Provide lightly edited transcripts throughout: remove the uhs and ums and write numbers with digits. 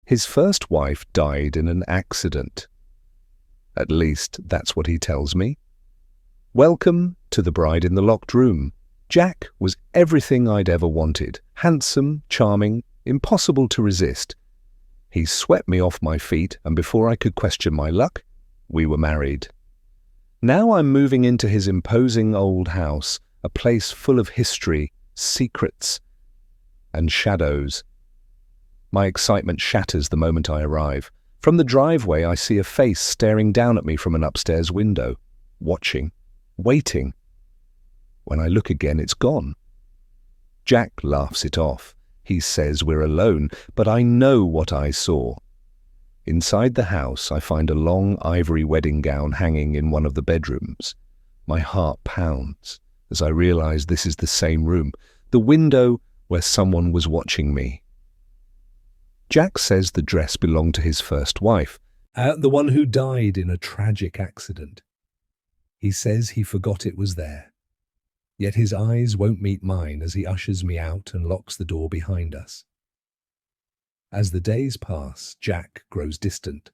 His first wife died in an accident. At least, that's what he tells me. Welcome to The Bride in the Locked Room. Jack was everything I'd ever wanted. Handsome, charming, impossible to resist. He swept me off my feet, and before I could question my luck, we were married. Now I'm moving into his imposing old house, a place full of history, secrets, and shadows. My excitement shatters the moment I arrive. From the driveway, I see a face staring down at me from an upstairs window, watching, waiting. When I look again, it's gone. Jack laughs it off. He says we're alone, but I know what I saw. Inside the house, I find a long ivory wedding gown hanging in one of the bedrooms. My heart pounds as I realize this is the same room, the window where someone was watching me. Jack says the dress belonged to his first wife, the one who died in a tragic accident. He says he forgot it was there. Yet his eyes won't meet mine as he ushers me out and locks the door behind us. As the days pass, Jack grows distant.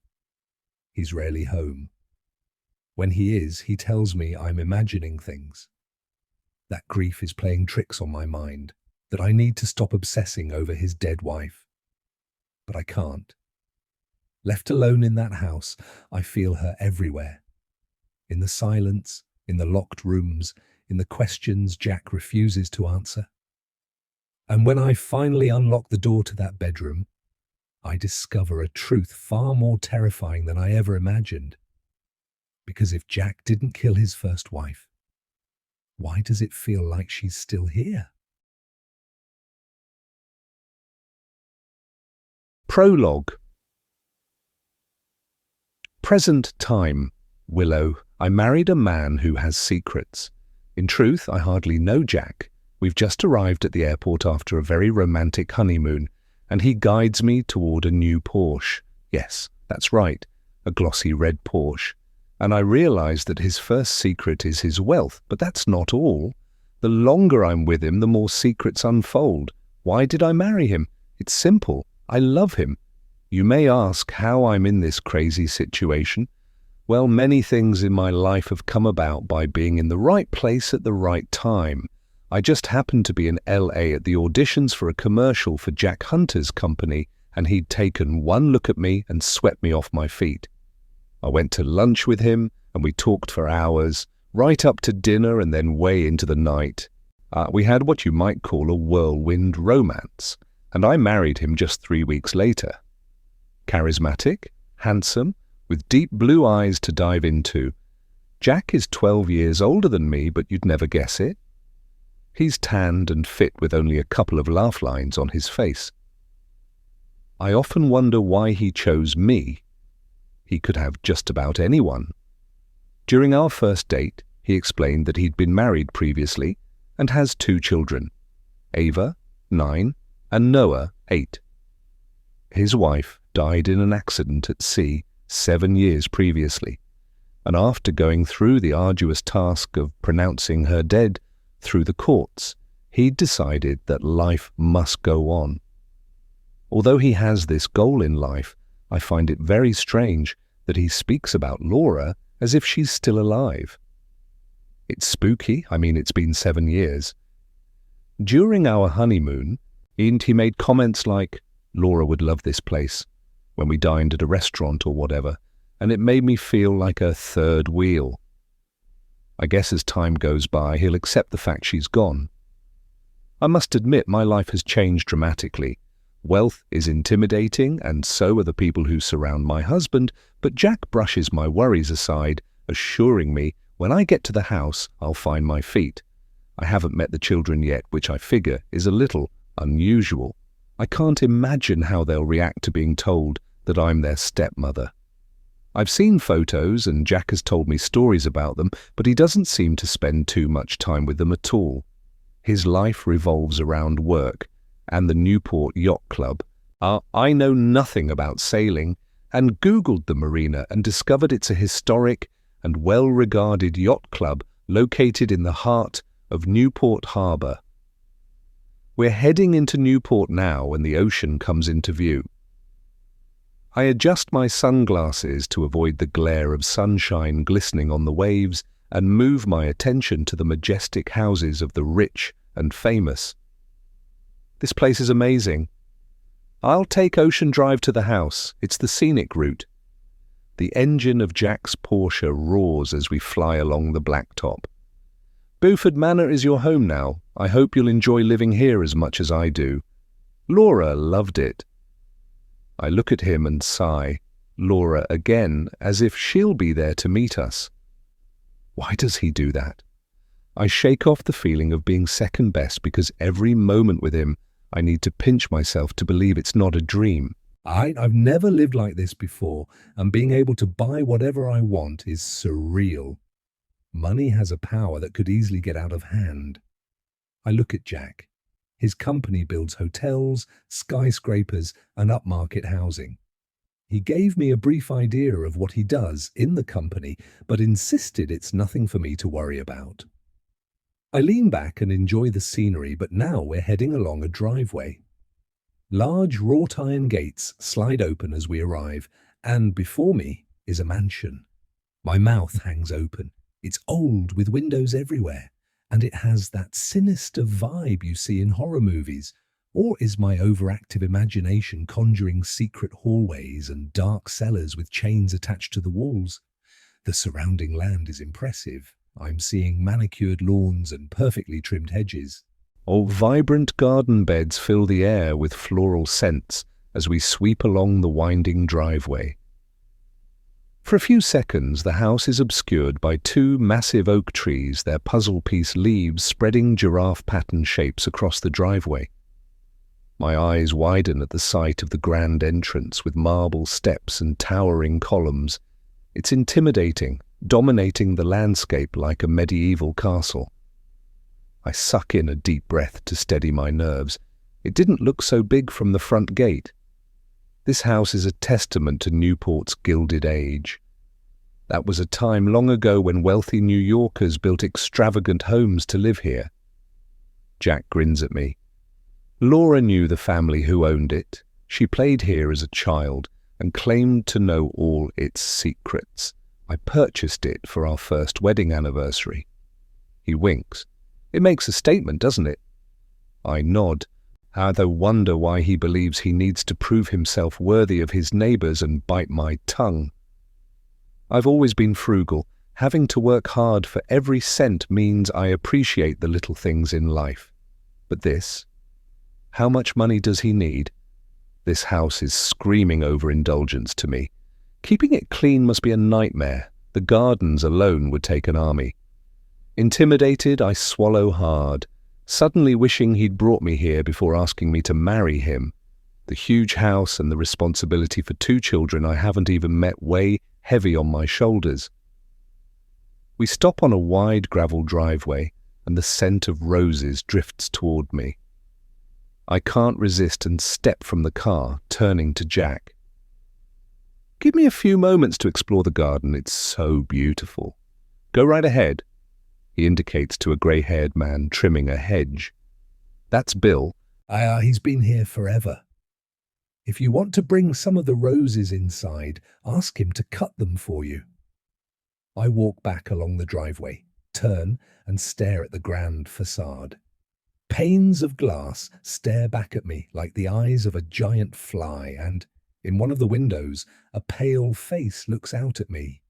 He's rarely home. When he is, he tells me I'm imagining things. That grief is playing tricks on my mind, that I need to stop obsessing over his dead wife. But I can't. Left alone in that house, I feel her everywhere. In the silence, in the locked rooms, in the questions Jack refuses to answer. And when I finally unlock the door to that bedroom, I discover a truth far more terrifying than I ever imagined. Because if Jack didn't kill his first wife, why does it feel like she's still here? Prologue. Present time. Willow, I married a man who has secrets. In truth, I hardly know Jack. We've just arrived at the airport after a very romantic honeymoon, and he guides me toward a new Porsche. Yes, that's right, a glossy red Porsche. And I realize that his first secret is his wealth, but that's not all. The longer I'm with him, the more secrets unfold. Why did I marry him? It's simple. I love him. You may ask how I'm in this crazy situation. Well, many things in my life have come about by being in the right place at the right time. I just happened to be in LA at the auditions for a commercial for Jack Hunter's company, and he'd taken one look at me and swept me off my feet. I went to lunch with him, and we talked for hours, right up to dinner and then way into the night. We had what you might call a whirlwind romance, and I married him just 3 weeks later. Charismatic, handsome, with deep blue eyes to dive into. Jack is 12 years older than me, but you'd never guess it. He's tanned and fit with only a couple of laugh lines on his face. I often wonder why he chose me. He could have just about anyone. During our first date, he explained that he'd been married previously and has 2 children, Ava, 9, and Noah, 8. His wife died in an accident at sea 7 years previously, and after going through the arduous task of pronouncing her dead through the courts, he'd decided that life must go on. Although he has this goal in life, I find it very strange that he speaks about Laura as if she's still alive. It's spooky. It's been 7 years. During our honeymoon, he made comments like, Laura would love this place, when we dined at a restaurant or whatever, and it made me feel like a third wheel. I guess as time goes by, he'll accept the fact she's gone. I must admit my life has changed dramatically. Wealth is intimidating, and so are the people who surround my husband, but Jack brushes my worries aside, assuring me when I get to the house, I'll find my feet. I haven't met the children yet, which I figure is a little unusual. I can't imagine how they'll react to being told that I'm their stepmother. I've seen photos, and Jack has told me stories about them, but he doesn't seem to spend too much time with them at all. His life revolves around work and the Newport Yacht Club. I know nothing about sailing, and Googled the marina and discovered it's a historic and well-regarded yacht club located in the heart of Newport Harbor. We're heading into Newport now when the ocean comes into view. I adjust my sunglasses to avoid the glare of sunshine glistening on the waves and move my attention to the majestic houses of the rich and famous. This place is amazing. I'll take Ocean Drive to the house. It's the scenic route. The engine of Jack's Porsche roars as we fly along the blacktop. Beaufort Manor is your home now. I hope you'll enjoy living here as much as I do. Laura loved it. I look at him and sigh. Laura again, as if she'll be there to meet us. Why does he do that? I shake off the feeling of being second best because every moment with him, I need to pinch myself to believe it's not a dream. I've never lived like this before, and being able to buy whatever I want is surreal. Money has a power that could easily get out of hand. I look at Jack. His company builds hotels, skyscrapers, and upmarket housing. He gave me a brief idea of what he does in the company, but insisted it's nothing for me to worry about. I lean back and enjoy the scenery, but now we're heading along a driveway. Large wrought iron gates slide open as we arrive, and before me is a mansion. My mouth hangs open. It's old with windows everywhere, and it has that sinister vibe you see in horror movies. Or is my overactive imagination conjuring secret hallways and dark cellars with chains attached to the walls? The surrounding land is impressive. I'm seeing manicured lawns and perfectly trimmed hedges. Vibrant garden beds fill the air with floral scents as we sweep along the winding driveway. For a few seconds, the house is obscured by two massive oak trees, their puzzle-piece leaves spreading giraffe-pattern shapes across the driveway. My eyes widen at the sight of the grand entrance with marble steps and towering columns. It's intimidating, dominating the landscape like a medieval castle. I suck in a deep breath to steady my nerves. It didn't look so big from the front gate. This house is a testament to Newport's Gilded Age. That was a time long ago when wealthy New Yorkers built extravagant homes to live here. Jack grins at me. Laura knew the family who owned it. She played here as a child and claimed to know all its secrets. I purchased it for our first wedding anniversary. He winks. It makes a statement, doesn't it? I nod. I wonder why he believes he needs to prove himself worthy of his neighbours and bite my tongue. I've always been frugal. Having to work hard for every cent means I appreciate the little things in life. But this? How much money does he need? This house is screaming overindulgence to me. Keeping it clean must be a nightmare. The gardens alone would take an army. Intimidated, I swallow hard, suddenly wishing he'd brought me here before asking me to marry him. The huge house and the responsibility for 2 children I haven't even met weigh heavy on my shoulders. We stop on a wide gravel driveway, and the scent of roses drifts toward me. I can't resist and step from the car, turning to Jack. Give me a few moments to explore the garden. It's so beautiful. Go right ahead. He indicates to a grey-haired man trimming a hedge. That's Bill. He's been here forever. If you want to bring some of the roses inside, ask him to cut them for you. I walk back along the driveway, turn and stare at the grand facade. Panes of glass stare back at me like the eyes of a giant fly, and in one of the windows, a pale face looks out at me.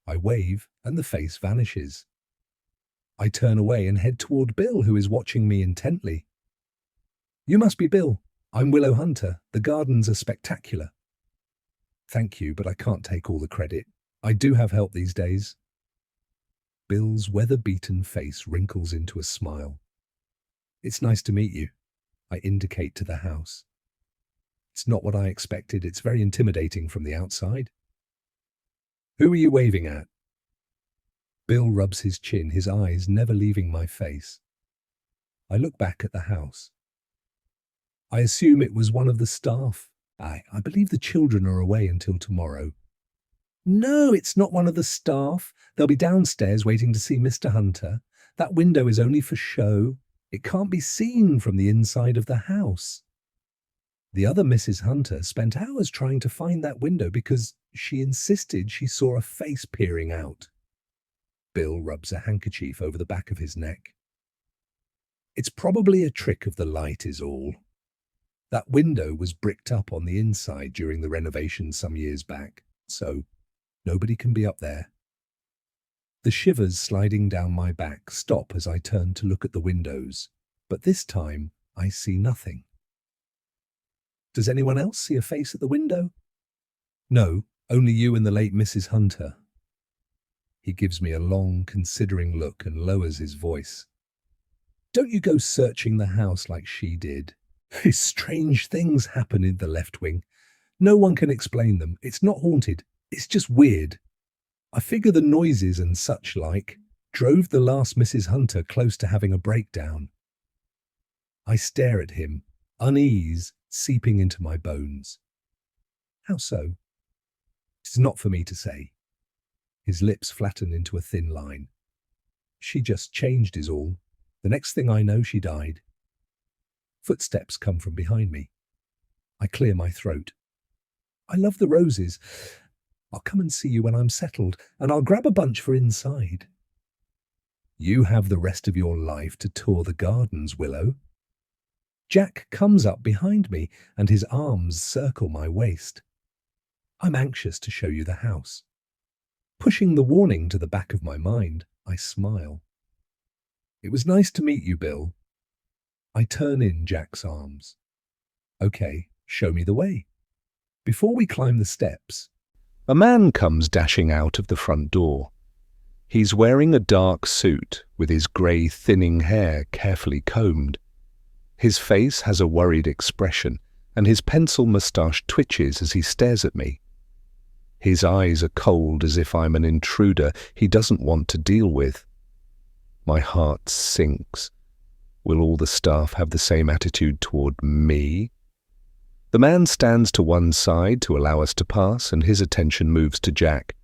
I wave, and the face vanishes. I turn away and head toward Bill, who is watching me intently. You must be Bill. I'm Willow Hunter. The gardens are spectacular. Thank you, but I can't take all the credit. I do have help these days. Bill's weather-beaten face wrinkles into a smile. It's nice to meet you. I indicate to the house. It's not what I expected. It's very intimidating from the outside. Who are you waving at? Bill rubs his chin, his eyes never leaving my face. I look back at the house. I assume it was one of the staff. I believe the children are away until tomorrow. No, it's not one of the staff. They'll be downstairs waiting to see Mr. Hunter. That window is only for show. It can't be seen from the inside of the house. The other Mrs. Hunter spent hours trying to find that window because she insisted she saw a face peering out. Bill rubs a handkerchief over the back of his neck. It's probably a trick of the light is all. That window was bricked up on the inside during the renovation some years back, so nobody can be up there. The shivers sliding down my back stop as I turn to look at the windows, but this time I see nothing. Does anyone else see a face at the window? No, only you and the late Mrs. Hunter. He gives me a long, considering look and lowers his voice. Don't you go searching the house like she did. Strange things happen in the left wing. No one can explain them. It's not haunted. It's just weird. I figure the noises and such like drove the last Mrs. Hunter close to having a breakdown. I stare at him, unease seeping into my bones. How so? It's not for me to say. His lips flatten into a thin line. She just changed is all. The next thing I know, she died. Footsteps come from behind me. I clear my throat. I love the roses. I'll come and see you when I'm settled, and I'll grab a bunch for inside. You have the rest of your life to tour the gardens, Willow. Jack comes up behind me, and his arms circle my waist. I'm anxious to show you the house. Pushing the warning to the back of my mind, I smile. It was nice to meet you, Bill. I turn in Jack's arms. Okay, show me the way. Before we climb the steps, a man comes dashing out of the front door. He's wearing a dark suit with his grey thinning hair carefully combed. His face has a worried expression, and his pencil moustache twitches as he stares at me. His eyes are cold as if I'm an intruder he doesn't want to deal with. My heart sinks. Will all the staff have the same attitude toward me? The man stands to one side to allow us to pass, and his attention moves to Jack.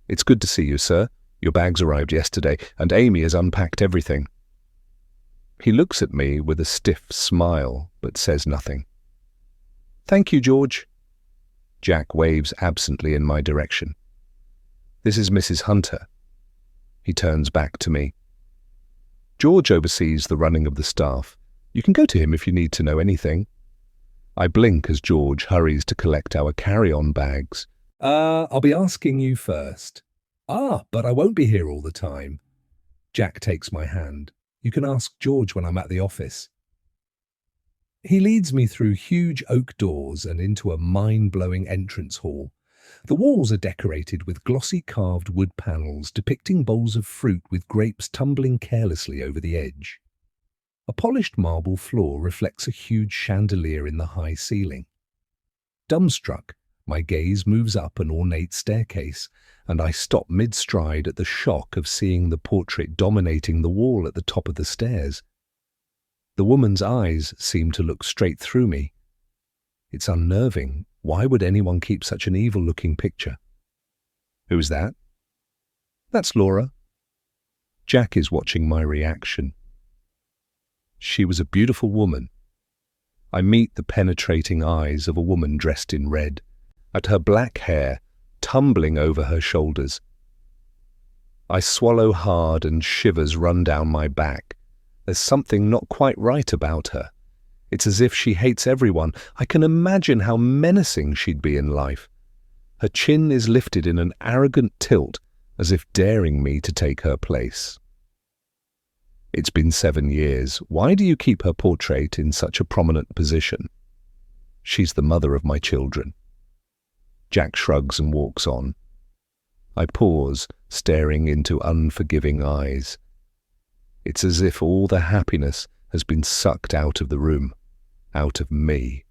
It's good to see you, sir. Your bags arrived yesterday, and Amy has unpacked everything. He looks at me with a stiff smile, but says nothing. Thank you, George. Jack waves absently in my direction. This is Mrs. Hunter. He turns back to me. George oversees the running of the staff. You can go to him if you need to know anything. I blink as George hurries to collect our carry-on bags. I'll be asking you first. But I won't be here all the time. Jack takes my hand. You can ask George when I'm at the office. He leads me through huge oak doors and into a mind-blowing entrance hall. The walls are decorated with glossy carved wood panels depicting bowls of fruit with grapes tumbling carelessly over the edge. A polished marble floor reflects a huge chandelier in the high ceiling. Dumbstruck, my gaze moves up an ornate staircase, and I stop mid-stride at the shock of seeing the portrait dominating the wall at the top of the stairs. The woman's eyes seem to look straight through me. It's unnerving. Why would anyone keep such an evil-looking picture? Who's that? That's Laura. Jack is watching my reaction. She was a beautiful woman. I meet the penetrating eyes of a woman dressed in red, at her black hair tumbling over her shoulders. I swallow hard and shivers run down my back. There's something not quite right about her. It's as if she hates everyone. I can imagine how menacing she'd be in life. Her chin is lifted in an arrogant tilt, as if daring me to take her place. It's been 7 years. Why do you keep her portrait in such a prominent position? She's the mother of my children. Jack shrugs and walks on. I pause, staring into unforgiving eyes. It's as if all the happiness has been sucked out of the room, out of me.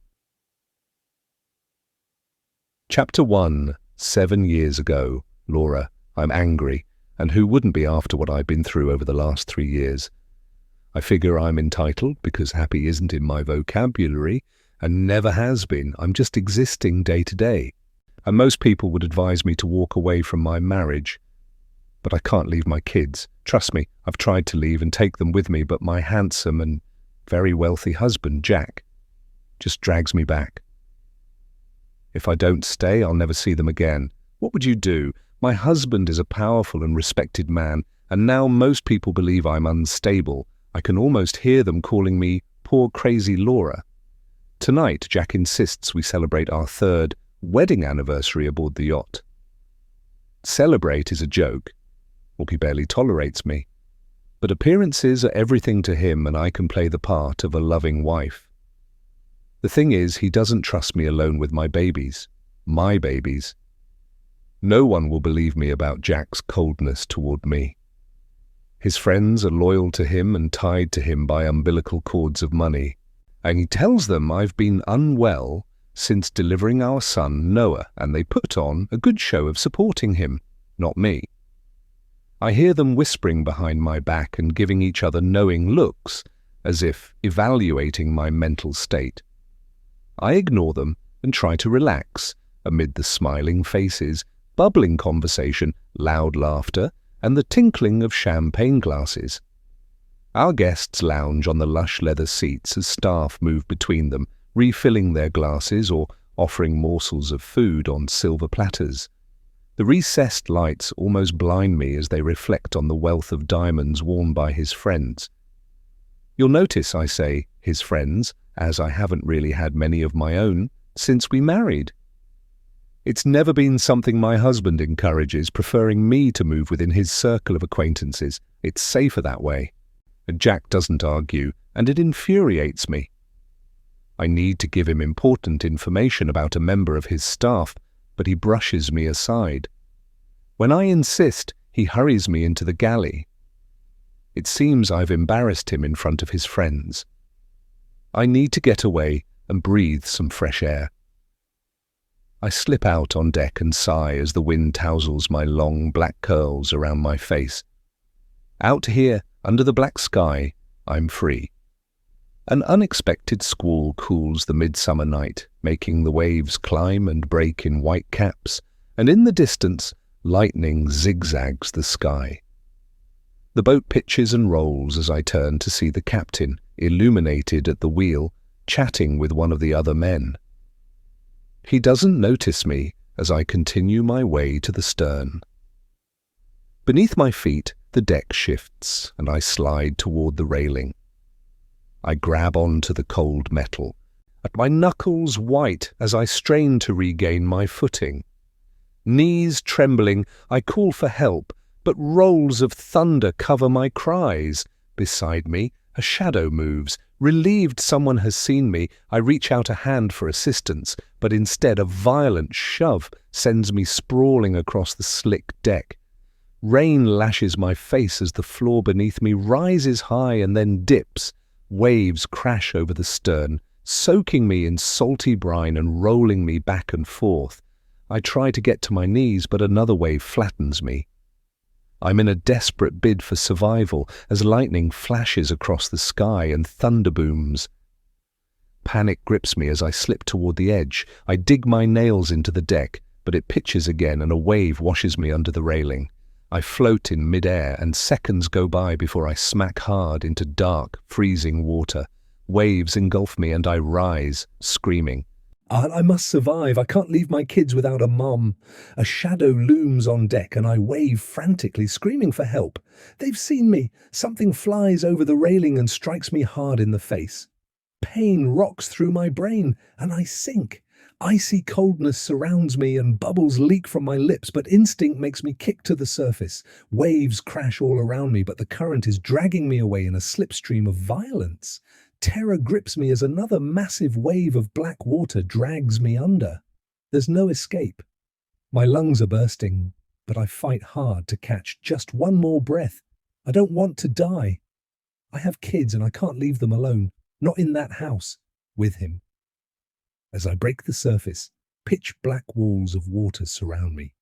Chapter 1. 7 years ago. Laura. I'm angry, and who wouldn't be after what I've been through over the last 3 years? I figure I'm entitled because happy isn't in my vocabulary and never has been. I'm just existing day to day. And most people would advise me to walk away from my marriage. But I can't leave my kids. Trust me, I've tried to leave and take them with me, but my handsome and very wealthy husband, Jack, just drags me back. If I don't stay, I'll never see them again. What would you do? My husband is a powerful and respected man, and now most people believe I'm unstable. I can almost hear them calling me poor crazy Laura. Tonight, Jack insists we celebrate our 3rd wedding anniversary aboard the yacht. Celebrate is a joke, or he barely tolerates me. But appearances are everything to him, and I can play the part of a loving wife. The thing is, he doesn't trust me alone with my babies. My babies. No one will believe me about Jack's coldness toward me. His friends are loyal to him and tied to him by umbilical cords of money, and he tells them I've been unwell since delivering our son Noah, and they put on a good show of supporting him, not me. I hear them whispering behind my back and giving each other knowing looks, as if evaluating my mental state. I ignore them and try to relax amid the smiling faces, bubbling conversation, loud laughter, and the tinkling of champagne glasses. Our guests lounge on the lush leather seats as staff move between them, refilling their glasses or offering morsels of food on silver platters. The recessed lights almost blind me as they reflect on the wealth of diamonds worn by his friends. You'll notice I say his friends, as I haven't really had many of my own since we married. It's never been something my husband encourages, preferring me to move within his circle of acquaintances. It's safer that way. And Jack doesn't argue, and it infuriates me. I need to give him important information about a member of his staff, but he brushes me aside. When I insist, he hurries me into the galley. It seems I've embarrassed him in front of his friends. I need to get away and breathe some fresh air. I slip out on deck and sigh as the wind tousles my long black curls around my face. Out here, under the black sky, I'm free. An unexpected squall cools the midsummer night, making the waves climb and break in white caps, and in the distance, lightning zigzags the sky. The boat pitches and rolls as I turn to see the captain, illuminated at the wheel, chatting with one of the other men. He doesn't notice me as I continue my way to the stern. Beneath my feet, the deck shifts, and I slide toward the railing. I grab onto the cold metal, my knuckles white as I strain to regain my footing. Knees trembling, I call for help, but rolls of thunder cover my cries. Beside me, a shadow moves. Relieved someone has seen me, I reach out a hand for assistance, but instead a violent shove sends me sprawling across the slick deck. Rain lashes my face as the floor beneath me rises high and then dips. Waves crash over the stern, soaking me in salty brine and rolling me back and forth. I try to get to my knees, but another wave flattens me. I'm in a desperate bid for survival as lightning flashes across the sky and thunder booms. Panic grips me as I slip toward the edge. I dig my nails into the deck, but it pitches again and a wave washes me under the railing. I float in mid-air and seconds go by before I smack hard into dark, freezing water. Waves engulf me and I rise, screaming. I must survive. I can't leave my kids without a mom. A shadow looms on deck and I wave frantically, screaming for help. They've seen me. Something flies over the railing and strikes me hard in the face. Pain rocks through my brain and I sink. Icy coldness surrounds me and bubbles leak from my lips, but instinct makes me kick to the surface. Waves crash all around me, but the current is dragging me away in a slipstream of violence. Terror grips me as another massive wave of black water drags me under. There's no escape. My lungs are bursting, but I fight hard to catch just one more breath. I don't want to die. I have kids and I can't leave them alone, not in that house, with him. As I break the surface, pitch black walls of water surround me.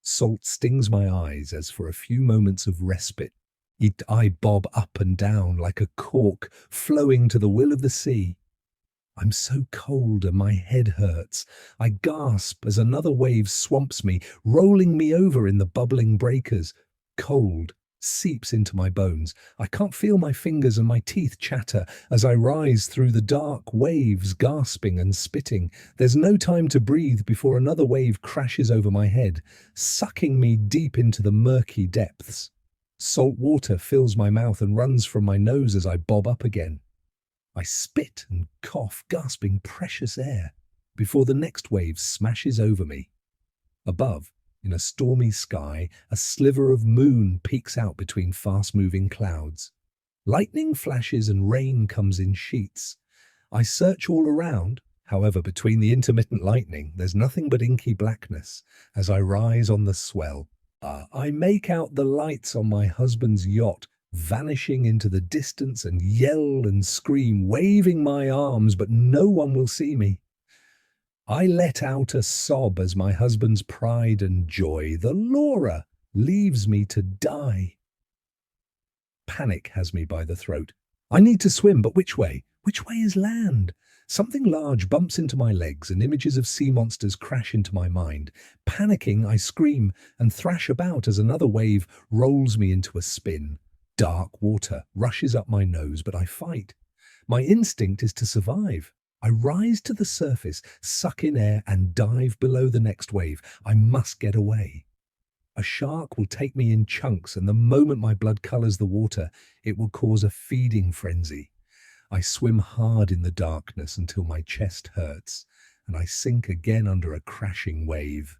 Salt stings my eyes as for a few moments of respite, I bob up and down like a cork flowing to the will of the sea. I'm so cold and my head hurts. I gasp as another wave swamps me, rolling me over in the bubbling breakers. Cold, seeps into my bones. I can't feel my fingers and my teeth chatter as I rise through the dark waves, gasping and spitting. There's no time to breathe before another wave crashes over my head, sucking me deep into the murky depths. Salt water fills my mouth and runs from my nose as I bob up again. I spit and cough, gasping precious air, before the next wave smashes over me. Above, in a stormy sky, a sliver of moon peeks out between fast-moving clouds. Lightning flashes and rain comes in sheets. I search all around. However, between the intermittent lightning, there's nothing but inky blackness as I rise on the swell. I make out the lights on my husband's yacht vanishing into the distance and yell and scream, waving my arms, but no one will see me. I let out a sob as my husband's pride and joy, the Laura, leaves me to die. Panic has me by the throat. I need to swim, but which way? Which way is land? Something large bumps into my legs and images of sea monsters crash into my mind. Panicking, I scream and thrash about as another wave rolls me into a spin. Dark water rushes up my nose, but I fight. My instinct is to survive. I rise to the surface, suck in air, and dive below the next wave. I must get away. A shark will take me in chunks, and the moment my blood colours the water, it will cause a feeding frenzy. I swim hard in the darkness until my chest hurts, and I sink again under a crashing wave.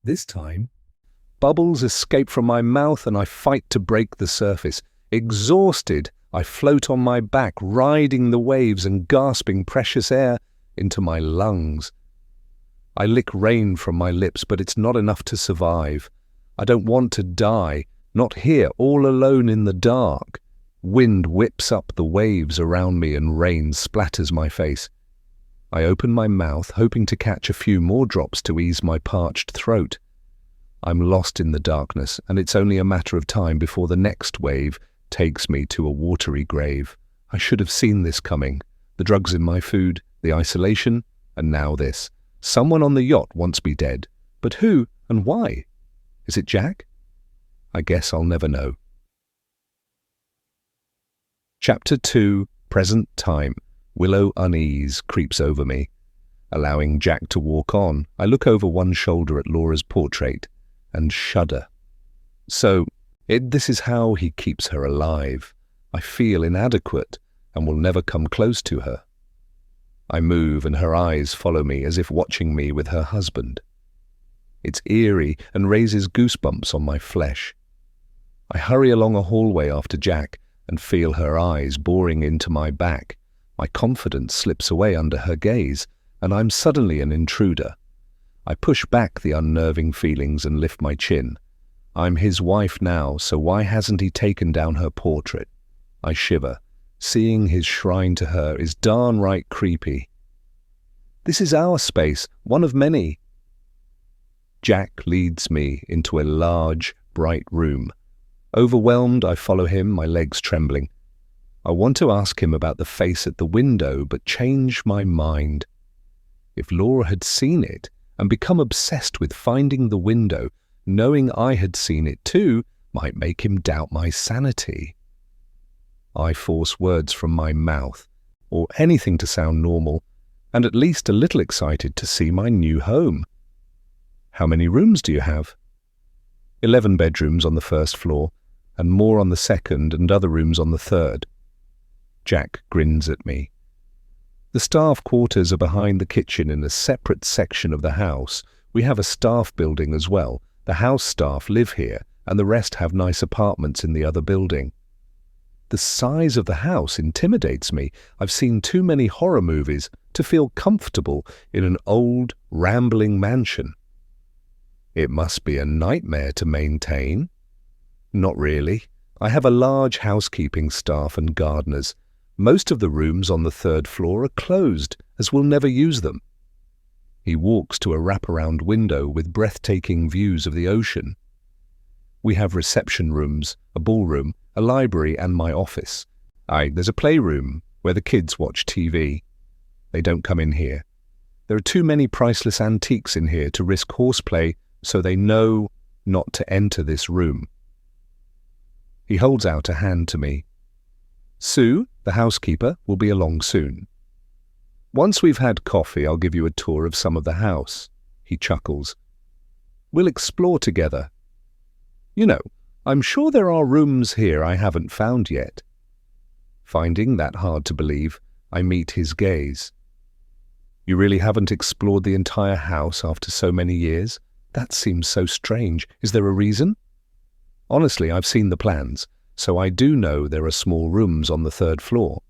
This time, bubbles escape from my mouth, and I fight to break the surface. Exhausted, I float on my back, riding the waves and gasping precious air into my lungs. I lick rain from my lips, but it's not enough to survive. I don't want to die, not here, all alone in the dark. Wind whips up the waves around me and rain splatters my face. I open my mouth, hoping to catch a few more drops to ease my parched throat. I'm lost in the darkness, and it's only a matter of time before the next wave takes me to a watery grave. I should have seen this coming. The drugs in my food, the isolation, and now this. Someone on the yacht wants me dead. But who and why? Is it Jack? I guess I'll never know. Chapter 2, Present Time. Willow unease creeps over me. Allowing Jack to walk on, I look over one shoulder at Laura's portrait and shudder. This is how he keeps her alive. I feel inadequate and will never come close to her. I move and her eyes follow me as if watching me with her husband. It's eerie and raises goosebumps on my flesh. I hurry along a hallway after Jack and feel her eyes boring into my back. My confidence slips away under her gaze, and I'm suddenly an intruder. I push back the unnerving feelings and lift my chin. I'm his wife now, so why hasn't he taken down her portrait? I shiver. Seeing his shrine to her is darn right creepy. This is our space, one of many. Jack leads me into a large, bright room. Overwhelmed, I follow him, my legs trembling. I want to ask him about the face at the window, but change my mind. If Laura had seen it and become obsessed with finding the window, knowing I had seen it too might make him doubt my sanity. I force words from my mouth, or anything to sound normal, and at least a little excited to see my new home. How many rooms do you have? 11 bedrooms on the first floor, and more on the second and other rooms on the third. Jack grins at me. The staff quarters are behind the kitchen in a separate section of the house. We have a staff building as well. The house staff live here, and the rest have nice apartments in the other building. The size of the house intimidates me. I've seen too many horror movies to feel comfortable in an old, rambling mansion. It must be a nightmare to maintain. Not really. I have a large housekeeping staff and gardeners. Most of the rooms on the third floor are closed, as we'll never use them. He walks to a wraparound window with breathtaking views of the ocean. We have reception rooms, a ballroom, a library, and my office. There's a playroom where the kids watch TV. They don't come in here. There are too many priceless antiques in here to risk horseplay, so they know not to enter this room. He holds out a hand to me. Sue, the housekeeper, will be along soon. Once we've had coffee, I'll give you a tour of some of the house. He chuckles. We'll explore together. You know, I'm sure there are rooms here I haven't found yet. Finding that hard to believe, I meet his gaze. You really haven't explored the entire house after so many years? That seems so strange. Is there a reason? Honestly, I've seen the plans, so I do know there are small rooms on the 3rd floor.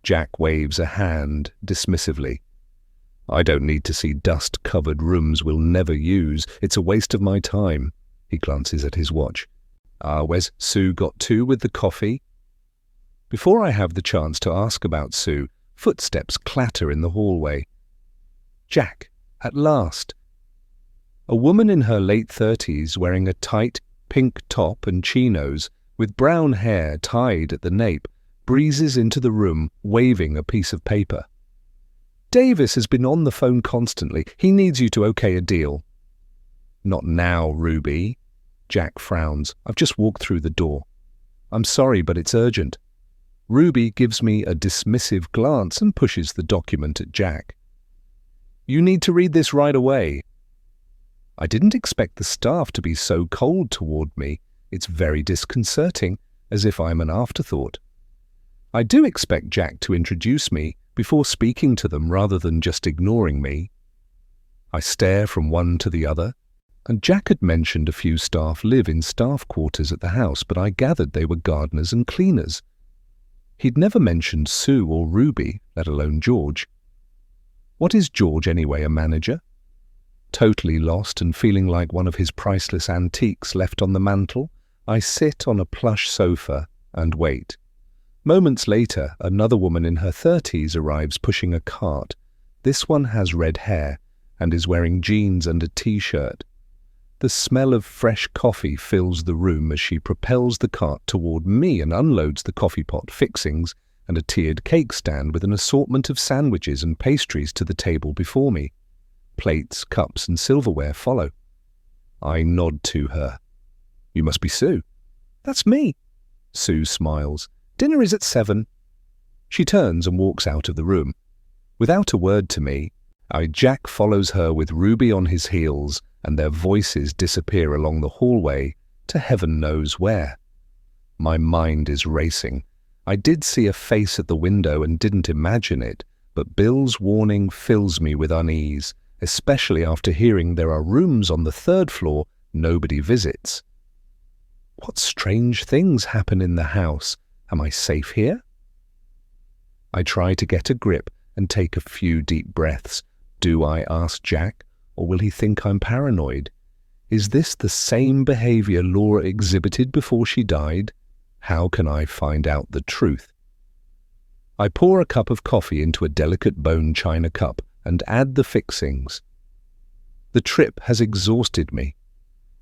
Jack waves a hand dismissively. I don't need to see dust-covered rooms we'll never use. It's a waste of my time. He glances at his watch. Where's Sue got to with the coffee? Before I have the chance to ask about Sue, footsteps clatter in the hallway. Jack, at last. A woman in her late 30s wearing a tight pink top and chinos with brown hair tied at the nape breezes into the room waving a piece of paper. Davis has been on the phone constantly. He needs you to okay a deal. Not now, Ruby. Jack frowns. I've just walked through the door. I'm sorry, but it's urgent. Ruby gives me a dismissive glance and pushes the document at Jack. You need to read this right away. I didn't expect the staff to be so cold toward me. It's very disconcerting, as if I'm an afterthought. I do expect Jack to introduce me before speaking to them rather than just ignoring me. I stare from one to the other, and Jack had mentioned a few staff live in staff quarters at the house, but I gathered they were gardeners and cleaners. He'd never mentioned Sue or Ruby, let alone George. What is George anyway, a manager? Totally lost and feeling like one of his priceless antiques left on the mantel, I sit on a plush sofa and wait. Moments later, another woman in her 30s arrives pushing a cart. This one has red hair and is wearing jeans and a t-shirt. The smell of fresh coffee fills the room as she propels the cart toward me and unloads the coffee pot fixings and a tiered cake stand with an assortment of sandwiches and pastries to the table before me. Plates, cups, and silverware follow. I nod to her. You must be Sue. That's me. Sue smiles. Dinner is at 7. She turns and walks out of the room. Without a word to me, Jack follows her with Ruby on his heels, and their voices disappear along the hallway to heaven knows where. My mind is racing. I did see a face at the window and didn't imagine it, but Bill's warning fills me with unease, especially after hearing there are rooms on the 3rd floor nobody visits. What strange things happen in the house? Am I safe here? I try to get a grip and take a few deep breaths. Do I ask Jack, or will he think I'm paranoid? Is this the same behavior Laura exhibited before she died? How can I find out the truth? I pour a cup of coffee into a delicate bone china cup and add the fixings. The trip has exhausted me.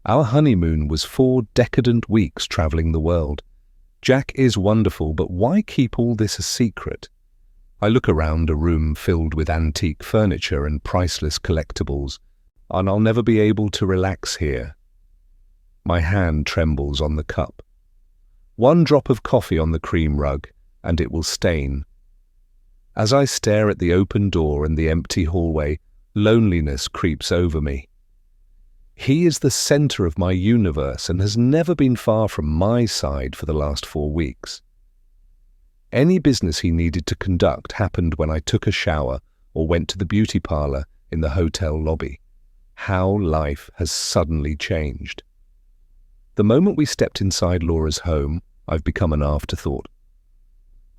Our honeymoon was 4 decadent weeks traveling the world. Jack is wonderful, but why keep all this a secret? I look around a room filled with antique furniture and priceless collectibles, and I'll never be able to relax here. My hand trembles on the cup. One drop of coffee on the cream rug, and it will stain. As I stare at the open door and the empty hallway, loneliness creeps over me. He is the center of my universe and has never been far from my side for the last 4 weeks. Any business he needed to conduct happened when I took a shower or went to the beauty parlor in the hotel lobby. How life has suddenly changed. The moment we stepped inside Laura's home, I've become an afterthought.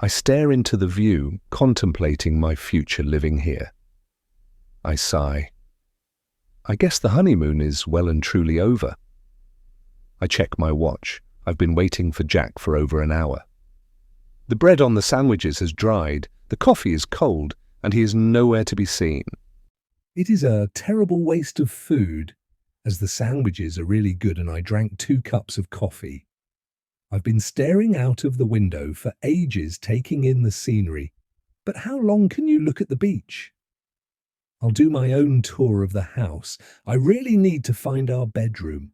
I stare into the view, contemplating my future living here. I sigh. I guess the honeymoon is well and truly over. I check my watch. I've been waiting for Jack for over an hour. The bread on the sandwiches has dried, the coffee is cold, and he is nowhere to be seen. It is a terrible waste of food, as the sandwiches are really good and I drank 2 cups of coffee. I've been staring out of the window for ages, taking in the scenery. But how long can you look at the beach? I'll do my own tour of the house. I really need to find our bedroom.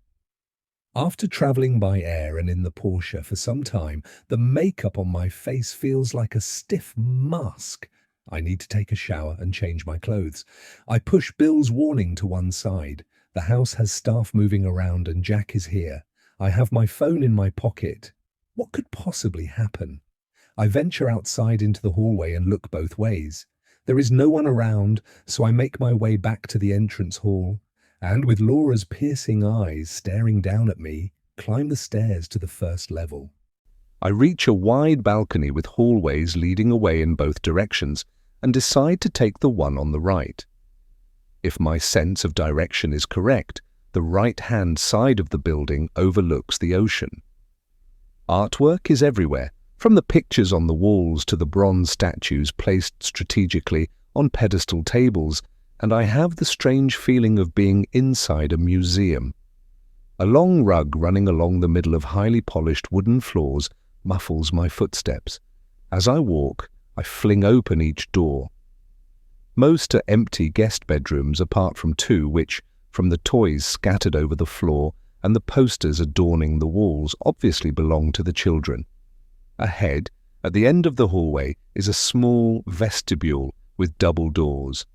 After travelling by air and in the Porsche for some time, the makeup on my face feels like a stiff mask. I need to take a shower and change my clothes. I push Bill's warning to one side. The house has staff moving around and Jack is here. I have my phone in my pocket. What could possibly happen? I venture outside into the hallway and look both ways. There is no one around, so I make my way back to the entrance hall, and with Laura's piercing eyes staring down at me, climb the stairs to the first level. I reach a wide balcony with hallways leading away in both directions and decide to take the one on the right. If my sense of direction is correct, the right-hand side of the building overlooks the ocean. Artwork is everywhere, from the pictures on the walls to the bronze statues placed strategically on pedestal tables, and I have the strange feeling of being inside a museum. A long rug running along the middle of highly polished wooden floors muffles my footsteps. As I walk, I fling open each door. Most are empty guest bedrooms apart from two which, from the toys scattered over the floor and the posters adorning the walls, obviously belong to the children. Ahead, at the end of the hallway, is a small vestibule with double doors.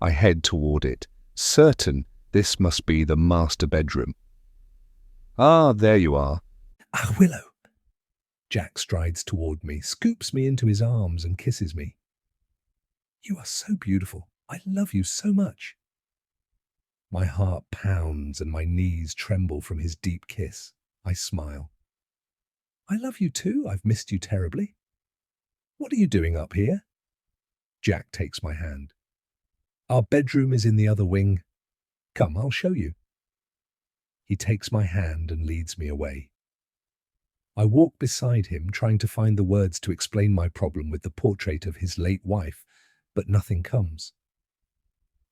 I head toward it, certain this must be the master bedroom. Ah, there you are. Ah, Willow. Jack strides toward me, scoops me into his arms and kisses me. You are so beautiful. I love you so much. My heart pounds and my knees tremble from his deep kiss. I smile. I love you too. I've missed you terribly. What are you doing up here? Jack takes my hand. Our bedroom is in the other wing. Come, I'll show you. He takes my hand and leads me away. I walk beside him, trying to find the words to explain my problem with the portrait of his late wife, but nothing comes.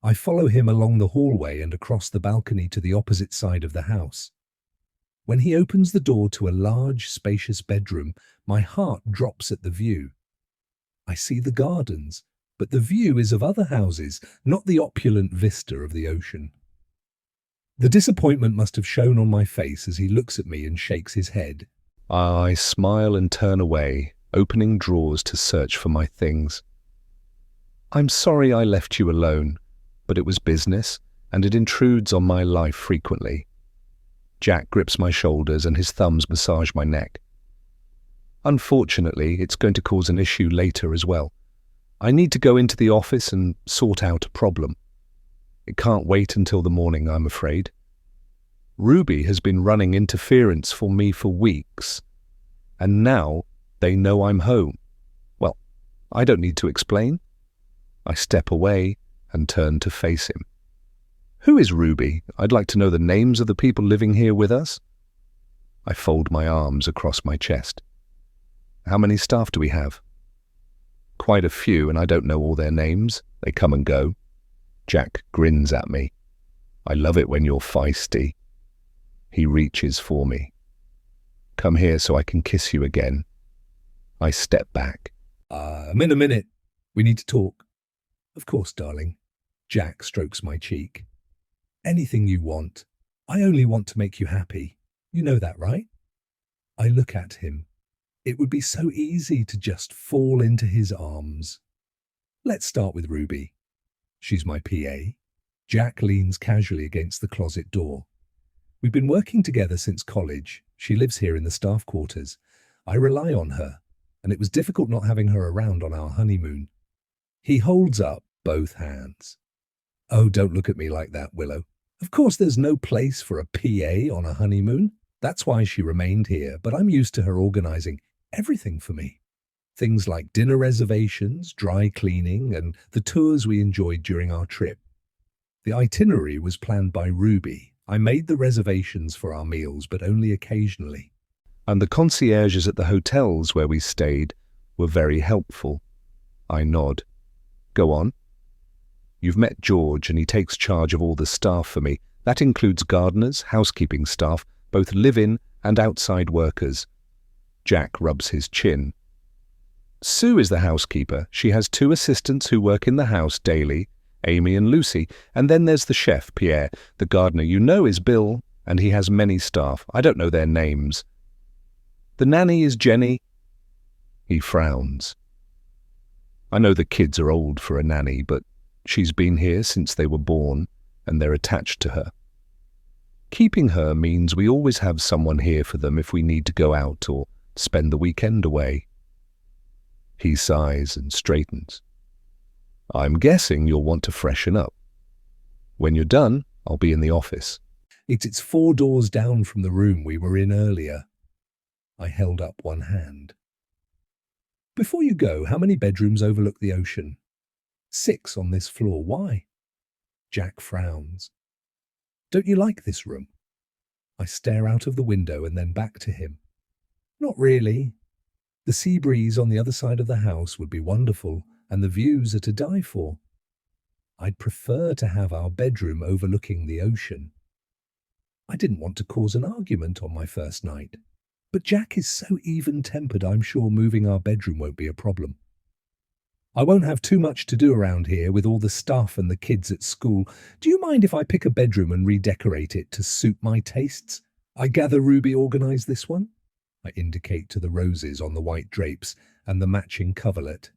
I follow him along the hallway and across the balcony to the opposite side of the house. When he opens the door to a large, spacious bedroom, my heart drops at the view. I see the gardens, but the view is of other houses, not the opulent vista of the ocean. The disappointment must have shown on my face as he looks at me and shakes his head. I smile and turn away, opening drawers to search for my things. I'm sorry I left you alone, but it was business, and it intrudes on my life frequently. Jack grips my shoulders and his thumbs massage my neck. Unfortunately, it's going to cause an issue later as well. I need to go into the office and sort out a problem. It can't wait until the morning, I'm afraid. Ruby has been running interference for me for weeks, and now they know I'm home. Well, I don't need to explain. I step away and turn to face him. Who is Ruby? I'd like to know the names of the people living here with us. I fold my arms across my chest. How many staff do we have? Quite a few, and I don't know all their names. They come and go. Jack grins at me. I love it when you're feisty. He reaches for me. Come here so I can kiss you again. I step back. I'm in a minute. We need to talk. Of course, darling. Jack strokes my cheek. Anything you want. I only want to make you happy. You know that, right? I look at him. It would be so easy to just fall into his arms. Let's start with Ruby. She's my PA. Jack leans casually against the closet door. We've been working together since college. She lives here in the staff quarters. I rely on her, and it was difficult not having her around on our honeymoon. He holds up both hands. Oh, don't look at me like that, Willow. Of course there's no place for a PA on a honeymoon. That's why she remained here, but I'm used to her organizing everything for me. Things like dinner reservations, dry cleaning, and the tours we enjoyed during our trip. The itinerary was planned by Ruby. I made the reservations for our meals, but only occasionally. And the concierges at the hotels where we stayed were very helpful. I nod. Go on. You've met George, and he takes charge of all the staff for me. That includes gardeners, housekeeping staff, both live-in and outside workers. Jack rubs his chin. Sue is the housekeeper. She has 2 assistants who work in the house daily, Amy and Lucy, and then there's the chef, Pierre. The gardener you know is Bill. and he has many staff. I don't know their names. The nanny is Jenny. He frowns. I know the kids are old for a nanny, but she's been here since they were born, and they're attached to her. Keeping her means we always have someone here for them if we need to go out or spend the weekend away. He sighs and straightens. I'm guessing you'll want to freshen up. When you're done, I'll be in the office. It's 4 doors down from the room we were in earlier. I held up one hand. Before you go, how many bedrooms overlook the ocean? 6 on this floor. Why? Jack frowns. Don't you like this room? I stare out of the window and then back to him. Not really. The sea breeze on the other side of the house would be wonderful, and the views are to die for. I'd prefer to have our bedroom overlooking the ocean. I didn't want to cause an argument on my first night, but Jack is so even-tempered I'm sure moving our bedroom won't be a problem. I won't have too much to do around here with all the staff and the kids at school. Do you mind if I pick a bedroom and redecorate it to suit my tastes? I gather Ruby organised this one? I indicate to the roses on the white drapes and the matching coverlet.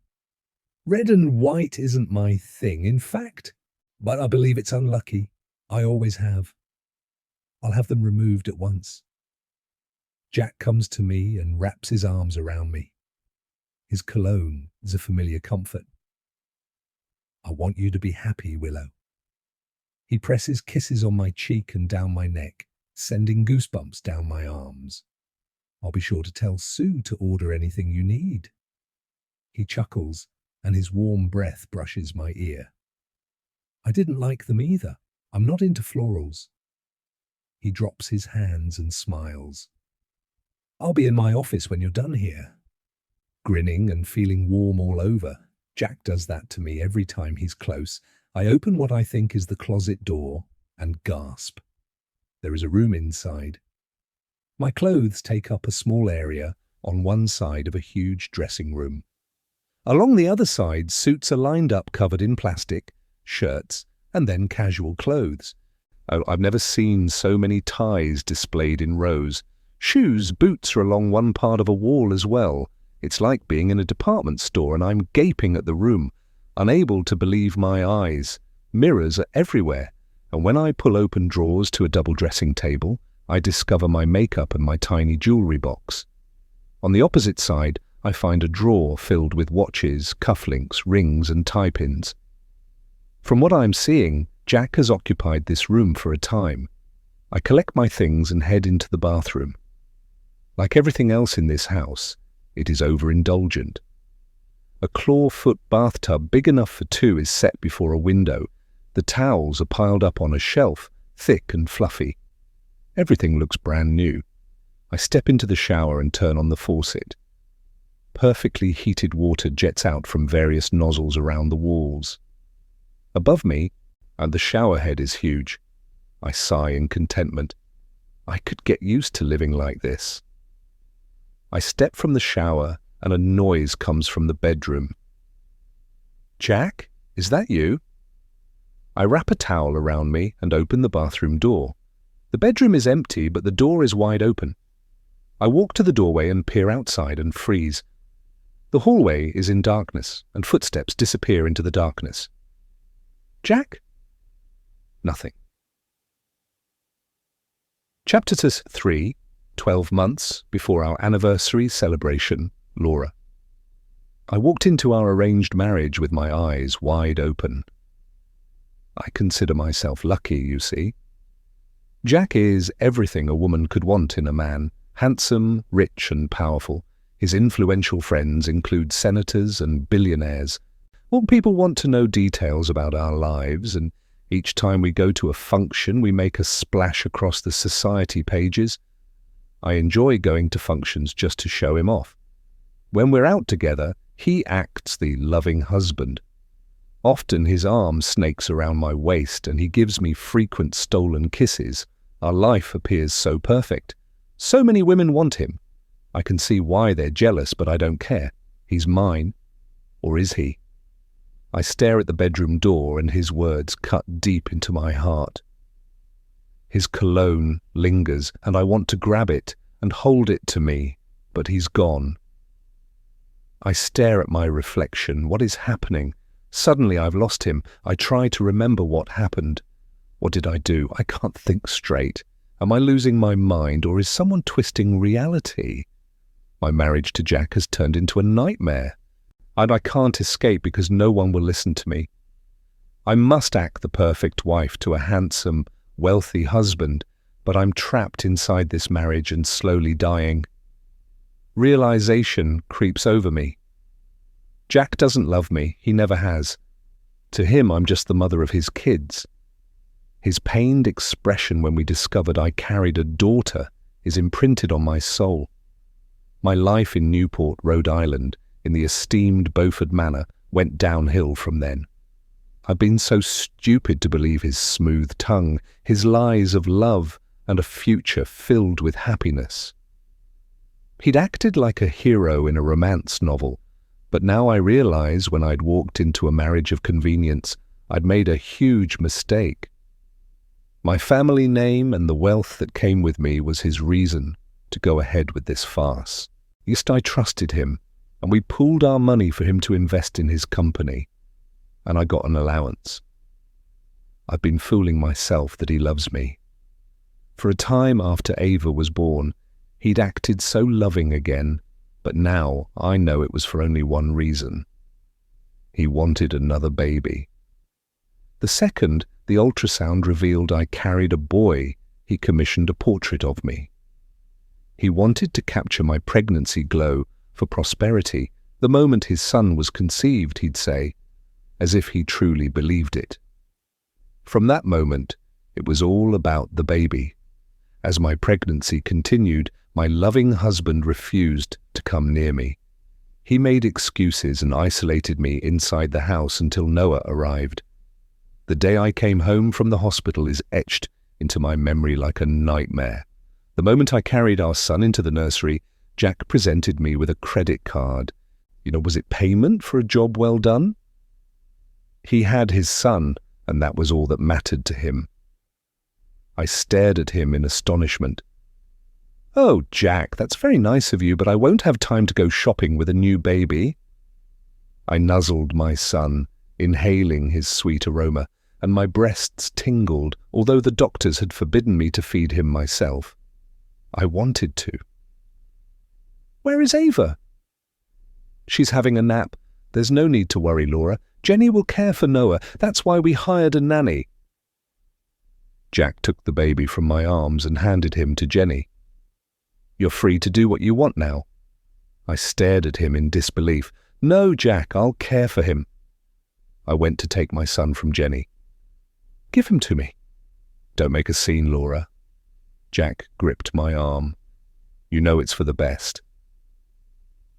Red and white isn't my thing, in fact, but I believe it's unlucky. I always have. I'll have them removed at once. Jack comes to me and wraps his arms around me. His cologne is a familiar comfort. I want you to be happy, Willow. He presses kisses on my cheek and down my neck, sending goosebumps down my arms. I'll be sure to tell Sue to order anything you need. He chuckles, and his warm breath brushes my ear. I didn't like them either. I'm not into florals. He drops his hands and smiles. I'll be in my office when you're done here. Grinning and feeling warm all over, Jack does that to me every time he's close. I open what I think is the closet door and gasp. There is a room inside. My clothes take up a small area on one side of a huge dressing room. Along the other side, suits are lined up covered in plastic, shirts, and then casual clothes. Oh, I've never seen so many ties displayed in rows. Shoes, boots are along one part of a wall as well. It's like being in a department store, and I'm gaping at the room, unable to believe my eyes. Mirrors are everywhere, and when I pull open drawers to a double dressing table, I discover my makeup and my tiny jewellery box. On the opposite side, I find a drawer filled with watches, cufflinks, rings, and tie pins. From what I'm seeing, Jack has occupied this room for a time. I collect my things and head into the bathroom. Like everything else in this house, it is overindulgent. A claw-foot bathtub big enough for 2 is set before a window. The towels are piled up on a shelf, thick and fluffy. Everything looks brand new. I step into the shower and turn on the faucet. Perfectly heated water jets out from various nozzles around the walls. Above me, and the shower head is huge. I sigh in contentment. I could get used to living like this. I step from the shower and a noise comes from the bedroom. Jack, is that you? I wrap a towel around me and open the bathroom door. The bedroom is empty, but the door is wide open. I walk to the doorway and peer outside and freeze. The hallway is in darkness, and footsteps disappear into the darkness. Jack? Nothing. Chapter 3, 12 months before our anniversary celebration, Laura. I walked into our arranged marriage with my eyes wide open. I consider myself lucky, you see. Jack is everything a woman could want in a man, handsome, rich and powerful. His influential friends include senators and billionaires. All people want to know details about our lives, and each time we go to a function we make a splash across the society pages. I enjoy going to functions just to show him off. When we're out together, he acts the loving husband. Often his arm snakes around my waist and he gives me frequent stolen kisses. Our life appears so perfect. So many women want him. I can see why they're jealous, but I don't care. He's mine. Or is he? I stare at the bedroom door and his words cut deep into my heart. His cologne lingers, and I want to grab it and hold it to me, but he's gone. I stare at my reflection. What is happening? Suddenly I've lost him. I try to remember what happened. What did I do? I can't think straight. Am I losing my mind, or is someone twisting reality? My marriage to Jack has turned into a nightmare, and I can't escape because no one will listen to me. I must act the perfect wife to a handsome, wealthy husband, but I'm trapped inside this marriage and slowly dying. Realization creeps over me. Jack doesn't love me. He never has. To him, I'm just the mother of his kids. His pained expression when we discovered I carried a daughter is imprinted on my soul. My life in Newport, Rhode Island, in the esteemed Beaufort Manor, went downhill from then. I've been so stupid to believe his smooth tongue, his lies of love and a future filled with happiness. He'd acted like a hero in a romance novel, but now I realize when I'd walked into a marriage of convenience, I'd made a huge mistake. My family name and the wealth that came with me was his reason to go ahead with this farce. Yes, I trusted him, and we pooled our money for him to invest in his company, and I got an allowance. I've been fooling myself that he loves me. For a time after Ava was born, he'd acted so loving again, but now I know it was for only one reason. He wanted another baby. The second the ultrasound revealed I carried a boy, he commissioned a portrait of me. He wanted to capture my pregnancy glow for prosperity the moment his son was conceived, he'd say, as if he truly believed it. From that moment, it was all about the baby. As my pregnancy continued, my loving husband refused to come near me. He made excuses and isolated me inside the house until Noah arrived. The day I came home from the hospital is etched into my memory like a nightmare. The moment I carried our son into the nursery, Jack presented me with a credit card. Was it payment for a job well done? He had his son, and that was all that mattered to him. I stared at him in astonishment. "Oh, Jack, that's very nice of you, but I won't have time to go shopping with a new baby." I nuzzled my son, inhaling his sweet aroma, and my breasts tingled, although the doctors had forbidden me to feed him myself. I wanted to. "Where is Ava?" "She's having a nap. There's no need to worry, Laura. Jenny will care for Noah. That's why we hired a nanny." Jack took the baby from my arms and handed him to Jenny. "You're free to do what you want now." I stared at him in disbelief. "No, Jack, I'll care for him." I went to take my son from Jenny. "Give him to me." "Don't make a scene, Laura." Jack gripped my arm. "You know it's for the best."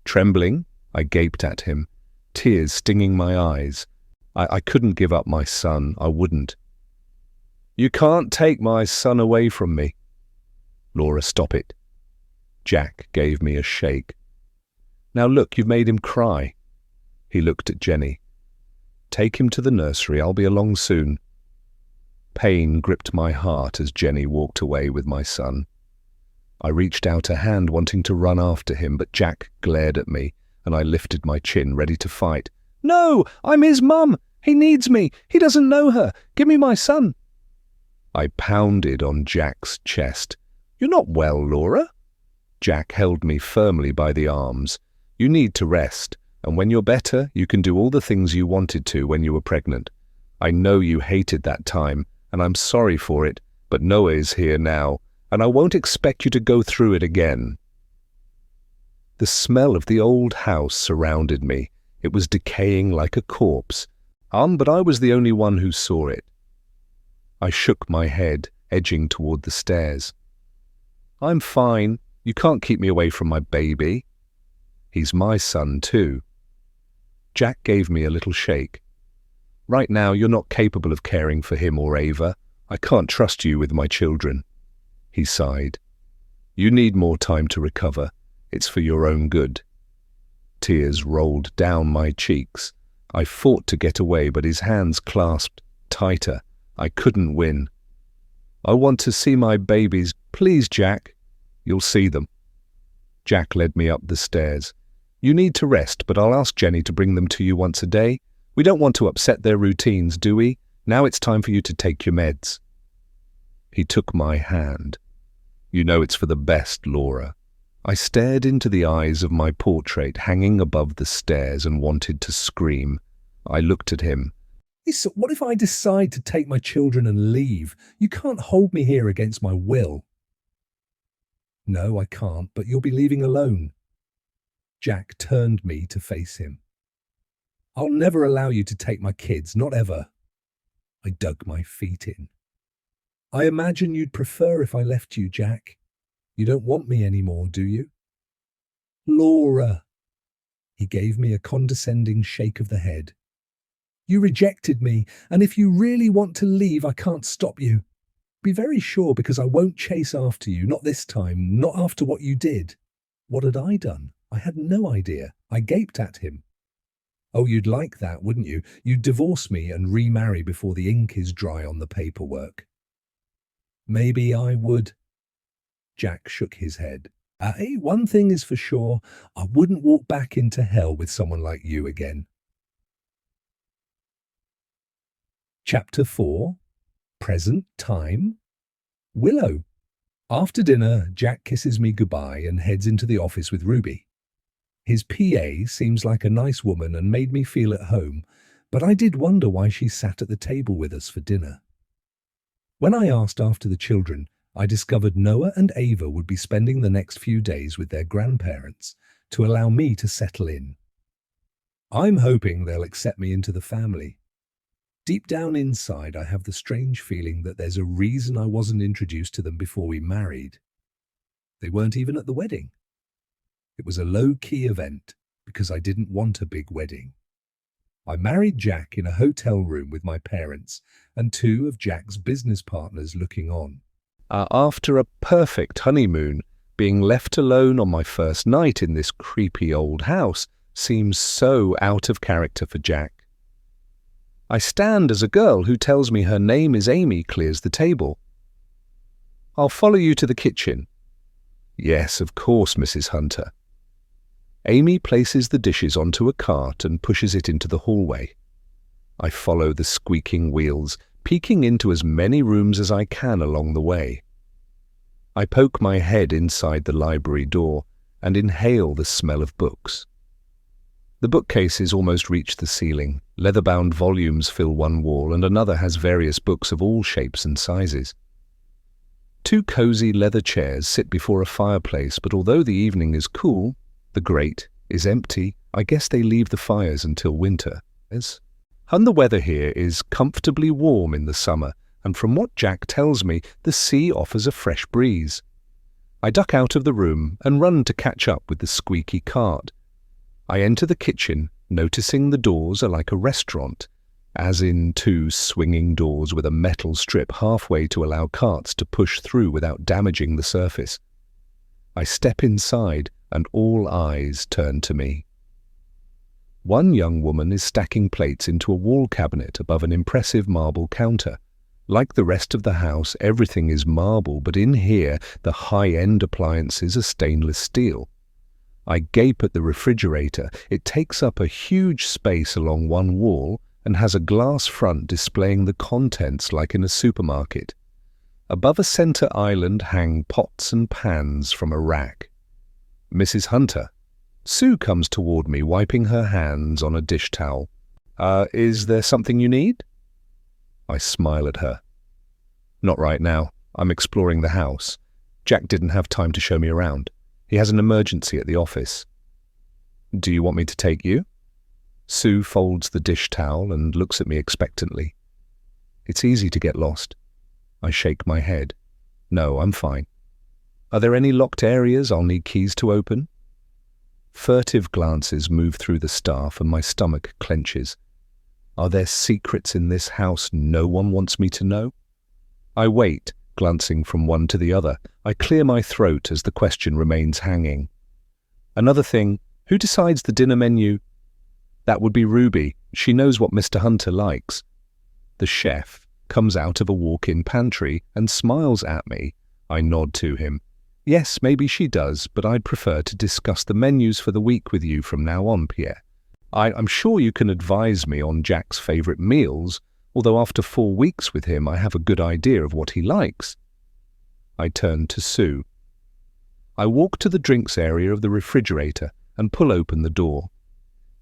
Trembling, I gaped at him, tears stinging my eyes. I couldn't give up my son. I wouldn't. "You can't take my son away from me." "Laura, stop it." Jack gave me a shake. "Now look, you've made him cry." He looked at Jenny. "Take him to the nursery. I'll be along soon." Pain gripped my heart as Jenny walked away with my son. I reached out a hand wanting to run after him, but Jack glared at me, and I lifted my chin, ready to fight. "No, I'm his mum. He needs me. He doesn't know her. Give me my son." I pounded on Jack's chest. "You're not well, Laura." Jack held me firmly by the arms. "You need to rest, and when you're better, you can do all the things you wanted to when you were pregnant. I know you hated that time, and I'm sorry for it, but Noah is here now, and I won't expect you to go through it again." The smell of the old house surrounded me. It was decaying like a corpse. But I was the only one who saw it. I shook my head, edging toward the stairs. "I'm fine. You can't keep me away from my baby. He's my son too." Jack gave me a little shake. "Right now, you're not capable of caring for him or Ava. I can't trust you with my children." He sighed. "You need more time to recover. It's for your own good." Tears rolled down my cheeks. I fought to get away, but his hands clasped tighter. I couldn't win. I want to see my babies. Please, Jack. You'll see them. Jack led me up the stairs. You need to rest, but I'll ask Jenny to bring them to you once a day. We don't want to upset their routines, do we? Now it's time for you to take your meds. He took my hand. You know it's for the best, Laura. I stared into the eyes of my portrait hanging above the stairs and wanted to scream. I looked at him. Listen, what if I decide to take my children and leave? You can't hold me here against my will. No, I can't, but you'll be leaving alone. Jack turned me to face him. I'll never allow you to take my kids, not ever. I dug my feet in. I imagine you'd prefer if I left you, Jack. You don't want me anymore, do you? Laura. He gave me a condescending shake of the head. You rejected me, and if you really want to leave, I can't stop you. Be very sure, because I won't chase after you, not this time, not after what you did. What had I done? I had no idea. I gaped at him. Oh, you'd like that, wouldn't you? You'd divorce me and remarry before the ink is dry on the paperwork. Maybe I would. Jack shook his head. One thing is for sure, I wouldn't walk back into hell with someone like you again. Chapter 4. Present Time. Willow. After dinner, Jack kisses me goodbye and heads into the office with Ruby. His PA seems like a nice woman and made me feel at home, but I did wonder why she sat at the table with us for dinner. When I asked after the children, I discovered Noah and Ava would be spending the next few days with their grandparents to allow me to settle in. I'm hoping they'll accept me into the family. Deep down inside, I have the strange feeling that there's a reason I wasn't introduced to them before we married. They weren't even at the wedding. It was a low-key event because I didn't want a big wedding. I married Jack in a hotel room with my parents and two of Jack's business partners looking on. After a perfect honeymoon, being left alone on my first night in this creepy old house seems so out of character for Jack. I stand as a girl who tells me her name is Amy clears the table. I'll follow you to the kitchen. Yes, of course, Mrs. Hunter. Amy places the dishes onto a cart and pushes it into the hallway. I follow the squeaking wheels, peeking into as many rooms as I can along the way. I poke my head inside the library door and inhale the smell of books. The bookcases almost reach the ceiling. Leather-bound volumes fill one wall and another has various books of all shapes and sizes. Two cozy leather chairs sit before a fireplace, but although the evening is cool, the grate is empty. I guess they leave the fires until winter. And the weather here is comfortably warm in the summer, and from what Jack tells me, the sea offers a fresh breeze. I duck out of the room and run to catch up with the squeaky cart. I enter the kitchen, noticing the doors are like a restaurant, as in two swinging doors with a metal strip halfway to allow carts to push through without damaging the surface. I step inside and all eyes turn to me. One young woman is stacking plates into a wall cabinet above an impressive marble counter. Like the rest of the house, everything is marble, but in here the high-end appliances are stainless steel. I gape at the refrigerator. It takes up a huge space along one wall and has a glass front displaying the contents like in a supermarket. Above a center island hang pots and pans from a rack. Mrs. Hunter. Sue comes toward me, wiping her hands on a dish towel. Is there something you need? I smile at her. Not right now. I'm exploring the house. Jack didn't have time to show me around. He has an emergency at the office. Do you want me to take you? Sue folds the dish towel and looks at me expectantly. It's easy to get lost. I shake my head. No, I'm fine. Are there any locked areas I'll need keys to open? Furtive glances move through the staff and my stomach clenches. Are there secrets in this house no one wants me to know? I wait, glancing from one to the other. I clear my throat as the question remains hanging. Another thing, who decides the dinner menu? That would be Ruby. She knows what Mr. Hunter likes. The chef, comes out of a walk-in pantry and smiles at me. I nod to him. Yes, maybe she does, but I'd prefer to discuss the menus for the week with you from now on, Pierre. I'm sure you can advise me on Jack's favourite meals, although after 4 weeks with him I have a good idea of what he likes. I turn to Sue. I walk to the drinks area of the refrigerator and pull open the door.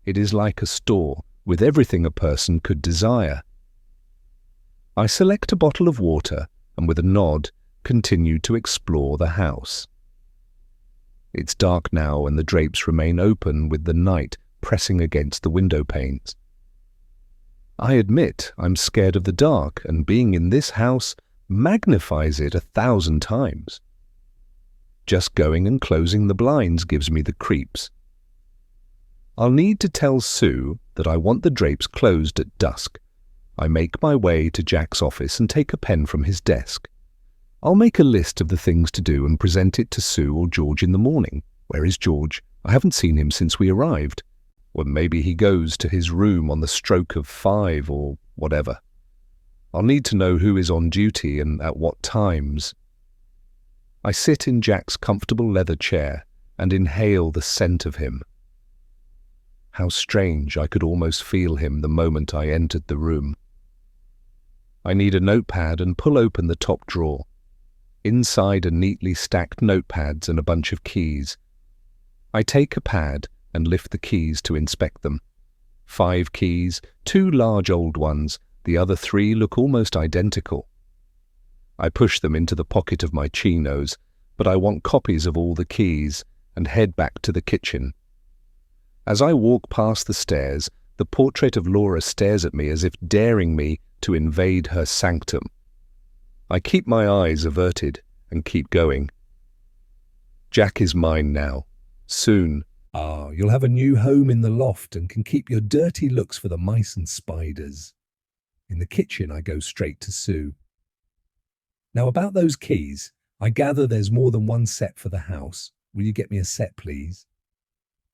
It is like a store, with everything a person could desire. I select a bottle of water and with a nod continue to explore the house. It's dark now and the drapes remain open with the night pressing against the window panes. I admit I'm scared of the dark, and being in this house magnifies it 1,000 times. Just going and closing the blinds gives me the creeps. I'll need to tell Sue that I want the drapes closed at dusk. I make my way to Jack's office and take a pen from his desk. I'll make a list of the things to do and present it to Sue or George in the morning. Where is George? I haven't seen him since we arrived. Or maybe he goes to his room on the stroke of 5 or whatever. I'll need to know who is on duty and at what times. I sit in Jack's comfortable leather chair and inhale the scent of him. How strange, I could almost feel him the moment I entered the room. I need a notepad and pull open the top drawer. Inside are neatly stacked notepads and a bunch of keys. I take a pad and lift the keys to inspect them. 5 keys, 2 large old ones, the other 3 look almost identical. I push them into the pocket of my chinos, but I want copies of all the keys, and head back to the kitchen. As I walk past the stairs, the portrait of Laura stares at me as if daring me to invade her sanctum. I keep my eyes averted and keep going. Jack is mine now. Soon. Ah, you'll have a new home in the loft and can keep your dirty looks for the mice and spiders. In the kitchen, I go straight to Sue. Now about those keys, I gather there's more than one set for the house. Will you get me a set, please?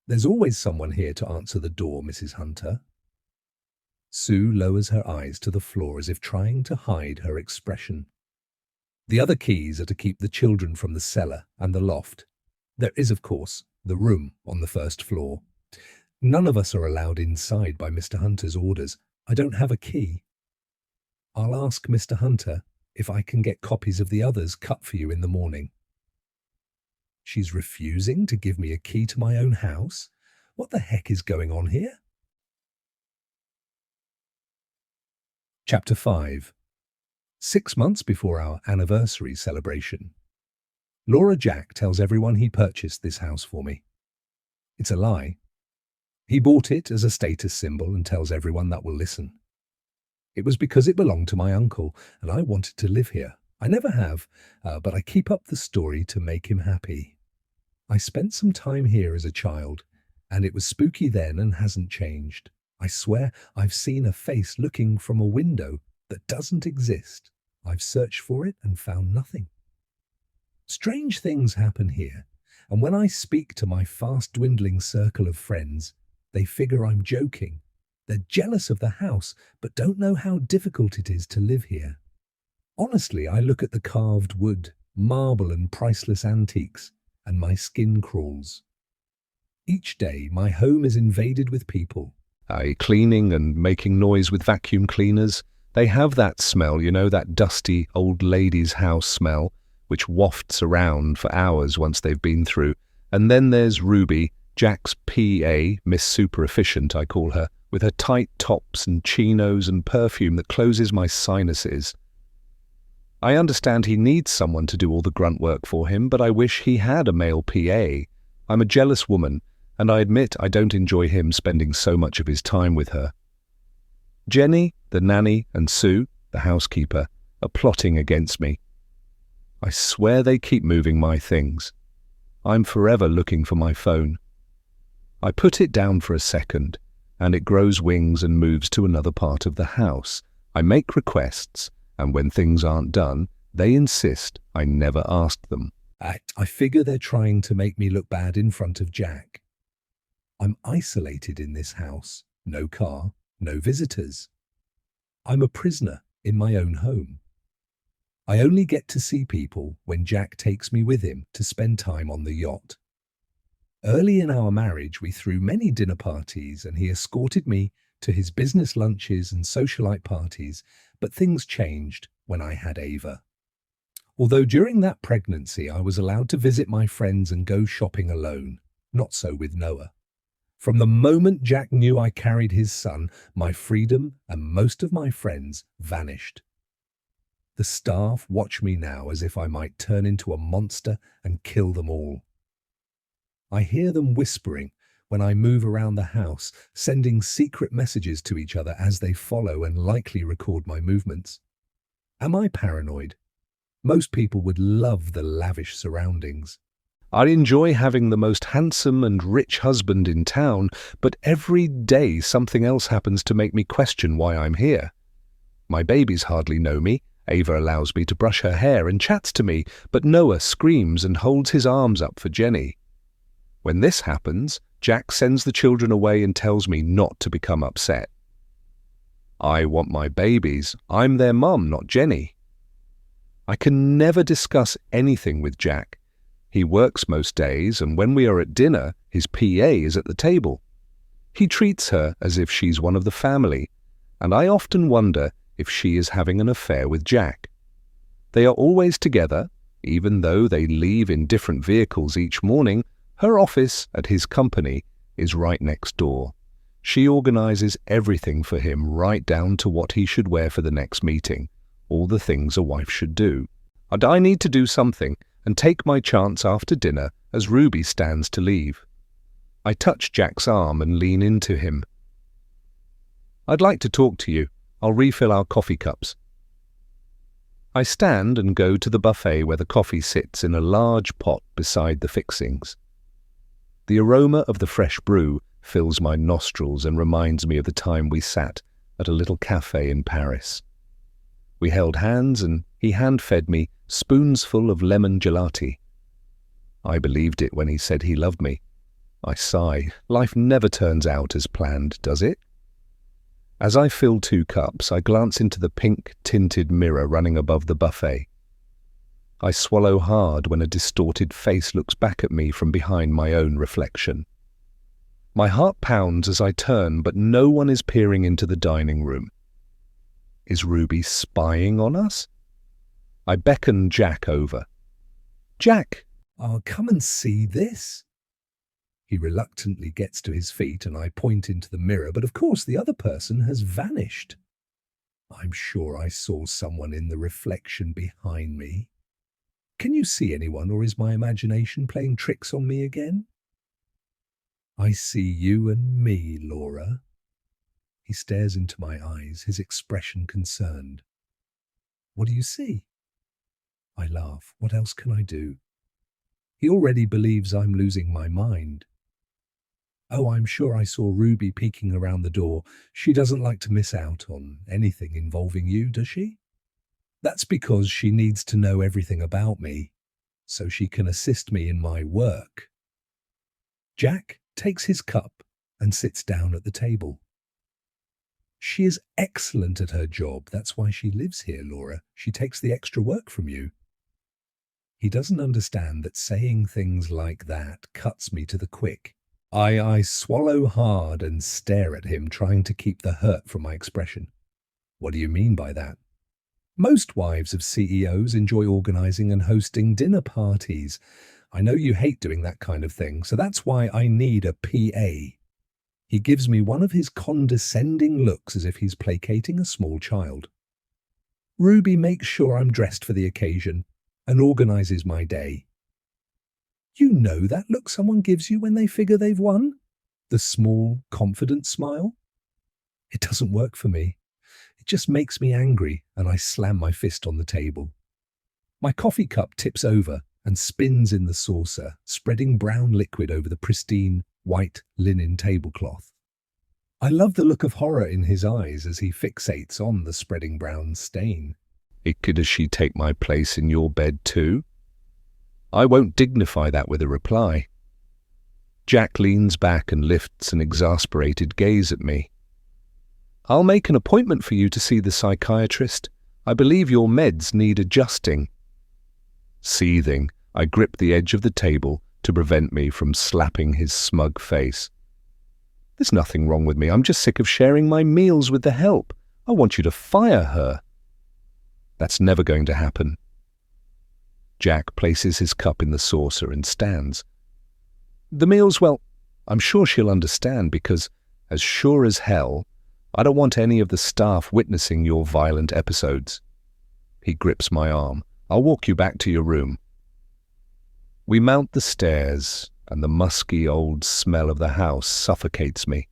There's always someone here to answer the door, Mrs. Hunter. Sue lowers her eyes to the floor as if trying to hide her expression. The other keys are to keep the children from the cellar and the loft. There is, of course, the room on the first floor. None of us are allowed inside by Mr. Hunter's orders. I don't have a key. I'll ask Mr. Hunter if I can get copies of the others cut for you in the morning. She's refusing to give me a key to my own house? What the heck is going on here? Chapter 5. 6 months before our anniversary celebration, Laura Jack tells everyone he purchased this house for me. It's a lie. He bought it as a status symbol and tells everyone that will listen. It was because it belonged to my uncle and I wanted to live here. I never have, but I keep up the story to make him happy. I spent some time here as a child, and it was spooky then and hasn't changed. I swear I've seen a face looking from a window that doesn't exist. I've searched for it and found nothing. Strange things happen here, and when I speak to my fast-dwindling circle of friends, they figure I'm joking. They're jealous of the house, but don't know how difficult it is to live here. Honestly, I look at the carved wood, marble and priceless antiques, and my skin crawls. Each day, my home is invaded with people. Cleaning and making noise with vacuum cleaners. They have that smell, you know, that dusty old lady's house smell, which wafts around for hours once they've been through. And then there's Ruby, Jack's PA, Miss Super Efficient, I call her, with her tight tops and chinos and perfume that closes my sinuses. I understand he needs someone to do all the grunt work for him, but I wish he had a male PA. I'm a jealous woman, and I admit I don't enjoy him spending so much of his time with her. Jenny, the nanny, and Sue, the housekeeper, are plotting against me. I swear they keep moving my things. I'm forever looking for my phone. I put it down for a second, and it grows wings and moves to another part of the house. I make requests, and when things aren't done, they insist I never asked them. I figure they're trying to make me look bad in front of Jack. I'm isolated in this house. No car, no visitors. I'm a prisoner, in my own home. I only get to see people when Jack takes me with him to spend time on the yacht. Early in our marriage, we threw many dinner parties and he escorted me to his business lunches and socialite parties, but things changed when I had Ava. Although during that pregnancy I was allowed to visit my friends and go shopping alone, not so with Noah. From the moment Jack knew I carried his son, my freedom and most of my friends vanished. The staff watch me now as if I might turn into a monster and kill them all. I hear them whispering when I move around the house, sending secret messages to each other as they follow and likely record my movements. Am I paranoid? Most people would love the lavish surroundings. I enjoy having the most handsome and rich husband in town, but every day something else happens to make me question why I'm here. My babies hardly know me. Ava allows me to brush her hair and chats to me, but Noah screams and holds his arms up for Jenny. When this happens, Jack sends the children away and tells me not to become upset. I want my babies. I'm their mum, not Jenny. I can never discuss anything with Jack. He works most days, and when we are at dinner, his PA is at the table. He treats her as if she's one of the family, and I often wonder if she is having an affair with Jack. They are always together, even though they leave in different vehicles each morning. Her office at his company is right next door. She organizes everything for him, right down to what he should wear for the next meeting, all the things a wife should do. And I need to do something and take my chance after dinner as Ruby stands to leave. I touch Jack's arm and lean into him. I'd like to talk to you. I'll refill our coffee cups. I stand and go to the buffet where the coffee sits in a large pot beside the fixings. The aroma of the fresh brew fills my nostrils and reminds me of the time we sat at a little cafe in Paris. We held hands and he hand-fed me spoons full of lemon gelati. I believed it when he said he loved me. I sigh. Life never turns out as planned, does it? As I fill 2 cups, I glance into the pink-tinted mirror running above the buffet. I swallow hard when a distorted face looks back at me from behind my own reflection. My heart pounds as I turn, but no one is peering into the dining room. Is Ruby spying on us? I beckon Jack over. Jack! "Oh, come and see this." He reluctantly gets to his feet and I point into the mirror, but of course the other person has vanished. I'm sure I saw someone in the reflection behind me. Can you see anyone, or is my imagination playing tricks on me again? I see you and me, Laura. He stares into my eyes, his expression concerned. What do you see? I laugh. What else can I do? He already believes I'm losing my mind. Oh, I'm sure I saw Ruby peeking around the door. She doesn't like to miss out on anything involving you, does she? That's because she needs to know everything about me, so she can assist me in my work. Jack takes his cup and sits down at the table. She is excellent at her job. That's why she lives here, Laura. She takes the extra work from you. He doesn't understand that saying things like that cuts me to the quick. I swallow hard and stare at him, trying to keep the hurt from my expression. What do you mean by that? Most wives of CEOs enjoy organizing and hosting dinner parties. I know you hate doing that kind of thing, so that's why I need a PA. He gives me one of his condescending looks as if he's placating a small child. Ruby makes sure I'm dressed for the occasion and organizes my day. You know that look someone gives you when they figure they've won? The small, confident smile? It doesn't work for me. It just makes me angry, and I slam my fist on the table. My coffee cup tips over and spins in the saucer, spreading brown liquid over the pristine, white linen tablecloth. I love the look of horror in his eyes as he fixates on the spreading brown stain. Does she take my place in your bed too? I won't dignify that with a reply. Jack leans back and lifts an exasperated gaze at me. I'll make an appointment for you to see the psychiatrist. I believe your meds need adjusting. Seething, I grip the edge of the table to prevent me from slapping his smug face. There's nothing wrong with me. I'm just sick of sharing my meals with the help. I want you to fire her. That's never going to happen. Jack places his cup in the saucer and stands. The meals, well, I'm sure she'll understand because, as sure as hell, I don't want any of the staff witnessing your violent episodes. He grips my arm. I'll walk you back to your room. We mount the stairs, and the musky old smell of the house suffocates me.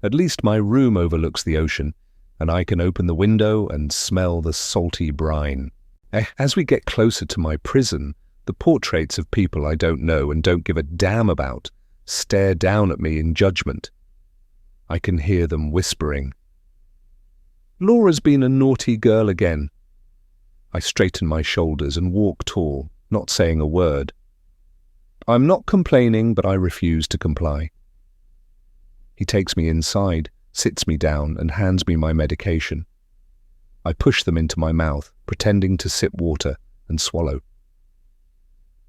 At least my room overlooks the ocean, and I can open the window and smell the salty brine. As we get closer to my prison, the portraits of people I don't know and don't give a damn about stare down at me in judgment. I can hear them whispering. Laura's been a naughty girl again. I straighten my shoulders and walk tall, not saying a word. I'm not complaining, but I refuse to comply. He takes me inside, sits me down, and hands me my medication. I push them into my mouth, pretending to sip water and swallow.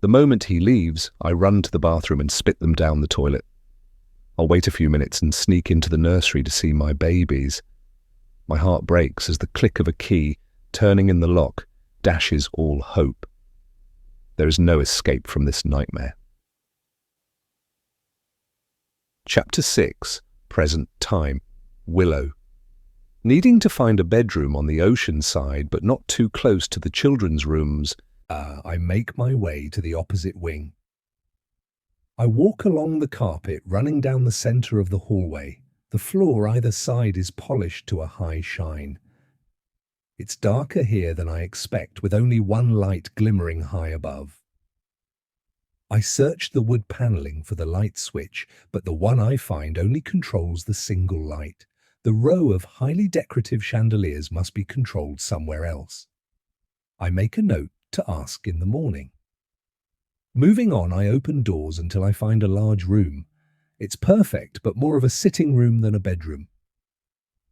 The moment he leaves, I run to the bathroom and spit them down the toilet. I'll wait a few minutes and sneak into the nursery to see my babies. My heart breaks as the click of a key, turning in the lock, dashes all hope. There is no escape from this nightmare. Chapter 6. Present Time. Willow. Needing to find a bedroom on the ocean side but not too close to the children's rooms, I make my way to the opposite wing. I walk along the carpet running down the center of the hallway. The floor either side is polished to a high shine. It's darker here than I expect, with only one light glimmering high above. I search the wood paneling for the light switch, but the one I find only controls the single light. The row of highly decorative chandeliers must be controlled somewhere else. I make a note to ask in the morning. Moving on, I open doors until I find a large room. It's perfect, but more of a sitting room than a bedroom.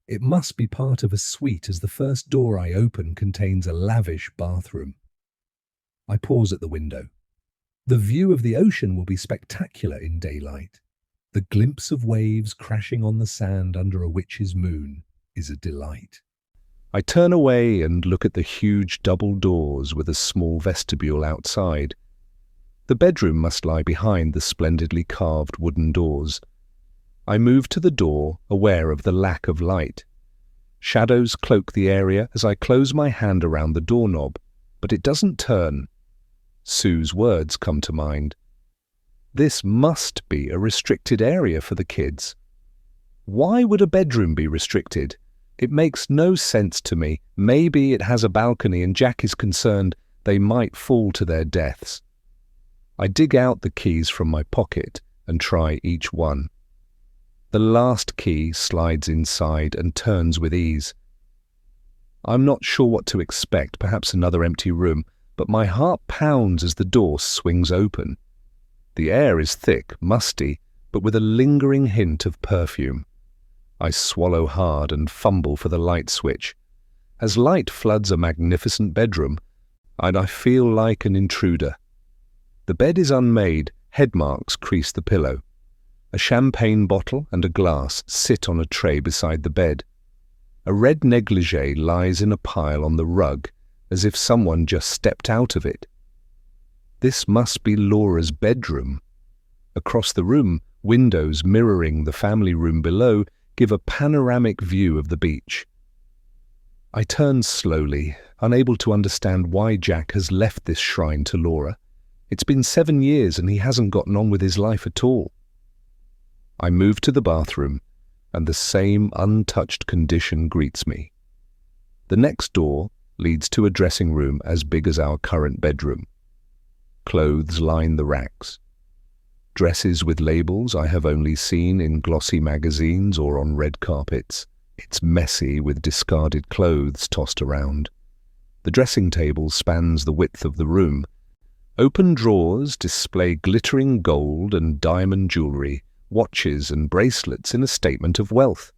It must be part of a suite, as the first door I open contains a lavish bathroom. I pause at the window. The view of the ocean will be spectacular in daylight. The glimpse of waves crashing on the sand under a witch's moon is a delight. I turn away and look at the huge double doors with a small vestibule outside. The bedroom must lie behind the splendidly carved wooden doors. I move to the door, aware of the lack of light. Shadows cloak the area as I close my hand around the doorknob, but it doesn't turn. Sue's words come to mind. This must be a restricted area for the kids. Why would a bedroom be restricted? It makes no sense to me. Maybe it has a balcony and Jack is concerned they might fall to their deaths. I dig out the keys from my pocket and try each one. The last key slides inside and turns with ease. I'm not sure what to expect, perhaps another empty room, but my heart pounds as the door swings open. The air is thick, musty, but with a lingering hint of perfume. I swallow hard and fumble for the light switch. As light floods a magnificent bedroom, and I feel like an intruder. The bed is unmade, head marks crease the pillow. A champagne bottle and a glass sit on a tray beside the bed. A red negligee lies in a pile on the rug, as if someone just stepped out of it. This must be Laura's bedroom. Across the room, windows mirroring the family room below give a panoramic view of the beach. I turn slowly, unable to understand why Jack has left this shrine to Laura. It's been 7 years and he hasn't gotten on with his life at all. I move to the bathroom, and the same untouched condition greets me. The next door leads to a dressing room as big as our current bedroom. Clothes line the racks. Dresses with labels I have only seen in glossy magazines or on red carpets. It's messy with discarded clothes tossed around. The dressing table spans the width of the room. Open drawers display glittering gold and diamond jewelry, watches and bracelets in a statement of wealth.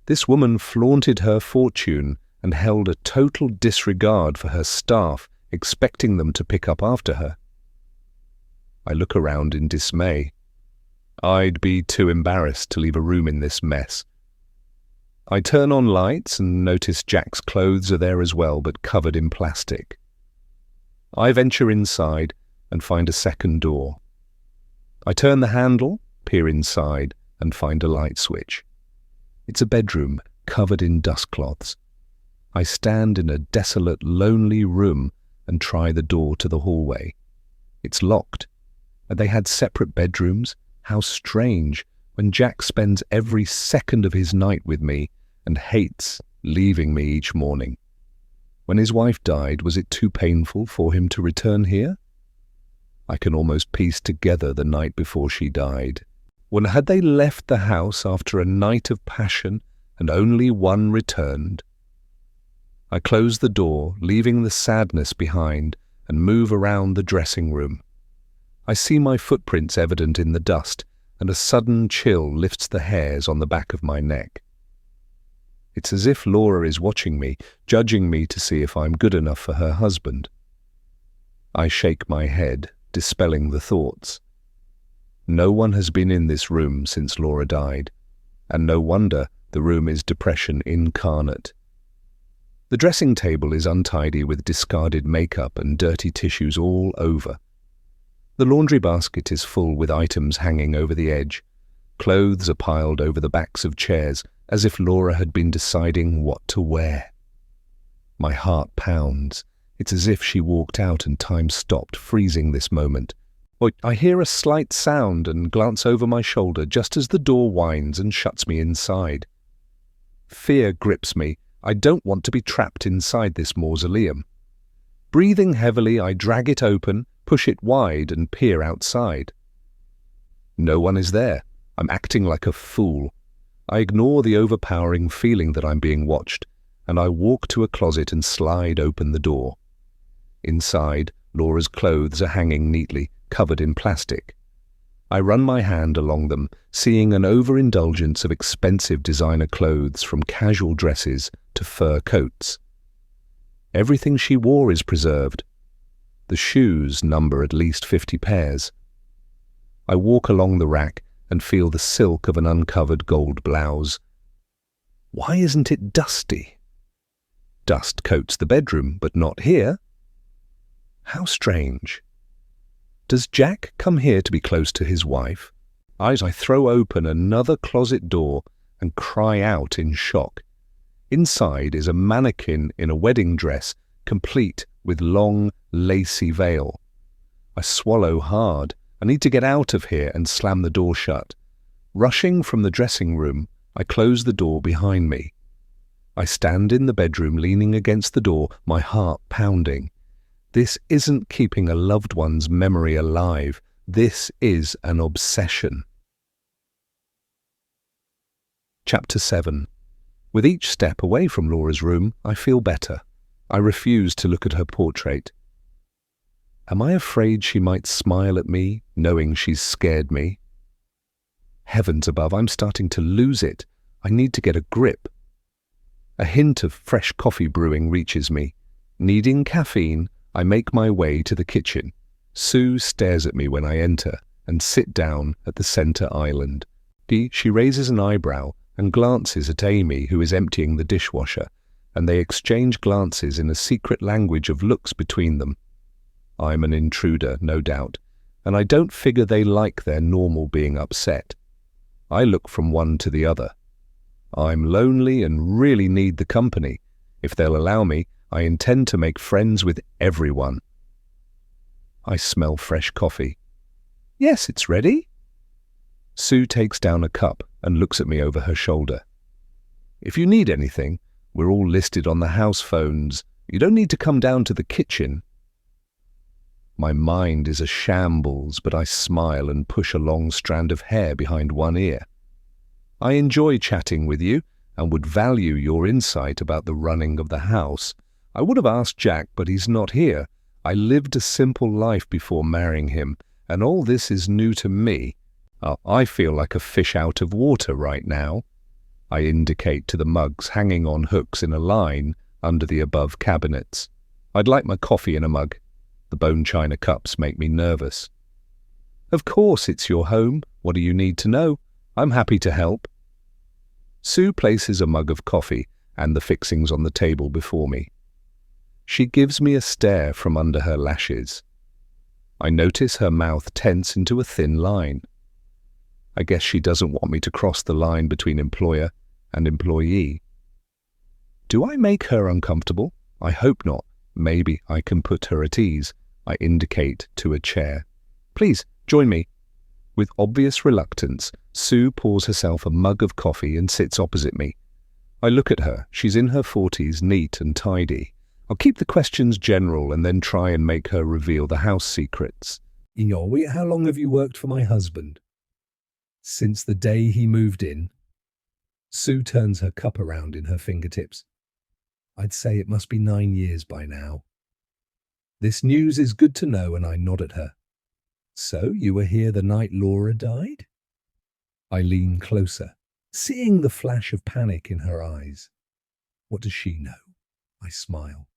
This woman flaunted her fortune and held a total disregard for her staff, expecting them to pick up after her. I look around in dismay. I'd be too embarrassed to leave a room in this mess. I turn on lights and notice Jack's clothes are there as well, but covered in plastic. I venture inside and find a second door. I turn the handle, peer inside, and find a light switch. It's a bedroom covered in dust cloths. I stand in a desolate, lonely room and try the door to the hallway. It's locked. And they had separate bedrooms. How strange, when Jack spends every second of his night with me and hates leaving me each morning. When his wife died, was it too painful for him to return here? I can almost piece together the night before she died. When had they left the house after a night of passion and only one returned? I close the door, leaving the sadness behind, and move around the dressing room. I see my footprints evident in the dust, and a sudden chill lifts the hairs on the back of my neck. It's as if Laura is watching me, judging me to see if I'm good enough for her husband. I shake my head, dispelling the thoughts. No one has been in this room since Laura died, and no wonder the room is depression incarnate. The dressing table is untidy with discarded makeup and dirty tissues all over. The laundry basket is full with items hanging over the edge. Clothes are piled over the backs of chairs, as if Laura had been deciding what to wear. My heart pounds. It's as if she walked out and time stopped, freezing this moment. I hear a slight sound and glance over my shoulder just as the door winds and shuts me inside. Fear grips me. I don't want to be trapped inside this mausoleum. Breathing heavily, I drag it open, push it wide, and peer outside. No one is there. I'm acting like a fool. I ignore the overpowering feeling that I'm being watched, and I walk to a closet and slide open the door. Inside, Laura's clothes are hanging neatly, covered in plastic. I run my hand along them, seeing an overindulgence of expensive designer clothes, from casual dresses to fur coats. Everything she wore is preserved. The shoes number at least 50 pairs. I walk along the rack and feel the silk of an uncovered gold blouse. Why isn't it dusty? Dust coats the bedroom, but not here. How strange. Does Jack come here to be close to his wife? As I throw open another closet door and cry out in shock. Inside is a mannequin in a wedding dress, complete with long, lacy veil. I swallow hard. I need to get out of here and slam the door shut. Rushing from the dressing room, I close the door behind me. I stand in the bedroom leaning against the door, my heart pounding. This isn't keeping a loved one's memory alive. This is an obsession. Chapter 7. With each step away from Laura's room, I feel better. I refuse to look at her portrait. Am I afraid she might smile at me, knowing she's scared me? Heavens above, I'm starting to lose it. I need to get a grip. A hint of fresh coffee brewing reaches me. Needing caffeine, I make my way to the kitchen. Sue stares at me when I enter and sit down at the center island. She raises an eyebrow and glances at Amy, who is emptying the dishwasher, and they exchange glances in a secret language of looks between them. I'm an intruder, no doubt, and I don't figure they like their normal being upset. I look from one to the other. I'm lonely and really need the company. If they'll allow me, I intend to make friends with everyone. I smell fresh coffee. Yes, it's ready. Sue takes down a cup and looks at me over her shoulder. If you need anything, we're all listed on the house phones. You don't need to come down to the kitchen. My mind is a shambles, but I smile and push a long strand of hair behind one ear. I enjoy chatting with you and would value your insight about the running of the house. I would have asked Jack, but he's not here. I lived a simple life before marrying him, and all this is new to me. I feel like a fish out of water right now. I indicate to the mugs hanging on hooks in a line under the above cabinets. I'd like my coffee in a mug. The bone china cups make me nervous. Of course, it's your home. What do you need to know? I'm happy to help. Sue places a mug of coffee and the fixings on the table before me. She gives me a stare from under her lashes. I notice her mouth tense into a thin line. I guess she doesn't want me to cross the line between employer and employee. Do I make her uncomfortable? I hope not. Maybe I can put her at ease. I indicate to a chair. Please, join me. With obvious reluctance, Sue pours herself a mug of coffee and sits opposite me. I look at her. She's in her 40s, neat and tidy. I'll keep the questions general and then try and make her reveal the house secrets. How long have you worked for my husband? Since the day he moved in. Sue turns her cup around in her fingertips. I'd say it must be 9 years by now. This news is good to know, and I nod at her. So you were here the night Laura died? I lean closer, seeing the flash of panic in her eyes. What does she know? I smile.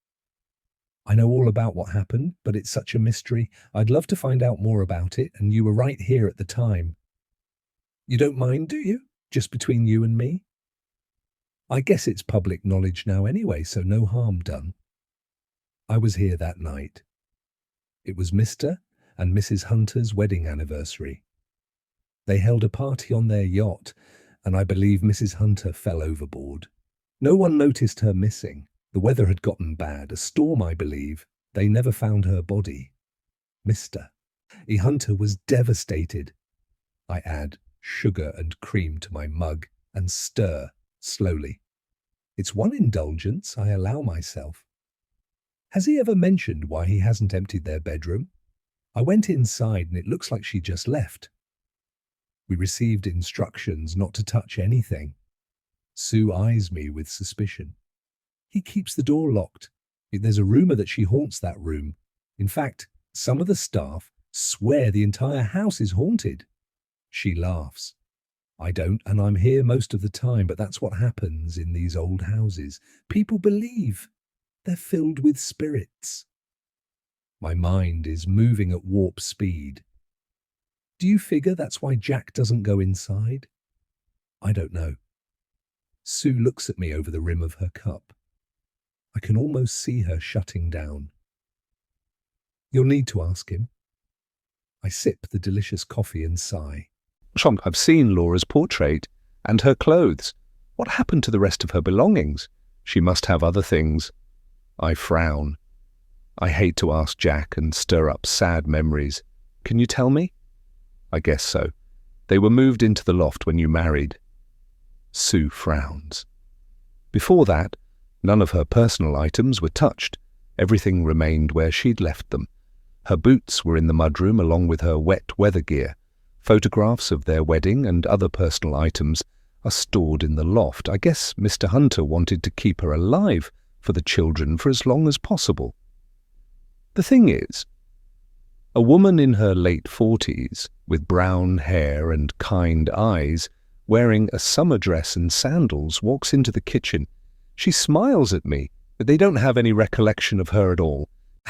I know all about what happened, but it's such a mystery. I'd love to find out more about it, and you were right here at the time. You don't mind, do you? Just between you and me? I guess it's public knowledge now anyway, so no harm done. I was here that night. It was Mr. and Mrs. Hunter's wedding anniversary. They held a party on their yacht, and I believe Mrs. Hunter fell overboard. No one noticed her missing. The weather had gotten bad, a storm, I believe. They never found her body. Mr. E. Hunter was devastated. I add sugar and cream to my mug and stir slowly. It's one indulgence I allow myself. Has he ever mentioned why he hasn't emptied their bedroom? I went inside and it looks like she just left. We received instructions not to touch anything. Sue eyes me with suspicion. He keeps the door locked. There's a rumor that she haunts that room. In fact, some of the staff swear the entire house is haunted. She laughs. I don't, and I'm here most of the time, but that's what happens in these old houses. People believe. They're filled with spirits. My mind is moving at warp speed. Do you figure that's why Jack doesn't go inside? I don't know. Sue looks at me over the rim of her cup. I can almost see her shutting down. You'll need to ask him. I sip the delicious coffee and sigh. I've seen Laura's portrait and her clothes. What happened to the rest of her belongings? She must have other things. I frown. I hate to ask Jack and stir up sad memories. Can you tell me? I guess so. They were moved into the loft when you married. Sue frowns. Before that, none of her personal items were touched. Everything remained where she'd left them. Her boots were in the mudroom along with her wet weather gear. Photographs of their wedding and other personal items are stored in the loft. I guess Mr. Hunter wanted to keep her alive for the children for as long as possible. The thing is, a woman in her late 40s, with brown hair and kind eyes, wearing a summer dress and sandals, walks into the kitchen. She smiles at me, but they don't have any recollection of her at all.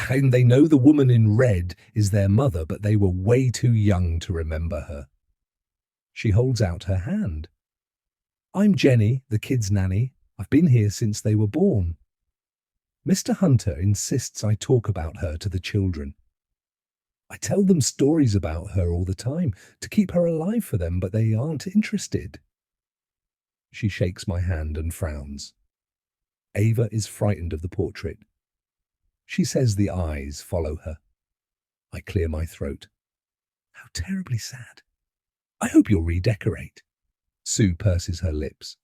And they know the woman in red is their mother, but they were way too young to remember her. She holds out her hand. I'm Jenny, the kids' nanny. I've been here since they were born. Mr. Hunter insists I talk about her to the children. I tell them stories about her all the time to keep her alive for them, but they aren't interested. She shakes my hand and frowns. Ava is frightened of the portrait. She says the eyes follow her. I clear my throat. How terribly sad. I hope you'll redecorate. Sue purses her lips.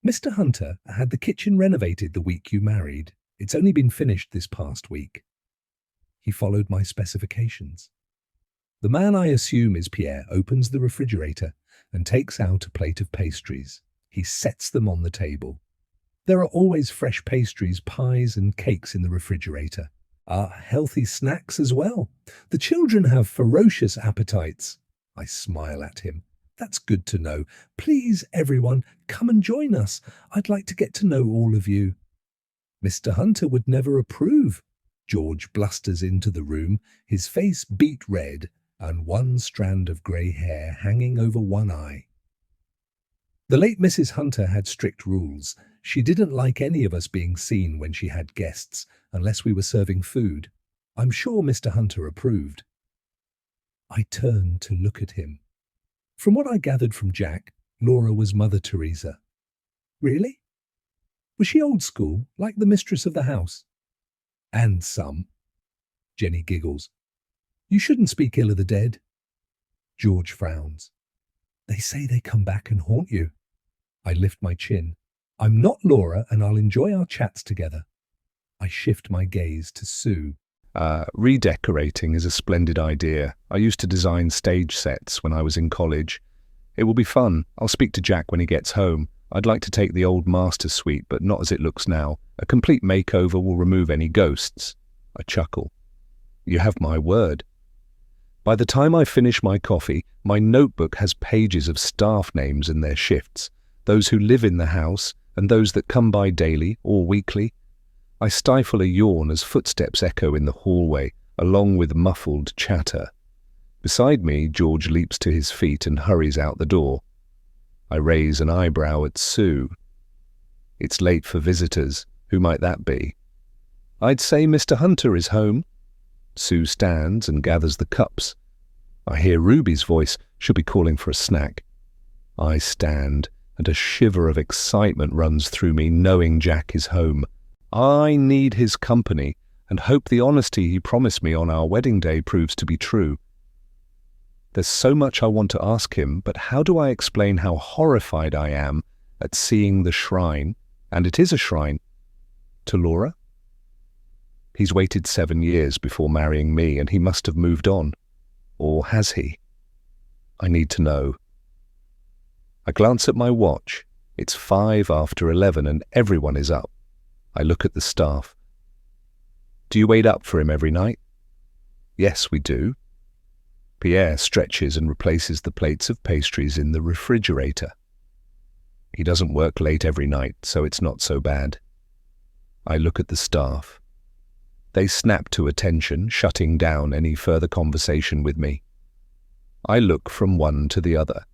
Mr. Hunter had the kitchen renovated the week you married. It's only been finished this past week. He followed my specifications. The man I assume is Pierre opens the refrigerator and takes out a plate of pastries. He sets them on the table. There are always fresh pastries, pies and cakes in the refrigerator. Healthy snacks as well. The children have ferocious appetites. I smile at him. That's good to know. Please, everyone, come and join us. I'd like to get to know all of you. Mr. Hunter would never approve. George blusters into the room, his face beet red and one strand of grey hair hanging over one eye. The late Mrs. Hunter had strict rules. She didn't like any of us being seen when she had guests, unless we were serving food. I'm sure Mr. Hunter approved. I turned to look at him. From what I gathered from Jack, Laura was Mother Teresa. Really? Was she old school, like the mistress of the house? And some. Jenny giggles. You shouldn't speak ill of the dead. George frowns. They say they come back and haunt you. I lift my chin. I'm not Laura, and I'll enjoy our chats together. I shift my gaze to Sue. Redecorating is a splendid idea. I used to design stage sets when I was in college. It will be fun. I'll speak to Jack when he gets home. I'd like to take the old master suite, but not as it looks now. A complete makeover will remove any ghosts. I chuckle. You have my word. By the time I finish my coffee, my notebook has pages of staff names and their shifts, those who live in the house and those that come by daily or weekly. I stifle a yawn as footsteps echo in the hallway, along with muffled chatter. Beside me, George leaps to his feet and hurries out the door. I raise an eyebrow at Sue. It's late for visitors. Who might that be? I'd say Mr. Hunter is home. Sue stands and gathers the cups. I hear Ruby's voice. She'll be calling for a snack. I stand, and a shiver of excitement runs through me, knowing Jack is home. I need his company, and hope the honesty he promised me on our wedding day proves to be true. There's so much I want to ask him, but how do I explain how horrified I am at seeing the shrine, and it is a shrine, to Laura? He's waited 7 years before marrying me, and he must have moved on. Or has he? I need to know. I glance at my watch. It's 11:05, and everyone is up. I look at the staff. Do you wait up for him every night? Yes, we do. Pierre stretches and replaces the plates of pastries in the refrigerator. He doesn't work late every night, so it's not so bad. I look at the staff. They snap to attention, shutting down any further conversation with me. I look from one to the other.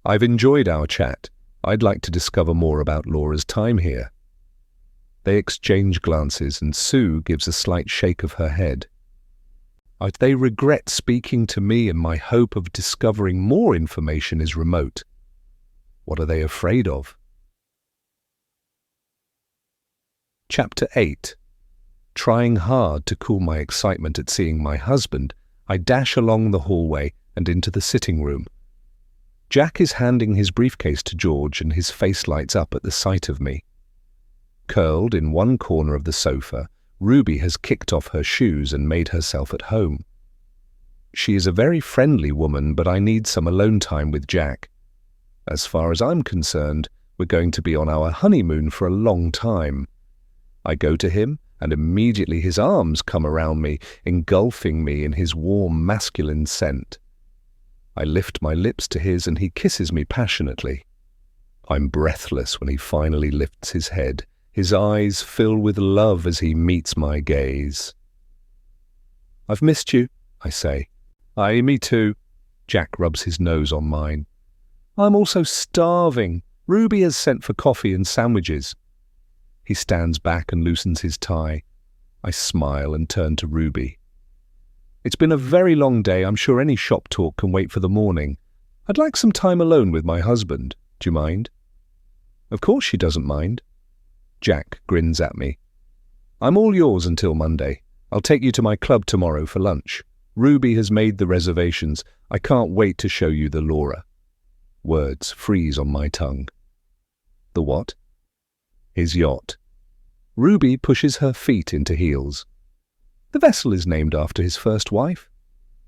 I've enjoyed our chat. I'd like to discover more about Laura's time here. They exchange glances, and Sue gives a slight shake of her head. They regret speaking to me, and my hope of discovering more information is remote. What are they afraid of? Chapter 8. Trying hard to cool my excitement at seeing my husband, I dash along the hallway and into the sitting room. Jack is handing his briefcase to George, and his face lights up at the sight of me. Curled in one corner of the sofa, Ruby has kicked off her shoes and made herself at home. She is a very friendly woman, but I need some alone time with Jack. As far as I'm concerned, we're going to be on our honeymoon for a long time. I go to him, and immediately his arms come around me, engulfing me in his warm, masculine scent. I lift my lips to his, and he kisses me passionately. I'm breathless when he finally lifts his head. His eyes fill with love as he meets my gaze. I've missed you, I say. Aye, me too. Jack rubs his nose on mine. I'm also starving. Ruby has sent for coffee and sandwiches. He stands back and loosens his tie. I smile and turn to Ruby. It's been a very long day. I'm sure any shop talk can wait for the morning. I'd like some time alone with my husband. Do you mind? Of course she doesn't mind. Jack grins at me. I'm all yours until Monday. I'll take you to my club tomorrow for lunch. Ruby has made the reservations. I can't wait to show you the Laura. Words freeze on my tongue. The what? His yacht. Ruby pushes her feet into heels. The vessel is named after his first wife.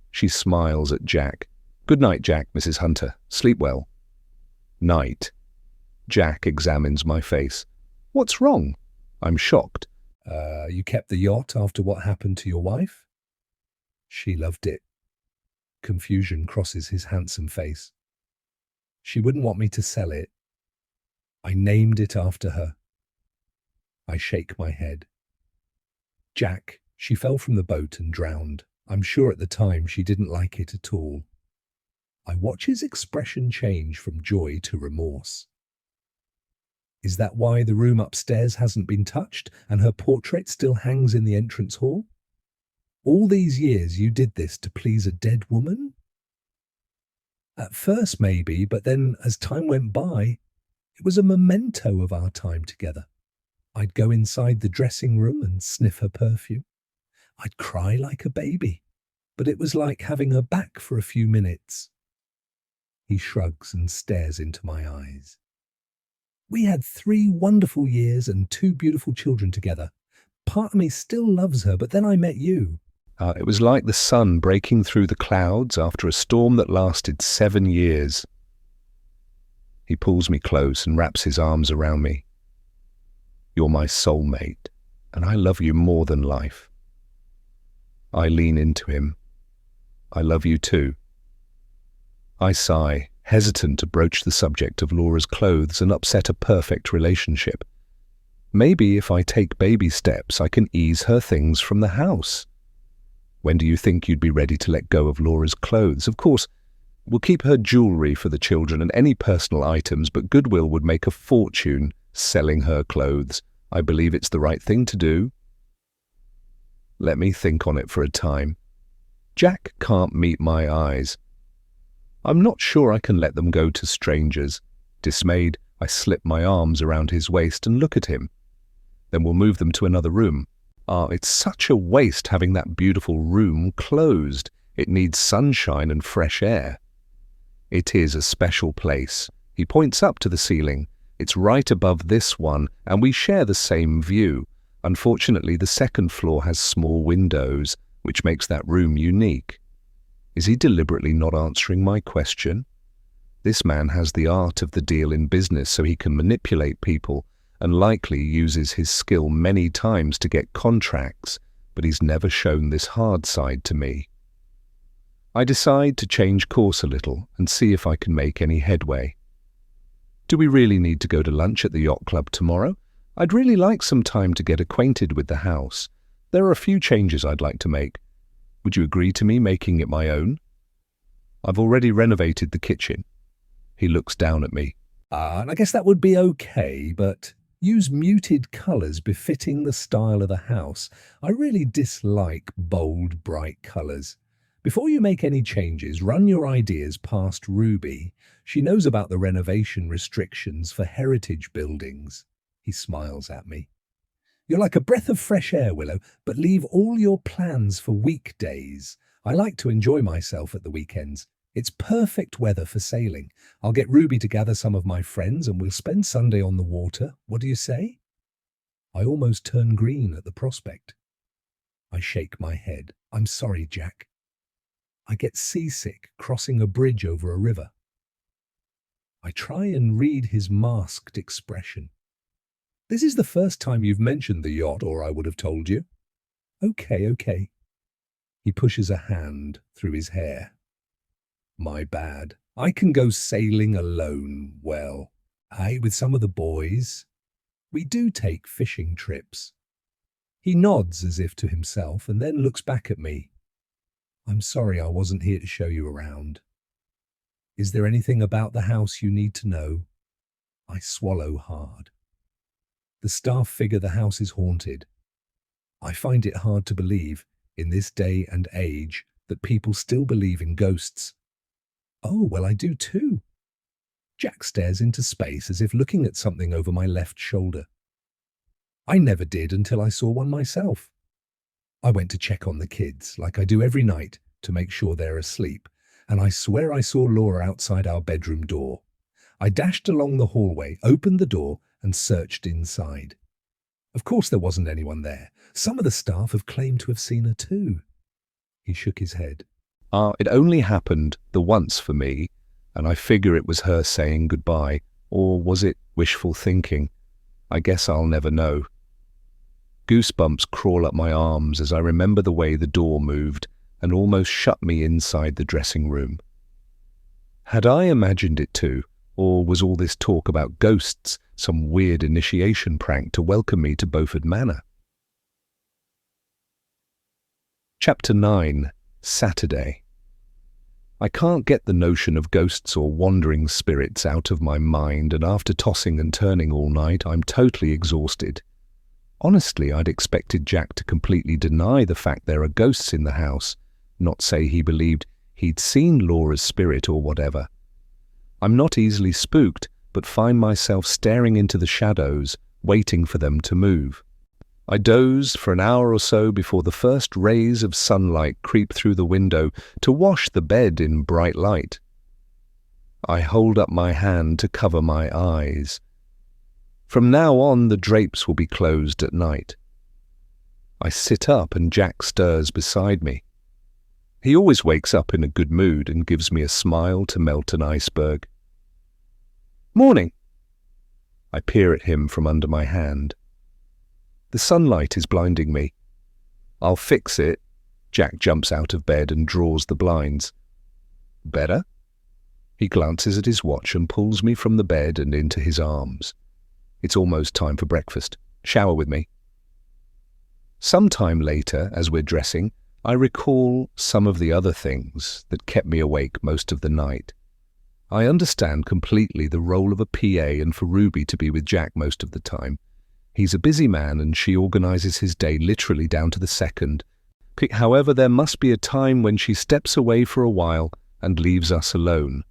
She smiles at Jack. Good night, Jack, Mrs. Hunter. Sleep well. Night. Jack examines my face. What's wrong? I'm shocked. You kept the yacht after what happened to your wife? She loved it. Confusion crosses his handsome face. She wouldn't want me to sell it. I named it after her. I shake my head. Jack, she fell from the boat and drowned. I'm sure at the time she didn't like it at all. I watch his expression change from joy to remorse. Is that why the room upstairs hasn't been touched and her portrait still hangs in the entrance hall? All these years you did this to please a dead woman? At first maybe, but then as time went by, it was a memento of our time together. I'd go inside the dressing room and sniff her perfume. I'd cry like a baby, but it was like having her back for a few minutes. He shrugs and stares into my eyes. We had 3 wonderful years and 2 beautiful children together. Part of me still loves her, but then I met you. It was like the sun breaking through the clouds after a storm that lasted 7 years. He pulls me close and wraps his arms around me. You're my soulmate, and I love you more than life. I lean into him. I love you too. I sigh, hesitant to broach the subject of Laura's clothes and upset a perfect relationship. Maybe if I take baby steps, I can ease her things from the house. When do you think you'd be ready to let go of Laura's clothes? Of course, we'll keep her jewellery for the children and any personal items, but Goodwill would make a fortune selling her clothes. I believe it's the right thing to do. Let me think on it for a time. Jack can't meet my eyes. I'm not sure I can let them go to strangers. Dismayed, I slip my arms around his waist and look at him. Then we'll move them to another room. It's such a waste having that beautiful room closed. It needs sunshine and fresh air. It is a special place. He points up to the ceiling. It's right above this one, and we share the same view. Unfortunately, the second floor has small windows, which makes that room unique. Is he deliberately not answering my question? This man has the art of the deal in business, so he can manipulate people and likely uses his skill many times to get contracts, but he's never shown this hard side to me. I decide to change course a little and see if I can make any headway. Do we really need to go to lunch at the yacht club tomorrow? I'd really like some time to get acquainted with the house. There are a few changes I'd like to make. Would you agree to me making it my own? I've already renovated the kitchen. He looks down at me. And I guess that would be okay, but use muted colours befitting the style of the house. I really dislike bold, bright colours. Before you make any changes, run your ideas past Ruby. She knows about the renovation restrictions for heritage buildings. He smiles at me. You're like a breath of fresh air, Willow, but leave all your plans for weekdays. I like to enjoy myself at the weekends. It's perfect weather for sailing. I'll get Ruby to gather some of my friends and we'll spend Sunday on the water. What do you say? I almost turn green at the prospect. I shake my head. I'm sorry, Jack. I get seasick crossing a bridge over a river. I try and read his masked expression. This is the first time you've mentioned the yacht, or I would have told you. Okay. He pushes a hand through his hair. My bad. I can go sailing alone, well, with some of the boys. We do take fishing trips. He nods as if to himself and then looks back at me. I'm sorry I wasn't here to show you around. Is there anything about the house you need to know? I swallow hard. The staff figure the house is haunted. I find it hard to believe, in this day and age, that people still believe in ghosts. Oh, well, I do too. Jack stares into space as if looking at something over my left shoulder. I never did until I saw one myself. I went to check on the kids, like I do every night, to make sure they're asleep, and I swear I saw Laura outside our bedroom door. I dashed along the hallway, opened the door, and searched inside. Of course there wasn't anyone there. Some of the staff have claimed to have seen her too. He shook his head. It only happened the once for me, and I figure it was her saying goodbye, or was it wishful thinking? I guess I'll never know. Goosebumps crawl up my arms as I remember the way the door moved and almost shut me inside the dressing room. Had I imagined it to, Or was all this talk about ghosts some weird initiation prank to welcome me to Beaufort Manor? Chapter 9. Saturday. I can't get the notion of ghosts or wandering spirits out of my mind, and after tossing and turning all night, I'm totally exhausted. Honestly, I'd expected Jack to completely deny the fact there are ghosts in the house, not say he believed he'd seen Laura's spirit or whatever. I'm not easily spooked, but find myself staring into the shadows, waiting for them to move. I doze for an hour or so before the first rays of sunlight creep through the window to wash the bed in bright light. I hold up my hand to cover my eyes. From now on, the drapes will be closed at night. I sit up and Jack stirs beside me. He always wakes up in a good mood and gives me a smile to melt an iceberg. "Morning." I peer at him from under my hand. The sunlight is blinding me. "I'll fix it." Jack jumps out of bed and draws the blinds. "Better?" He glances at his watch and pulls me from the bed and into his arms. "It's almost time for breakfast. Shower with me." Some time later, as we're dressing, I recall some of the other things that kept me awake most of the night. I understand completely the role of a PA and for Ruby to be with Jack most of the time. He's a busy man and she organises his day literally down to the second. However, there must be a time when she steps away for a while and leaves us alone.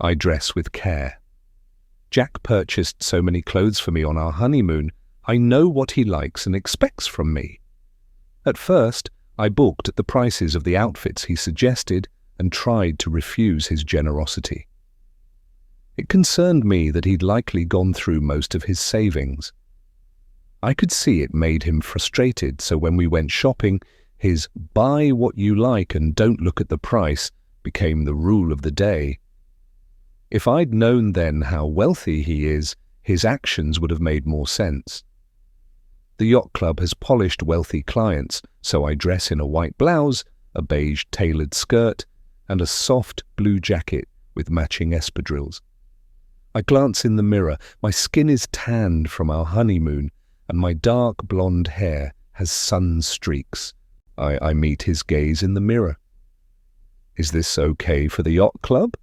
I dress with care. Jack purchased so many clothes for me on our honeymoon. I know what he likes and expects from me. At first, I balked at the prices of the outfits he suggested and tried to refuse his generosity. It concerned me that he'd likely gone through most of his savings. I could see it made him frustrated, so when we went shopping, his "buy what you like and don't look at the price" became the rule of the day. If I'd known then how wealthy he is, his actions would have made more sense. The yacht club has polished wealthy clients, so I dress in a white blouse, a beige tailored skirt, and a soft blue jacket with matching espadrilles. I glance in the mirror. My skin is tanned from our honeymoon, and my dark blonde hair has sun streaks. I meet his gaze in the mirror. "Is this okay for the yacht club?"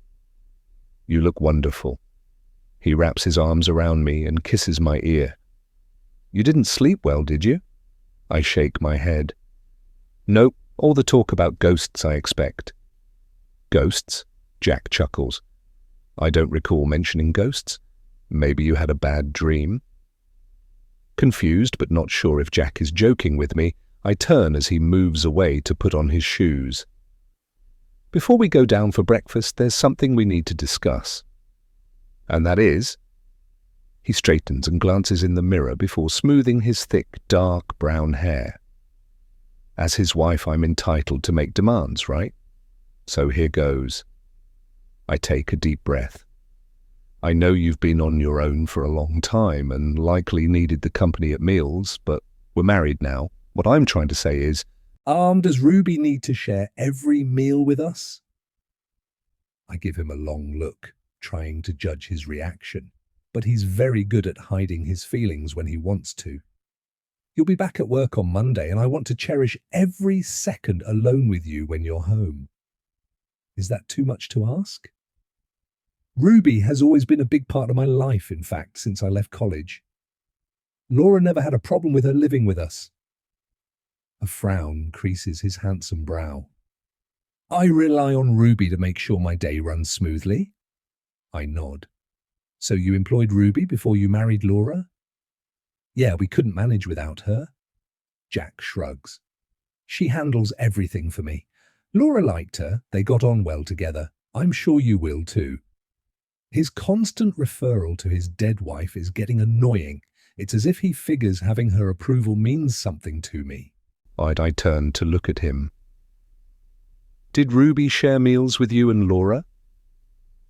"You look wonderful." He wraps his arms around me and kisses my ear. "You didn't sleep well, did you?" I shake my head. "Nope, all the talk about ghosts, I expect." "Ghosts?" Jack chuckles. "I don't recall mentioning ghosts. Maybe you had a bad dream?" Confused but not sure if Jack is joking with me, I turn as he moves away to put on his shoes. "Before we go down for breakfast, there's something we need to discuss." "And that is?" He straightens and glances in the mirror before smoothing his thick, dark brown hair. As his wife, I'm entitled to make demands, right? So here goes. I take a deep breath. I know you've been on your own for a long time and likely needed the company at meals, but we're married now. What I'm trying to say is, Does Ruby need to share every meal with us?" I give him a long look, trying to judge his reaction, but he's very good at hiding his feelings when he wants to. "You'll be back at work on Monday, and I want to cherish every second alone with you when you're home." Is that too much to ask? Ruby has always been a big part of my life, in fact, since I left college. Laura never had a problem with her living with us. A frown creases his handsome brow. "I rely on Ruby to make sure my day runs smoothly." I nod. "So you employed Ruby before you married Laura?" "Yeah, we couldn't manage without her." Jack shrugs. "She handles everything for me. Laura liked her. They got on well together. I'm sure you will too." His constant referral to his dead wife is getting annoying. It's as if he figures having her approval means something to me. I turn to look at him. "Did Ruby share meals with you and Laura?"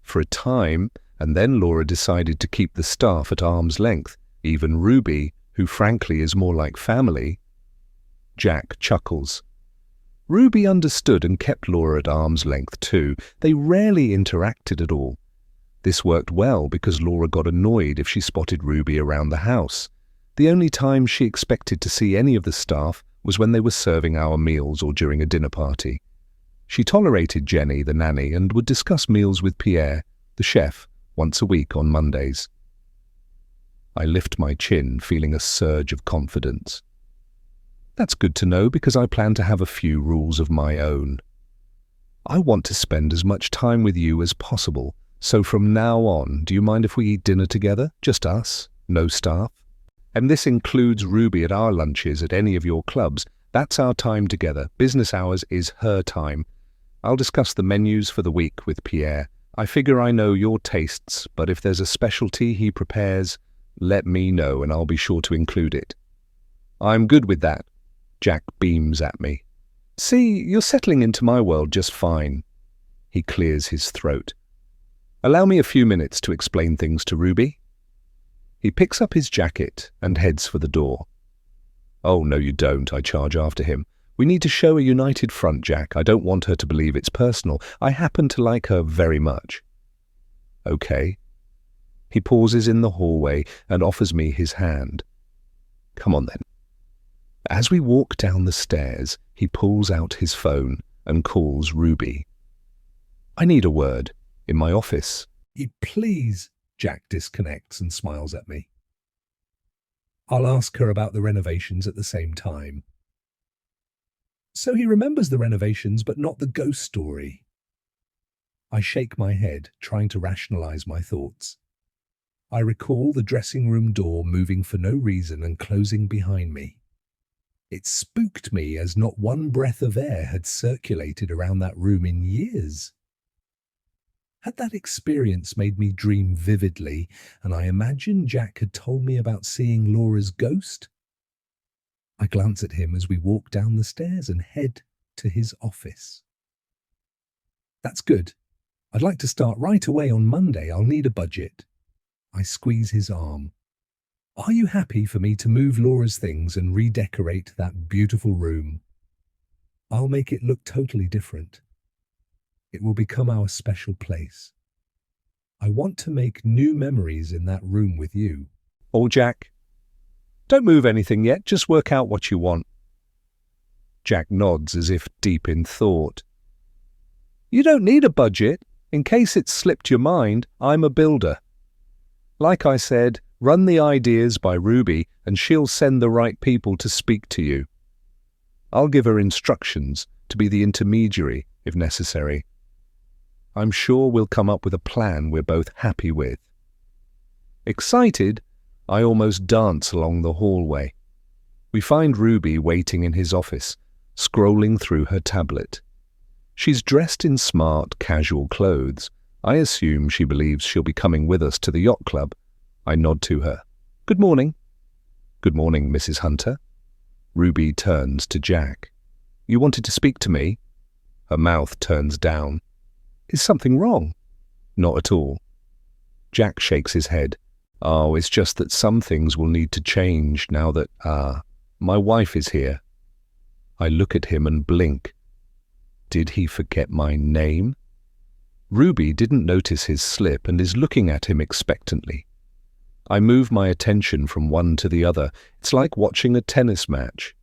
For a time, and then Laura decided to keep the staff at arm's length, even Ruby, who frankly is more like family. Jack chuckles. Ruby understood and kept Laura at arm's length too. They rarely interacted at all. This worked well because Laura got annoyed if she spotted Ruby around the house. The only time she expected to see any of the staff was when they were serving our meals or during a dinner party. She tolerated Jenny, the nanny, and would discuss meals with Pierre, the chef, once a week on Mondays. I lift my chin, feeling a surge of confidence. That's good to know because I plan to have a few rules of my own. I want to spend as much time with you as possible, so from now on, do you mind if we eat dinner together? Just us, no staff? And this includes Ruby at our lunches at any of your clubs. That's our time together. Business hours is her time. I'll discuss the menus for the week with Pierre. I figure I know your tastes, but if there's a specialty he prepares, let me know and I'll be sure to include it. I'm good with that. Jack beams at me. See, you're settling into my world just fine. He clears his throat. Allow me a few minutes to explain things to Ruby. He picks up his jacket and heads for the door. Oh, no you don't, I charge after him. We need to show a united front, Jack. I don't want her to believe it's personal. I happen to like her very much. Okay. He pauses in the hallway and offers me his hand. Come on then. As we walk down the stairs, he pulls out his phone and calls Ruby. I need a word. In my office. Please. Jack disconnects and smiles at me. I'll ask her about the renovations at the same time. So he remembers the renovations, but not the ghost story. I shake my head, trying to rationalize my thoughts. I recall the dressing room door moving for no reason and closing behind me. It spooked me as not one breath of air had circulated around that room in years. Had that experience made me dream vividly, and I imagined Jack had told me about seeing Laura's ghost? I glance at him as we walk down the stairs and head to his office. That's good. I'd like to start right away on Monday. I'll need a budget. I squeeze his arm. Are you happy for me to move Laura's things and redecorate that beautiful room? I'll make it look totally different. It will become our special place. I want to make new memories in that room with you. Oh, Jack. Don't move anything yet, just work out what you want. Jack nods as if deep in thought. You don't need a budget. In case it's slipped your mind, I'm a builder. Like I said, run the ideas by Ruby and she'll send the right people to speak to you. I'll give her instructions to be the intermediary if necessary. I'm sure we'll come up with a plan we're both happy with. Excited, I almost dance along the hallway. We find Ruby waiting in his office, scrolling through her tablet. She's dressed in smart, casual clothes. I assume she believes she'll be coming with us to the yacht club. I nod to her. Good morning. Good morning, Mrs. Hunter. Ruby turns to Jack. You wanted to speak to me? Her mouth turns down. Is something wrong? Not at all. Jack shakes his head. Oh, it's just that some things will need to change now that, my wife is here. I look at him and blink. Did he forget my name? Ruby didn't notice his slip and is looking at him expectantly. I move my attention from one to the other. It's like watching a tennis match.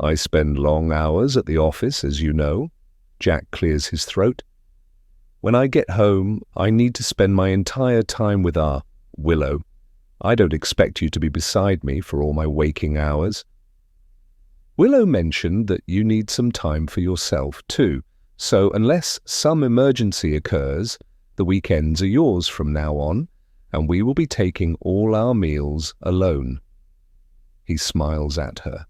I spend long hours at the office, as you know. Jack clears his throat. When I get home, I need to spend my entire time with our Willow. I don't expect you to be beside me for all my waking hours. Willow mentioned that you need some time for yourself too, so unless some emergency occurs, the weekends are yours from now on, and we will be taking all our meals alone. He smiles at her.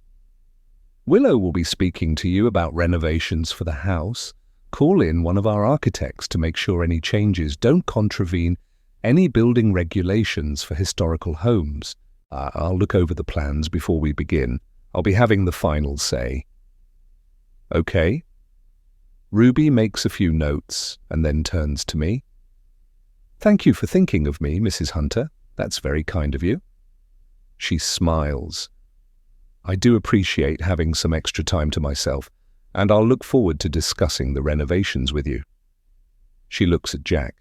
Willow will be speaking to you about renovations for the house. Call in one of our architects to make sure any changes don't contravene any building regulations for historical homes. I'll look over the plans before we begin. I'll be having the final say. Okay. Ruby makes a few notes and then turns to me. Thank you for thinking of me, Mrs. Hunter. That's very kind of you. She smiles. I do appreciate having some extra time to myself, and I'll look forward to discussing the renovations with you. She looks at Jack.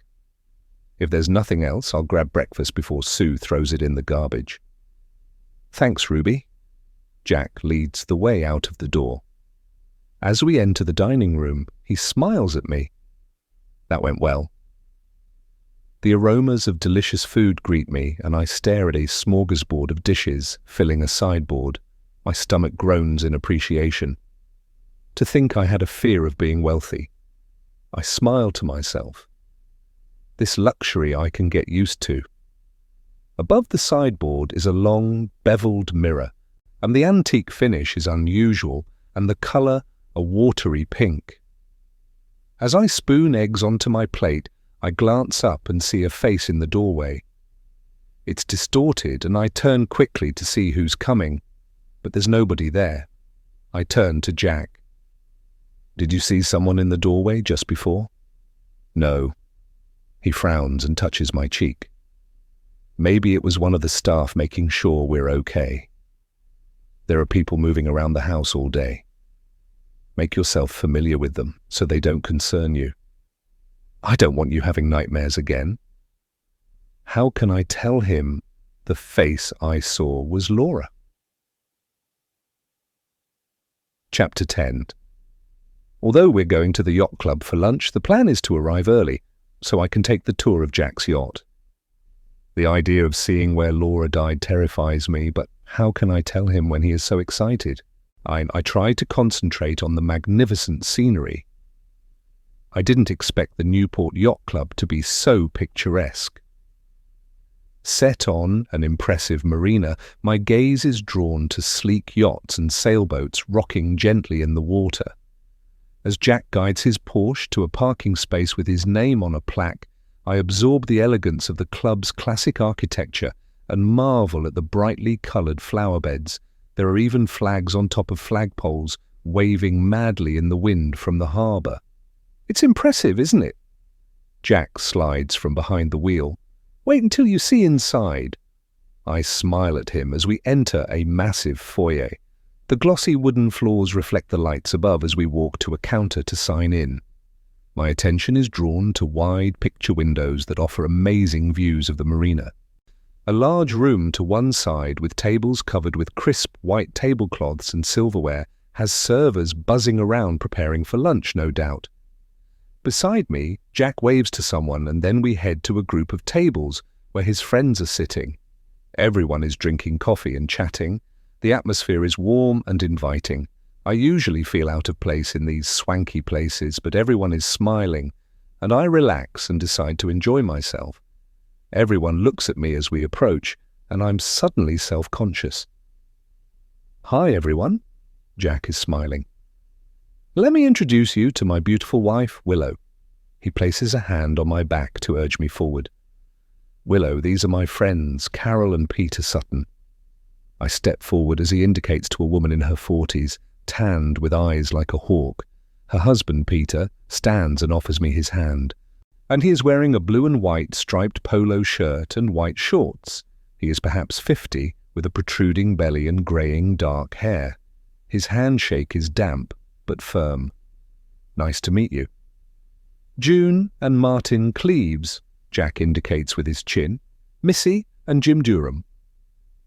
If there's nothing else, I'll grab breakfast before Sue throws it in the garbage." "Thanks, Ruby." Jack leads the way out of the door. As we enter the dining room, he smiles at me. That went well. The aromas of delicious food greet me, and I stare at a smorgasbord of dishes filling a sideboard. My stomach groans in appreciation. To think I had a fear of being wealthy. I smile to myself. This luxury I can get used to. Above the sideboard is a long, beveled mirror, and the antique finish is unusual, and the colour a watery pink. As I spoon eggs onto my plate, I glance up and see a face in the doorway. It's distorted, and I turn quickly to see who's coming, but there's nobody there. I turn to Jack. "Did you see someone in the doorway just before?" "No." He frowns and touches my cheek. "Maybe it was one of the staff making sure we're okay. There are people moving around the house all day. Make yourself familiar with them so they don't concern you. I don't want you having nightmares again." How can I tell him the face I saw was Laura? Chapter 10. Although we're going to the yacht club for lunch, the plan is to arrive early, so I can take the tour of Jack's yacht. The idea of seeing where Laura died terrifies me, but how can I tell him when he is so excited? I try to concentrate on the magnificent scenery. I didn't expect the Newport Yacht Club to be so picturesque. Set on an impressive marina, my gaze is drawn to sleek yachts and sailboats rocking gently in the water. As Jack guides his Porsche to a parking space with his name on a plaque, I absorb the elegance of the club's classic architecture and marvel at the brightly coloured flower beds. There are even flags on top of flagpoles, waving madly in the wind from the harbour. It's impressive, isn't it? Jack slides from behind the wheel. Wait until you see inside. I smile at him as we enter a massive foyer. The glossy wooden floors reflect the lights above as we walk to a counter to sign in. My attention is drawn to wide picture windows that offer amazing views of the marina. A large room to one side with tables covered with crisp white tablecloths and silverware has servers buzzing around preparing for lunch, no doubt. Beside me, Jack waves to someone and then we head to a group of tables where his friends are sitting. Everyone is drinking coffee and chatting. The atmosphere is warm and inviting. I usually feel out of place in these swanky places, but everyone is smiling, and I relax and decide to enjoy myself. Everyone looks at me as we approach, and I'm suddenly self-conscious. "Hi, everyone." Jack is smiling. "Let me introduce you to my beautiful wife, Willow." He places a hand on my back to urge me forward. "Willow, these are my friends, Carol and Peter Sutton." I step forward as he indicates to a woman in her 40s, tanned with eyes like a hawk. Her husband, Peter, stands and offers me his hand. And he is wearing a blue and white striped polo shirt and white shorts. He is perhaps 50, with a protruding belly and greying dark hair. His handshake is damp, but firm. "Nice to meet you." "June and Martin Cleves," Jack indicates with his chin. "Missy and Jim Durham."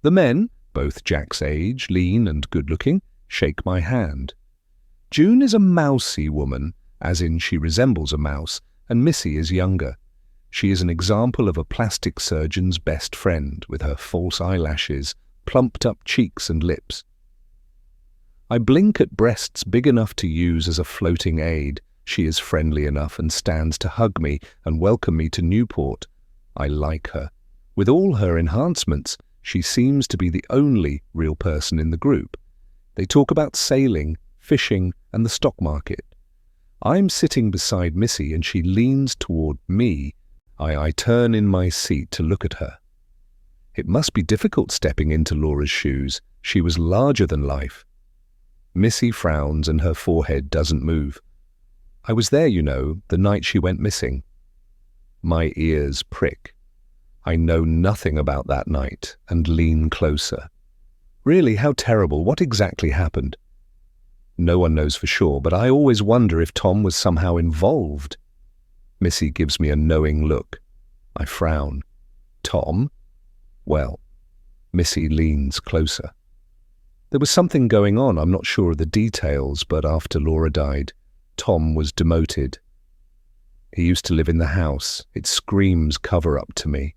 The men, both Jack's age, lean and good-looking, shake my hand. June is a mousy woman, as in she resembles a mouse, and Missy is younger. She is an example of a plastic surgeon's best friend, with her false eyelashes, plumped-up cheeks and lips. I blink at breasts big enough to use as a floating aid. She is friendly enough and stands to hug me and welcome me to Newport. I like her. With all her enhancements, she seems to be the only real person in the group. They talk about sailing, fishing, and the stock market. I'm sitting beside Missy and she leans toward me. I turn in my seat to look at her. It must be difficult stepping into Laura's shoes. She was larger than life. Missy frowns and her forehead doesn't move. "I was there, you know, the night she went missing." My ears prick. I know nothing about that night and lean closer. "Really, how terrible. What exactly happened?" "No one knows for sure, but I always wonder if Tom was somehow involved." Missy gives me a knowing look. I frown. Tom? Well, Missy leans closer. There was something going on, I'm not sure of the details, but after Laura died, Tom was demoted. He used to live in the house. It screams cover-up to me.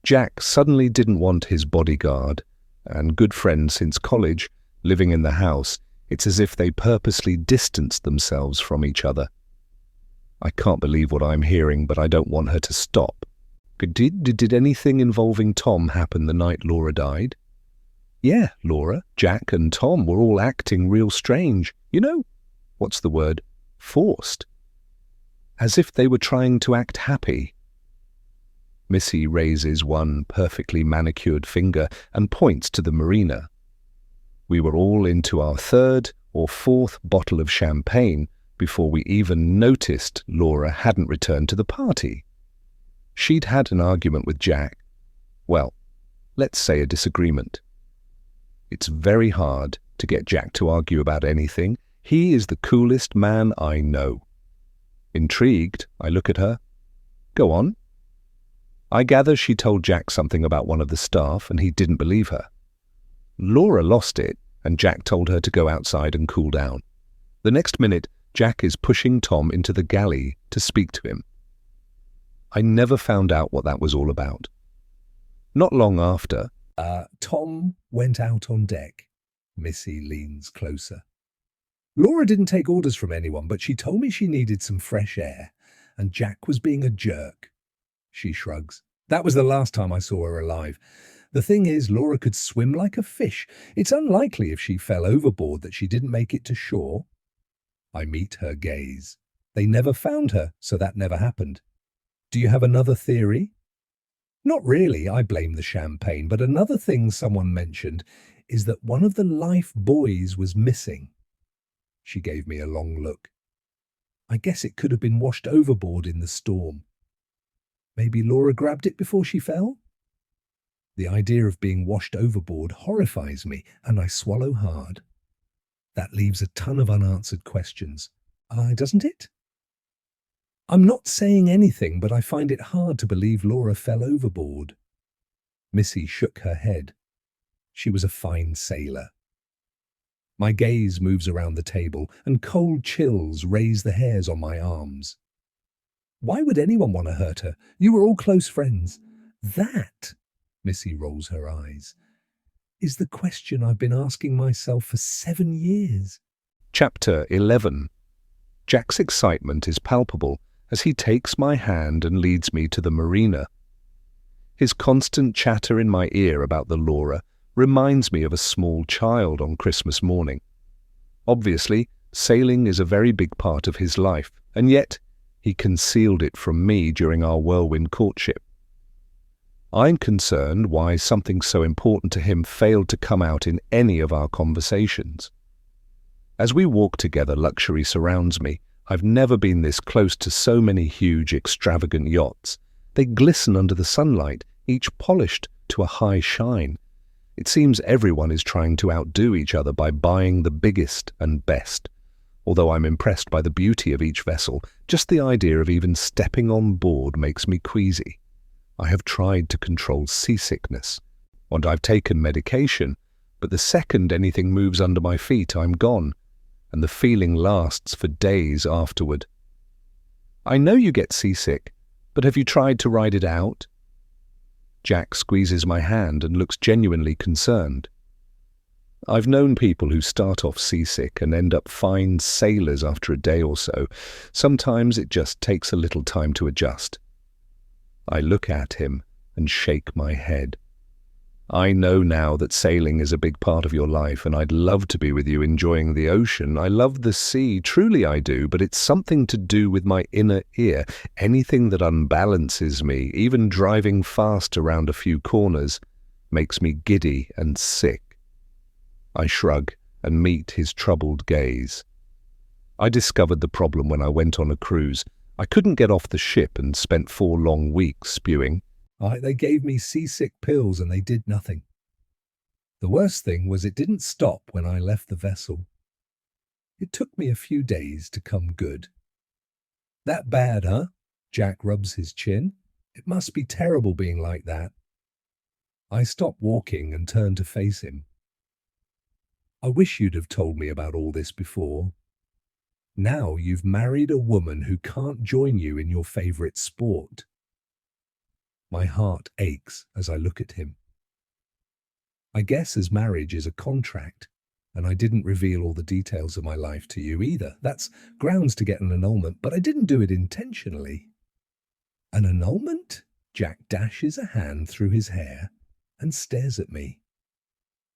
Jack suddenly didn't want his bodyguard, and good friends since college, living in the house. It's as if they purposely distanced themselves from each other. I can't believe what I'm hearing, but I don't want her to stop. Did anything involving Tom happen the night Laura died? Yeah, Laura, Jack and Tom were all acting real strange. You know, what's the word? Forced. As if they were trying to act happy. Missy raises one perfectly manicured finger and points to the marina. We were all into our third or fourth bottle of champagne before we even noticed Laura hadn't returned to the party. She'd had an argument with Jack. Well, let's say a disagreement. It's very hard to get Jack to argue about anything. He is the coolest man I know. Intrigued, I look at her. Go on. I gather she told Jack something about one of the staff and he didn't believe her. Laura lost it and Jack told her to go outside and cool down. The next minute, Jack is pushing Tom into the galley to speak to him. I never found out what that was all about. Not long after, Tom went out on deck. Missy leans closer. Laura didn't take orders from anyone, but she told me she needed some fresh air, and Jack was being a jerk. She shrugs. That was the last time I saw her alive. The thing is, Laura could swim like a fish. It's unlikely if she fell overboard that she didn't make it to shore. I meet her gaze. They never found her, so that never happened. Do you have another theory? Not really, I blame the champagne, but another thing someone mentioned is that one of the life buoys was missing. She gave me a long look. I guess it could have been washed overboard in the storm. Maybe Laura grabbed it before she fell? The idea of being washed overboard horrifies me, and I swallow hard. That leaves a ton of unanswered questions. Doesn't it? I'm not saying anything, but I find it hard to believe Laura fell overboard. Missy shook her head. She was a fine sailor. My gaze moves around the table, and cold chills raise the hairs on my arms. Why would anyone want to hurt her? You were all close friends. That, Missy rolls her eyes, is the question I've been asking myself for 7 years. Chapter 11. Jack's excitement is palpable as he takes my hand and leads me to the marina. His constant chatter in my ear about the Laura reminds me of a small child on Christmas morning. Obviously, sailing is a very big part of his life, and yet he concealed it from me during our whirlwind courtship. I'm concerned why something so important to him failed to come out in any of our conversations. As we walk together, luxury surrounds me. I've never been this close to so many huge, extravagant yachts. They glisten under the sunlight, each polished to a high shine. It seems everyone is trying to outdo each other by buying the biggest and best. Although I'm impressed by the beauty of each vessel, just the idea of even stepping on board makes me queasy. I have tried to control seasickness, and I've taken medication, but the second anything moves under my feet, I'm gone, and the feeling lasts for days afterward. I know you get seasick, but have you tried to ride it out? Jack squeezes my hand and looks genuinely concerned. I've known people who start off seasick and end up fine sailors after a day or so. Sometimes it just takes a little time to adjust. I look at him and shake my head. I know now that sailing is a big part of your life, and I'd love to be with you enjoying the ocean. I love the sea, truly I do, but it's something to do with my inner ear. Anything that unbalances me, even driving fast around a few corners, makes me giddy and sick. I shrug and meet his troubled gaze. I discovered the problem when I went on a cruise. I couldn't get off the ship and spent 4 long weeks spewing. They gave me seasick pills and they did nothing. The worst thing was it didn't stop when I left the vessel. It took me a few days to come good. That bad, huh? Jack rubs his chin. It must be terrible being like that. I stopped walking and turned to face him. I wish you'd have told me about all this before. Now you've married a woman who can't join you in your favorite sport. My heart aches as I look at him. I guess as marriage is a contract, and I didn't reveal all the details of my life to you either. That's grounds to get an annulment, but I didn't do it intentionally. An annulment? Jack dashes a hand through his hair and stares at me.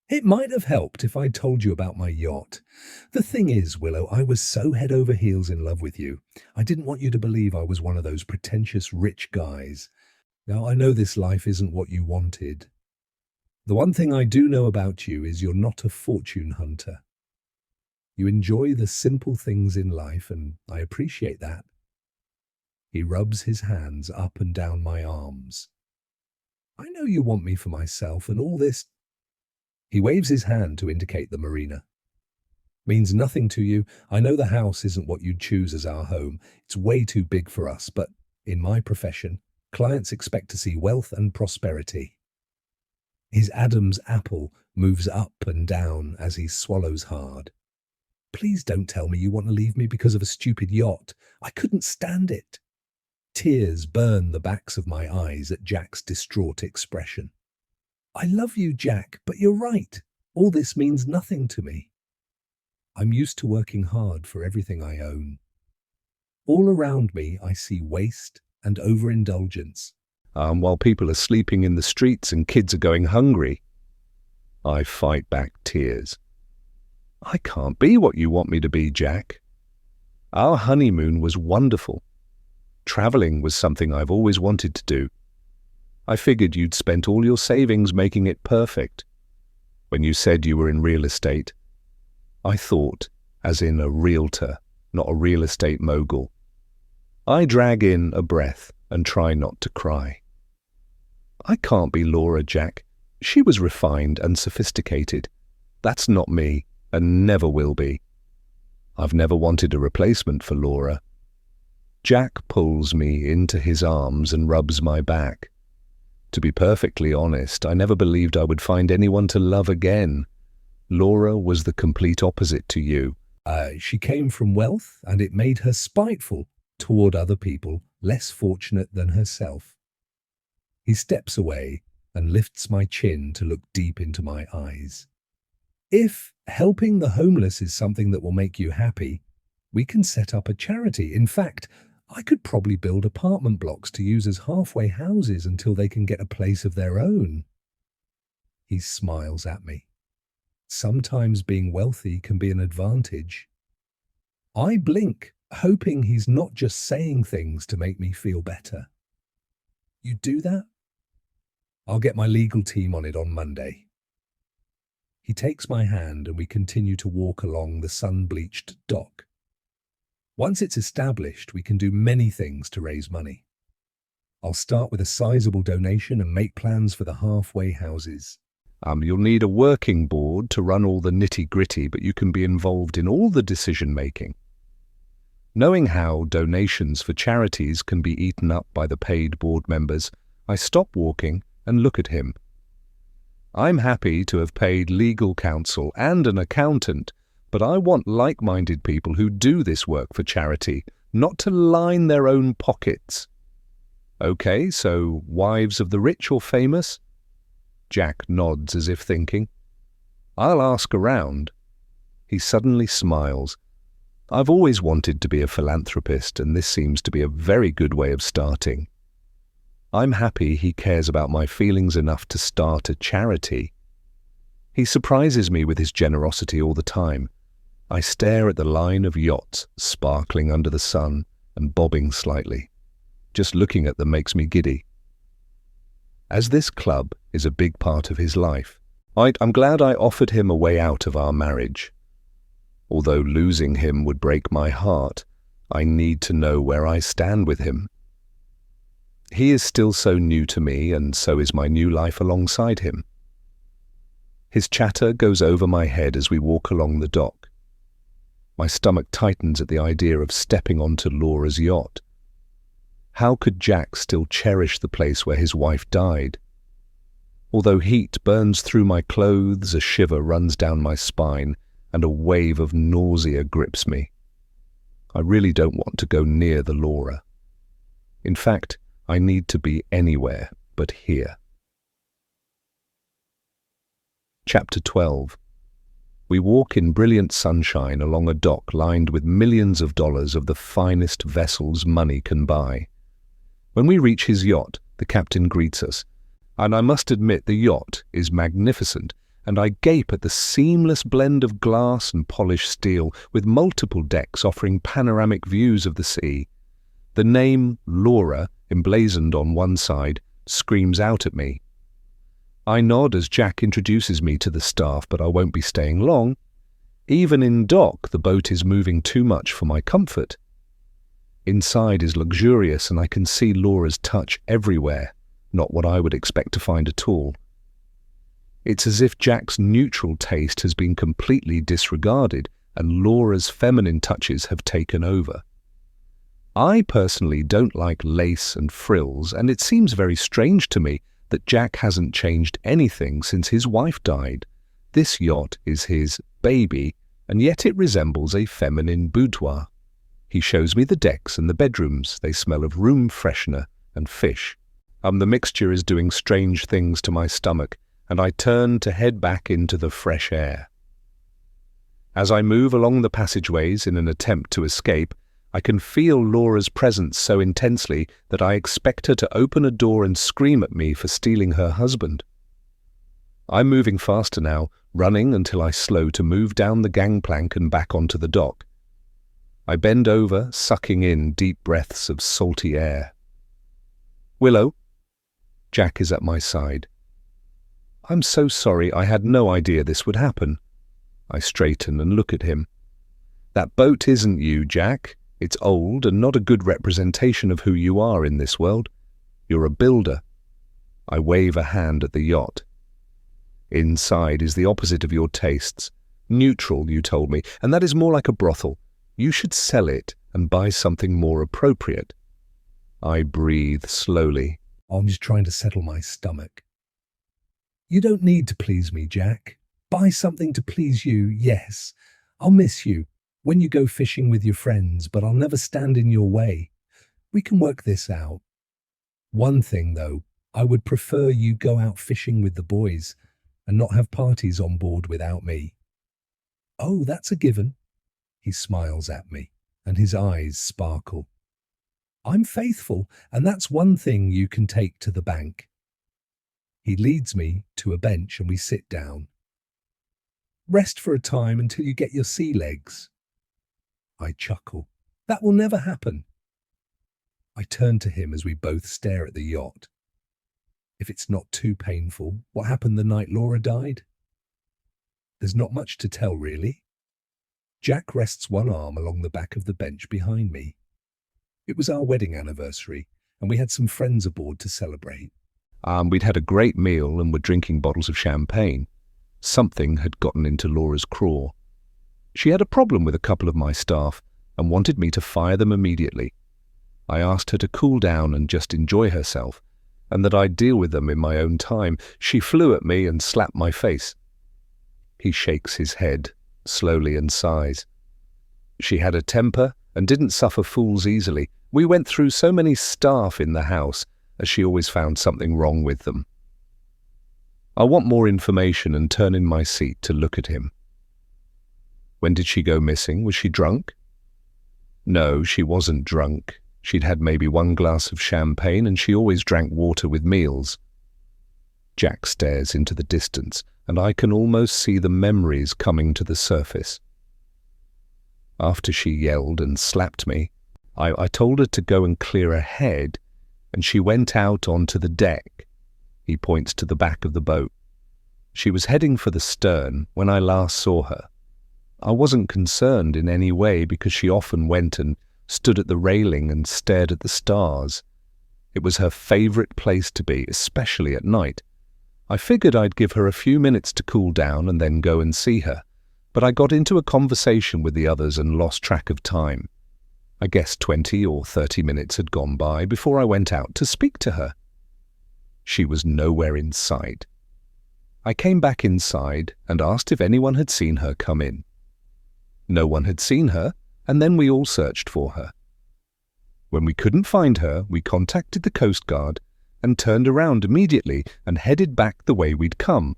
It might have helped if I'd told you about my yacht. The thing is, Willow, I was so head over heels in love with you. I didn't want you to believe I was one of those pretentious rich guys. Now, I know this life isn't what you wanted. The one thing I do know about you is you're not a fortune hunter. You enjoy the simple things in life, and I appreciate that. He rubs his hands up and down my arms. I know you want me for myself, and all this... He waves his hand to indicate the marina. Means nothing to you. I know the house isn't what you'd choose as our home. It's way too big for us, but in my profession, clients expect to see wealth and prosperity. His Adam's apple moves up and down as he swallows hard. Please don't tell me you want to leave me because of a stupid yacht. I couldn't stand it. Tears burn the backs of my eyes at Jack's distraught expression. I love you, Jack, but you're right. All this means nothing to me. I'm used to working hard for everything I own. All around me, I see waste and overindulgence. While people are sleeping in the streets and kids are going hungry. I fight back tears. I can't be what you want me to be, Jack. Our honeymoon was wonderful. Traveling was something I've always wanted to do. I figured you'd spent all your savings making it perfect. When you said you were in real estate, I thought as in a realtor, not a real estate mogul. I drag in a breath and try not to cry. I can't be Laura, Jack. She was refined and sophisticated. That's not me, and never will be. I've never wanted a replacement for Laura. Jack pulls me into his arms and rubs my back. To be perfectly honest, I never believed I would find anyone to love again. Laura was the complete opposite to you. She came from wealth, and it made her spiteful toward other people less fortunate than herself. He steps away and lifts my chin to look deep into my eyes. If helping the homeless is something that will make you happy, we can set up a charity. In fact, I could probably build apartment blocks to use as halfway houses until they can get a place of their own. He smiles at me. Sometimes being wealthy can be an advantage. I blink, hoping he's not just saying things to make me feel better. You do that? I'll get my legal team on it on Monday. He takes my hand and we continue to walk along the sun-bleached dock. Once it's established, we can do many things to raise money. I'll start with a sizable donation and make plans for the halfway houses. You'll need a working board to run all the nitty-gritty, but you can be involved in all the decision-making. Knowing how donations for charities can be eaten up by the paid board members, I stop walking and look at him. I'm happy to have paid legal counsel and an accountant, but I want like-minded people who do this work for charity, not to line their own pockets. Okay, so wives of the rich or famous? Jack nods as if thinking. I'll ask around. He suddenly smiles. I've always wanted to be a philanthropist, and this seems to be a very good way of starting. I'm happy he cares about my feelings enough to start a charity. He surprises me with his generosity all the time. I stare at the line of yachts sparkling under the sun and bobbing slightly. Just looking at them makes me giddy. As this club is a big part of his life, I'm glad I offered him a way out of our marriage. Although losing him would break my heart, I need to know where I stand with him. He is still so new to me, and so is my new life alongside him. His chatter goes over my head as we walk along the dock. My stomach tightens at the idea of stepping onto Laura's yacht. How could Jack still cherish the place where his wife died? Although heat burns through my clothes, a shiver runs down my spine, and a wave of nausea grips me. I really don't want to go near the Laura. In fact, I need to be anywhere but here. Chapter 12. We walk in brilliant sunshine along a dock lined with millions of dollars of the finest vessels money can buy. When we reach his yacht, the captain greets us, and I must admit the yacht is magnificent, and I gape at the seamless blend of glass and polished steel with multiple decks offering panoramic views of the sea. The name Laura, emblazoned on one side, screams out at me. I nod as Jack introduces me to the staff, but I won't be staying long. Even in dock, the boat is moving too much for my comfort. Inside is luxurious, and I can see Laura's touch everywhere, not what I would expect to find at all. It's as if Jack's neutral taste has been completely disregarded, and Laura's feminine touches have taken over. I personally don't like lace and frills, and it seems very strange to me that Jack hasn't changed anything since his wife died. This yacht is his baby, and yet it resembles a feminine boudoir. He shows me the decks and the bedrooms. They smell of room freshener and fish. The mixture is doing strange things to my stomach, and I turn to head back into the fresh air. As I move along the passageways in an attempt to escape, I can feel Laura's presence so intensely that I expect her to open a door and scream at me for stealing her husband. I'm moving faster now, running until I slow to move down the gangplank and back onto the dock. I bend over, sucking in deep breaths of salty air. "Willow?" Jack is at my side. "I'm so sorry, I had no idea this would happen." I straighten and look at him. "That boat isn't you, Jack. It's old and not a good representation of who you are in this world. You're a builder." I wave a hand at the yacht. "Inside is the opposite of your tastes. Neutral, you told me, and that is more like a brothel. You should sell it and buy something more appropriate." I breathe slowly. I'm just trying to settle my stomach. "You don't need to please me, Jack. Buy something to please you, yes. I'll miss you when you go fishing with your friends, but I'll never stand in your way. We can work this out. One thing, though, I would prefer you go out fishing with the boys and not have parties on board without me." "Oh, that's a given." He smiles at me, and his eyes sparkle. "I'm faithful, and that's one thing you can take to the bank." He leads me to a bench and we sit down. "Rest for a time until you get your sea legs." I chuckle. "That will never happen." I turn to him as we both stare at the yacht. "If it's not too painful, what happened the night Laura died?" "There's not much to tell, really." Jack rests one arm along the back of the bench behind me. "It was our wedding anniversary, and we had some friends aboard to celebrate. We'd had a great meal and were drinking bottles of champagne. Something had gotten into Laura's craw. She had a problem with a couple of my staff and wanted me to fire them immediately. I asked her to cool down and just enjoy herself, and that I'd deal with them in my own time. She flew at me and slapped my face." He shakes his head slowly and sighs. "She had a temper and didn't suffer fools easily. We went through so many staff in the house, as she always found something wrong with them." I want more information and turn in my seat to look at him. "When did she go missing? Was she drunk?" "No, she wasn't drunk. She'd had maybe one glass of champagne, and she always drank water with meals." Jack stares into the distance, and I can almost see the memories coming to the surface. "After she yelled and slapped me, I told her to go and clear her head, and she went out onto the deck." He points to the back of the boat. "She was heading for the stern when I last saw her. I wasn't concerned in any way because she often went and stood at the railing and stared at the stars. It was her favorite place to be, especially at night. I figured I'd give her a few minutes to cool down and then go and see her, but I got into a conversation with the others and lost track of time. I guess 20 or 30 minutes had gone by before I went out to speak to her. She was nowhere in sight. I came back inside and asked if anyone had seen her come in. No one had seen her, and then we all searched for her. When we couldn't find her, we contacted the Coast Guard and turned around immediately and headed back the way we'd come.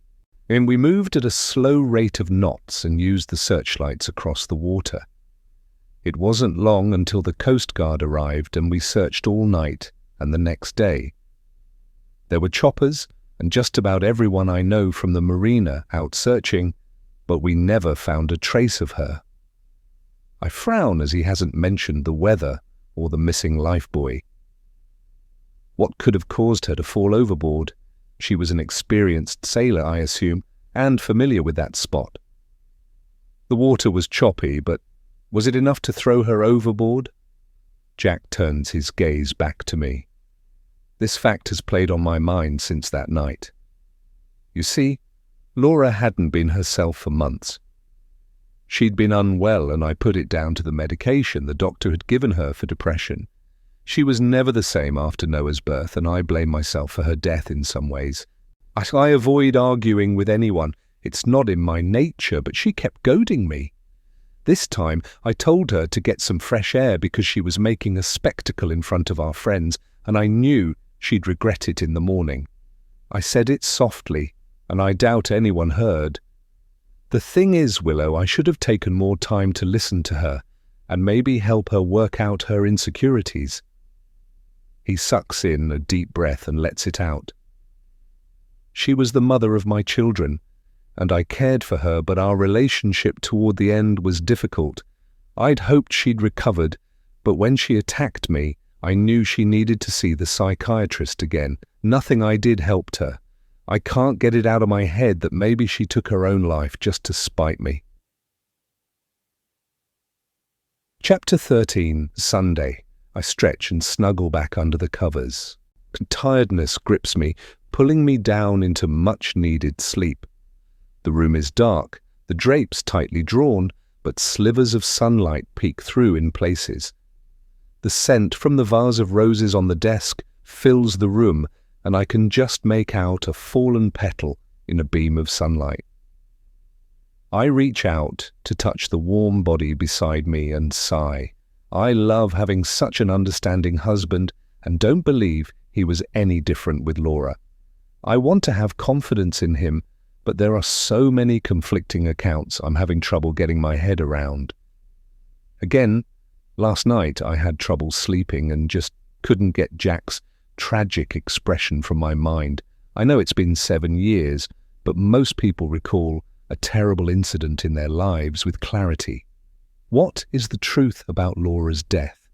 And we moved at a slow rate of knots and used the searchlights across the water. It wasn't long until the Coast Guard arrived and we searched all night and the next day. There were choppers and just about everyone I know from the marina out searching, but we never found a trace of her. I frown as he hasn't mentioned the weather or the missing lifebuoy. What could have caused her to fall overboard? She was an experienced sailor, I assume, and familiar with that spot. The water was choppy, but was it enough to throw her overboard? Jack turns his gaze back to me. This fact has played on my mind since that night. You see, Laura hadn't been herself for months. She'd been unwell, and I put it down to the medication the doctor had given her for depression. She was never the same after Noah's birth, and I blame myself for her death in some ways. I avoid arguing with anyone. It's not in my nature, but she kept goading me. This time, I told her to get some fresh air because she was making a spectacle in front of our friends, and I knew she'd regret it in the morning. I said it softly, and I doubt anyone heard. The thing is, Willow, I should have taken more time to listen to her and maybe help her work out her insecurities. He sucks in a deep breath and lets it out. She was the mother of my children, and I cared for her, but our relationship toward the end was difficult. I'd hoped she'd recovered, but when she attacked me, I knew she needed to see the psychiatrist again. Nothing I did helped her. I can't get it out of my head that maybe she took her own life just to spite me. Chapter 13, Sunday. I stretch and snuggle back under the covers. Tiredness grips me, pulling me down into much-needed sleep. The room is dark, the drapes tightly drawn, but slivers of sunlight peek through in places. The scent from the vase of roses on the desk fills the room, and I can just make out a fallen petal in a beam of sunlight. I reach out to touch the warm body beside me and sigh. I love having such an understanding husband and don't believe he was any different with Laura. I want to have confidence in him, but there are so many conflicting accounts I'm having trouble getting my head around. Again, last night I had trouble sleeping and just couldn't get Jack's tragic expression from my mind. I know it's been 7 years, but most people recall a terrible incident in their lives with clarity. What is the truth about Laura's death?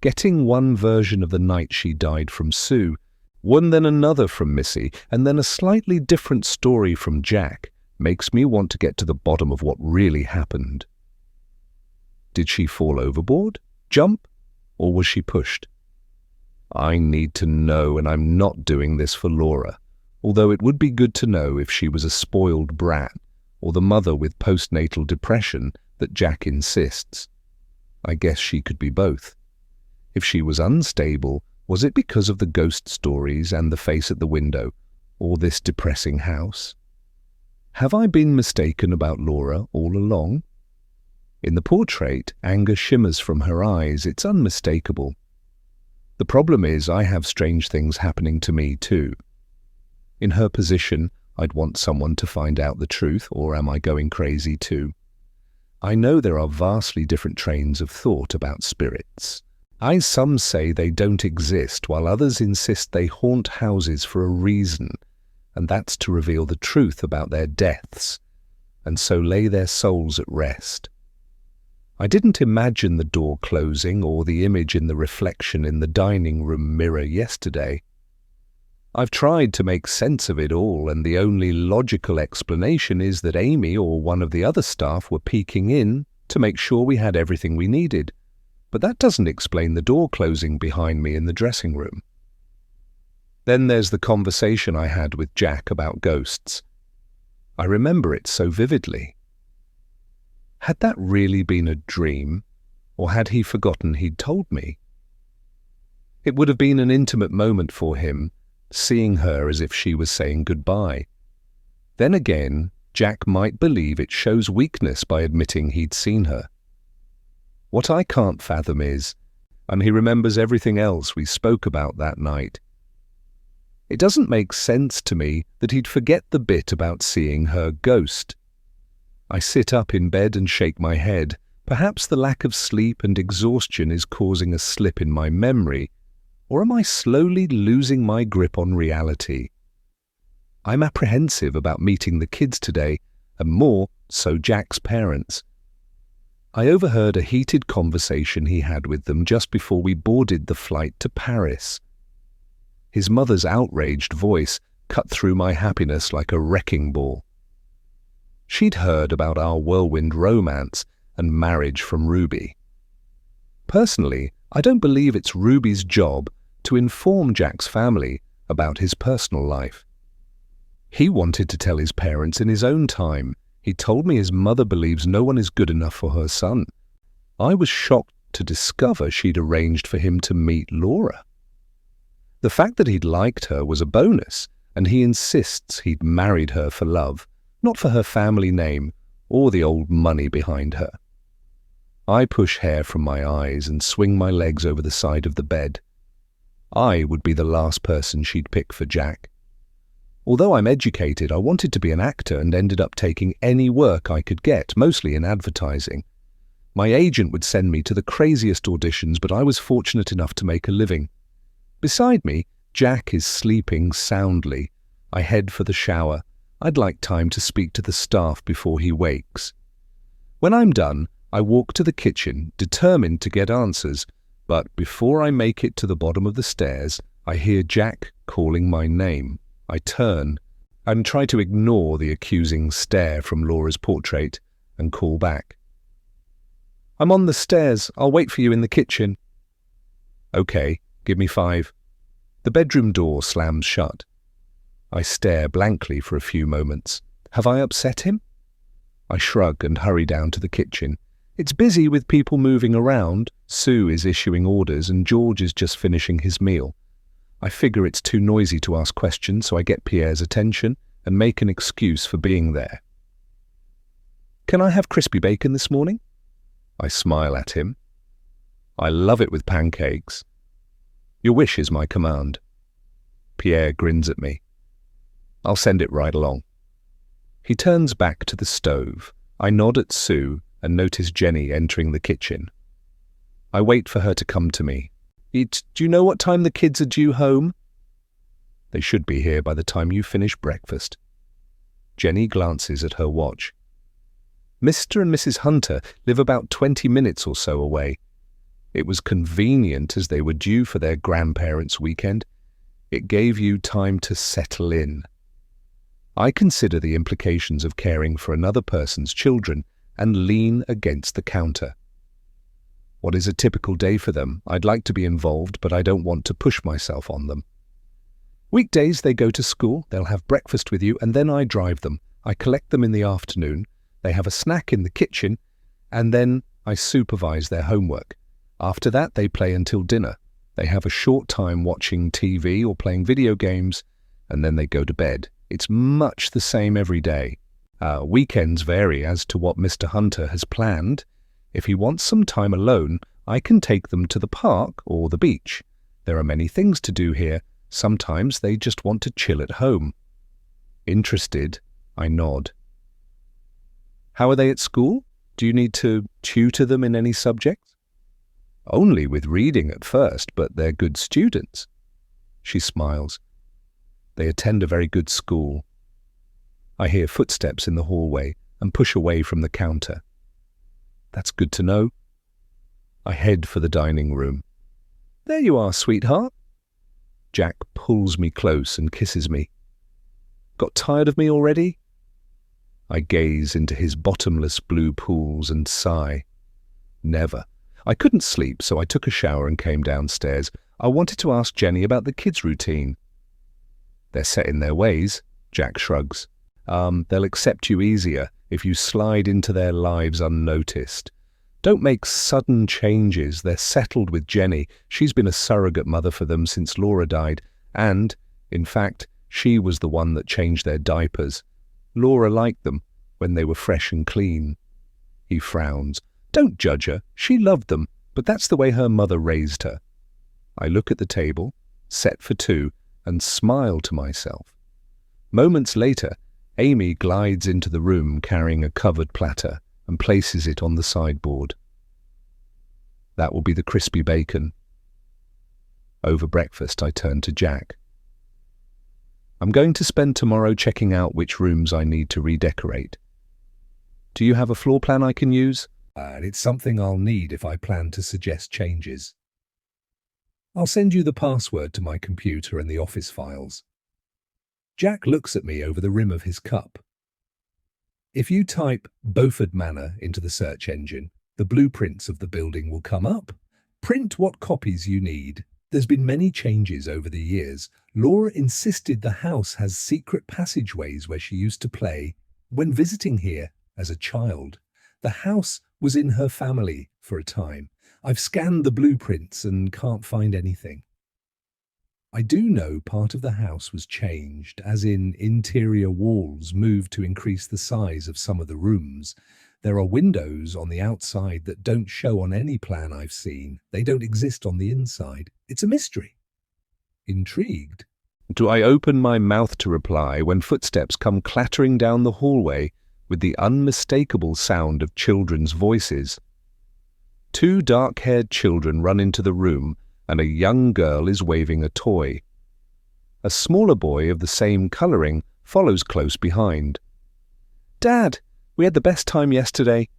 Getting one version of the night she died from Sue, one then another from Missy, and then a slightly different story from Jack makes me want to get to the bottom of what really happened. Did she fall overboard, jump, or was she pushed? I need to know, and I'm not doing this for Laura, although it would be good to know if she was a spoiled brat or the mother with postnatal depression that Jack insists. I guess she could be both. If she was unstable, was it because of the ghost stories and the face at the window, or this depressing house? Have I been mistaken about Laura all along? In the portrait, anger shimmers from her eyes. It's unmistakable. The problem is I have strange things happening to me too. In her position, I'd want someone to find out the truth, or am I going crazy too? I know there are vastly different trains of thought about spirits. Some say they don't exist, while others insist they haunt houses for a reason, and that's to reveal the truth about their deaths, and so lay their souls at rest. I didn't imagine the door closing or the image in the reflection in the dining room mirror yesterday. I've tried to make sense of it all, and the only logical explanation is that Amy or one of the other staff were peeking in to make sure we had everything we needed. But that doesn't explain the door closing behind me in the dressing room. Then there's the conversation I had with Jack about ghosts. I remember it so vividly. Had that really been a dream? Or had he forgotten he'd told me? It would have been an intimate moment for him, seeing her as if she was saying goodbye. Then again, Jack might believe it shows weakness by admitting he'd seen her. What I can't fathom is, and he remembers everything else we spoke about that night. It doesn't make sense to me that he'd forget the bit about seeing her ghost. I sit up in bed and shake my head. Perhaps the lack of sleep and exhaustion is causing a slip in my memory, or am I slowly losing my grip on reality? I'm apprehensive about meeting the kids today, and more so Jack's parents. I overheard a heated conversation he had with them just before we boarded the flight to Paris. His mother's outraged voice cut through my happiness like a wrecking ball. She'd heard about our whirlwind romance and marriage from Ruby. Personally, I don't believe it's Ruby's job to inform Jack's family about his personal life. He wanted to tell his parents in his own time. He told me his mother believes no one is good enough for her son. I was shocked to discover she'd arranged for him to meet Laura. The fact that he'd liked her was a bonus, and he insists he'd married her for love, not for her family name or the old money behind her. I push hair from my eyes and swing my legs over the side of the bed. I would be the last person she'd pick for Jack. Although I'm educated, I wanted to be an actor and ended up taking any work I could get, mostly in advertising. My agent would send me to the craziest auditions, but I was fortunate enough to make a living. Beside me, Jack is sleeping soundly. I head for the shower. I'd like time to speak to the staff before he wakes. When I'm done, I walk to the kitchen, determined to get answers, but before I make it to the bottom of the stairs, I hear Jack calling my name. I turn and try to ignore the accusing stare from Laura's portrait and call back. "I'm on the stairs. I'll wait for you in the kitchen." "Okay, give me 5. The bedroom door slams shut. I stare blankly for a few moments. Have I upset him? I shrug and hurry down to the kitchen. It's busy with people moving around. Sue is issuing orders and George is just finishing his meal. I figure it's too noisy to ask questions, so I get Pierre's attention and make an excuse for being there. "Can I have crispy bacon this morning?" I smile at him. "I love it with pancakes." "Your wish is my command." Pierre grins at me. "I'll send it right along." He turns back to the stove. I nod at Sue and notice Jenny entering the kitchen. I wait for her to come to me. "Do you know what time the kids are due home?" "They should be here by the time you finish breakfast." Jenny glances at her watch. "Mr. and Mrs. Hunter live about 20 minutes or so away. It was convenient as they were due for their grandparents' weekend. It gave you time to settle in." I consider the implications of caring for another person's children and lean against the counter. What is a typical day for them? I'd like to be involved, but I don't want to push myself on them. Weekdays they go to school, they'll have breakfast with you, and then I drive them. I collect them in the afternoon, they have a snack in the kitchen, and then I supervise their homework. After that they play until dinner. They have a short time watching TV or playing video games, and then they go to bed. It's much the same every day. Weekends vary as to what Mr. Hunter has planned. If he wants some time alone, I can take them to the park or the beach. There are many things to do here. Sometimes they just want to chill at home. Interested, I nod. "How are they at school? Do you need to tutor them in any subjects?" "Only with reading at first, but they're good students." She smiles. "They attend a very good school." I hear footsteps in the hallway and push away from the counter. That's good to know. I head for the dining room. "There you are, sweetheart." Jack pulls me close and kisses me. "Got tired of me already?" I gaze into his bottomless blue pools and sigh. Never. I couldn't sleep, so I took a shower and came downstairs. I wanted to ask Jenny about the kids' routine. "They're set in their ways," Jack shrugs. They'll accept you easier if you slide into their lives unnoticed. Don't make sudden changes. They're settled with Jenny. She's been a surrogate mother for them since Laura died. And, in fact, she was the one that changed their diapers. Laura liked them when they were fresh and clean. He frowns. Don't judge her. She loved them, but that's the way her mother raised her. I look at the table, set for two, and smile to myself. Moments later, Amy glides into the room carrying a covered platter and places it on the sideboard. That will be the crispy bacon. Over breakfast, I turn to Jack. I'm going to spend tomorrow checking out which rooms I need to redecorate. Do you have a floor plan I can use? It's something I'll need if I plan to suggest changes. I'll send you the password to my computer and the office files. Jack looks at me over the rim of his cup. If you type Beaufort Manor into the search engine, the blueprints of the building will come up. Print what copies you need. There's been many changes over the years. Laura insisted the house has secret passageways where she used to play. When visiting here as a child, the house was in her family for a time. I've scanned the blueprints and can't find anything. I do know part of the house was changed, as in interior walls moved to increase the size of some of the rooms. There are windows on the outside that don't show on any plan I've seen. They don't exist on the inside. It's a mystery. Intrigued. Do I open my mouth to reply when footsteps come clattering down the hallway with the unmistakable sound of children's voices? Two dark-haired children run into the room and a young girl is waving a toy. A smaller boy of the same colouring follows close behind. Dad, we had the best time yesterday.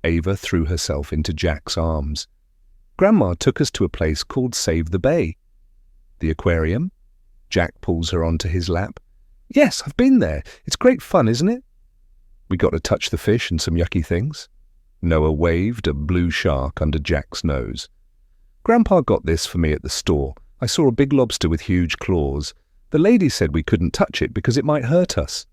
Ava threw herself into Jack's arms. Grandma took us to a place called Save the Bay. The aquarium? Jack pulls her onto his lap. Yes, I've been there. It's great fun, isn't it? We got to touch the fish and some yucky things. Noah waved a blue shark under Jack's nose. Grandpa got this for me at the store. I saw a big lobster with huge claws. The lady said we couldn't touch it because it might hurt us.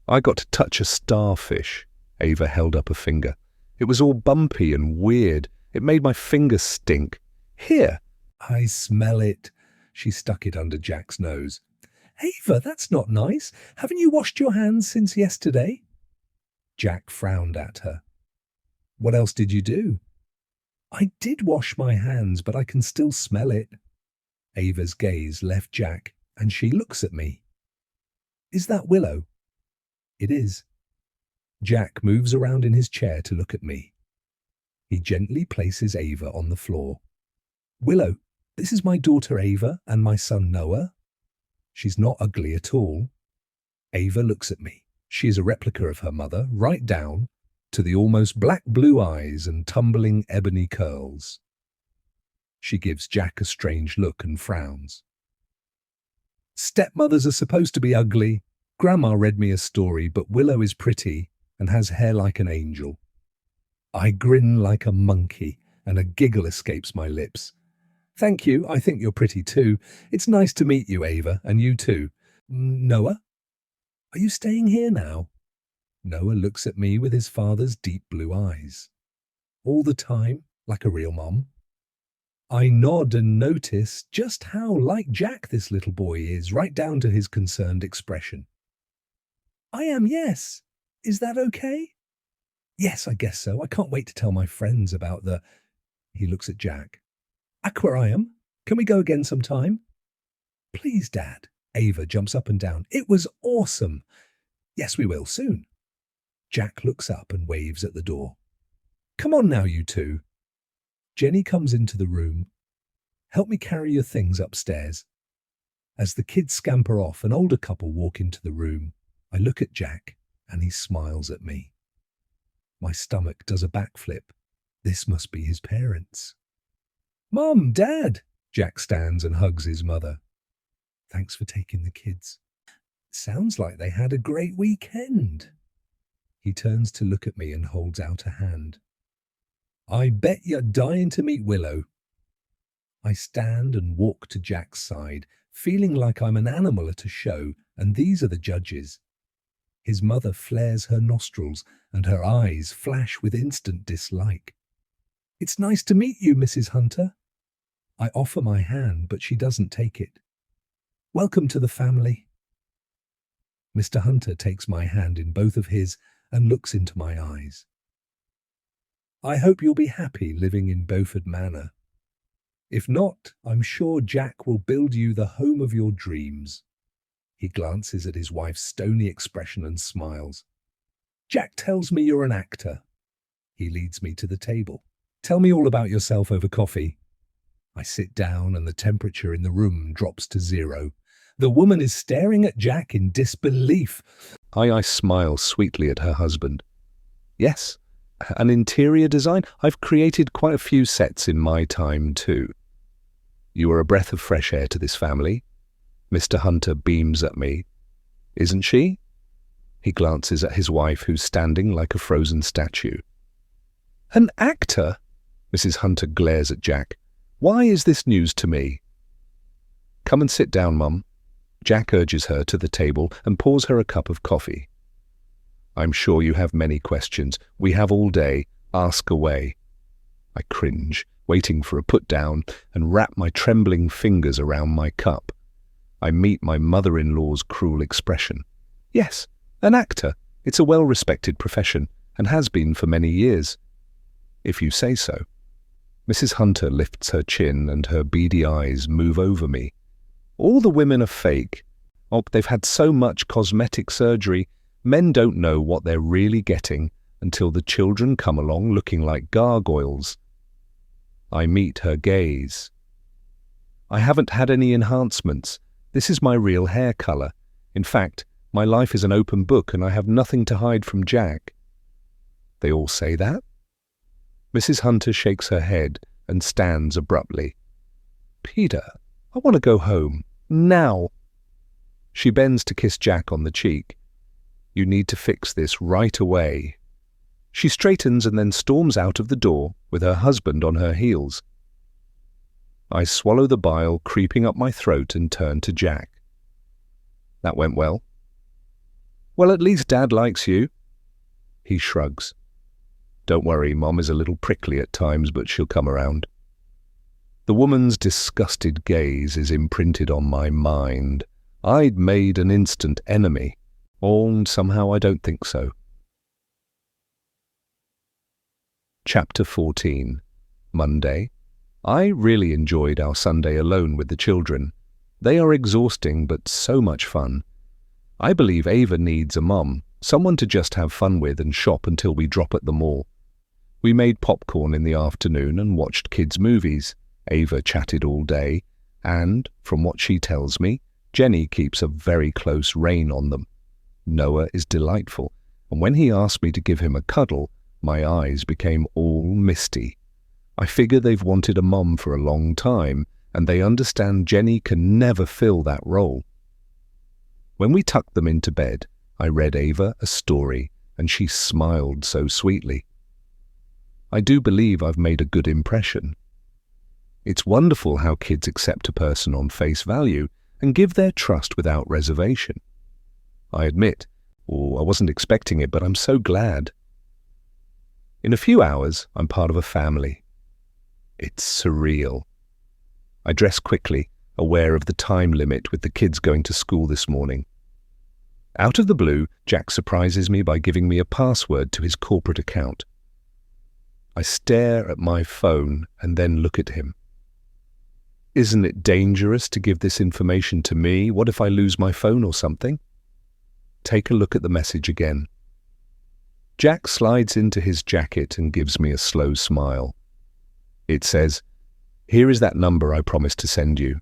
I got to touch a starfish. Ava held up a finger. It was all bumpy and weird. It made my fingers stink. Here. I smell it. She stuck it under Jack's nose. Ava, that's not nice. Haven't you washed your hands since yesterday? Jack frowned at her. What else did you do? I did wash my hands, but I can still smell it. Ava's gaze left Jack, and she looks at me. Is that Willow? It is. Jack moves around in his chair to look at me. He gently places Ava on the floor. Willow, this is my daughter Ava and my son Noah. She's not ugly at all. Ava looks at me. She is a replica of her mother, right down to the almost black blue eyes and tumbling ebony curls. She gives Jack a strange look and frowns. Stepmothers are supposed to be ugly. Grandma read me a story, but Willow is pretty and has hair like an angel. I grin like a monkey and a giggle escapes my lips. Thank you, I think you're pretty too. It's nice to meet you, Ava, and you too. Noah? Are you staying here now? Noah looks at me with his father's deep blue eyes. All the time, like a real mom. I nod and notice just how like Jack this little boy is, right down to his concerned expression. I am, yes. Is that okay? Yes, I guess so. I can't wait to tell my friends about the... He looks at Jack. Aquarium? Can we go again sometime? Please, Dad. Ava jumps up and down. It was awesome. Yes, we will, soon. Jack looks up and waves at the door. Come on now, you two. Jenny comes into the room. Help me carry your things upstairs. As the kids scamper off, an older couple walk into the room. I look at Jack, and he smiles at me. My stomach does a backflip. This must be his parents. Mom, Dad! Jack stands and hugs his mother. Thanks for taking the kids. Sounds like they had a great weekend. He turns to look at me and holds out a hand. I bet you're dying to meet Willow. I stand and walk to Jack's side, feeling like I'm an animal at a show, and these are the judges. His mother flares her nostrils, and her eyes flash with instant dislike. "It's nice to meet you, Mrs. Hunter." I offer my hand, but she doesn't take it. "Welcome to the family." Mr. Hunter takes my hand in both of his and looks into my eyes. "I hope you'll be happy living in Beaufort Manor. If not, I'm sure Jack will build you the home of your dreams." He glances at his wife's stony expression and smiles. "Jack tells me you're an actor." He leads me to the table. "Tell me all about yourself over coffee." I sit down and the temperature in the room drops to 0. The woman is staring at Jack in disbelief. I smile sweetly at her husband. "Yes, an interior design. I've created quite a few sets in my time too." "You are a breath of fresh air to this family." Mr. Hunter beams at me. "Isn't she?" He glances at his wife, who's standing like a frozen statue. "An actor?" Mrs. Hunter glares at Jack. "Why is this news to me?" "Come and sit down, Mum." Jack urges her to the table and pours her a cup of coffee. "I'm sure you have many questions. We have all day. Ask away." I cringe, waiting for a put-down, and wrap my trembling fingers around my cup. I meet my mother-in-law's cruel expression. "Yes, an actor. It's a well-respected profession, and has been for many years." "If you say so." Mrs. Hunter lifts her chin and her beady eyes move over me. "All the women are fake. Oh, they've had so much cosmetic surgery. Men don't know what they're really getting until the children come along looking like gargoyles." I meet her gaze. "I haven't had any enhancements. This is my real hair color. In fact, my life is an open book and I have nothing to hide from Jack." "They all say that?" Mrs. Hunter shakes her head and stands abruptly. "Peter, I want to go home. Now." She bends to kiss Jack on the cheek. "You need to fix this right away." She straightens and then storms out of the door with her husband on her heels. I swallow the bile creeping up my throat and turn to Jack. "That went well?" "Well, at least Dad likes you." He shrugs. "Don't worry, Mom is a little prickly at times, but she'll come around." The woman's disgusted gaze is imprinted on my mind. I'd made an instant enemy. Or somehow I don't think so. Chapter 14. Monday. I really enjoyed our Sunday alone with the children. They are exhausting but so much fun. I believe Ava needs a mum, someone to just have fun with and shop until we drop at the mall. We made popcorn in the afternoon and watched kids' movies. Ava chatted all day, and, from what she tells me, Jenny keeps a very close rein on them. Noah is delightful, and when he asked me to give him a cuddle, my eyes became all misty. I figure they've wanted a mum for a long time, and they understand Jenny can never fill that role. When we tucked them into bed, I read Ava a story, and she smiled so sweetly. I do believe I've made a good impression. It's wonderful how kids accept a person on face value and give their trust without reservation. I admit, I wasn't expecting it, but I'm so glad. In a few hours, I'm part of a family. It's surreal. I dress quickly, aware of the time limit with the kids going to school this morning. Out of the blue, Jack surprises me by giving me a password to his corporate account. I stare at my phone and then look at him. Isn't it dangerous to give this information to me? What if I lose my phone or something? Take a look at the message again. Jack slides into his jacket and gives me a slow smile. It says, "Here is that number I promised to send you."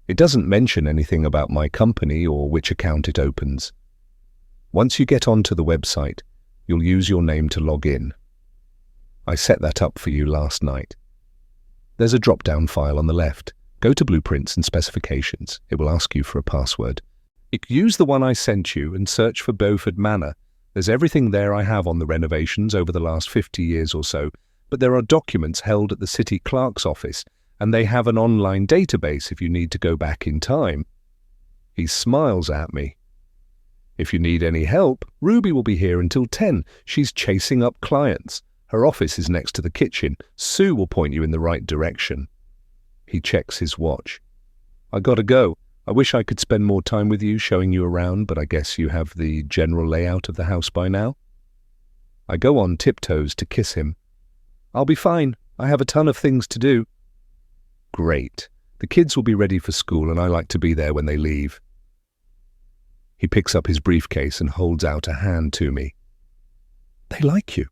It doesn't mention anything about my company or which account it opens. Once you get onto the website, you'll use your name to log in. I set that up for you last night. There's a drop-down file on the left. Go to Blueprints and Specifications. It will ask you for a password. Use the one I sent you and search for Beaufort Manor. There's everything there I have on the renovations over the last 50 years or so, but there are documents held at the city clerk's office, and they have an online database if you need to go back in time. He smiles at me. If you need any help, Ruby will be here until 10. She's chasing up clients. Her office is next to the kitchen. Sue will point you in the right direction. He checks his watch. I gotta go. I wish I could spend more time with you showing you around, but I guess you have the general layout of the house by now. I go on tiptoes to kiss him. I'll be fine. I have a ton of things to do. Great. The kids will be ready for school and I like to be there when they leave. He picks up his briefcase and holds out a hand to me. They like you.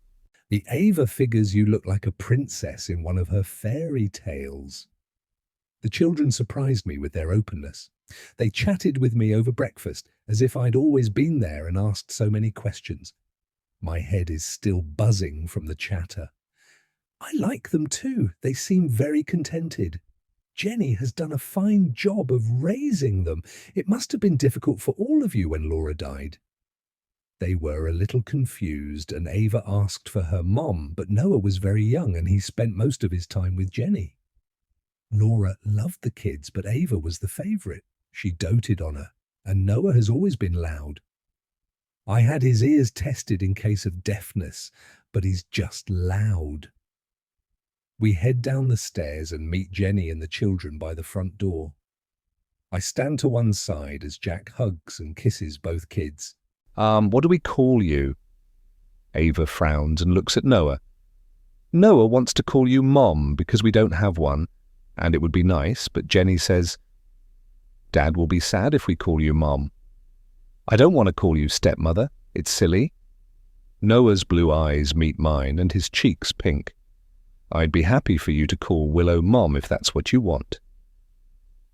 The Ava figures you look like a princess in one of her fairy tales. The children surprised me with their openness. They chatted with me over breakfast as if I'd always been there and asked so many questions. My head is still buzzing from the chatter. I like them too. They seem very contented. Jenny has done a fine job of raising them. It must have been difficult for all of you when Laura died. They were a little confused, and Ava asked for her mom, but Noah was very young and he spent most of his time with Jenny. Laura loved the kids, but Ava was the favorite. She doted on her, and Noah has always been loud. I had his ears tested in case of deafness, but he's just loud. We head down the stairs and meet Jenny and the children by the front door. I stand to one side as Jack hugs and kisses both kids. What do we call you? Ava frowns and looks at Noah. Noah wants to call you Mom because we don't have one, and it would be nice, but Jenny says, Dad will be sad if we call you Mom. I don't want to call you stepmother. It's silly. Noah's blue eyes meet mine and his cheeks pink. I'd be happy for you to call Willow Mom if that's what you want.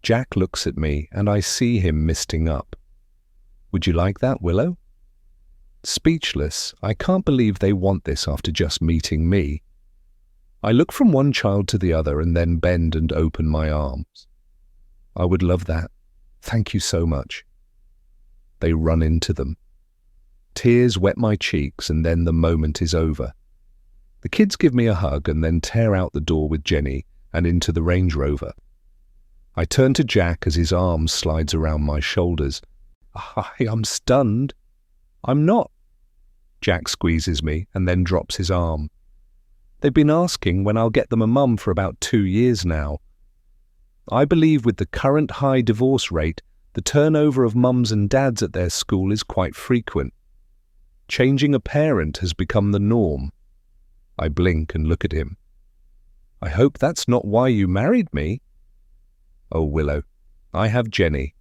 Jack looks at me and I see him misting up. Would you like that, Willow? Speechless, I can't believe they want this after just meeting me. I look from one child to the other and then bend and open my arms. I would love that. Thank you so much. They run into them. Tears wet my cheeks and then the moment is over. The kids give me a hug and then tear out the door with Jenny and into the Range Rover. I turn to Jack as his arm slides around my shoulders. I'm stunned. I'm not. Jack squeezes me and then drops his arm. They've been asking when I'll get them a mum for about 2 years now. I believe with the current high divorce rate, the turnover of mums and dads at their school is quite frequent. Changing a parent has become the norm. I blink and look at him. I hope that's not why you married me. Oh, Willow, I have Jenny.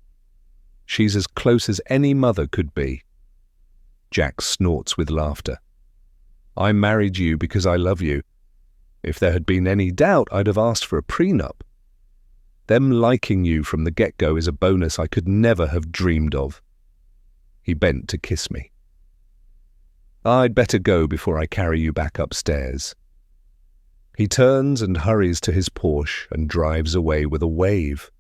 She's as close as any mother could be. Jack snorts with laughter. I married you because I love you. If there had been any doubt, I'd have asked for a prenup. Them liking you from the get-go is a bonus I could never have dreamed of. He bent to kiss me. I'd better go before I carry you back upstairs. He turns and hurries to his Porsche and drives away with a wave.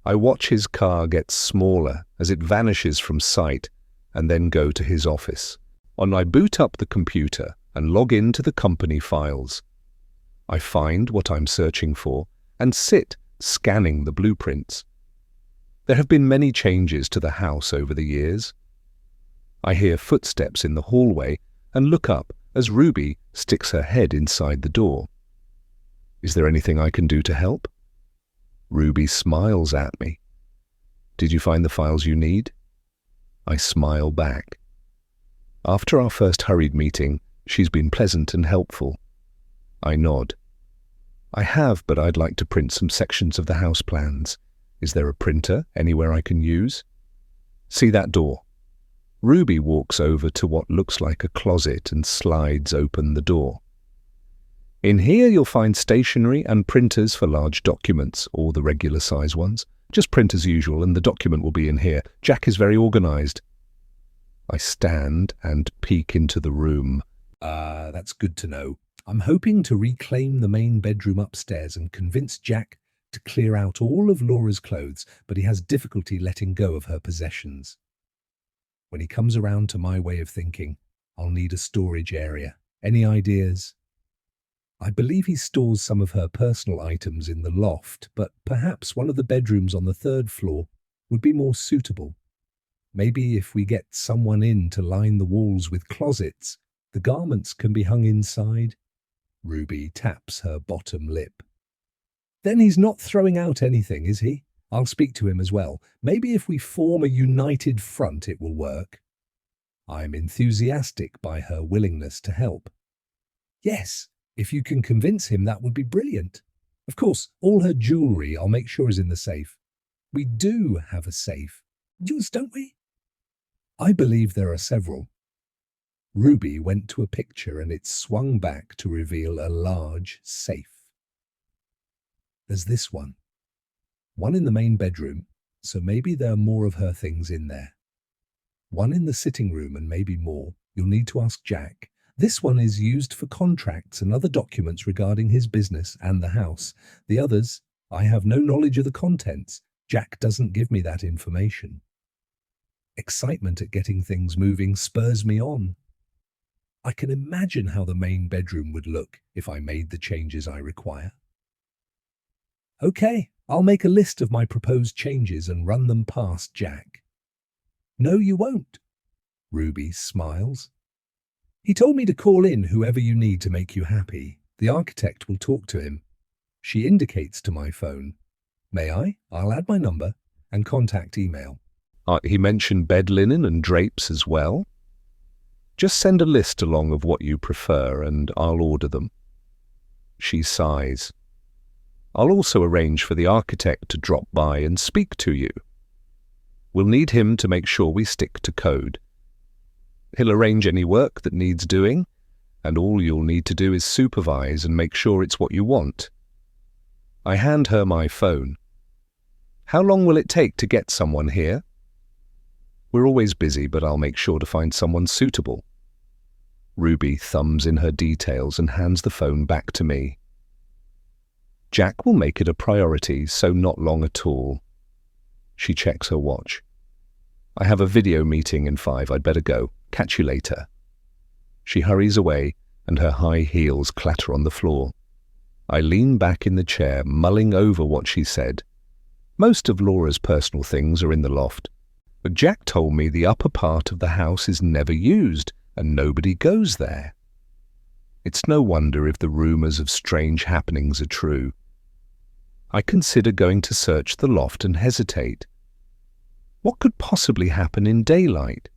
I watch his car get smaller as it vanishes from sight and then go to his office. I boot up the computer and log into the company files. I find what I'm searching for and sit scanning the blueprints. There have been many changes to the house over the years. I hear footsteps in the hallway and look up as Ruby sticks her head inside the door. Is there anything I can do to help? Ruby smiles at me. Did you find the files you need? I smile back. After our first hurried meeting, she's been pleasant and helpful. I nod. I have, but I'd like to print some sections of the house plans. Is there a printer anywhere I can use? See that door? Ruby walks over to what looks like a closet and slides open the door. In here you'll find stationery and printers for large documents, or the regular size ones. Just print as usual and the document will be in here. Jack is very organized. I stand and peek into the room. That's good to know. I'm hoping to reclaim the main bedroom upstairs and convince Jack to clear out all of Laura's clothes, but he has difficulty letting go of her possessions. When he comes around to my way of thinking, I'll need a storage area. Any ideas? I believe he stores some of her personal items in the loft, but perhaps one of the bedrooms on the 3rd floor would be more suitable. Maybe if we get someone in to line the walls with closets, the garments can be hung inside. Ruby taps her bottom lip. Then he's not throwing out anything, is he? I'll speak to him as well. Maybe if we form a united front, it will work. I'm enthusiastic by her willingness to help. Yes, if you can convince him, that would be brilliant. Of course, all her jewellery I'll make sure is in the safe. We do have a safe. Yours, don't we? I believe there are several. Ruby went to a picture and it swung back to reveal a large safe. There's this one. One in the main bedroom, so maybe there are more of her things in there. One in the sitting room and maybe more. You'll need to ask Jack. This one is used for contracts and other documents regarding his business and the house. The others, I have no knowledge of the contents. Jack doesn't give me that information. Excitement at getting things moving spurs me on. I can imagine how the main bedroom would look if I made the changes I require. Okay, I'll make a list of my proposed changes and run them past Jack. No, you won't. Ruby smiles. He told me to call in whoever you need to make you happy. The architect will talk to him. She indicates to my phone. May I? I'll add my number and contact email. He mentioned bed linen and drapes as well. Just send a list along of what you prefer and I'll order them. She sighs. I'll also arrange for the architect to drop by and speak to you. We'll need him to make sure we stick to code. He'll arrange any work that needs doing, and all you'll need to do is supervise and make sure it's what you want. I hand her my phone. How long will it take to get someone here? We're always busy, but I'll make sure to find someone suitable. Ruby thumbs in her details and hands the phone back to me. Jack will make it a priority, so not long at all. She checks her watch. I have a video meeting in 5. I'd better go. Catch you later. She hurries away and her high heels clatter on the floor. I lean back in the chair, mulling over what she said. Most of Laura's personal things are in the loft, but Jack told me the upper part of the house is never used and nobody goes there. It's no wonder if the rumours of strange happenings are true. I consider going to search the loft and hesitate. What could possibly happen in daylight?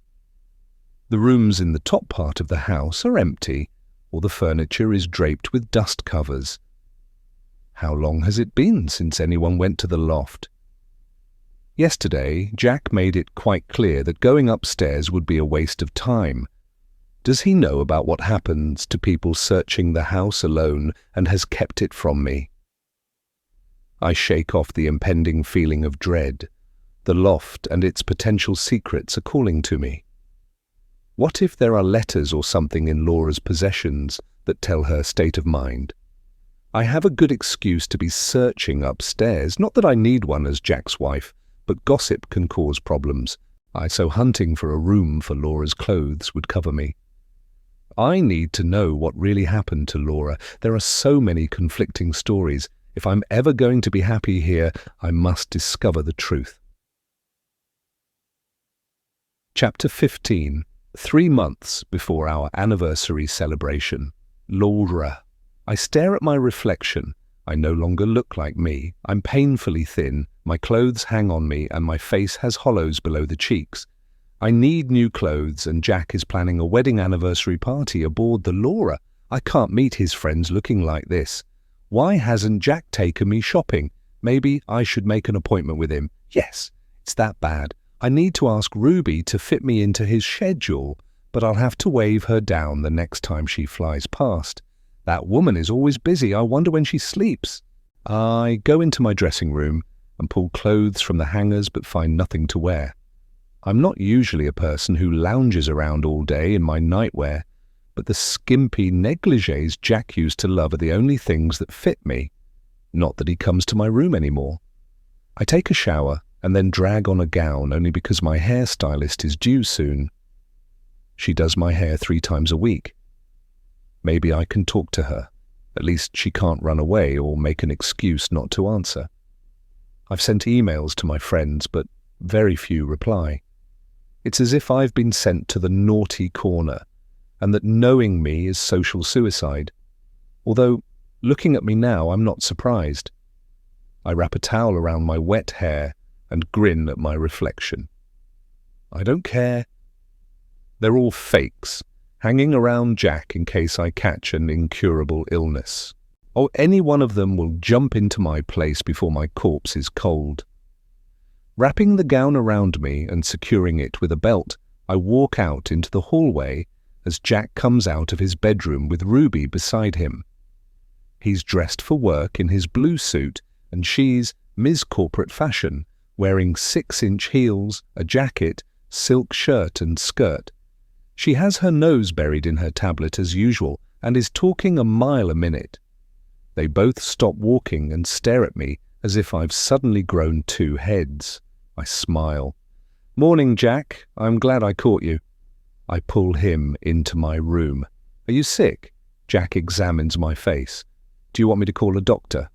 The rooms in the top part of the house are empty, or the furniture is draped with dust covers. How long has it been since anyone went to the loft? Yesterday, Jack made it quite clear that going upstairs would be a waste of time. Does he know about what happens to people searching the house alone and has kept it from me? I shake off the impending feeling of dread. The loft and its potential secrets are calling to me. What if there are letters or something in Laura's possessions that tell her state of mind? I have a good excuse to be searching upstairs, not that I need one as Jack's wife, but gossip can cause problems. So hunting for a room for Laura's clothes would cover me. I need to know what really happened to Laura. There are so many conflicting stories. If I'm ever going to be happy here, I must discover the truth. Chapter 15. 3 months before our anniversary celebration. Laura. I stare at my reflection. I no longer look like me. I'm painfully thin. My clothes hang on me and my face has hollows below the cheeks. I need new clothes and Jack is planning a wedding anniversary party aboard the Laura. I can't meet his friends looking like this. Why hasn't Jack taken me shopping? Maybe I should make an appointment with him. Yes, it's that bad. I need to ask Ruby to fit me into his schedule, but I'll have to wave her down the next time she flies past. That woman is always busy. I wonder when she sleeps. I go into my dressing room and pull clothes from the hangers but find nothing to wear. I'm not usually a person who lounges around all day in my nightwear, but the skimpy negligés Jack used to love are the only things that fit me. Not that he comes to my room anymore. I take a shower and then drag on a gown only because my hairstylist is due soon. She does my hair 3 times a week. Maybe I can talk to her. At least she can't run away or make an excuse not to answer. I've sent emails to my friends, but very few reply. It's as if I've been sent to the naughty corner, and that knowing me is social suicide. Although, looking at me now, I'm not surprised. I wrap a towel around my wet hair and grin at my reflection. I don't care. They're all fakes, hanging around Jack in case I catch an incurable illness. Oh, any one of them will jump into my place before my corpse is cold. Wrapping the gown around me and securing it with a belt, I walk out into the hallway as Jack comes out of his bedroom with Ruby beside him. He's dressed for work in his blue suit, and she's Ms. Corporate Fashion, wearing 6-inch heels, a jacket, silk shirt and skirt. She has her nose buried in her tablet as usual and is talking a mile a minute. They both stop walking and stare at me as if I've suddenly grown 2 heads. I smile. "Morning, Jack. I'm glad I caught you." I pull him into my room. "Are you sick?" Jack examines my face. "Do you want me to call a doctor?"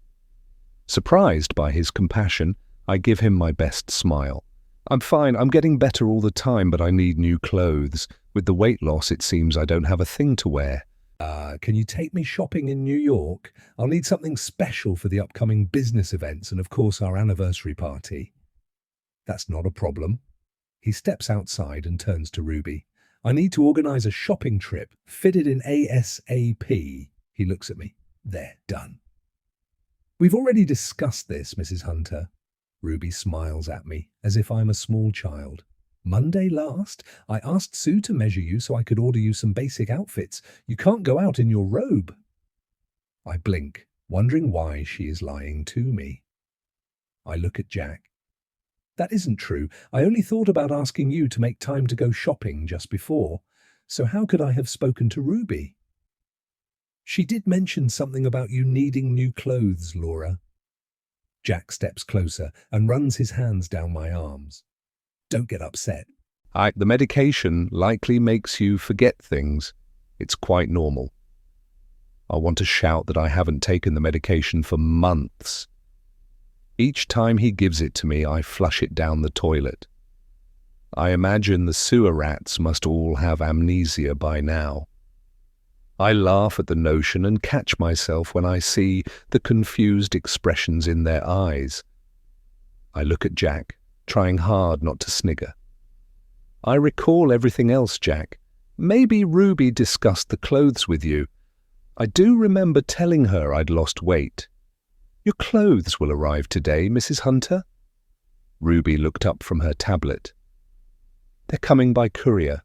Surprised by his compassion, I give him my best smile. "I'm fine. I'm getting better all the time, but I need new clothes. With the weight loss, it seems I don't have a thing to wear." Can you take me shopping in New York? I'll need something special for the upcoming business events and, of course, our anniversary party." "That's not a problem." He steps outside and turns to Ruby. "I need to organize a shopping trip, fitted in ASAP. He looks at me. "There, done." "We've already discussed this, Mrs. Hunter." Ruby smiles at me, as if I'm a small child. "Monday last, I asked Sue to measure you so I could order you some basic outfits. You can't go out in your robe." I blink, wondering why she is lying to me. I look at Jack. "That isn't true. I only thought about asking you to make time to go shopping just before. So how could I have spoken to Ruby?" "She did mention something about you needing new clothes, Laura." Jack steps closer and runs his hands down my arms. "Don't get upset." The medication likely makes you forget things. It's quite normal." I want to shout that I haven't taken the medication for months. Each time he gives it to me, I flush it down the toilet. I imagine the sewer rats must all have amnesia by now. I laugh at the notion and catch myself when I see the confused expressions in their eyes. I look at Jack, trying hard not to snigger. "I recall everything else, Jack. Maybe Ruby discussed the clothes with you. I do remember telling her I'd lost weight. Your clothes will arrive today, Mrs. Hunter." Ruby looked up from her tablet. "They're coming by courier.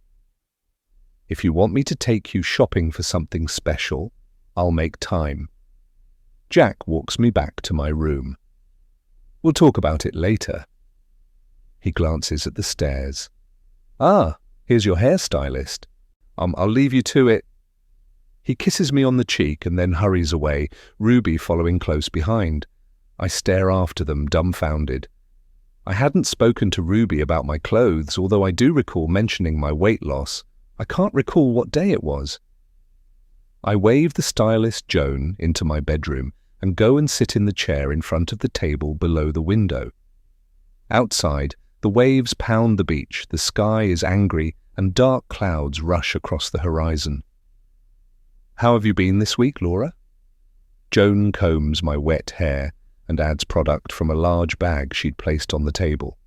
If you want me to take you shopping for something special, I'll make time." Jack walks me back to my room. "We'll talk about it later." He glances at the stairs. "Ah, here's your hairstylist. I'll leave you to it." He kisses me on the cheek and then hurries away, Ruby following close behind. I stare after them, dumbfounded. I hadn't spoken to Ruby about my clothes, although I do recall mentioning my weight loss. I can't recall what day it was. I wave the stylist Joan into my bedroom and go and sit in the chair in front of the table below the window. Outside, the waves pound the beach, the sky is angry, and dark clouds rush across the horizon. "How have you been this week, Laura?" Joan combs my wet hair and adds product from a large bag she'd placed on the table.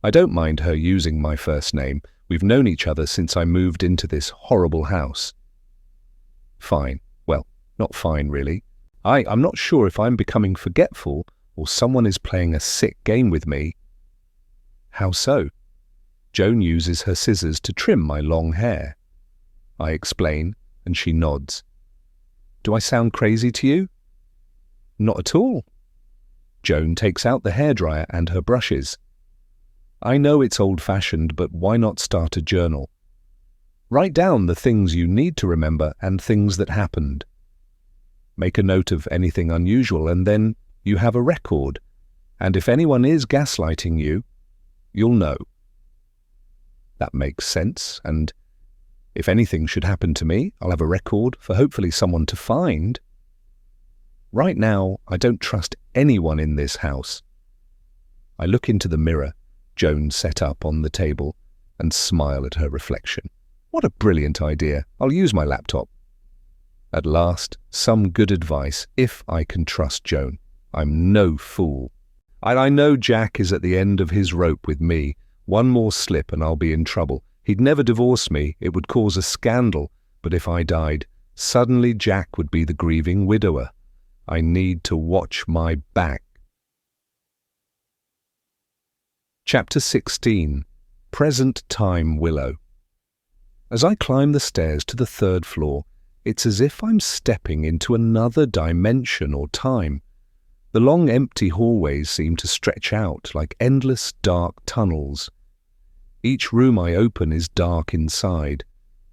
I don't mind her using my first name. We've known each other since I moved into this horrible house. "Fine." Well, not fine, really. I'm not sure if I'm becoming forgetful or someone is playing a sick game with me. "How so?" Joan uses her scissors to trim my long hair. I explain, and she nods. "Do I sound crazy to you?" "Not at all." Joan takes out the hairdryer and her brushes. "I know it's old-fashioned, but why not start a journal? Write down the things you need to remember and things that happened. Make a note of anything unusual, and then you have a record. And if anyone is gaslighting you, you'll know." That makes sense, and if anything should happen to me, I'll have a record for hopefully someone to find. Right now, I don't trust anyone in this house. I look into the mirror Joan set up on the table and smile at her reflection. What a brilliant idea. I'll use my laptop. At last, some good advice, if I can trust Joan. I'm no fool. I know Jack is at the end of his rope with me. One more slip and I'll be in trouble. He'd never divorce me. It would cause a scandal. But if I died, suddenly Jack would be the grieving widower. I need to watch my back. Chapter 16. Present Time Willow. As I climb the stairs to the 3rd floor, it's as if I'm stepping into another dimension or time. The long empty hallways seem to stretch out like endless dark tunnels. Each room I open is dark inside.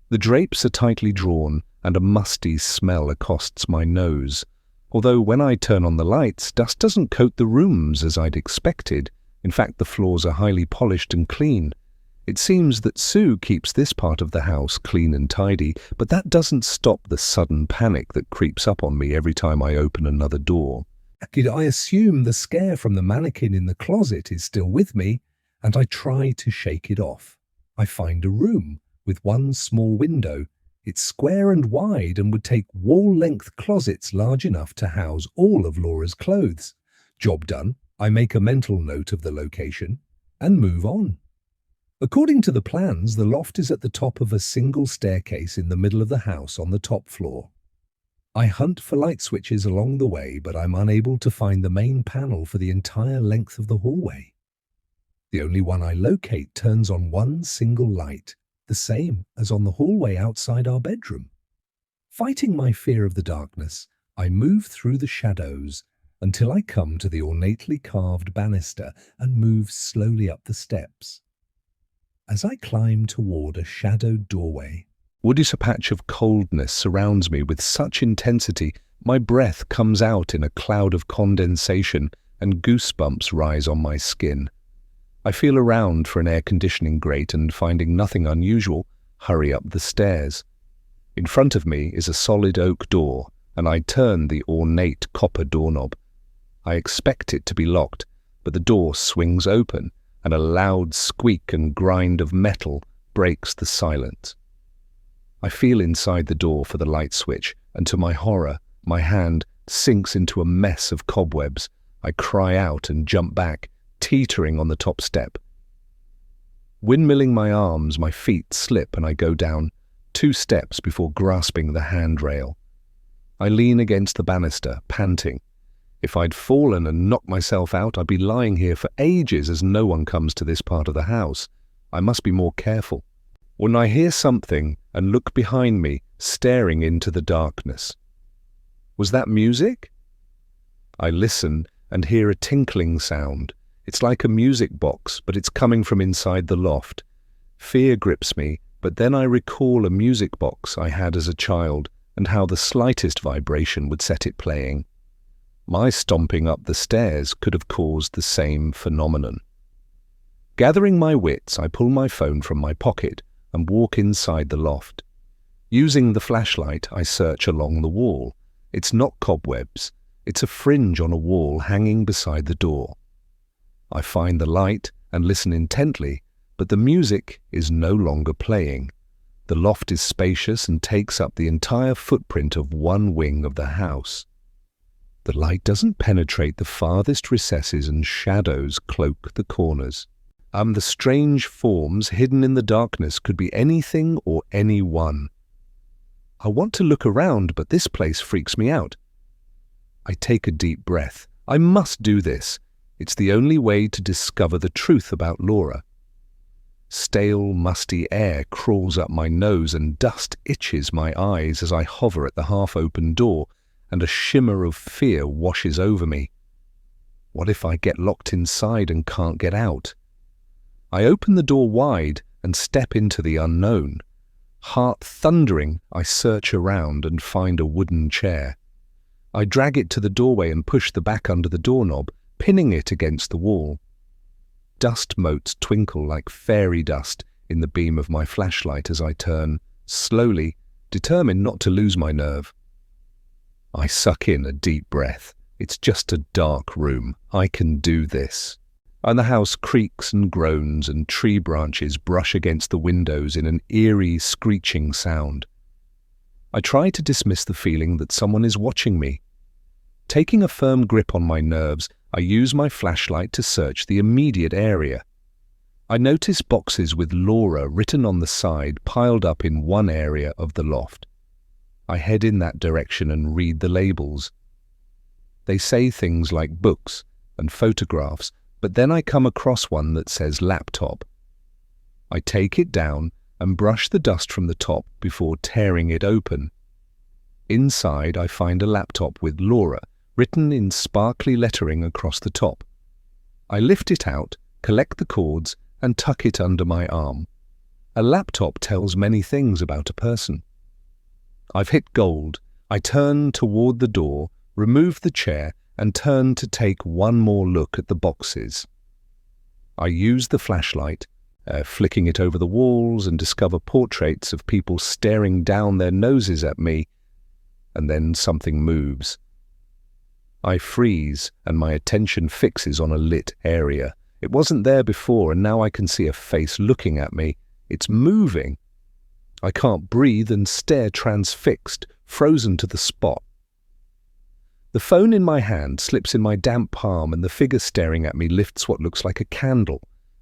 The drapes are tightly drawn and a musty smell accosts my nose. Although when I turn on the lights, dust doesn't coat the rooms as I'd expected. In fact, the floors are highly polished and clean. It seems that Sue keeps this part of the house clean and tidy, but that doesn't stop the sudden panic that creeps up on me every time I open another door. I assume the scare from the mannequin in the closet is still with me, and I try to shake it off. I find a room with one small window. It's square and wide and would take wall-length closets large enough to house all of Laura's clothes. Job done. I make a mental note of the location and move on. According to the plans, the loft is at the top of a single staircase in the middle of the house on the top floor. I hunt for light switches along the way, but I'm unable to find the main panel for the entire length of the hallway. The only one I locate turns on one single light, the same as on the hallway outside our bedroom. Fighting my fear of the darkness, I move through the shadows until I come to the ornately carved banister and move slowly up the steps. As I climb toward a shadowed doorway, A patch of coldness surrounds me with such intensity, my breath comes out in a cloud of condensation and goosebumps rise on my skin. I feel around for an air conditioning grate and, finding nothing unusual, hurry up the stairs. In front of me is a solid oak door, and I turn the ornate copper doorknob. I expect it to be locked, but the door swings open, and a loud squeak and grind of metal breaks the silence. I feel inside the door for the light switch, and to my horror, my hand sinks into a mess of cobwebs. I cry out and jump back, teetering on the top step. Windmilling my arms, my feet slip and I go down 2 steps before grasping the handrail. I lean against the banister, panting. If I'd fallen and knocked myself out, I'd be lying here for ages as no one comes to this part of the house. I must be more careful. When I hear something and look behind me, staring into the darkness. Was that music? I listen and hear a tinkling sound. It's like a music box, but it's coming from inside the loft. Fear grips me, but then I recall a music box I had as a child and how the slightest vibration would set it playing. My stomping up the stairs could have caused the same phenomenon. Gathering my wits, I pull my phone from my pocket and walk inside the loft. Using the flashlight, I search along the wall. It's not cobwebs. It's a fringe on a wall hanging beside the door. I find the light and listen intently, but the music is no longer playing. The loft is spacious and takes up the entire footprint of one wing of the house. The light doesn't penetrate the farthest recesses and shadows cloak the corners. The strange forms hidden in the darkness could be anything or anyone. I want to look around, but this place freaks me out. I take a deep breath. I must do this. It's the only way to discover the truth about Laura. Stale, musty air crawls up my nose and dust itches my eyes as I hover at the half-open door, and a shimmer of fear washes over me. What if I get locked inside and can't get out? I open the door wide and step into the unknown. Heart thundering, I search around and find a wooden chair. I drag it to the doorway and push the back under the doorknob, pinning it against the wall. Dust motes twinkle like fairy dust in the beam of my flashlight as I turn, slowly, determined not to lose my nerve. I suck in a deep breath. It's just a dark room. I can do this. and the house creaks and groans and tree branches brush against the windows in an eerie, screeching sound. I try to dismiss the feeling that someone is watching me. Taking a firm grip on my nerves, I use my flashlight to search the immediate area. I notice boxes with Laura written on the side piled up in one area of the loft. I head in that direction and read the labels. They say things like books and photographs, but then I come across one that says laptop. I take it down and brush the dust from the top before tearing it open. Inside, I find a laptop with Laura written in sparkly lettering across the top. I lift it out, collect the cords, and tuck it under my arm. A laptop tells many things about a person. I've hit gold. I turn toward the door, remove the chair, and turn to take one more look at the boxes. I use the flashlight, flicking it over the walls, and discover portraits of people staring down their noses at me, and then something moves. I freeze, and my attention fixes on a lit area. It wasn't there before, and now I can see a face looking at me. It's moving. I can't breathe and stare transfixed, frozen to the spot. The phone in my hand slips in my damp palm, and the figure staring at me lifts what looks like a candle.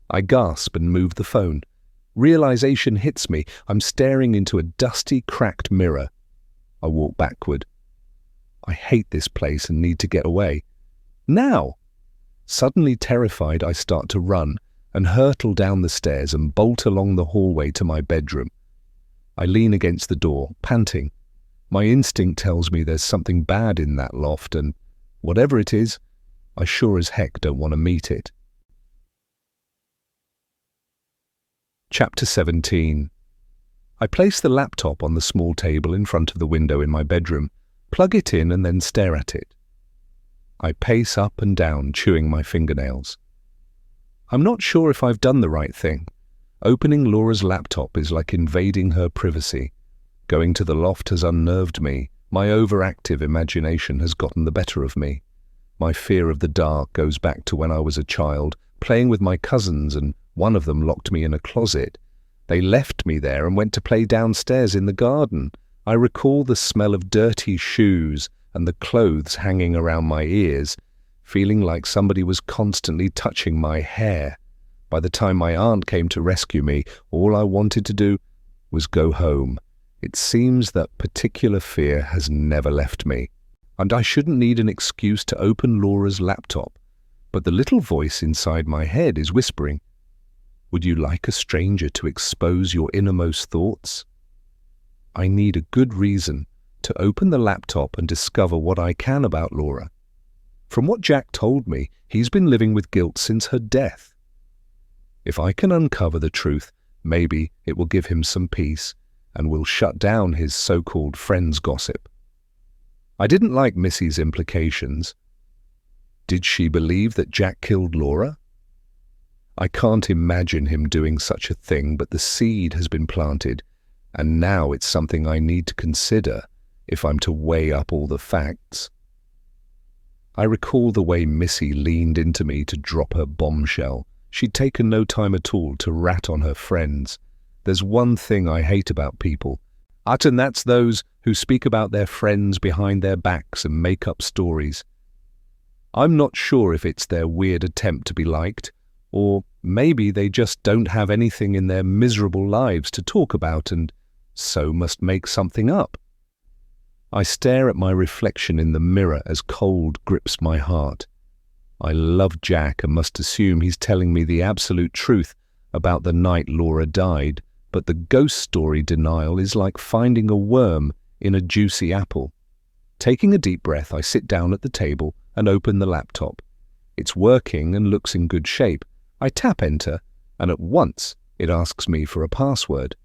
I gasp and move the phone. Realization hits me. I'm staring into a dusty, cracked mirror. I walk backward. I hate this place and need to get away. Now! Suddenly terrified, I start to run and hurtle down the stairs and bolt along the hallway to my bedroom. I lean against the door, panting. My instinct tells me there's something bad in that loft, and whatever it is, I sure as heck don't want to meet it. Chapter 17. I place the laptop on the small table in front of the window in my bedroom, plug it in, and then stare at it. I pace up and down, chewing my fingernails. I'm not sure if I've done the right thing. Opening Laura's laptop is like invading her privacy. Going to the loft has unnerved me. My overactive imagination has gotten the better of me. My fear of the dark goes back to when I was a child, playing with my cousins, and one of them locked me in a closet. They left me there and went to play downstairs in the garden. I recall the smell of dirty shoes and the clothes hanging around my ears, feeling like somebody was constantly touching my hair. By the time my aunt came to rescue me, all I wanted to do was go home. It seems that particular fear has never left me, and I shouldn't need an excuse to open Laura's laptop. But the little voice inside my head is whispering, "Would you like a stranger to expose your innermost thoughts?" I need a good reason to open the laptop and discover what I can about Laura. From what Jack told me, he's been living with guilt since her death. If I can uncover the truth, maybe it will give him some peace and will shut down his so-called friend's gossip. I didn't like Missy's implications. Did she believe that Jack killed Laura? I can't imagine him doing such a thing, but the seed has been planted, and now it's something I need to consider if I'm to weigh up all the facts. I recall the way Missy leaned into me to drop her bombshell. She'd taken no time at all to rat on her friends. There's one thing I hate about people, and that's those who speak about their friends behind their backs and make up stories. I'm not sure if it's their weird attempt to be liked, or maybe they just don't have anything in their miserable lives to talk about and so must make something up. I stare at my reflection in the mirror as cold grips my heart. I love Jack and must assume he's telling me the absolute truth about the night Laura died, but the ghost story denial is like finding a worm in a juicy apple. Taking a deep breath, I sit down at the table and open the laptop. It's working and looks in good shape. I tap enter, and at once it asks me for a password.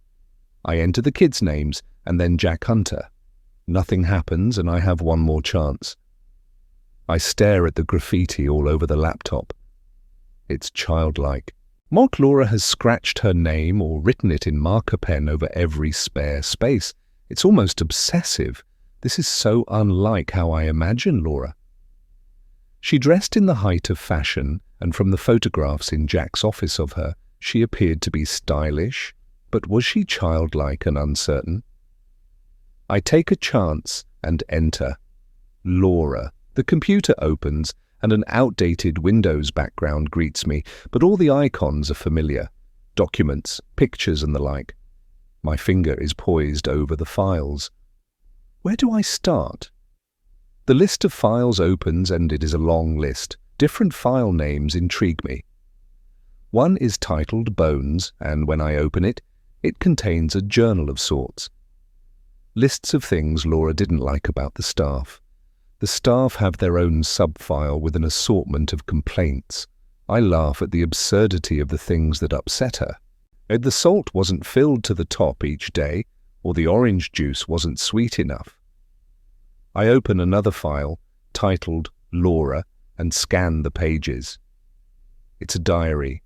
I enter the kids' names and then Jack Hunter. Nothing happens, and I have one more chance. I stare at the graffiti all over the laptop. It's childlike. Mock Laura has scratched her name or written it in marker pen over every spare space. It's almost obsessive. This is so unlike how I imagine Laura. She dressed in the height of fashion and from the photographs in Jack's office of her, she appeared to be stylish, but was she childlike and uncertain? I take a chance and enter. Laura. The computer opens, and an outdated Windows background greets me, but all the icons are familiar. Documents, pictures and the like. My finger is poised over the files. Where do I start? The list of files opens, and it is a long list. Different file names intrigue me. One is titled Bones, and when I open it, it contains a journal of sorts. Lists of things Laura didn't like about the staff. The staff have their own sub-file with an assortment of complaints. I laugh at the absurdity of the things that upset her. The salt wasn't filled to the top each day, or the orange juice wasn't sweet enough. I open another file, titled Laura, and scan the pages. It's a diary.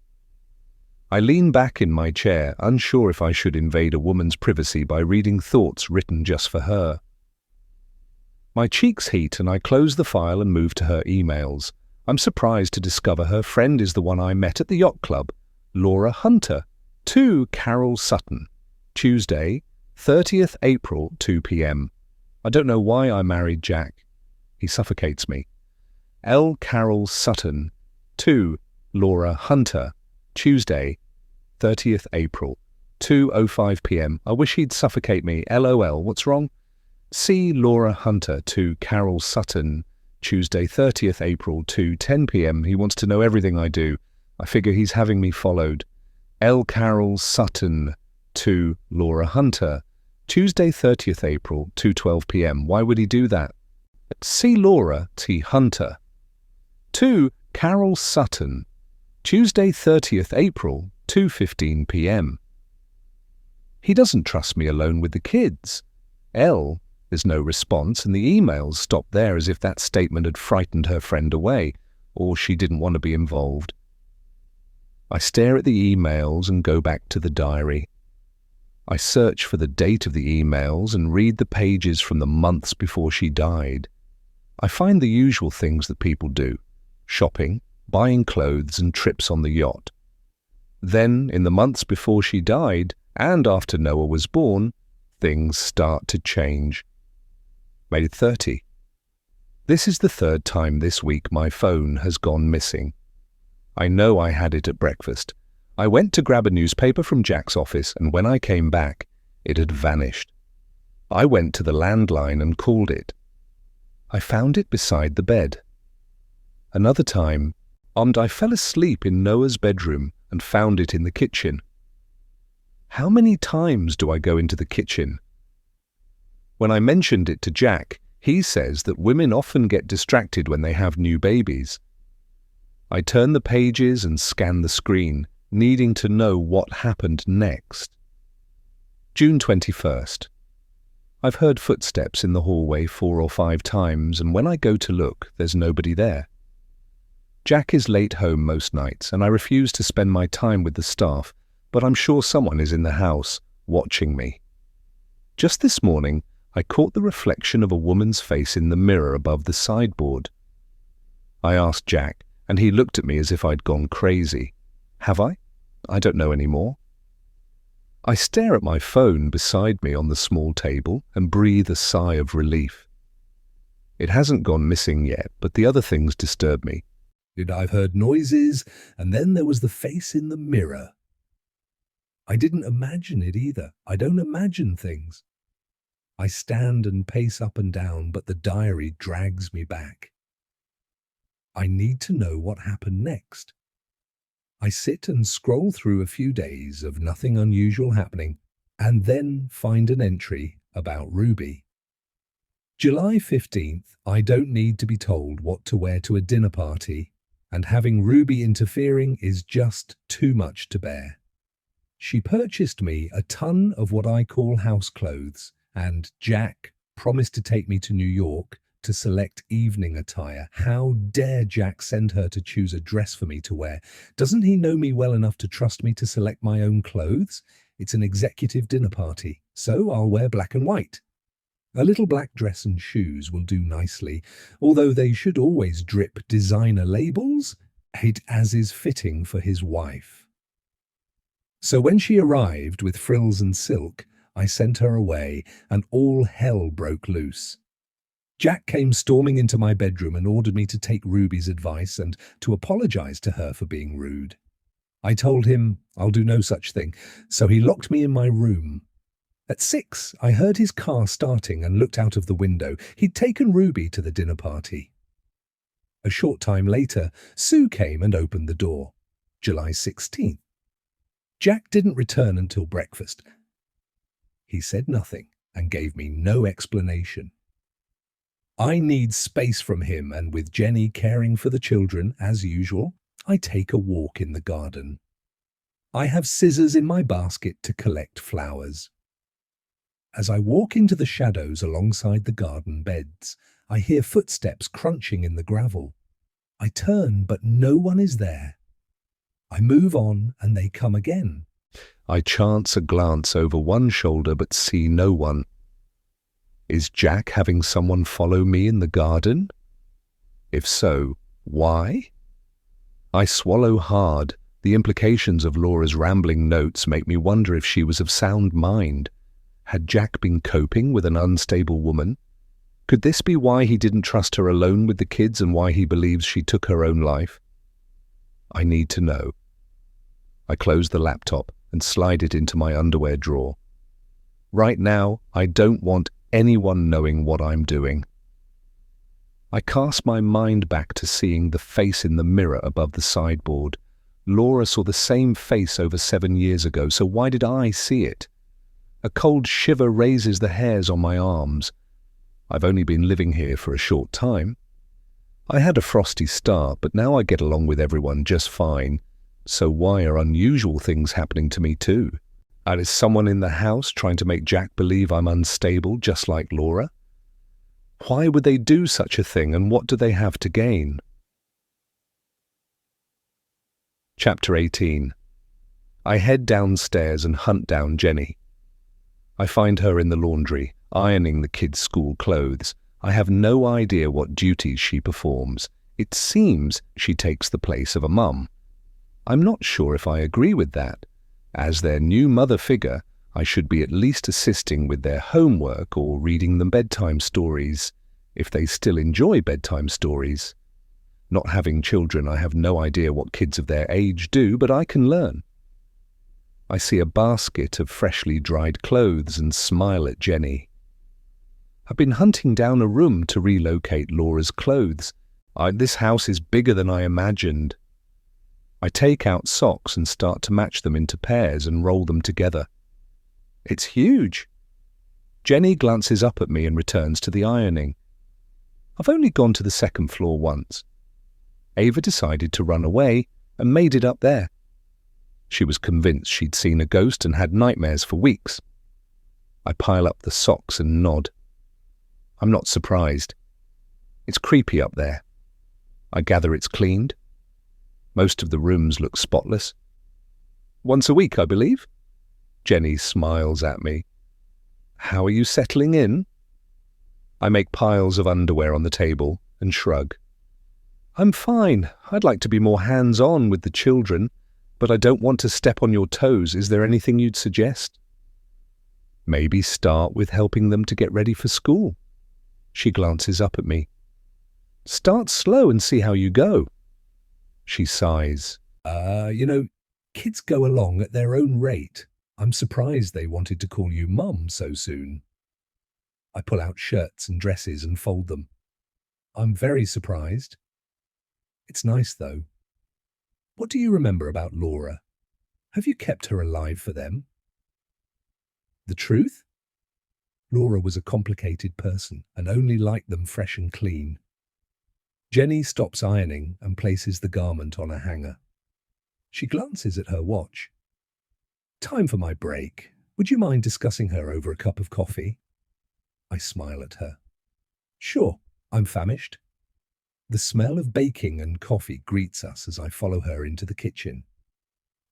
I lean back in my chair, unsure if I should invade a woman's privacy by reading thoughts written just for her. My cheeks heat and I close the file and move to her emails. I'm surprised to discover her friend is the one I met at the yacht club, Laura Hunter. To Carol Sutton, Tuesday, 30th April, 2 p.m. I don't know why I married Jack. He suffocates me. L. Carol Sutton, to Laura Hunter, Tuesday, 30th April, 2:05 p.m. I wish he'd suffocate me. LOL, what's wrong? C. Laura Hunter to Carol Sutton, Tuesday, 30th April, 2:10 p.m. He wants to know everything I do. I figure he's having me followed. L. Carol Sutton to Laura Hunter, Tuesday, 30th April, 2:12 p.m. Why would he do that? C. Laura T. Hunter to Carol Sutton, Tuesday, 30th April, 2:15 p.m. He doesn't trust me alone with the kids. L. There's no response, and the emails stop there as if that statement had frightened her friend away, or she didn't want to be involved. I stare at the emails and go back to the diary. I search for the date of the emails and read the pages from the months before she died. I find the usual things that people do: shopping, buying clothes and trips on the yacht. Then, in the months before she died, and after Noah was born, things start to change. May 30. This is the third time this week my phone has gone missing. I know I had it at breakfast. I went to grab a newspaper from Jack's office, and when I came back, it had vanished. I went to the landline and called it. I found it beside the bed. Another time, I fell asleep in Noah's bedroom and found it in the kitchen. How many times do I go into the kitchen? When I mentioned it to Jack, he says that women often get distracted when they have new babies. I turn the pages and scan the screen, needing to know what happened next. June 21st. I've heard footsteps in the hallway 4 or 5 times, and when I go to look, there's nobody there. Jack is late home most nights, and I refuse to spend my time with the staff, but I'm sure someone is in the house, watching me. Just this morning, I caught the reflection of a woman's face in the mirror above the sideboard. I asked Jack, and he looked at me as if I'd gone crazy. Have I? I don't know anymore. I stare at my phone beside me on the small table and breathe a sigh of relief. It hasn't gone missing yet, but the other things disturb me. I've heard noises, and then there was the face in the mirror. I didn't imagine it either. I don't imagine things. I stand and pace up and down, but the diary drags me back. I need to know what happened next. I sit and scroll through a few days of nothing unusual happening, and then find an entry about Ruby. July 15th, I don't need to be told what to wear to a dinner party, and having Ruby interfering is just too much to bear. She purchased me a ton of what I call house clothes, and Jack promised to take me to New York to select evening attire. How dare Jack send her to choose a dress for me to wear? Doesn't he know me well enough to trust me to select my own clothes? It's an executive dinner party, so I'll wear black and white. A little black dress and shoes will do nicely, although they should always drip designer labels as is fitting for his wife. So when she arrived with frills and silk, I sent her away, and all hell broke loose. Jack came storming into my bedroom and ordered me to take Ruby's advice and to apologize to her for being rude. I told him I'll do no such thing, so he locked me in my room. At 6, I heard his car starting and looked out of the window. He'd taken Ruby to the dinner party. A short time later, Sue came and opened the door. July 16th. Jack didn't return until breakfast. He said nothing and gave me no explanation. I need space from him, and with Jenny caring for the children, as usual, I take a walk in the garden. I have scissors in my basket to collect flowers. As I walk into the shadows alongside the garden beds, I hear footsteps crunching in the gravel. I turn, but no one is there. I move on, and they come again. I chance a glance over one shoulder but see no one. Is Jack having someone follow me in the garden? If so, why? I swallow hard. The implications of Laura's rambling notes make me wonder if she was of sound mind. Had Jack been coping with an unstable woman? Could this be why he didn't trust her alone with the kids and why he believes she took her own life? I need to know. I close the laptop and slide it into my underwear drawer. Right now, I don't want anyone knowing what I'm doing. I cast my mind back to seeing the face in the mirror above the sideboard. Laura saw the same face over 7 years ago, so why did I see it? A cold shiver raises the hairs on my arms. I've only been living here for a short time. I had a frosty start, but now I get along with everyone just fine. So why are unusual things happening to me too? And is someone in the house trying to make Jack believe I'm unstable, just like Laura? Why would they do such a thing, and what do they have to gain? Chapter 18. I head downstairs and hunt down Jenny. I find her in the laundry, ironing the kids' school clothes. I have no idea what duties she performs. It seems she takes the place of a mum. I'm not sure if I agree with that. As their new mother figure, I should be at least assisting with their homework or reading them bedtime stories, if they still enjoy bedtime stories. Not having children, I have no idea what kids of their age do, but I can learn. I see a basket of freshly dried clothes and smile at Jenny. I've been hunting down a room to relocate Laura's clothes. This house is bigger than I imagined. I take out socks and start to match them into pairs and roll them together. It's huge. Jenny glances up at me and returns to the ironing. I've only gone to the second floor once. Ava decided to run away and made it up there. She was convinced she'd seen a ghost and had nightmares for weeks. I pile up the socks and nod. I'm not surprised. It's creepy up there. I gather it's cleaned. Most of the rooms look spotless. Once a week, I believe. Jenny smiles at me. How are you settling in? I make piles of underwear on the table and shrug. I'm fine. I'd like to be more hands-on with the children, but I don't want to step on your toes. Is there anything you'd suggest? Maybe start with helping them to get ready for school. She glances up at me. Start slow and see how you go. She sighs. Kids go along at their own rate. I'm surprised they wanted to call you Mum so soon. I pull out shirts and dresses and fold them. I'm very surprised. It's nice, though. What do you remember about Laura? Have you kept her alive for them? The truth? Laura was a complicated person and only liked them fresh and clean. Jenny stops ironing and places the garment on a hanger. She glances at her watch. Time for my break. Would you mind discussing her over a cup of coffee? I smile at her. Sure, I'm famished. The smell of baking and coffee greets us as I follow her into the kitchen.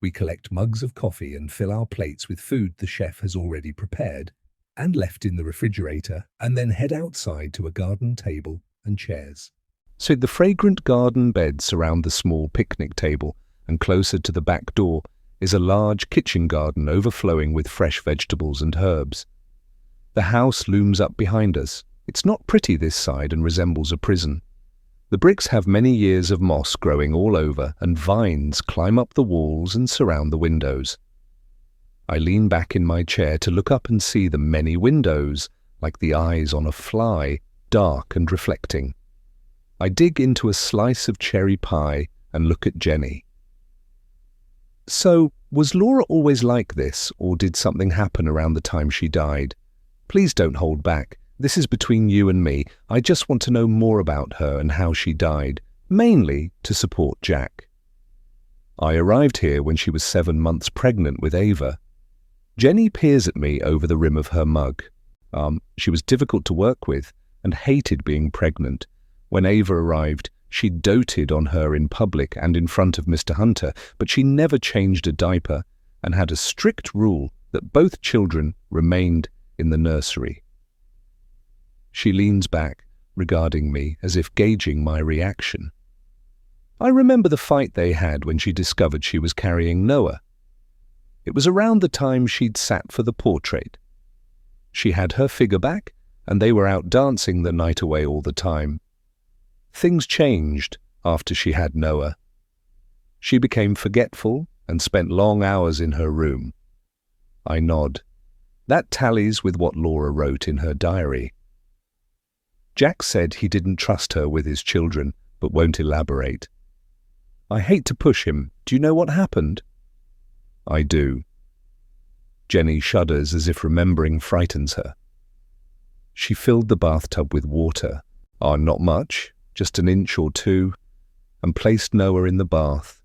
We collect mugs of coffee and fill our plates with food the chef has already prepared and left in the refrigerator, and then head outside to a garden table and chairs. So the fragrant garden beds surround the small picnic table, and closer to the back door is a large kitchen garden overflowing with fresh vegetables and herbs. The house looms up behind us. It's not pretty this side and resembles a prison. The bricks have many years of moss growing all over, and vines climb up the walls and surround the windows. I lean back in my chair to look up and see the many windows, like the eyes on a fly, dark and reflecting. I dig into a slice of cherry pie and look at Jenny. So, was Laura always like this, or did something happen around the time she died? Please don't hold back. This is between you and me. I just want to know more about her and how she died, mainly to support Jack. I arrived here when she was 7 months pregnant with Ava. Jenny peers at me over the rim of her mug. She was difficult to work with and hated being pregnant. When Ava arrived, she doted on her in public and in front of Mr. Hunter, but she never changed a diaper and had a strict rule that both children remained in the nursery. She leans back, regarding me as if gauging my reaction. I remember the fight they had when she discovered she was carrying Noah. It was around the time she'd sat for the portrait. She had her figure back, and they were out dancing the night away all the time. Things changed after she had Noah. She became forgetful and spent long hours in her room. I nod. That tallies with what Laura wrote in her diary. Jack said he didn't trust her with his children, but won't elaborate. I hate to push him. Do you know what happened? I do. Jenny shudders as if remembering frightens her. She filled the bathtub with water, not much, just an inch or two, and placed Noah in the bath,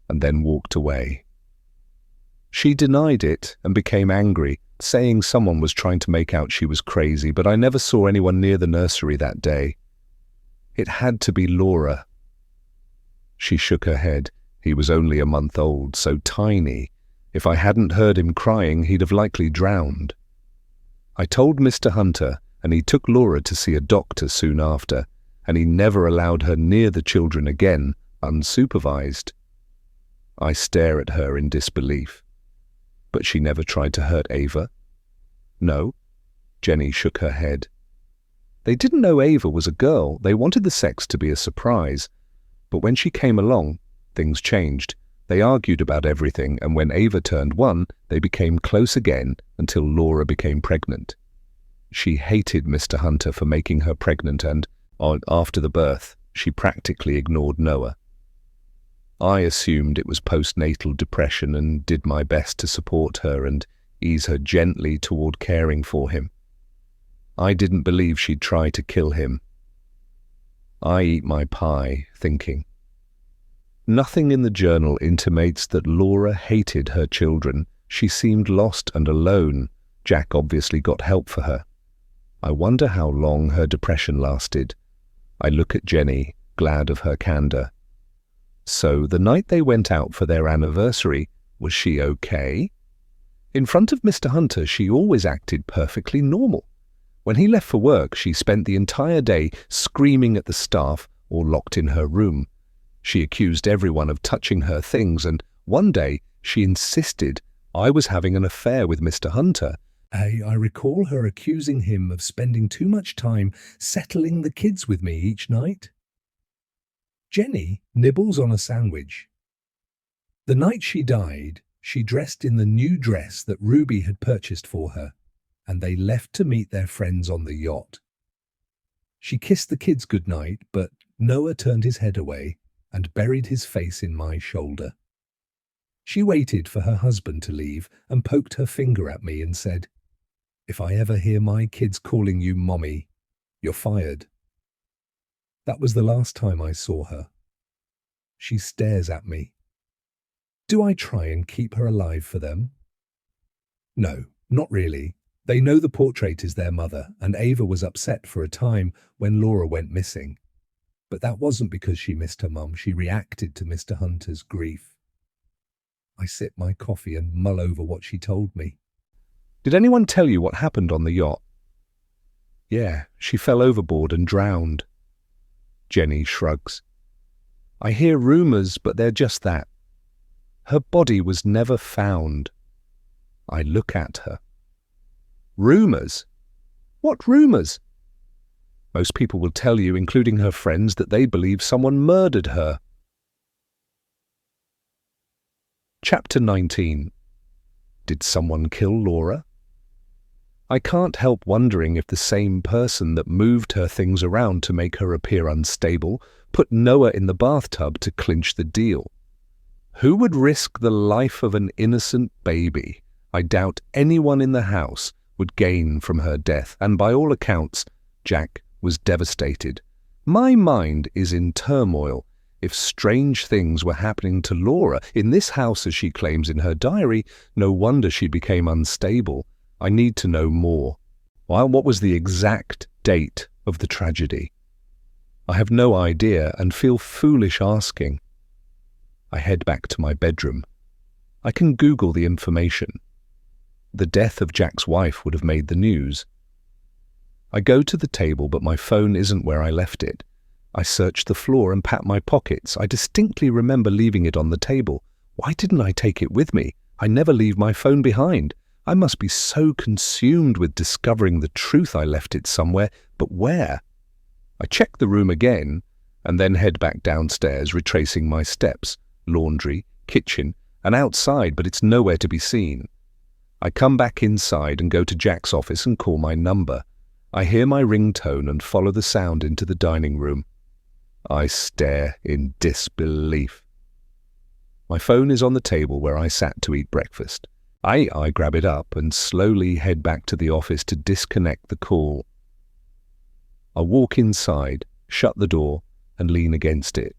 and then walked away. She denied it and became angry, saying someone was trying to make out she was crazy, but I never saw anyone near the nursery that day. It had to be Laura. She shook her head. He was only a month old, so tiny. If I hadn't heard him crying, he'd have likely drowned. I told Mr. Hunter, and he took Laura to see a doctor soon after, and he never allowed her near the children again, unsupervised. I stare at her in disbelief. But she never tried to hurt Ava? No. Jenny shook her head. They didn't know Ava was a girl. They wanted the sex to be a surprise. But when she came along, things changed. They argued about everything, and when Ava turned 1, they became close again until Laura became pregnant. She hated Mr. Hunter for making her pregnant, and, after the birth, she practically ignored Noah. I assumed it was postnatal depression and did my best to support her and ease her gently toward caring for him. I didn't believe she'd try to kill him. I eat my pie, thinking. Nothing in the journal intimates that Laura hated her children. She seemed lost and alone. Jack obviously got help for her. I wonder how long her depression lasted. I look at Jenny, glad of her candor. So the night they went out for their anniversary, was she okay? In front of Mr. Hunter, she always acted perfectly normal. When he left for work, she spent the entire day screaming at the staff or locked in her room. She accused everyone of touching her things, and one day she insisted I was having an affair with Mr. Hunter. I recall her accusing him of spending too much time settling the kids with me each night. Jenny nibbles on a sandwich. The night she died, she dressed in the new dress that Ruby had purchased for her, and they left to meet their friends on the yacht. She kissed the kids goodnight, but Noah turned his head away and buried his face in my shoulder. She waited for her husband to leave and poked her finger at me and said, "If I ever hear my kids calling you Mommy, you're fired." That was the last time I saw her. She stares at me. Do I try and keep her alive for them? No, not really. They know the portrait is their mother, and Ava was upset for a time when Laura went missing. But that wasn't because she missed her mum. She reacted to Mr. Hunter's grief. I sip my coffee and mull over what she told me. Did anyone tell you what happened on the yacht? Yeah, she fell overboard and drowned. Jenny shrugs. I hear rumours, but they're just that. Her body was never found. I look at her. Rumours? What rumours? Most people will tell you, including her friends, that they believe someone murdered her. Chapter 19. Did someone kill Laura? I can't help wondering if the same person that moved her things around to make her appear unstable put Noah in the bathtub to clinch the deal. Who would risk the life of an innocent baby? I doubt anyone in the house would gain from her death, and by all accounts, Jack was devastated. My mind is in turmoil. If strange things were happening to Laura in this house, as she claims in her diary, no wonder she became unstable. I need to know more. Well, what was the exact date of the tragedy? I have no idea and feel foolish asking. I head back to my bedroom. I can Google the information. The death of Jack's wife would have made the news. I go to the table, but my phone isn't where I left it. I search the floor and pat my pockets. I distinctly remember leaving it on the table. Why didn't I take it with me? I never leave my phone behind. I must be so consumed with discovering the truth I left it somewhere, but where? I check the room again and then head back downstairs, retracing my steps. Laundry, kitchen, and outside, but it's nowhere to be seen. I come back inside and go to Jack's office and call my number. I hear my ringtone and follow the sound into the dining room. I stare in disbelief. My phone is on the table where I sat to eat breakfast. I grab it up and slowly head back to the office to disconnect the call. I walk inside, shut the door, and lean against it.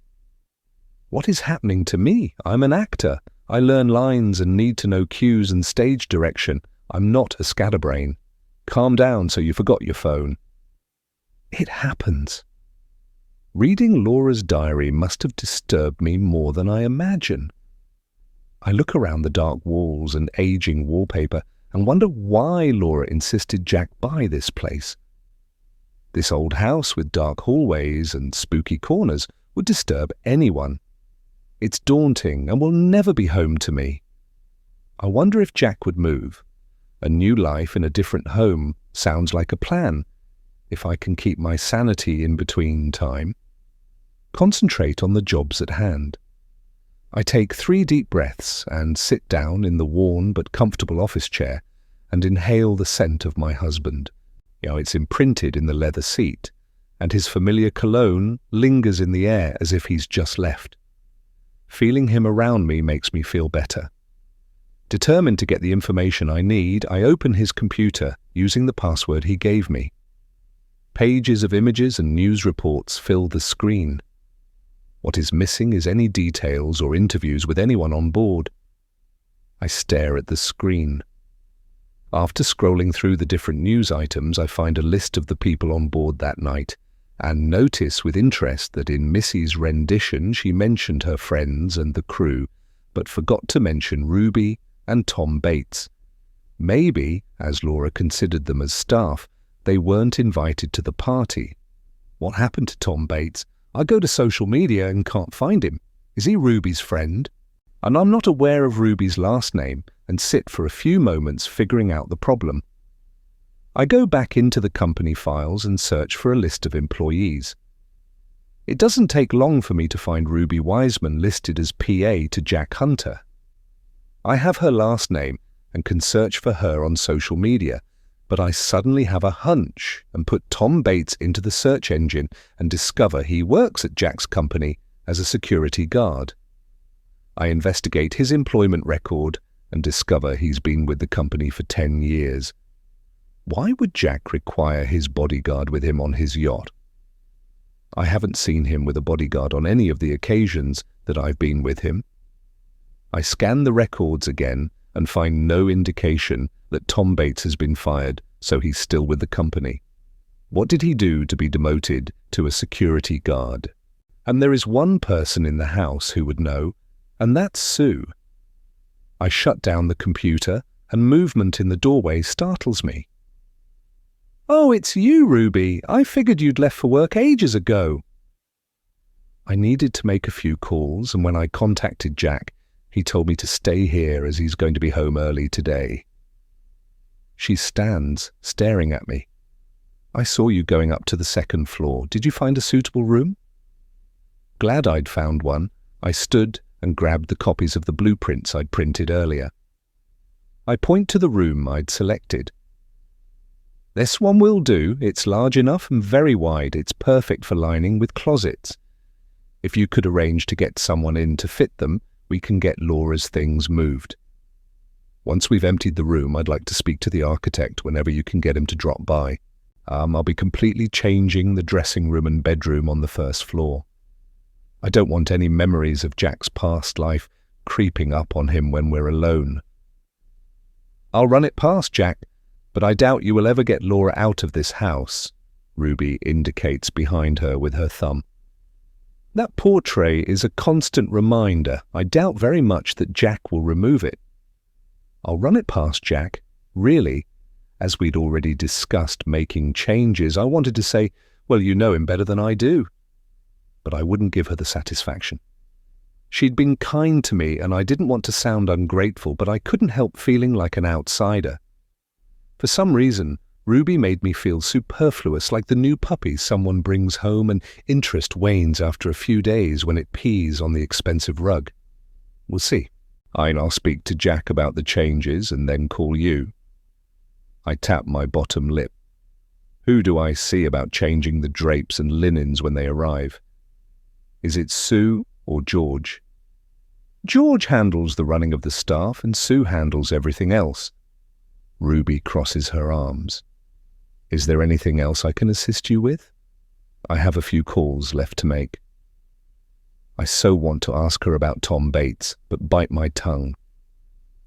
What is happening to me? I'm an actor. I learn lines and need to know cues and stage direction. I'm not a scatterbrain. Calm down, so you forgot your phone. It happens. Reading Laura's diary must have disturbed me more than I imagine. I look around the dark walls and aging wallpaper and wonder why Laura insisted Jack buy this place. This old house with dark hallways and spooky corners would disturb anyone. It's daunting and will never be home to me. I wonder if Jack would move. A new life in a different home sounds like a plan, if I can keep my sanity in between time. Concentrate on the jobs at hand. I take 3 deep breaths and sit down in the worn but comfortable office chair and inhale the scent of my husband. It's imprinted in the leather seat, and his familiar cologne lingers in the air as if he's just left. Feeling him around me makes me feel better. Determined to get the information I need, I open his computer using the password he gave me. Pages of images and news reports fill the screen. What is missing is any details or interviews with anyone on board. I stare at the screen. After scrolling through the different news items, I find a list of the people on board that night, and notice with interest that in Missy's rendition she mentioned her friends and the crew, but forgot to mention Ruby and Tom Bates. Maybe, as Laura considered them as staff, they weren't invited to the party. What happened to Tom Bates? I go to social media and can't find him. Is he Ruby's friend? And I'm not aware of Ruby's last name and sit for a few moments figuring out the problem. I go back into the company files and search for a list of employees. It doesn't take long for me to find Ruby Wiseman listed as PA to Jack Hunter. I have her last name and can search for her on social media, but I suddenly have a hunch and put Tom Bates into the search engine and discover he works at Jack's company as a security guard. I investigate his employment record and discover he's been with the company for 10 years. Why would Jack require his bodyguard with him on his yacht? I haven't seen him with a bodyguard on any of the occasions that I've been with him. I scan the records again and find no indication that Tom Bates has been fired, so he's still with the company. What did he do to be demoted to a security guard? And there is one person in the house who would know, and that's Sue. I shut down the computer, and movement in the doorway startles me. "Oh, it's you, Ruby. I figured you'd left for work ages ago." I needed to make a few calls, and when I contacted Jack, he told me to stay here as he's going to be home early today. She stands, staring at me. I saw you going up to the second floor. Did you find a suitable room? Glad I'd found one, I stood and grabbed the copies of the blueprints I'd printed earlier. I point to the room I'd selected. This one will do. It's large enough and very wide. It's perfect for lining with closets. If you could arrange to get someone in to fit them, we can get Laura's things moved. Once we've emptied the room, I'd like to speak to the architect whenever you can get him to drop by. I'll be completely changing the dressing room and bedroom on the first floor. I don't want any memories of Jack's past life creeping up on him when we're alone. I'll run it past Jack, but I doubt you will ever get Laura out of this house, Ruby indicates behind her with her thumb. That portrait is a constant reminder. I doubt very much that Jack will remove it. I'll run it past Jack. Really, as we'd already discussed making changes, I wanted to say, well, you know him better than I do. But I wouldn't give her the satisfaction. She'd been kind to me, and I didn't want to sound ungrateful, but I couldn't help feeling like an outsider. For some reason, Ruby made me feel superfluous, like the new puppy someone brings home and interest wanes after a few days when it pees on the expensive rug. We'll see. I'll speak to Jack about the changes and then call you. I tap my bottom lip. Who do I see about changing the drapes and linens when they arrive? Is it Sue or George? George handles the running of the staff and Sue handles everything else. Ruby crosses her arms. Is there anything else I can assist you with? I have a few calls left to make. I so want to ask her about Tom Bates, but bite my tongue.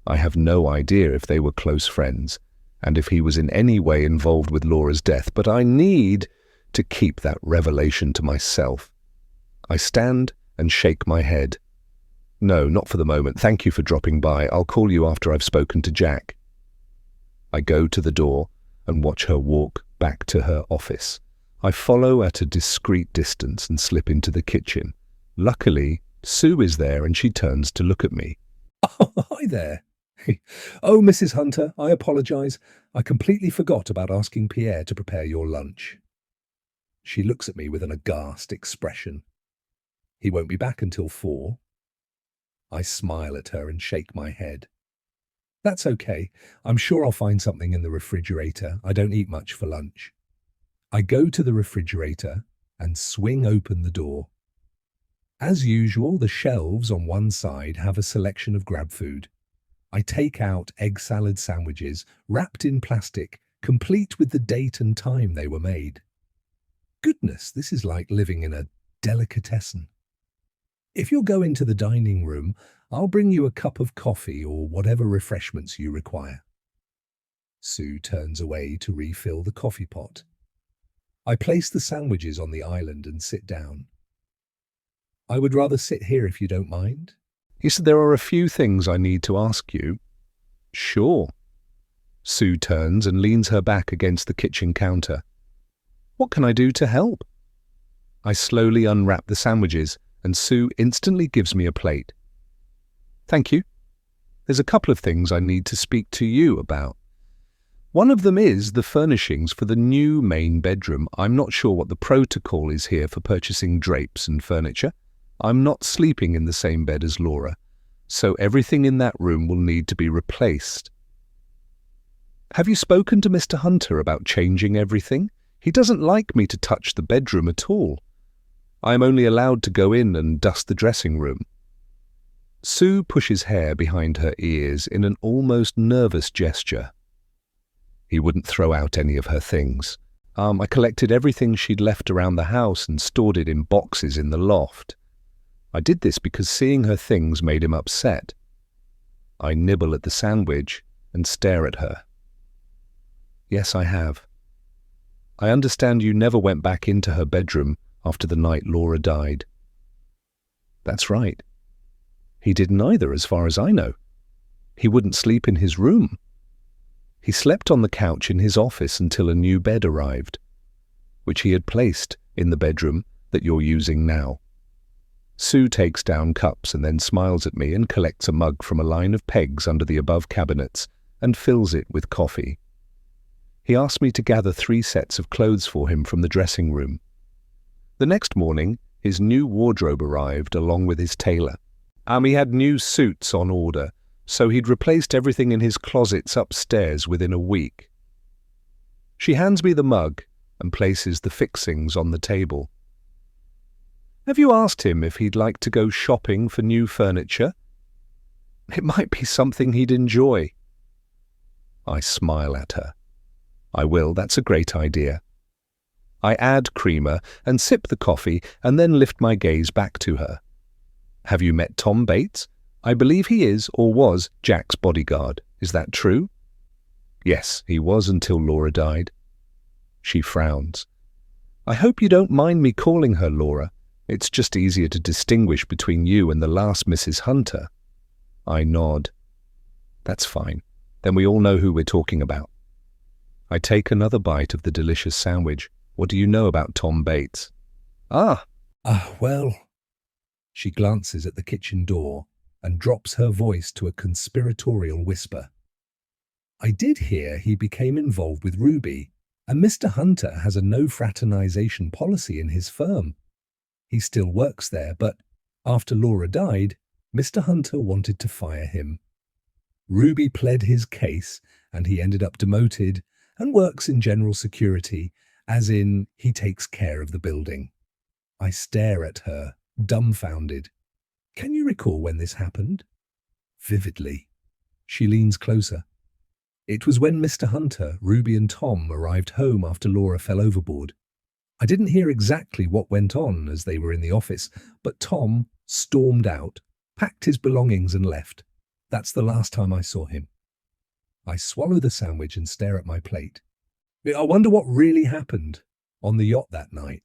I have no idea if they were close friends, and if he was in any way involved with Laura's death, but I need to keep that revelation to myself. I stand and shake my head. No, not for the moment. Thank you for dropping by. I'll call you after I've spoken to Jack. I go to the door and watch her walk back to her office. I follow at a discreet distance and slip into the kitchen. Luckily, Sue is there and she turns to look at me. Oh, hi there. Oh, Mrs. Hunter, I apologize. I completely forgot about asking Pierre to prepare your lunch. She looks at me with an aghast expression. He won't be back until 4. I smile at her and shake my head. That's okay. I'm sure I'll find something in the refrigerator. I don't eat much for lunch. I go to the refrigerator and swing open the door. As usual, the shelves on one side have a selection of grab food. I take out egg salad sandwiches wrapped in plastic, complete with the date and time they were made. Goodness, this is like living in a delicatessen. If you'll go into the dining room, I'll bring you a cup of coffee or whatever refreshments you require. Sue turns away to refill the coffee pot. I place the sandwiches on the island and sit down. I would rather sit here if you don't mind. He said there are a few things I need to ask you. Sure. Sue turns and leans her back against the kitchen counter. What can I do to help? I slowly unwrap the sandwiches and Sue instantly gives me a plate. Thank you. There's a couple of things I need to speak to you about. One of them is the furnishings for the new main bedroom. I'm not sure what the protocol is here for purchasing drapes and furniture. I'm not sleeping in the same bed as Laura, so everything in that room will need to be replaced. Have you spoken to Mr. Hunter about changing everything? He doesn't like me to touch the bedroom at all. I am only allowed to go in and dust the dressing room. Sue pushes hair behind her ears in an almost nervous gesture. He wouldn't throw out any of her things. I collected everything she'd left around the house and stored it in boxes in the loft. I did this because seeing her things made him upset. I nibble at the sandwich and stare at her. Yes, I have. I understand you never went back into her bedroom after the night Laura died. That's right. He didn't either, as far as I know. He wouldn't sleep in his room. He slept on the couch in his office until a new bed arrived, which he had placed in the bedroom that you're using now. Sue takes down cups and then smiles at me and collects a mug from a line of pegs under the above cabinets and fills it with coffee. He asks me to gather 3 sets of clothes for him from the dressing room. The next morning, his new wardrobe arrived along with his tailor. He had new suits on order, so he'd replaced everything in his closets upstairs within a week. She hands me the mug and places the fixings on the table. Have you asked him if he'd like to go shopping for new furniture? It might be something he'd enjoy. I smile at her. I will, that's a great idea. I add creamer and sip the coffee and then lift my gaze back to her. Have you met Tom Bates? I believe he is or was Jack's bodyguard. Is that true? Yes, he was until Laura died. She frowns. I hope you don't mind me calling her Laura. It's just easier to distinguish between you and the last Mrs. Hunter. I nod. That's fine. Then we all know who we're talking about. I take another bite of the delicious sandwich. What do you know about Tom Bates? Well. She glances at the kitchen door and drops her voice to a conspiratorial whisper. I did hear he became involved with Ruby, and Mr. Hunter has a no fraternization policy in his firm. He still works there, but after Laura died, Mr. Hunter wanted to fire him. Ruby pled his case, and he ended up demoted and works in general security, as in he takes care of the building. I stare at her, dumbfounded. Can you recall when this happened? Vividly. She leans closer. It was when Mr. Hunter, Ruby and Tom arrived home after Laura fell overboard. I didn't hear exactly what went on as they were in the office, but Tom stormed out, packed his belongings and left. That's the last time I saw him. I swallow the sandwich and stare at my plate. I wonder what really happened on the yacht that night.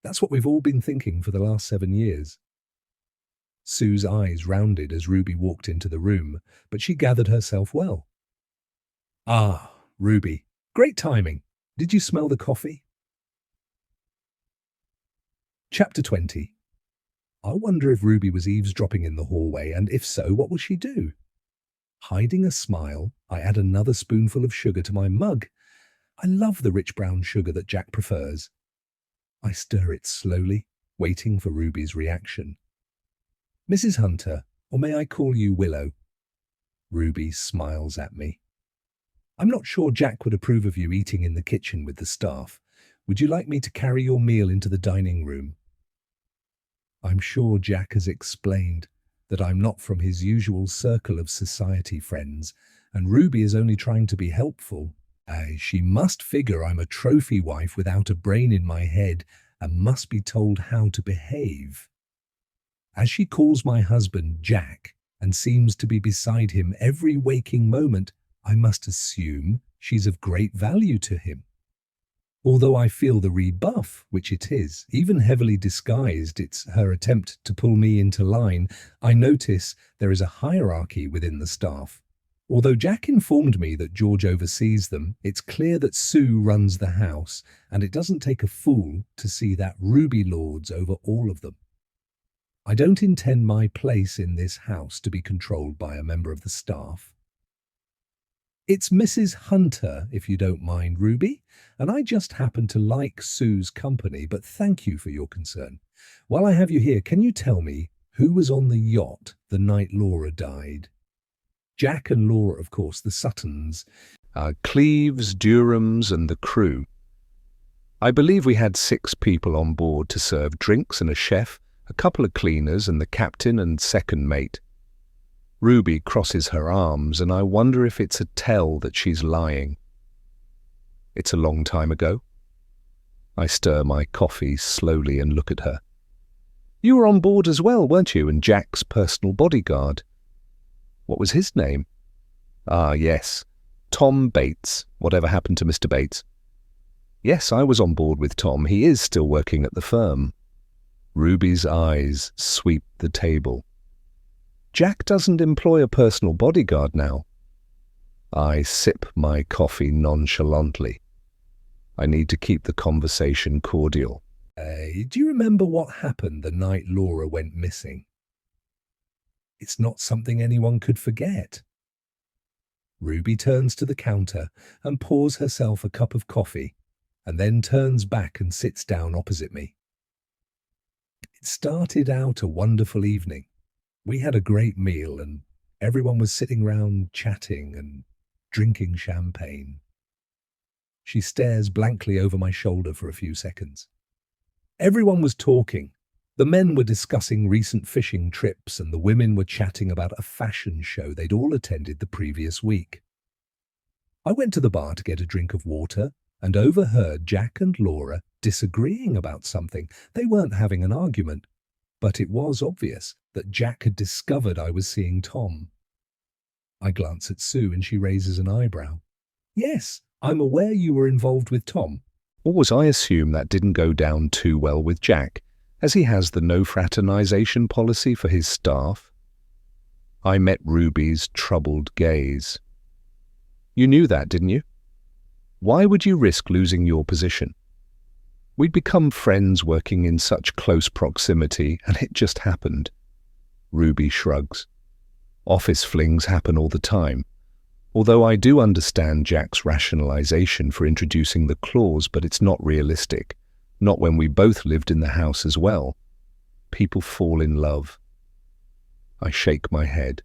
That's what we've all been thinking for the last 7 years. Sue's eyes rounded as Ruby walked into the room, but she gathered herself well. Ruby, great timing. Did you smell the coffee? Chapter 20. I wonder if Ruby was eavesdropping in the hallway, and if so, what will she do? Hiding a smile, I add another spoonful of sugar to my mug. I love the rich brown sugar that Jack prefers. I stir it slowly, waiting for Ruby's reaction. Mrs. Hunter, or may I call you Willow? Ruby smiles at me. I'm not sure Jack would approve of you eating in the kitchen with the staff. Would you like me to carry your meal into the dining room? I'm sure Jack has explained that I'm not from his usual circle of society friends, and Ruby is only trying to be helpful. She must figure I'm a trophy wife without a brain in my head and must be told how to behave. As she calls my husband Jack and seems to be beside him every waking moment, I must assume she's of great value to him. Although I feel the rebuff, which it is, even heavily disguised, it's her attempt to pull me into line, I notice there is a hierarchy within the staff. Although Jack informed me that George oversees them, it's clear that Sue runs the house, and it doesn't take a fool to see that Ruby lords over all of them. I don't intend my place in this house to be controlled by a member of the staff. It's Mrs. Hunter, if you don't mind, Ruby, and I just happen to like Sue's company, but thank you for your concern. While I have you here, can you tell me who was on the yacht the night Laura died? Jack and Laura, of course, the Suttons. Cleves, Durhams, and the crew. I believe we had 6 people on board to serve drinks and a chef, a couple of cleaners, and the captain and second mate. Ruby crosses her arms, and I wonder if it's a tell that she's lying. It's a long time ago. I stir my coffee slowly and look at her. You were on board as well, weren't you, and Jack's personal bodyguard? What was his name? Yes, Tom Bates. Whatever happened to Mr. Bates? Yes, I was on board with Tom. He is still working at the firm. Ruby's eyes sweep the table. Jack doesn't employ a personal bodyguard now. I sip my coffee nonchalantly. I need to keep the conversation cordial. me, do you remember what happened the night Laura went missing? It's not something anyone could forget. Ruby turns to the counter and pours herself a cup of coffee, and then turns back and sits down opposite me. It started out a wonderful evening. We had a great meal and everyone was sitting round chatting and drinking champagne. She stares blankly over my shoulder for a few seconds. Everyone was talking. The men were discussing recent fishing trips and the women were chatting about a fashion show they'd all attended the previous week. I went to the bar to get a drink of water and overheard Jack and Laura disagreeing about something. They weren't having an argument, but it was obvious that Jack had discovered I was seeing Tom. I glance at Sue and she raises an eyebrow. Yes, I'm aware you were involved with Tom. Always I assume that didn't go down too well with Jack, as he has the no fraternization policy for his staff. I met Ruby's troubled gaze. You knew that, didn't you? Why would you risk losing your position? We'd become friends working in such close proximity, and it just happened. Ruby shrugs. Office flings happen all the time. Although I do understand Jack's rationalization for introducing the clause, but it's not realistic. Not when we both lived in the house as well. People fall in love. I shake my head.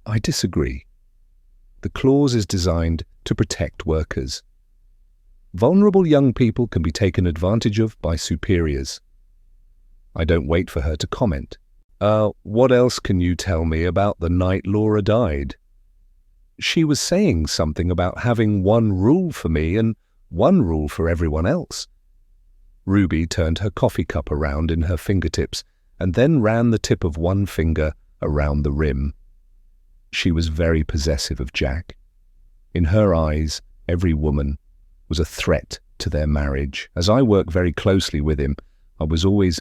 I disagree. The clause is designed to protect workers. Vulnerable young people can be taken advantage of by superiors. I don't wait for her to comment. What else can you tell me about the night Laura died? She was saying something about having one rule for me and one rule for everyone else. Ruby turned her coffee cup around in her fingertips and then ran the tip of one finger around the rim. She was very possessive of Jack. In her eyes, every woman was a threat to their marriage. As I worked very closely with him, I was always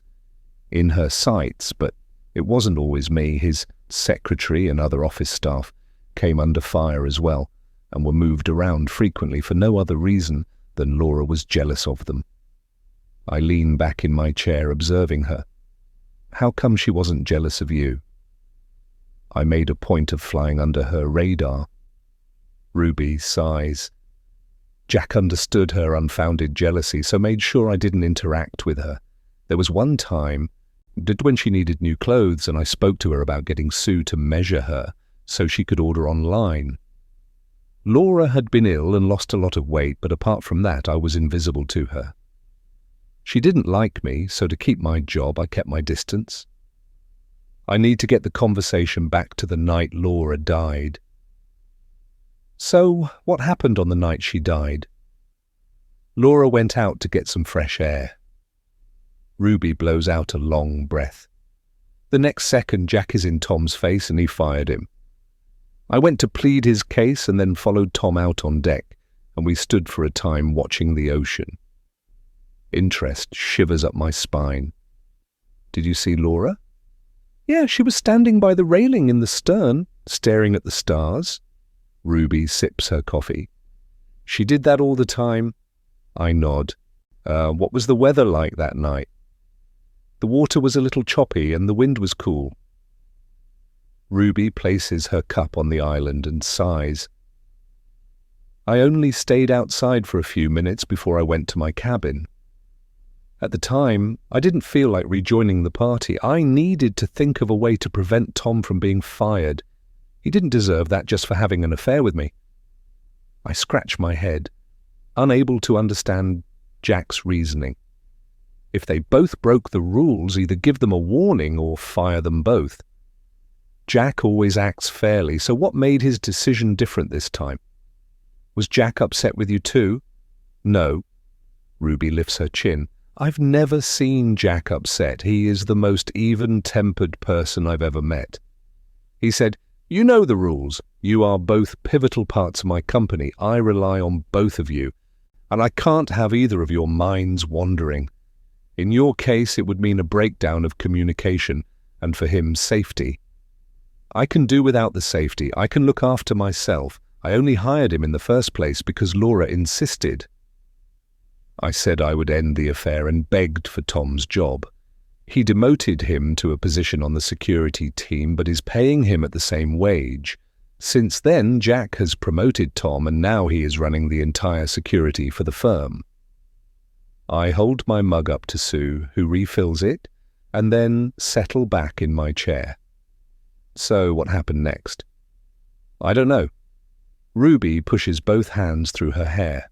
in her sights, but it wasn't always me. His secretary and other office staff came under fire as well and were moved around frequently for no other reason than Laura was jealous of them. I leaned back in my chair observing her. How come she wasn't jealous of you? I made a point of flying under her radar. Ruby sighs. Jack understood her unfounded jealousy, so made sure I didn't interact with her. There was one time when she needed new clothes and I spoke to her about getting Sue to measure her so she could order online. Laura had been ill and lost a lot of weight, but apart from that, I was invisible to her. She didn't like me, so to keep my job, I kept my distance. I need to get the conversation back to the night Laura died. So, what happened on the night she died? Laura went out to get some fresh air. Ruby blows out a long breath. The next second, Jack is in Tom's face and he fired him. I went to plead his case and then followed Tom out on deck, and we stood for a time watching the ocean. Interest shivers up my spine. Did you see Laura? Yeah, she was standing by the railing in the stern, staring at the stars. Ruby sips her coffee. She did that all the time. I nod. What was the weather like that night? The water was a little choppy and the wind was cool. Ruby places her cup on the island and sighs. I only stayed outside for a few minutes before I went to my cabin. At the time, I didn't feel like rejoining the party. I needed to think of a way to prevent Tom from being fired. He didn't deserve that just for having an affair with me. I scratch my head, unable to understand Jack's reasoning. If they both broke the rules, either give them a warning or fire them both. Jack always acts fairly, so what made his decision different this time? Was Jack upset with you too? No. Ruby lifts her chin. I've never seen Jack upset. He is the most even-tempered person I've ever met. He said, "You know the rules. You are both pivotal parts of my company. I rely on both of you, and I can't have either of your minds wandering. In your case, it would mean a breakdown of communication, and for him, safety. I can do without the safety. I can look after myself. I only hired him in the first place because Laura insisted." I said I would end the affair and begged for Tom's job. He demoted him to a position on the security team, but is paying him at the same wage. Since then, Jack has promoted Tom, and now he is running the entire security for the firm. I hold my mug up to Sue, who refills it, and then settle back in my chair. So what happened next? I don't know. Ruby pushes both hands through her hair.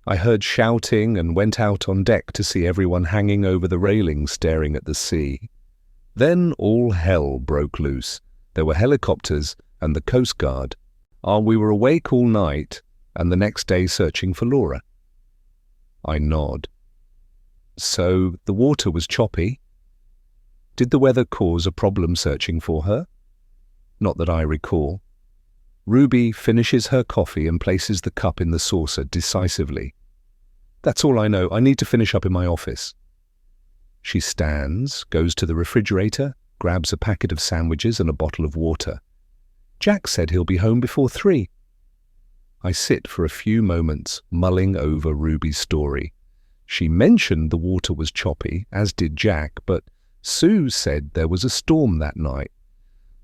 I heard shouting and went out on deck to see everyone hanging over the railing staring at the sea. Then all hell broke loose. There were helicopters and the Coast Guard. We were awake all night and the next day searching for Laura. I nod. So the water was choppy. Did the weather cause a problem searching for her? Not that I recall. Ruby finishes her coffee and places the cup in the saucer decisively. That's all I know. I need to finish up in my office. She stands, goes to the refrigerator, grabs a packet of sandwiches and a bottle of water. Jack said he'll be home before 3. I sit for a few moments, mulling over Ruby's story. She mentioned the water was choppy, as did Jack, but Sue said there was a storm that night.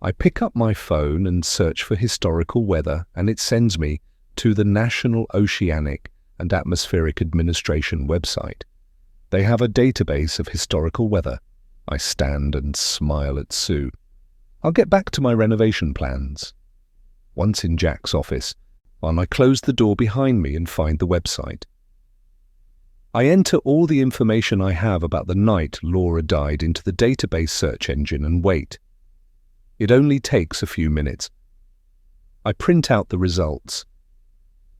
I pick up my phone and search for historical weather, and it sends me to the National Oceanic and Atmospheric Administration website. They have a database of historical weather. I stand and smile at Sue. I'll get back to my renovation plans. Once in Jack's office, I close the door behind me and find the website. I enter all the information I have about the night Laura died into the database search engine and wait. It only takes a few minutes. I print out the results.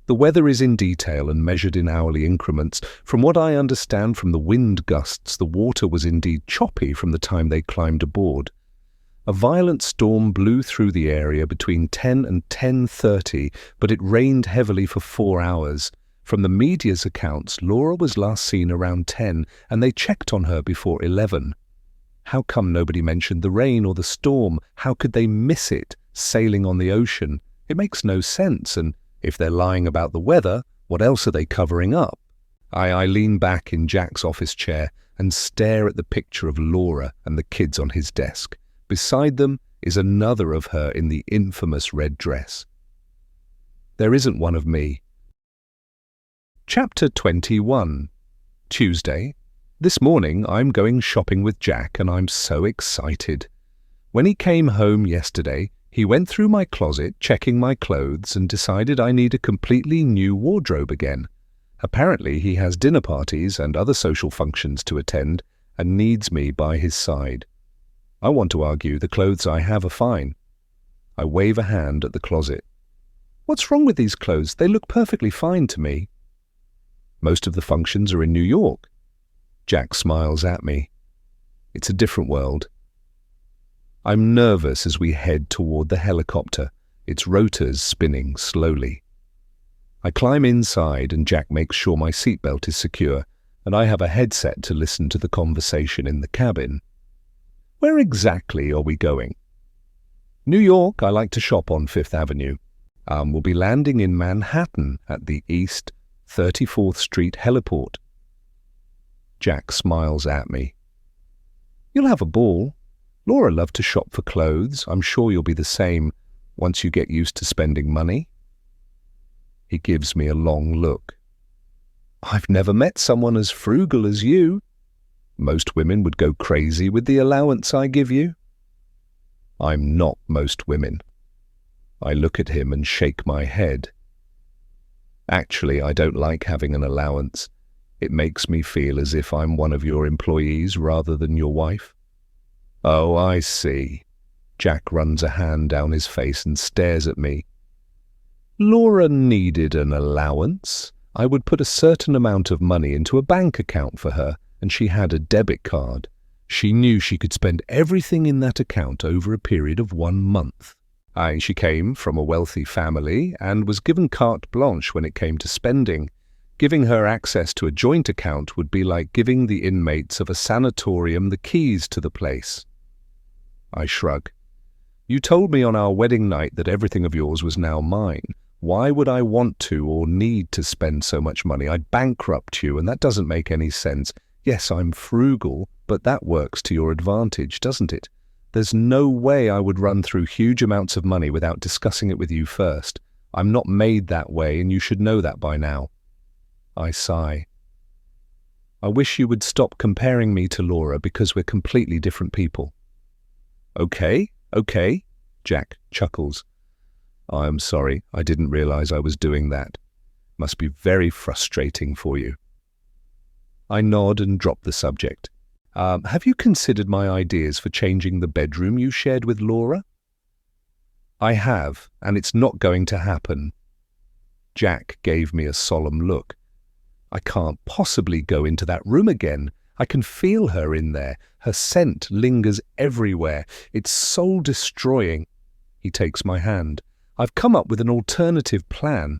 The weather is in detail and measured in hourly increments. From what I understand from the wind gusts, the water was indeed choppy from the time they climbed aboard. A violent storm blew through the area between 10 and 10:30, but it rained heavily for 4 hours. From the media's accounts, Laura was last seen around 10, and they checked on her before 11. How come nobody mentioned the rain or the storm? How could they miss it, sailing on the ocean? It makes no sense, and if they're lying about the weather, what else are they covering up? I lean back in Jack's office chair and stare at the picture of Laura and the kids on his desk. Beside them is another of her in the infamous red dress. There isn't one of me. Chapter 21. Tuesday. This morning I'm going shopping with Jack and I'm so excited. When he came home yesterday, he went through my closet, checking my clothes, and decided I need a completely new wardrobe again. Apparently he has dinner parties and other social functions to attend and needs me by his side. I want to argue the clothes I have are fine. I wave a hand at the closet. What's wrong with these clothes? They look perfectly fine to me. Most of the functions are in New York. Jack smiles at me. It's a different world. I'm nervous as we head toward the helicopter, its rotors spinning slowly. I climb inside and Jack makes sure my seatbelt is secure, and I have a headset to listen to the conversation in the cabin. Where exactly are we going? New York. I like to shop on 5th Avenue. We'll be landing in Manhattan at the East 34th Street heliport. Jack smiles at me. You'll have a ball. Laura loved to shop for clothes. I'm sure you'll be the same once you get used to spending money. He gives me a long look. I've never met someone as frugal as you. Most women would go crazy with the allowance I give you. I'm not most women. I look at him and shake my head. Actually, I don't like having an allowance. It makes me feel as if I'm one of your employees rather than your wife. Oh, I see. Jack runs a hand down his face and stares at me. Laura needed an allowance. I would put a certain amount of money into a bank account for her, and she had a debit card. She knew she could spend everything in that account over a period of 1 month. She came from a wealthy family and was given carte blanche when it came to spending. Giving her access to a joint account would be like giving the inmates of a sanatorium the keys to the place. I shrug. You told me on our wedding night that everything of yours was now mine. Why would I want to or need to spend so much money? I'd bankrupt you, and that doesn't make any sense. Yes, I'm frugal, but that works to your advantage, doesn't it? There's no way I would run through huge amounts of money without discussing it with you first. I'm not made that way, and you should know that by now. I sigh. I wish you would stop comparing me to Laura because we're completely different people. Okay, Jack chuckles. I'm sorry, I didn't realize I was doing that. Must be very frustrating for you. I nod and drop the subject. Have you considered my ideas for changing the bedroom you shared with Laura? I have, and it's not going to happen. Jack gave me a solemn look. I can't possibly go into that room again. I can feel her in there. Her scent lingers everywhere. It's soul-destroying. He takes my hand. I've come up with an alternative plan.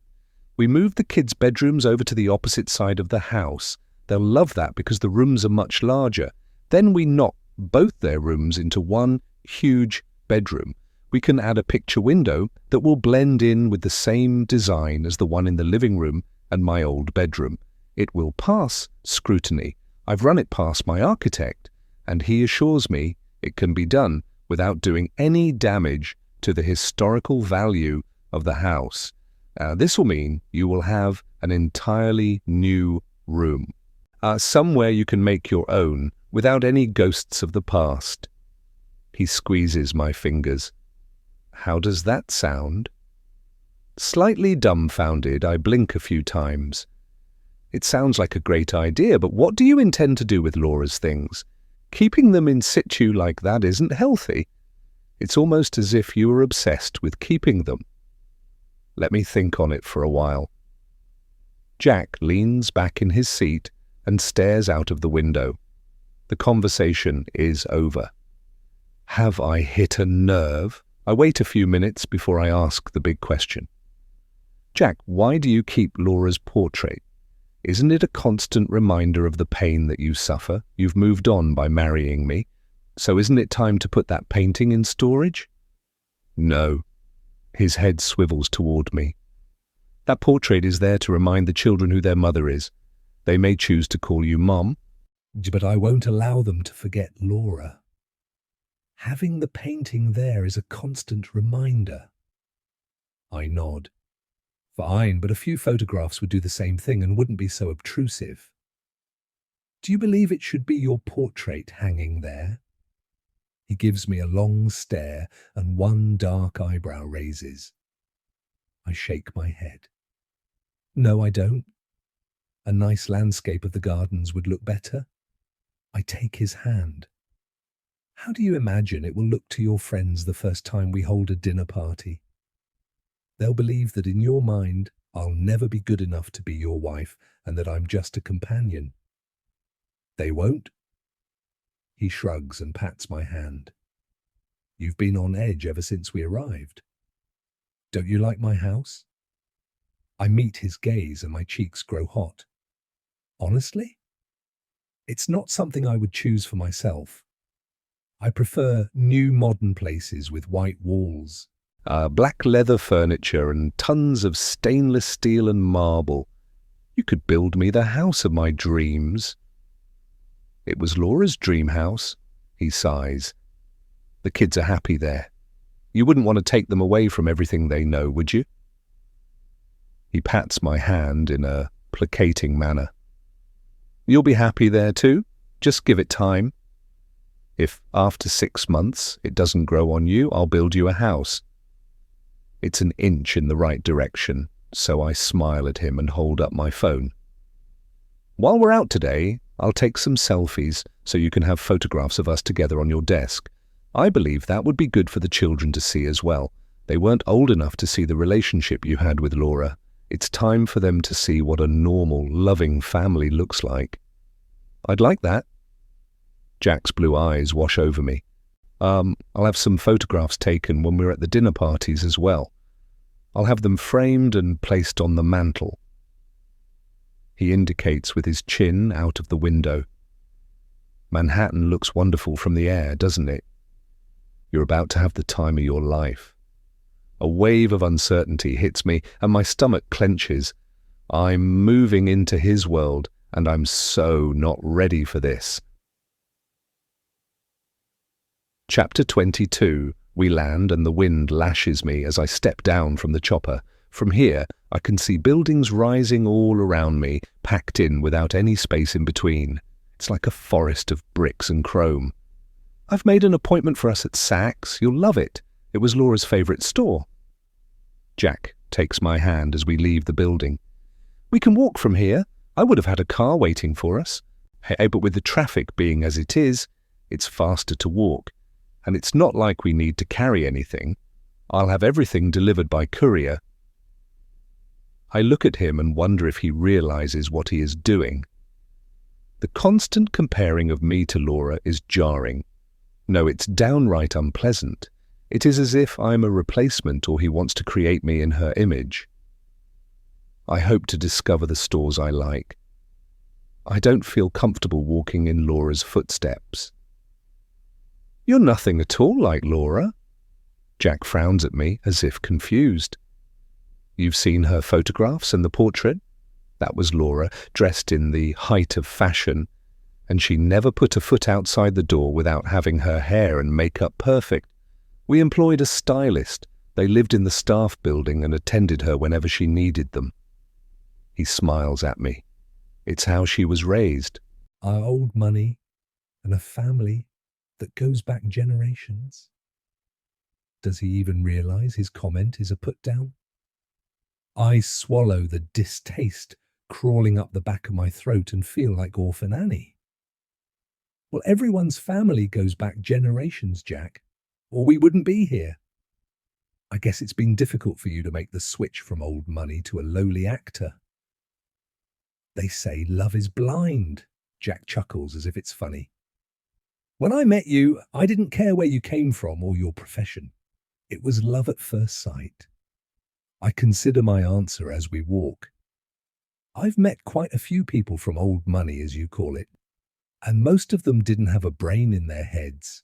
We move the kids' bedrooms over to the opposite side of the house. They'll love that because the rooms are much larger. Then we knock both their rooms into one huge bedroom. We can add a picture window that will blend in with the same design as the one in the living room and my old bedroom. It will pass scrutiny. I've run it past my architect, and he assures me it can be done without doing any damage to the historical value of the house. This will mean you will have an entirely new room, somewhere you can make your own without any ghosts of the past. He squeezes my fingers. How does that sound? Slightly dumbfounded, I blink a few times. It sounds like a great idea, but what do you intend to do with Laura's things? Keeping them in situ like that isn't healthy. It's almost as if you were obsessed with keeping them. Let me think on it for a while. Jack leans back in his seat and stares out of the window. The conversation is over. Have I hit a nerve? I wait a few minutes before I ask the big question. Jack, why do you keep Laura's portrait? Isn't it a constant reminder of the pain that you suffer? You've moved on by marrying me. So isn't it time to put that painting in storage? No. His head swivels toward me. That portrait is there to remind the children who their mother is. They may choose to call you Mom. But I won't allow them to forget Laura. Having the painting there is a constant reminder. I nod. Fine, but a few photographs would do the same thing and wouldn't be so obtrusive. Do you believe it should be your portrait hanging there? He gives me a long stare and one dark eyebrow raises. I shake my head. No, I don't. A nice landscape of the gardens would look better. I take his hand. How do you imagine it will look to your friends the first time we hold a dinner party? They'll believe that in your mind, I'll never be good enough to be your wife and that I'm just a companion. They won't. He shrugs and pats my hand. You've been on edge ever since we arrived. Don't you like my house? I meet his gaze and my cheeks grow hot. Honestly? It's not something I would choose for myself. I prefer new modern places with white walls. Black leather furniture and tons of stainless steel and marble. You could build me the house of my dreams. It was Laura's dream house, he sighs. The kids are happy there. You wouldn't want to take them away from everything they know, would you? He pats my hand in a placating manner. You'll be happy there too. Just give it time. If after 6 months it doesn't grow on you, I'll build you a house. It's an inch in the right direction, so I smile at him and hold up my phone. While we're out today, I'll take some selfies so you can have photographs of us together on your desk. I believe that would be good for the children to see as well. They weren't old enough to see the relationship you had with Laura. It's time for them to see what a normal, loving family looks like. I'd like that. Jack's blue eyes wash over me. I'll have some photographs taken when we're at the dinner parties as well. I'll have them framed and placed on the mantel. He indicates with his chin out of the window. Manhattan looks wonderful from the air, doesn't it? You're about to have the time of your life. A wave of uncertainty hits me and my stomach clenches. I'm moving into his world and I'm so not ready for this. Chapter 22. We land and the wind lashes me as I step down from the chopper. From here, I can see buildings rising all around me, packed in without any space in between. It's like a forest of bricks and chrome. I've made an appointment for us at Saks. You'll love it. It was Laura's favourite store. Jack takes my hand as we leave the building. We can walk from here. I would have had a car waiting for us. Hey, but with the traffic being as it is, it's faster to walk. And it's not like we need to carry anything. I'll have everything delivered by courier. I look at him and wonder if he realizes what he is doing. The constant comparing of me to Laura is jarring. No, it's downright unpleasant. It is as if I'm a replacement or he wants to create me in her image. I hope to discover the stores I like. I don't feel comfortable walking in Laura's footsteps. You're nothing at all like Laura. Jack frowns at me as if confused. You've seen her photographs and the portrait? That was Laura, dressed in the height of fashion, and she never put a foot outside the door without having her hair and makeup perfect. We employed a stylist. They lived in the staff building and attended her whenever she needed them. He smiles at me. It's how she was raised. Our old money and a family that goes back generations. Does he even realize his comment is a put-down? I swallow the distaste crawling up the back of my throat and feel like Orphan Annie. Well, everyone's family goes back generations, Jack, or we wouldn't be here. I guess it's been difficult for you to make the switch from old money to a lowly actor. They say love is blind. Jack chuckles as if it's funny. When I met you, I didn't care where you came from or your profession. It was love at first sight. I consider my answer as we walk. I've met quite a few people from old money, as you call it, and most of them didn't have a brain in their heads.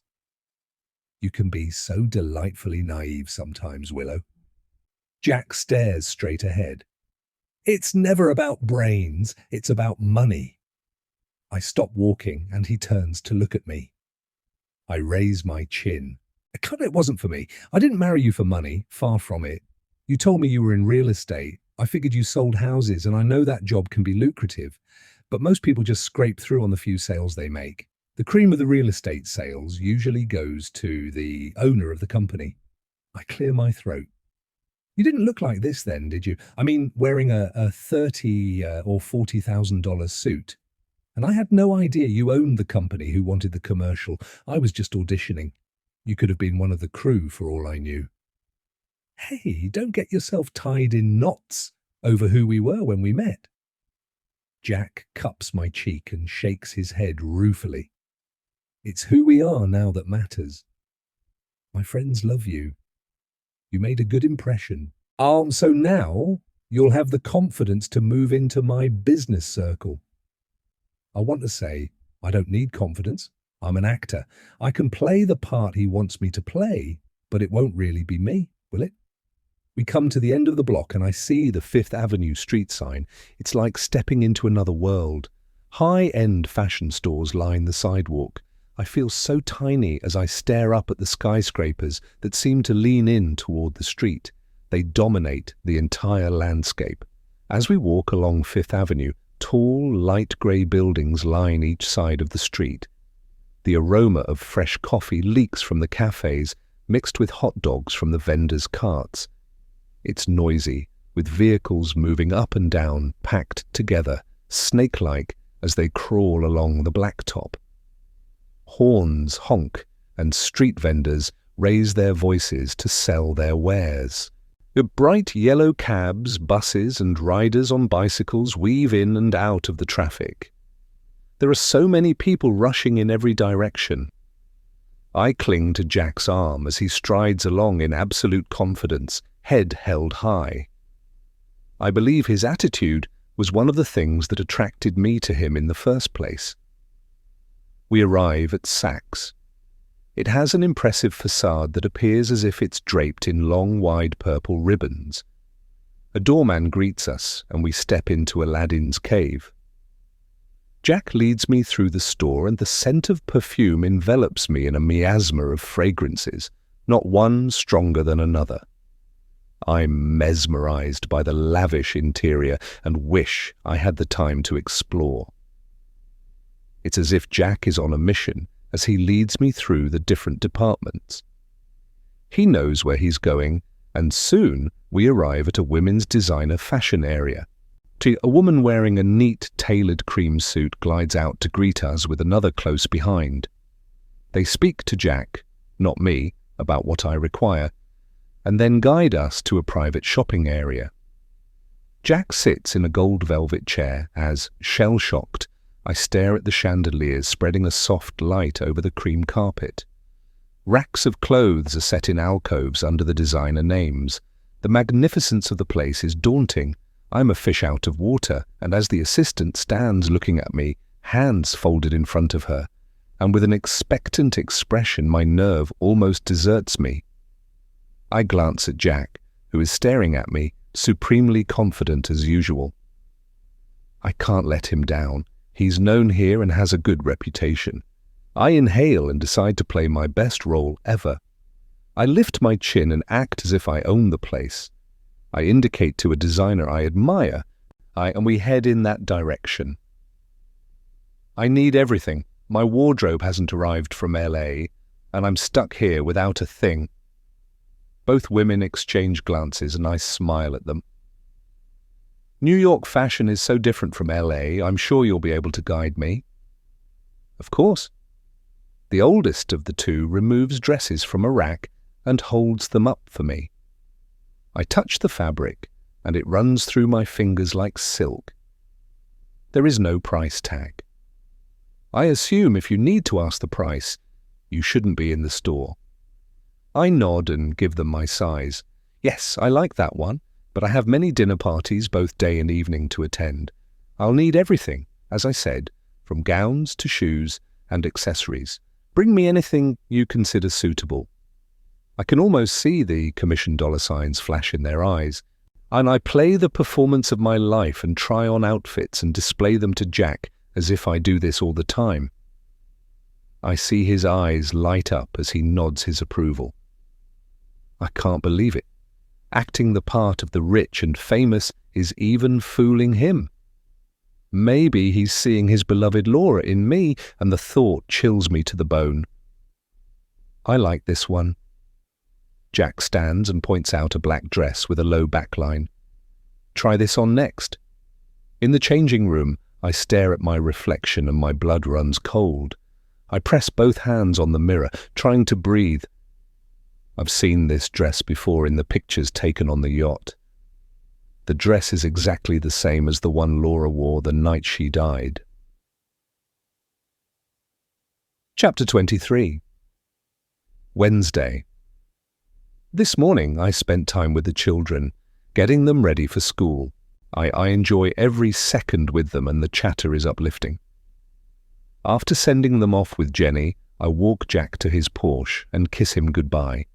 You can be so delightfully naive sometimes, Willow. Jack stares straight ahead. It's never about brains, it's about money. I stop walking and he turns to look at me. I raise my chin. It wasn't for me. I didn't marry you for money, far from it. You told me you were in real estate. I figured you sold houses, and I know that job can be lucrative. But most people just scrape through on the few sales they make. The cream of the real estate sales usually goes to the owner of the company. I clear my throat. You didn't look like this then, did you? I mean, wearing a $30,000 or $40,000 suit. And I had no idea you owned the company who wanted the commercial. I was just auditioning. You could have been one of the crew for all I knew. Hey, don't get yourself tied in knots over who we were when we met. Jack cups my cheek and shakes his head ruefully. It's who we are now that matters. My friends love you. You made a good impression. So now you'll have the confidence to move into my business circle. I want to say, I don't need confidence. I'm an actor. I can play the part he wants me to play, but it won't really be me, will it? We come to the end of the block and I see the Fifth Avenue street sign. It's like stepping into another world. High-end fashion stores line the sidewalk. I feel so tiny as I stare up at the skyscrapers that seem to lean in toward the street. They dominate the entire landscape. As we walk along Fifth Avenue, tall, light grey buildings line each side of the street. The aroma of fresh coffee leaks from the cafes, mixed with hot dogs from the vendors' carts. It's noisy, with vehicles moving up and down, packed together, snake-like as they crawl along the blacktop. Horns honk, and street vendors raise their voices to sell their wares. The bright yellow cabs, buses, and riders on bicycles weave in and out of the traffic. There are so many people rushing in every direction. I cling to Jack's arm as he strides along in absolute confidence, head held high. I believe his attitude was one of the things that attracted me to him in the first place. We arrive at Saks. It has an impressive facade that appears as if it's draped in long, wide purple ribbons. A doorman greets us, and we step into Aladdin's cave. Jack leads me through the store, and the scent of perfume envelops me in a miasma of fragrances, not one stronger than another. I'm mesmerized by the lavish interior and wish I had the time to explore. It's as if Jack is on a mission as he leads me through the different departments. He knows where he's going, and soon we arrive at a women's designer fashion area. A woman wearing a neat, tailored cream suit glides out to greet us with another close behind. They speak to Jack, not me, about what I require, and then guide us to a private shopping area. Jack sits in a gold velvet chair as, shell-shocked, I stare at the chandeliers spreading a soft light over the cream carpet. Racks of clothes are set in alcoves under the designer names. The magnificence of the place is daunting. I'm a fish out of water, and as the assistant stands looking at me, hands folded in front of her, and with an expectant expression my nerve almost deserts me. I glance at Jack, who is staring at me, supremely confident as usual. I can't let him down. He's known here and has a good reputation. I inhale and decide to play my best role ever. I lift my chin and act as if I own the place. I indicate to a designer I admire, and we head in that direction. I need everything. My wardrobe hasn't arrived from LA, and I'm stuck here without a thing. Both women exchange glances and I smile at them. New York fashion is so different from LA, I'm sure you'll be able to guide me. Of course. The oldest of the two removes dresses from a rack and holds them up for me. I touch the fabric, and it runs through my fingers like silk. There is no price tag. I assume if you need to ask the price, you shouldn't be in the store. I nod and give them my size. Yes, I like that one, but I have many dinner parties both day and evening to attend. I'll need everything, as I said, from gowns to shoes and accessories. Bring me anything you consider suitable. I can almost see the commission dollar signs flash in their eyes, and I play the performance of my life and try on outfits and display them to Jack as if I do this all the time. I see his eyes light up as he nods his approval. I can't believe it. Acting the part of the rich and famous is even fooling him. Maybe he's seeing his beloved Laura in me, and the thought chills me to the bone. I like this one. Jack stands and points out a black dress with a low backline. Try this on next. In the changing room, I stare at my reflection and my blood runs cold. I press both hands on the mirror, trying to breathe. I've seen this dress before in the pictures taken on the yacht. The dress is exactly the same as the one Laura wore the night she died. Chapter 23. Wednesday. This morning I spent time with the children, getting them ready for school. I enjoy every second with them, and the chatter is uplifting. After sending them off with Jenny, I walk Jack to his Porsche and kiss him goodbye.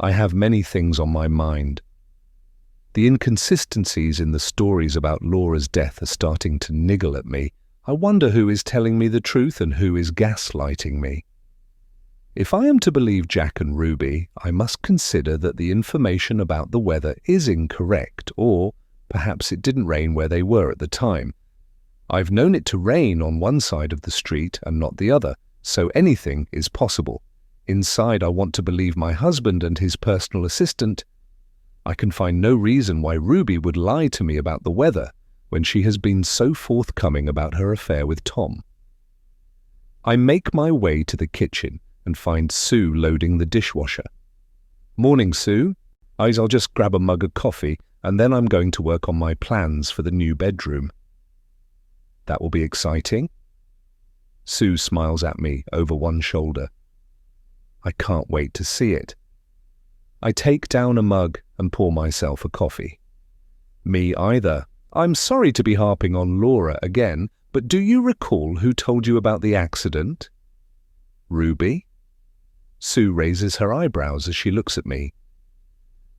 I have many things on my mind. The inconsistencies in the stories about Laura's death are starting to niggle at me. I wonder who is telling me the truth and who is gaslighting me. If I am to believe Jack and Ruby, I must consider that the information about the weather is incorrect, or perhaps it didn't rain where they were at the time. I've known it to rain on one side of the street and not the other, so anything is possible. Inside, I want to believe my husband and his personal assistant. I can find no reason why Ruby would lie to me about the weather when she has been so forthcoming about her affair with Tom. I make my way to the kitchen and find Sue loading the dishwasher. Morning, Sue. I'll just grab a mug of coffee, and then I'm going to work on my plans for the new bedroom. That will be exciting. Sue smiles at me over one shoulder. I can't wait to see it. I take down a mug and pour myself a coffee. Me either. I'm sorry to be harping on Laura again, but do you recall who told you about the accident? Ruby? Sue raises her eyebrows as she looks at me.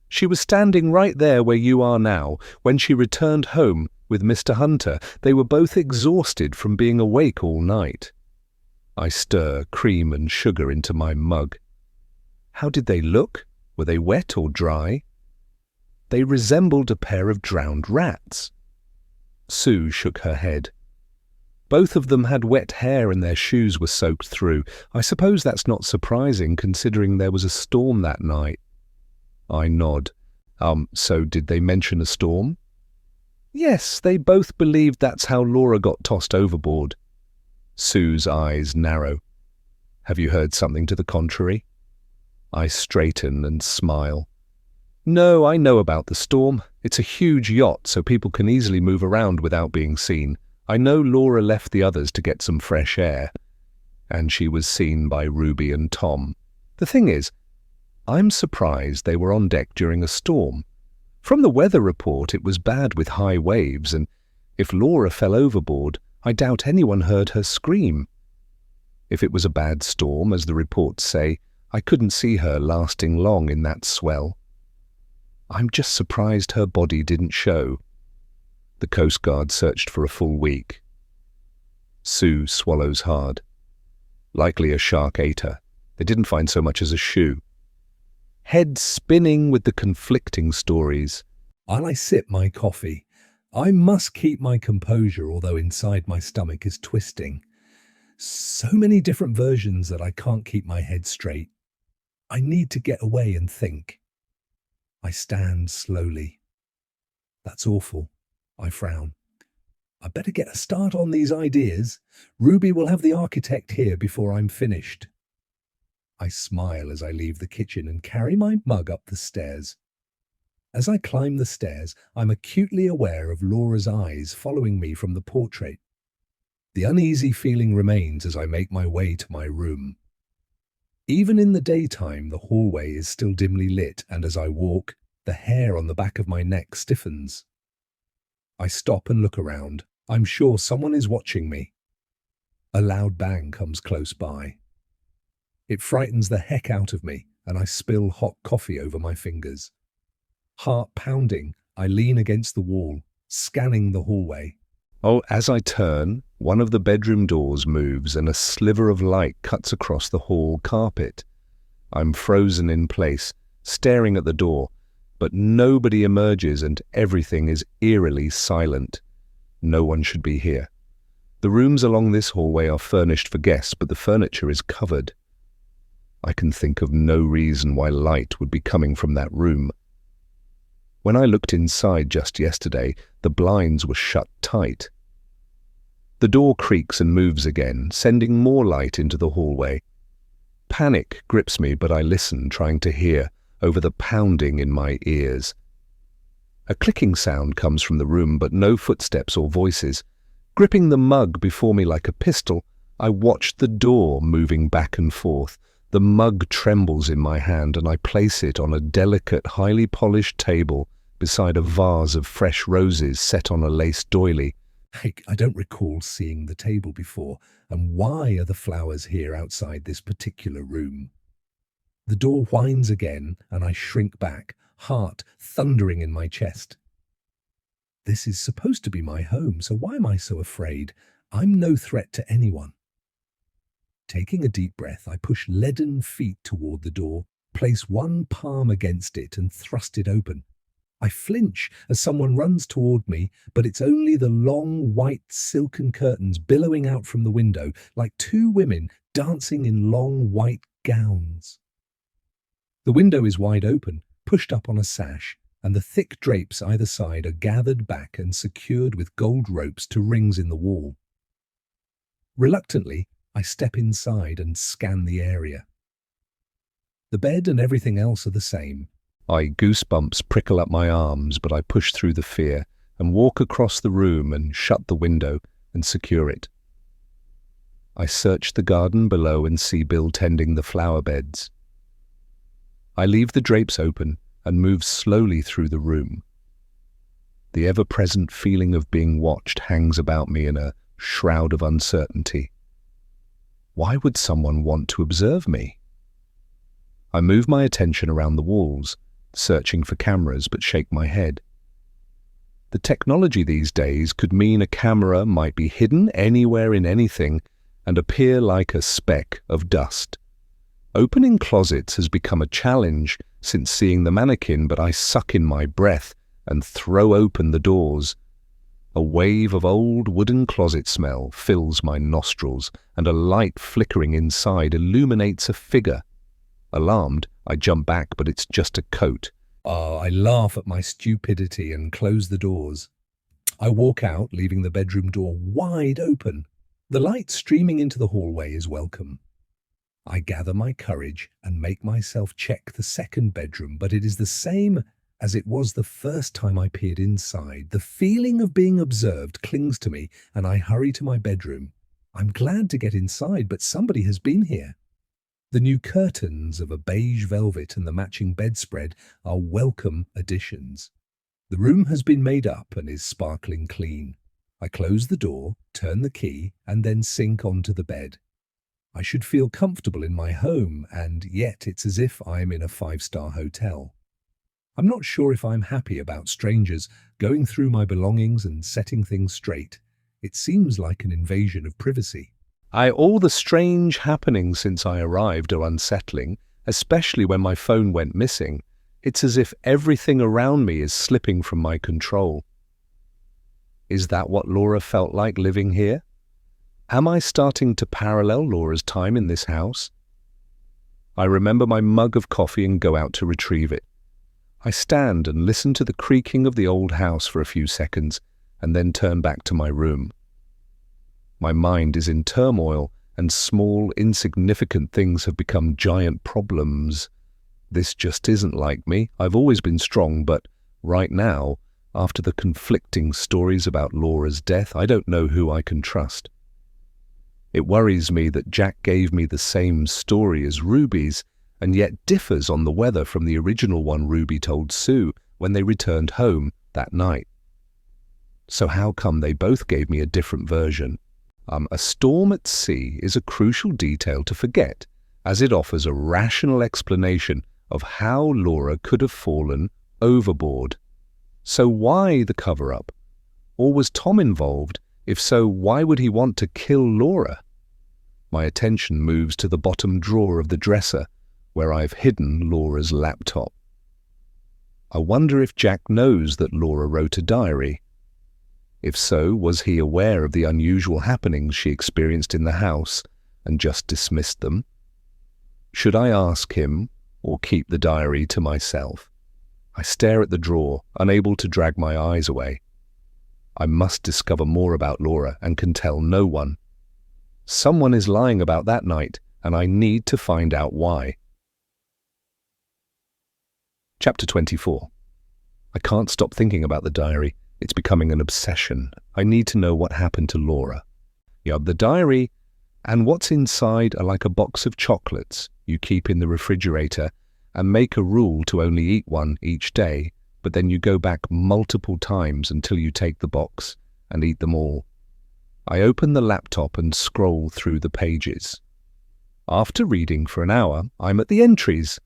She was standing right there where you are now when she returned home with Mr. Hunter. They were both exhausted from being awake all night. I stir cream and sugar into my mug. How did they look? Were they wet or dry? They resembled a pair of drowned rats. Sue shook her head. Both of them had wet hair and their shoes were soaked through. I suppose that's not surprising considering there was a storm that night. I nod. So did they mention a storm? Yes, they both believed that's how Laura got tossed overboard. Sue's eyes narrow. Have you heard something to the contrary? I straighten and smile. No, I know about the storm. It's a huge yacht, so people can easily move around without being seen. I know Laura left the others to get some fresh air, and she was seen by Ruby and Tom. The thing is, I'm surprised they were on deck during a storm. From the weather report, it was bad with high waves, and if Laura fell overboard, I doubt anyone heard her scream. If it was a bad storm, as the reports say, I couldn't see her lasting long in that swell. I'm just surprised her body didn't show. The Coast Guard searched for a full week. Sue swallows hard. Likely a shark ate her. They didn't find so much as a shoe. Head spinning with the conflicting stories. While I sip my coffee, I must keep my composure, although inside my stomach is twisting. So many different versions that I can't keep my head straight. I need to get away and think. I stand slowly. That's awful. I frown. I better get a start on these ideas. Ruby will have the architect here before I'm finished. I smile as I leave the kitchen and carry my mug up the stairs. As I climb the stairs, I'm acutely aware of Laura's eyes following me from the portrait. The uneasy feeling remains as I make my way to my room. Even in the daytime, the hallway is still dimly lit, and as I walk, the hair on the back of my neck stiffens. I stop and look around. I'm sure someone is watching me. A loud bang comes close by. It frightens the heck out of me, and I spill hot coffee over my fingers. Heart pounding, I lean against the wall, scanning the hallway. As I turn, one of the bedroom doors moves and a sliver of light cuts across the hall carpet. I'm frozen in place, staring at the door, but nobody emerges and everything is eerily silent. No one should be here. The rooms along this hallway are furnished for guests, but the furniture is covered. I can think of no reason why light would be coming from that room. When I looked inside just yesterday, the blinds were shut tight. The door creaks and moves again, sending more light into the hallway. Panic grips me, but I listen, trying to hear, over the pounding in my ears. A clicking sound comes from the room, but no footsteps or voices. Gripping the mug before me like a pistol, I watch the door moving back and forth. The mug trembles in my hand, and I place it on a delicate, highly polished table beside a vase of fresh roses set on a lace doily. I don't recall seeing the table before, and why are the flowers here outside this particular room? The door whines again, and I shrink back, heart thundering in my chest. This is supposed to be my home, so why am I so afraid? I'm no threat to anyone. Taking a deep breath, I push leaden feet toward the door, place one palm against it and thrust it open. I flinch as someone runs toward me, but it's only the long white silken curtains billowing out from the window like two women dancing in long white gowns. The window is wide open, pushed up on a sash, and the thick drapes either side are gathered back and secured with gold ropes to rings in the wall. Reluctantly, I step inside and scan the area. The bed and everything else are the same. Goosebumps prickle up my arms, but I push through the fear and walk across the room and shut the window and secure it. I search the garden below and see Bill tending the flower beds. I leave the drapes open and move slowly through the room. The ever-present feeling of being watched hangs about me in a shroud of uncertainty. Why would someone want to observe me? I move my attention around the walls, searching for cameras, but shake my head. The technology these days could mean a camera might be hidden anywhere in anything and appear like a speck of dust. Opening closets has become a challenge since seeing the mannequin, but I suck in my breath and throw open the doors. A wave of old wooden closet smell fills my nostrils, and a light flickering inside illuminates a figure. Alarmed, I jump back, but it's just a coat. I laugh at my stupidity and close the doors. I walk out, leaving the bedroom door wide open. The light streaming into the hallway is welcome. I gather my courage and make myself check the second bedroom, but it is the same as it was the first time I peered inside. The feeling of being observed clings to me, and I hurry to my bedroom. I'm glad to get inside, but somebody has been here. The new curtains of a beige velvet and the matching bedspread are welcome additions. The room has been made up and is sparkling clean. I close the door, turn the key, and then sink onto the bed. I should feel comfortable in my home, and yet it's as if I'm in a five-star hotel. I'm not sure if I'm happy about strangers going through my belongings and setting things straight. It seems like an invasion of privacy. All the strange happenings since I arrived are unsettling, especially when my phone went missing. It's as if everything around me is slipping from my control. Is that what Laura felt like living here? Am I starting to parallel Laura's time in this house? I remember my mug of coffee and go out to retrieve it. I stand and listen to the creaking of the old house for a few seconds and then turn back to my room. My mind is in turmoil, and small, insignificant things have become giant problems. This just isn't like me. I've always been strong, but right now, after the conflicting stories about Laura's death, I don't know who I can trust. It worries me that Jack gave me the same story as Ruby's, and yet differs on the weather from the original one Ruby told Sue when they returned home that night. So how come they both gave me a different version? A storm at sea is a crucial detail to forget, as it offers a rational explanation of how Laura could have fallen overboard. So why the cover-up? Or was Tom involved? If so, why would he want to kill Laura? My attention moves to the bottom drawer of the dresser, where I've hidden Laura's laptop. I wonder if Jack knows that Laura wrote a diary. If so, was he aware of the unusual happenings she experienced in the house and just dismissed them? Should I ask him or keep the diary to myself? I stare at the drawer, unable to drag my eyes away. I must discover more about Laura and can tell no one. Someone is lying about that night, and I need to find out why. Chapter 24. I can't stop thinking about the diary. It's becoming an obsession. I need to know what happened to Laura. The diary and what's inside are like a box of chocolates you keep in the refrigerator and make a rule to only eat one each day, but then you go back multiple times until you take the box and eat them all. I open the laptop and scroll through the pages. After reading for an hour, I'm at the entries,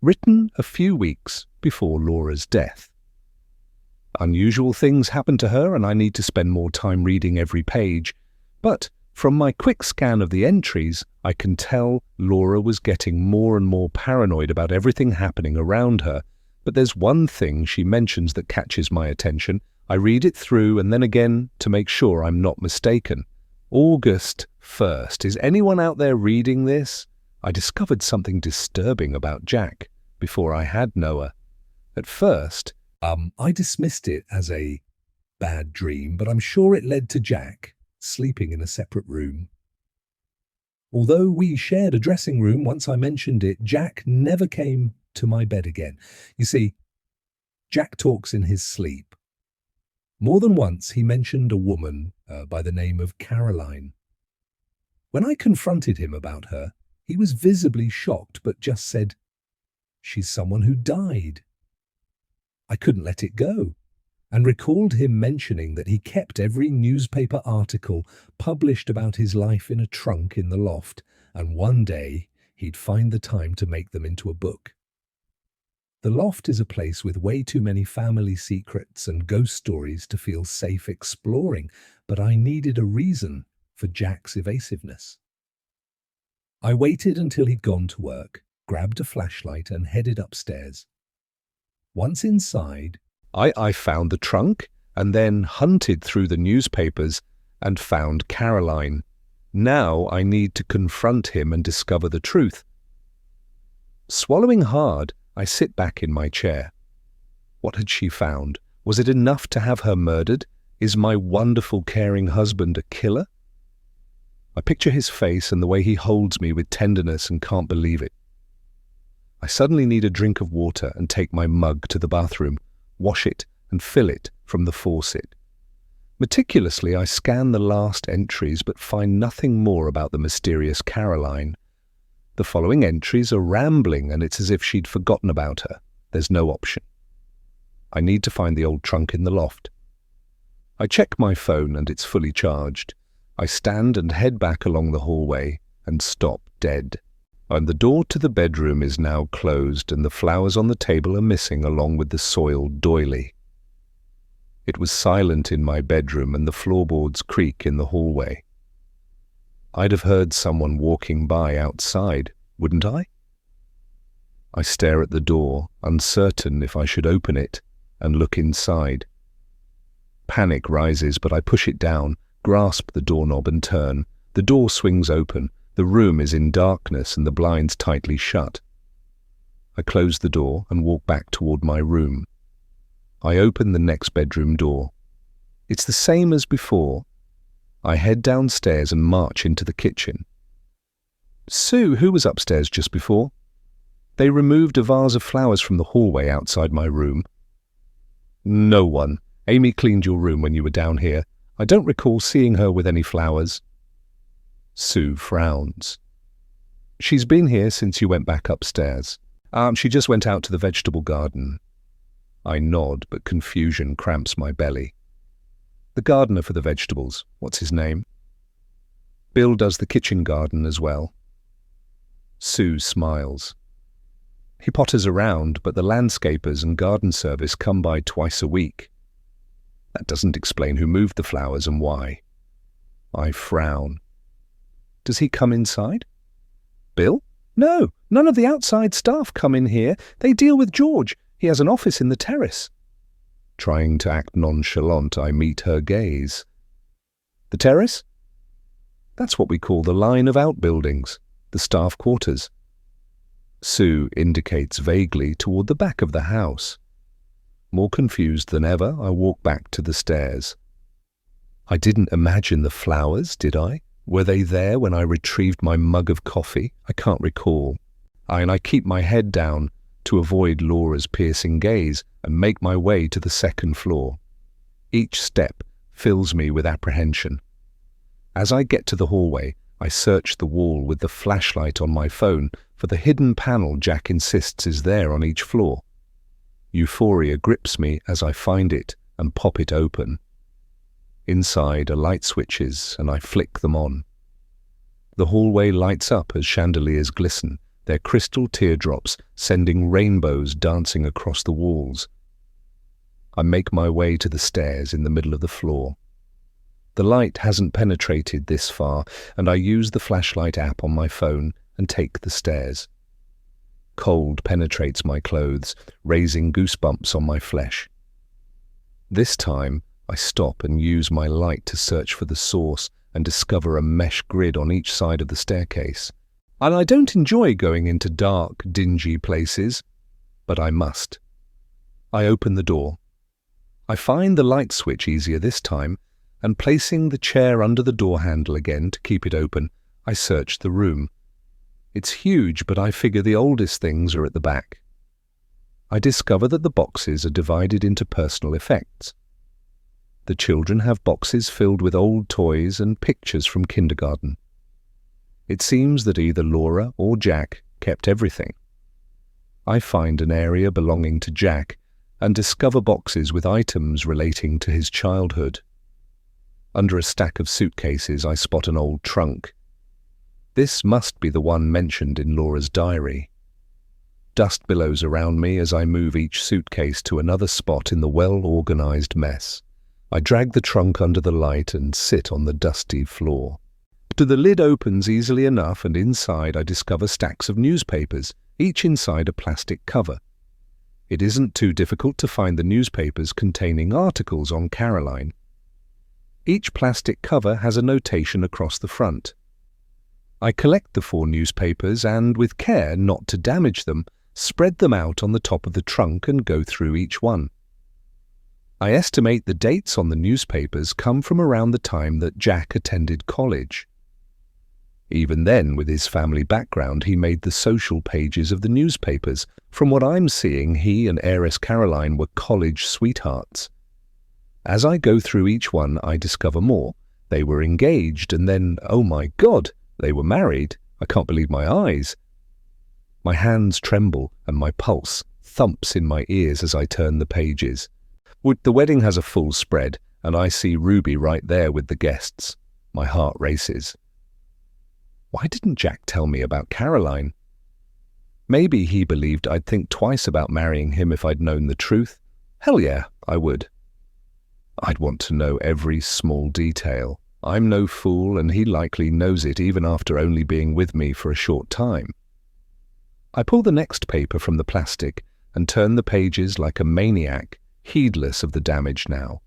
written a few weeks before Laura's death. Unusual things happen to her, and I need to spend more time reading every page. But from my quick scan of the entries, I can tell Laura was getting more and more paranoid about everything happening around her. But there's one thing she mentions that catches my attention. I read it through and then again to make sure I'm not mistaken. August 1st. Is anyone out there reading this? I discovered something disturbing about Jack before I had Noah. At first, I dismissed it as a bad dream, but I'm sure it led to Jack sleeping in a separate room. Although we shared a dressing room, once I mentioned it, Jack never came to my bed again. You see, Jack talks in his sleep. More than once he mentioned a woman by the name of Caroline. When I confronted him about her, he was visibly shocked, but just said, "She's someone who died." I couldn't let it go, and recalled him mentioning that he kept every newspaper article published about his life in a trunk in the loft, and one day he'd find the time to make them into a book. The loft is a place with way too many family secrets and ghost stories to feel safe exploring, but I needed a reason for Jack's evasiveness. I waited until he'd gone to work, grabbed a flashlight and headed upstairs. Once inside, I found the trunk and then hunted through the newspapers and found Caroline. Now I need to confront him and discover the truth. Swallowing hard, I sit back in my chair. What had she found? Was it enough to have her murdered? Is my wonderful, caring husband a killer? I picture his face and the way he holds me with tenderness and can't believe it. I suddenly need a drink of water and take my mug to the bathroom, wash it and fill it from the faucet. Meticulously, I scan the last entries but find nothing more about the mysterious Caroline. The following entries are rambling and it's as if she'd forgotten about her. There's no option. I need to find the old trunk in the loft. I check my phone and it's fully charged. I stand and head back along the hallway and stop dead. And the door to the bedroom is now closed and the flowers on the table are missing along with the soiled doily. It was silent in my bedroom and the floorboards creak in the hallway. I'd have heard someone walking by outside, wouldn't I? I stare at the door, uncertain if I should open it, and look inside. Panic rises, but I push it down, grasp the doorknob and turn. The door swings open. The room is in darkness and the blinds tightly shut. I close the door and walk back toward my room. I open the next bedroom door. It's the same as before. I head downstairs and march into the kitchen. Sue, who was upstairs just before? They removed a vase of flowers from the hallway outside my room. No one. Amy cleaned your room when you were down here. I don't recall seeing her with any flowers. Sue frowns. She's been here since you went back upstairs. She just went out to the vegetable garden. I nod, but confusion cramps my belly. The gardener for the vegetables, what's his name? Bill does the kitchen garden as well. Sue smiles. He potters around, but the landscapers and garden service come by twice a week. That doesn't explain who moved the flowers and why. I frown. Does he come inside? Bill? No, none of the outside staff come in here. They deal with George. He has an office in the terrace. Trying to act nonchalant, I meet her gaze. The terrace? That's what we call the line of outbuildings, the staff quarters. Sue indicates vaguely toward the back of the house. More confused than ever, I walk back to the stairs. I didn't imagine the flowers, did I? Were they there when I retrieved my mug of coffee? I can't recall. I keep my head down to avoid Laura's piercing gaze and make my way to the second floor. Each step fills me with apprehension. As I get to the hallway, I search the wall with the flashlight on my phone for the hidden panel Jack insists is there on each floor. Euphoria grips me as I find it and pop it open. Inside are light switches and I flick them on. The hallway lights up as chandeliers glisten, their crystal teardrops sending rainbows dancing across the walls. I make my way to the stairs in the middle of the floor. The light hasn't penetrated this far, and I use the flashlight app on my phone and take the stairs. Cold penetrates my clothes, raising goosebumps on my flesh. This time, I stop and use my light to search for the source and discover a mesh grid on each side of the staircase. And I don't enjoy going into dark, dingy places, but I must. I open the door. I find the light switch easier this time, and placing the chair under the door handle again to keep it open, I search the room. It's huge, but I figure the oldest things are at the back. I discover that the boxes are divided into personal effects. The children have boxes filled with old toys and pictures from kindergarten. It seems that either Laura or Jack kept everything. I find an area belonging to Jack and discover boxes with items relating to his childhood. Under a stack of suitcases, I spot an old trunk. This must be the one mentioned in Laura's diary. Dust billows around me as I move each suitcase to another spot in the well-organized mess. I drag the trunk under the light and sit on the dusty floor. The lid opens easily enough, and inside I discover stacks of newspapers, each inside a plastic cover. It isn't too difficult to find the newspapers containing articles on Caroline. Each plastic cover has a notation across the front. I collect the 4 newspapers and, with care not to damage them, spread them out on the top of the trunk and go through each one. I estimate the dates on the newspapers come from around the time that Jack attended college. Even then, with his family background, he made the social pages of the newspapers. From what I'm seeing, he and heiress Caroline were college sweethearts. As I go through each one, I discover more. They were engaged, and then, oh my God, they were married. I can't believe my eyes. My hands tremble, and my pulse thumps in my ears as I turn the pages. The wedding has a full spread, and I see Ruby right there with the guests. My heart races. Why didn't Jack tell me about Caroline? Maybe he believed I'd think twice about marrying him if I'd known the truth. Hell yeah, I would. I'd want to know every small detail. I'm no fool, and he likely knows it even after only being with me for a short time. I pull the next paper from the plastic and turn the pages like a maniac, heedless of the damage now.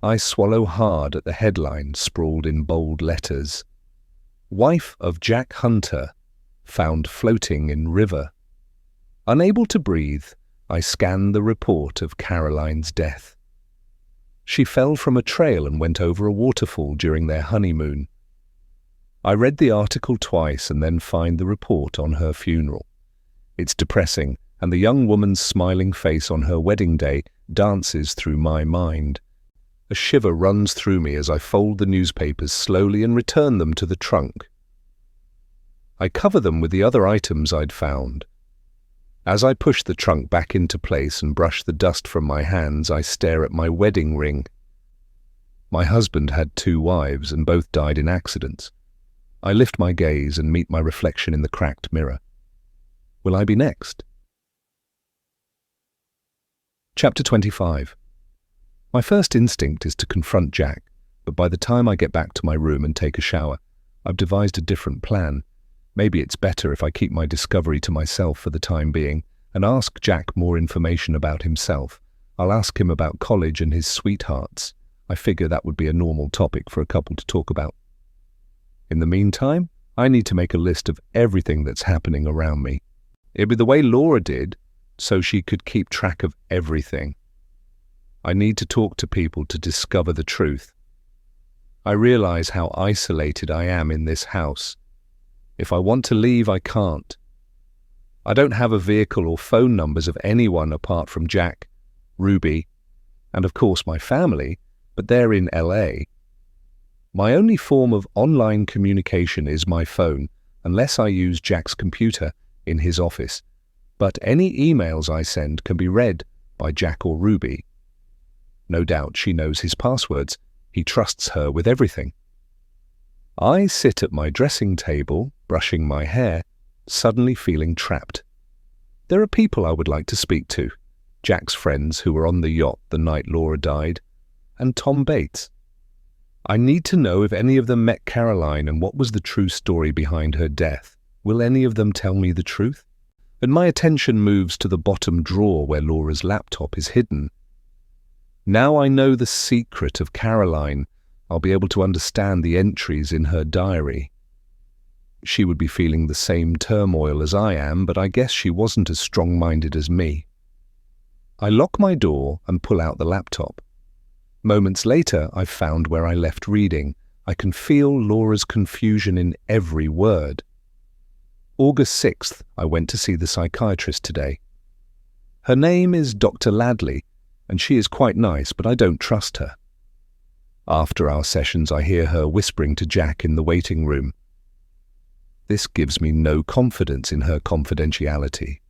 I swallow hard at the headline sprawled in bold letters. Wife of Jack Hunter, found floating in river. Unable to breathe, I scan the report of Caroline's death. She fell from a trail and went over a waterfall during their honeymoon. I read the article twice and then find the report on her funeral. It's depressing, and the young woman's smiling face on her wedding day dances through my mind. A shiver runs through me as I fold the newspapers slowly and return them to the trunk. I cover them with the other items I'd found. As I push the trunk back into place and brush the dust from my hands, I stare at my wedding ring. My husband had 2 wives and both died in accidents. I lift my gaze and meet my reflection in the cracked mirror. Will I be next? Chapter 25. My first instinct is to confront Jack, but by the time I get back to my room and take a shower, I've devised a different plan. Maybe it's better if I keep my discovery to myself for the time being and ask Jack more information about himself. I'll ask him about college and his sweethearts. I figure that would be a normal topic for a couple to talk about. In the meantime, I need to make a list of everything that's happening around me. It'd be the way Laura did, so she could keep track of everything. I need to talk to people to discover the truth. I realize how isolated I am in this house. If I want to leave, I can't. I don't have a vehicle or phone numbers of anyone apart from Jack, Ruby, and of course my family, but they're in LA. My only form of online communication is my phone, unless I use Jack's computer in his office. But any emails I send can be read by Jack or Ruby. No doubt she knows his passwords. He trusts her with everything. I sit at my dressing table, brushing my hair, suddenly feeling trapped. There are people I would like to speak to. Jack's friends who were on the yacht the night Laura died, and Tom Bates. I need to know if any of them met Caroline and what was the true story behind her death. Will any of them tell me the truth? And my attention moves to the bottom drawer where Laura's laptop is hidden. Now I know the secret of Caroline, I'll be able to understand the entries in her diary. She would be feeling the same turmoil as I am, but I guess she wasn't as strong-minded as me. I lock my door and pull out the laptop. Moments later, I've found where I left reading. I can feel Laura's confusion in every word. August 6th, I went to see the psychiatrist today. Her name is Dr. Ladley, and she is quite nice, but I don't trust her. After our sessions, I hear her whispering to Jack in the waiting room. This gives me no confidence in her confidentiality.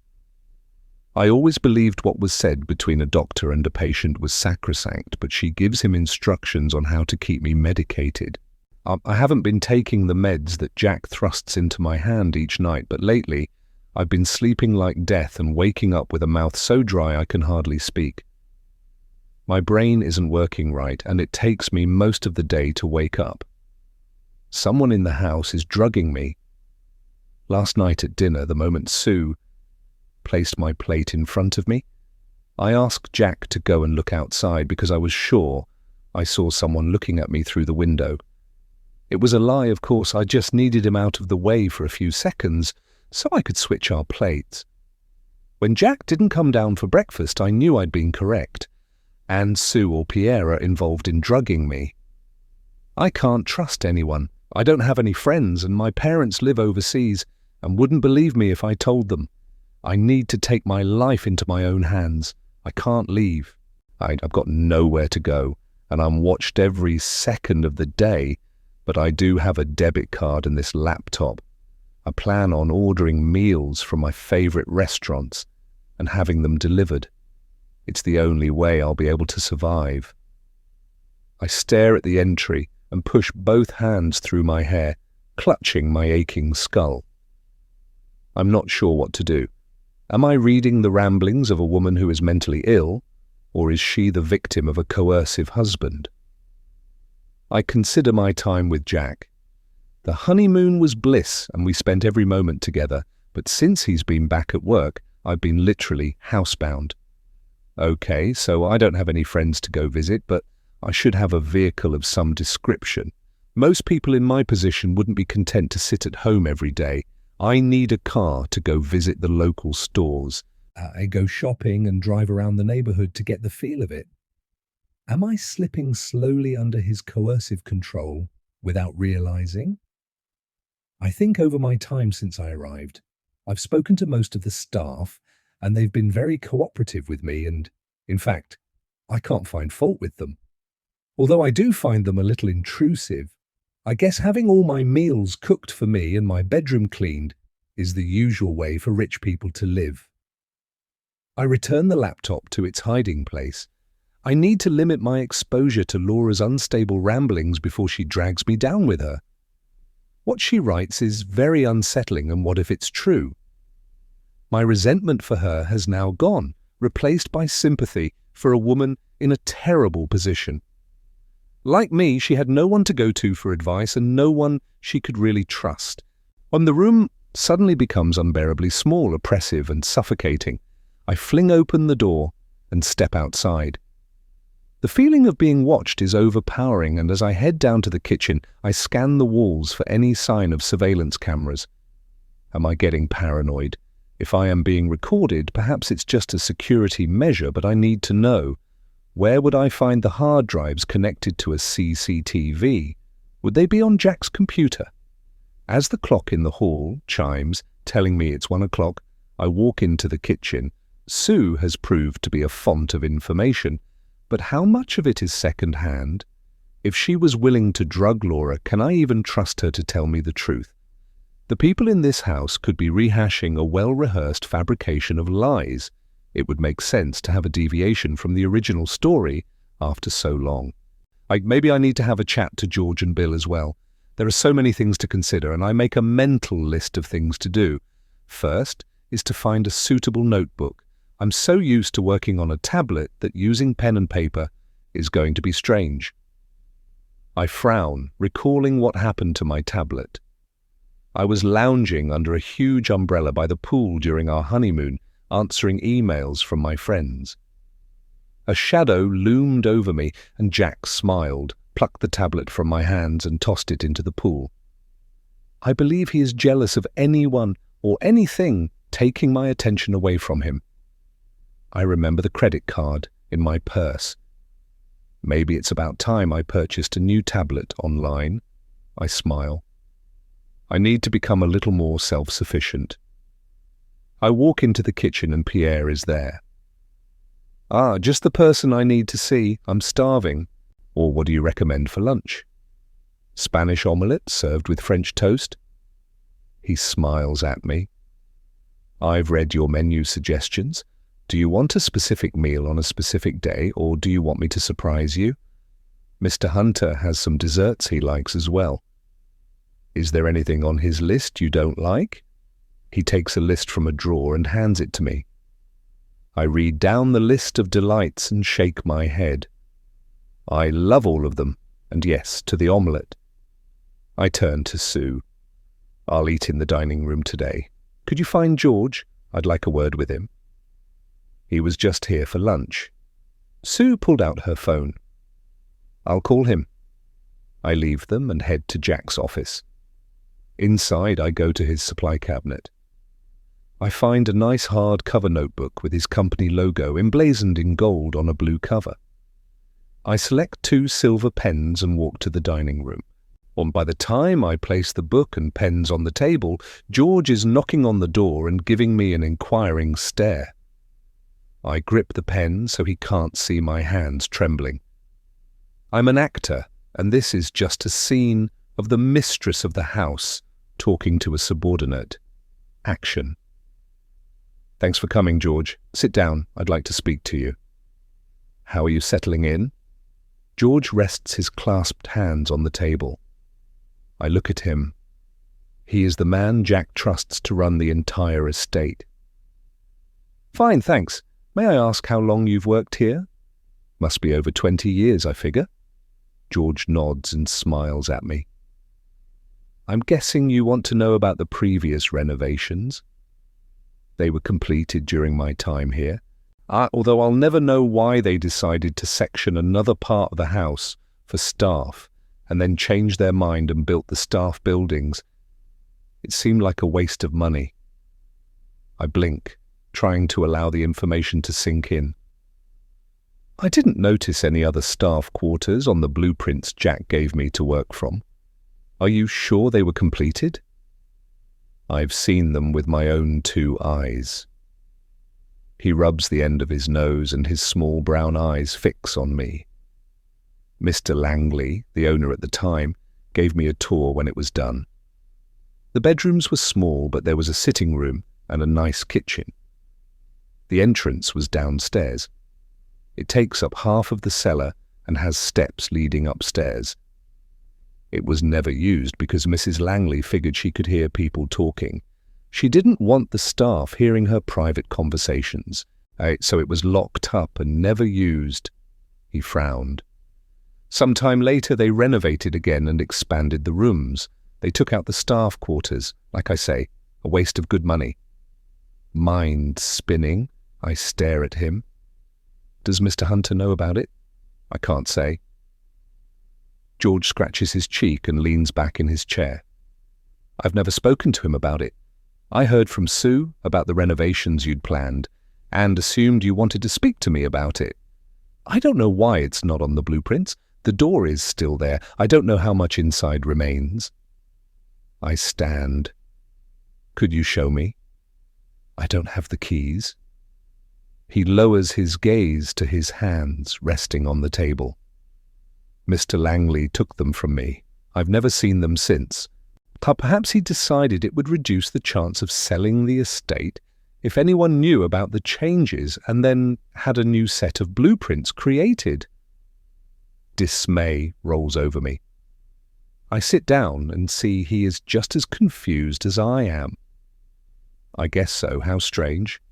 I always believed what was said between a doctor and a patient was sacrosanct, but she gives him instructions on how to keep me medicated. I haven't been taking the meds that Jack thrusts into my hand each night, but lately I've been sleeping like death and waking up with a mouth so dry I can hardly speak. My brain isn't working right, and it takes me most of the day to wake up. Someone in the house is drugging me. Last night at dinner, the moment Sue placed my plate in front of me, I asked Jack to go and look outside because I was sure I saw someone looking at me through the window. It was a lie, of course. I just needed him out of the way for a few seconds so I could switch our plates. When Jack didn't come down for breakfast, I knew I'd been correct, and Sue or Pierre are involved in drugging me. I can't trust anyone. I don't have any friends, and my parents live overseas and wouldn't believe me if I told them. I need to take my life into my own hands. I can't leave. I've got nowhere to go, and I'm watched every second of the day, but I do have a debit card and this laptop. I plan on ordering meals from my favorite restaurants and having them delivered. It's the only way I'll be able to survive. I stare at the entry and push both hands through my hair, clutching my aching skull. I'm not sure what to do. Am I reading the ramblings of a woman who is mentally ill, or is she the victim of a coercive husband? I consider my time with Jack. The honeymoon was bliss and we spent every moment together, but since he's been back at work, I've been literally housebound. Okay, so I don't have any friends to go visit, but I should have a vehicle of some description. Most people in my position wouldn't be content to sit at home every day. I need a car to go visit the local stores. I go shopping and drive around the neighborhood to get the feel of it. Am I slipping slowly under his coercive control without realizing? I think over my time since I arrived, I've spoken to most of the staff and they've been very cooperative with me and, in fact, I can't find fault with them. Although I do find them a little intrusive, I guess having all my meals cooked for me and my bedroom cleaned is the usual way for rich people to live. I return the laptop to its hiding place. I need to limit my exposure to Laura's unstable ramblings before she drags me down with her. What she writes is very unsettling, and what if it's true? My resentment for her has now gone, replaced by sympathy for a woman in a terrible position. Like me, she had no one to go to for advice and no one she could really trust. When the room suddenly becomes unbearably small, oppressive and suffocating, I fling open the door and step outside. The feeling of being watched is overpowering, and as I head down to the kitchen, I scan the walls for any sign of surveillance cameras. Am I getting paranoid? If I am being recorded, perhaps it's just a security measure, but I need to know. Where would I find the hard drives connected to a CCTV? Would they be on Jack's computer? As the clock in the hall chimes, telling me it's 1 o'clock, I walk into the kitchen. Sue has proved to be a font of information, but how much of it is second-hand? If she was willing to drug Laura, can I even trust her to tell me the truth? The people in this house could be rehashing a well-rehearsed fabrication of lies. It would make sense to have a deviation from the original story after so long. Maybe I need to have a chat to George and Bill as well. There are so many things to consider, and I make a mental list of things to do. First is to find a suitable notebook. I'm so used to working on a tablet that using pen and paper is going to be strange. I frown, recalling what happened to my tablet. I was lounging under a huge umbrella by the pool during our honeymoon, answering emails from my friends. A shadow loomed over me, and Jack smiled, plucked the tablet from my hands and tossed it into the pool. I believe he is jealous of anyone or anything taking my attention away from him. I remember the credit card in my purse. Maybe it's about time I purchased a new tablet online. I smile. I need to become a little more self-sufficient. I walk into the kitchen and Pierre is there. Ah, just the person I need to see. I'm starving. Or what do you recommend for lunch? Spanish omelette served with French toast? He smiles at me. I've read your menu suggestions. Do you want a specific meal on a specific day, or do you want me to surprise you? Mr. Hunter has some desserts he likes as well. Is there anything on his list you don't like? He takes a list from a drawer and hands it to me. I read down the list of delights and shake my head. I love all of them, and yes, to the omelette. I turn to Sue. I'll eat in the dining room today. Could you find George? I'd like a word with him. He was just here for lunch. Sue pulled out her phone. I'll call him. I leave them and head to Jack's office. Inside, I go to his supply cabinet. I find a nice hard-cover notebook with his company logo emblazoned in gold on a blue cover. I select 2 silver pens and walk to the dining room. By the time I place the book and pens on the table, George is knocking on the door and giving me an inquiring stare. I grip the pen so he can't see my hands trembling. I'm an actor, and this is just a scene of the mistress of the house talking to a subordinate. Action. Thanks for coming, George. Sit down. I'd like to speak to you. How are you settling in? George rests his clasped hands on the table. I look at him. He is the man Jack trusts to run the entire estate. Fine, thanks. May I ask how long you've worked here? Must be over 20 years, I figure. George nods and smiles at me. I'm guessing you want to know about the previous renovations. They were completed during my time here, although I'll never know why they decided to section another part of the house for staff and then change their mind and built the staff buildings. It seemed like a waste of money. I blink, trying to allow the information to sink in. I didn't notice any other staff quarters on the blueprints Jack gave me to work from. Are you sure they were completed? I've seen them with my own 2 eyes. He rubs the end of his nose and his small brown eyes fix on me. Mr. Langley, the owner at the time, gave me a tour when it was done. The bedrooms were small, but there was a sitting room and a nice kitchen. The entrance was downstairs. It takes up half of the cellar and has steps leading upstairs. It was never used because Mrs. Langley figured she could hear people talking. She didn't want the staff hearing her private conversations, so it was locked up and never used. He frowned. Some time later they renovated again and expanded the rooms. They took out the staff quarters. Like I say, a waste of good money. Mind spinning, I stare at him. Does Mr. Hunter know about it? I can't say. George scratches his cheek and leans back in his chair. I've never spoken to him about it. I heard from Sue about the renovations you'd planned and assumed you wanted to speak to me about it. I don't know why it's not on the blueprints. The door is still there. I don't know how much inside remains. I stand. Could you show me? I don't have the keys. He lowers his gaze to his hands resting on the table. Mr. Langley took them from me. I've never seen them since. Perhaps he decided it would reduce the chance of selling the estate if anyone knew about the changes and then had a new set of blueprints created. Dismay rolls over me. I sit down and see he is just as confused as I am. I guess so. How strange.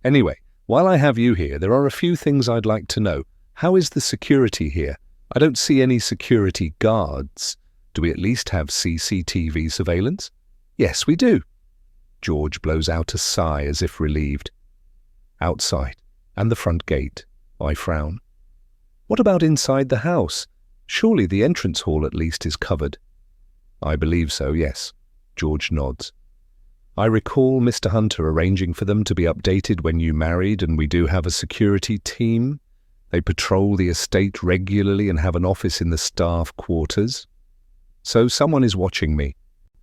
Anyway, while I have you here, there are a few things I'd like to know. How is the security here? I don't see any security guards. Do we at least have CCTV surveillance? Yes, we do. George blows out a sigh as if relieved. Outside, and the front gate. I frown. What about inside the house? Surely the entrance hall at least is covered. I believe so, yes. George nods. I recall Mr. Hunter arranging for them to be updated when you married, and we do have a security team. They patrol the estate regularly and have an office in the staff quarters. So someone is watching me.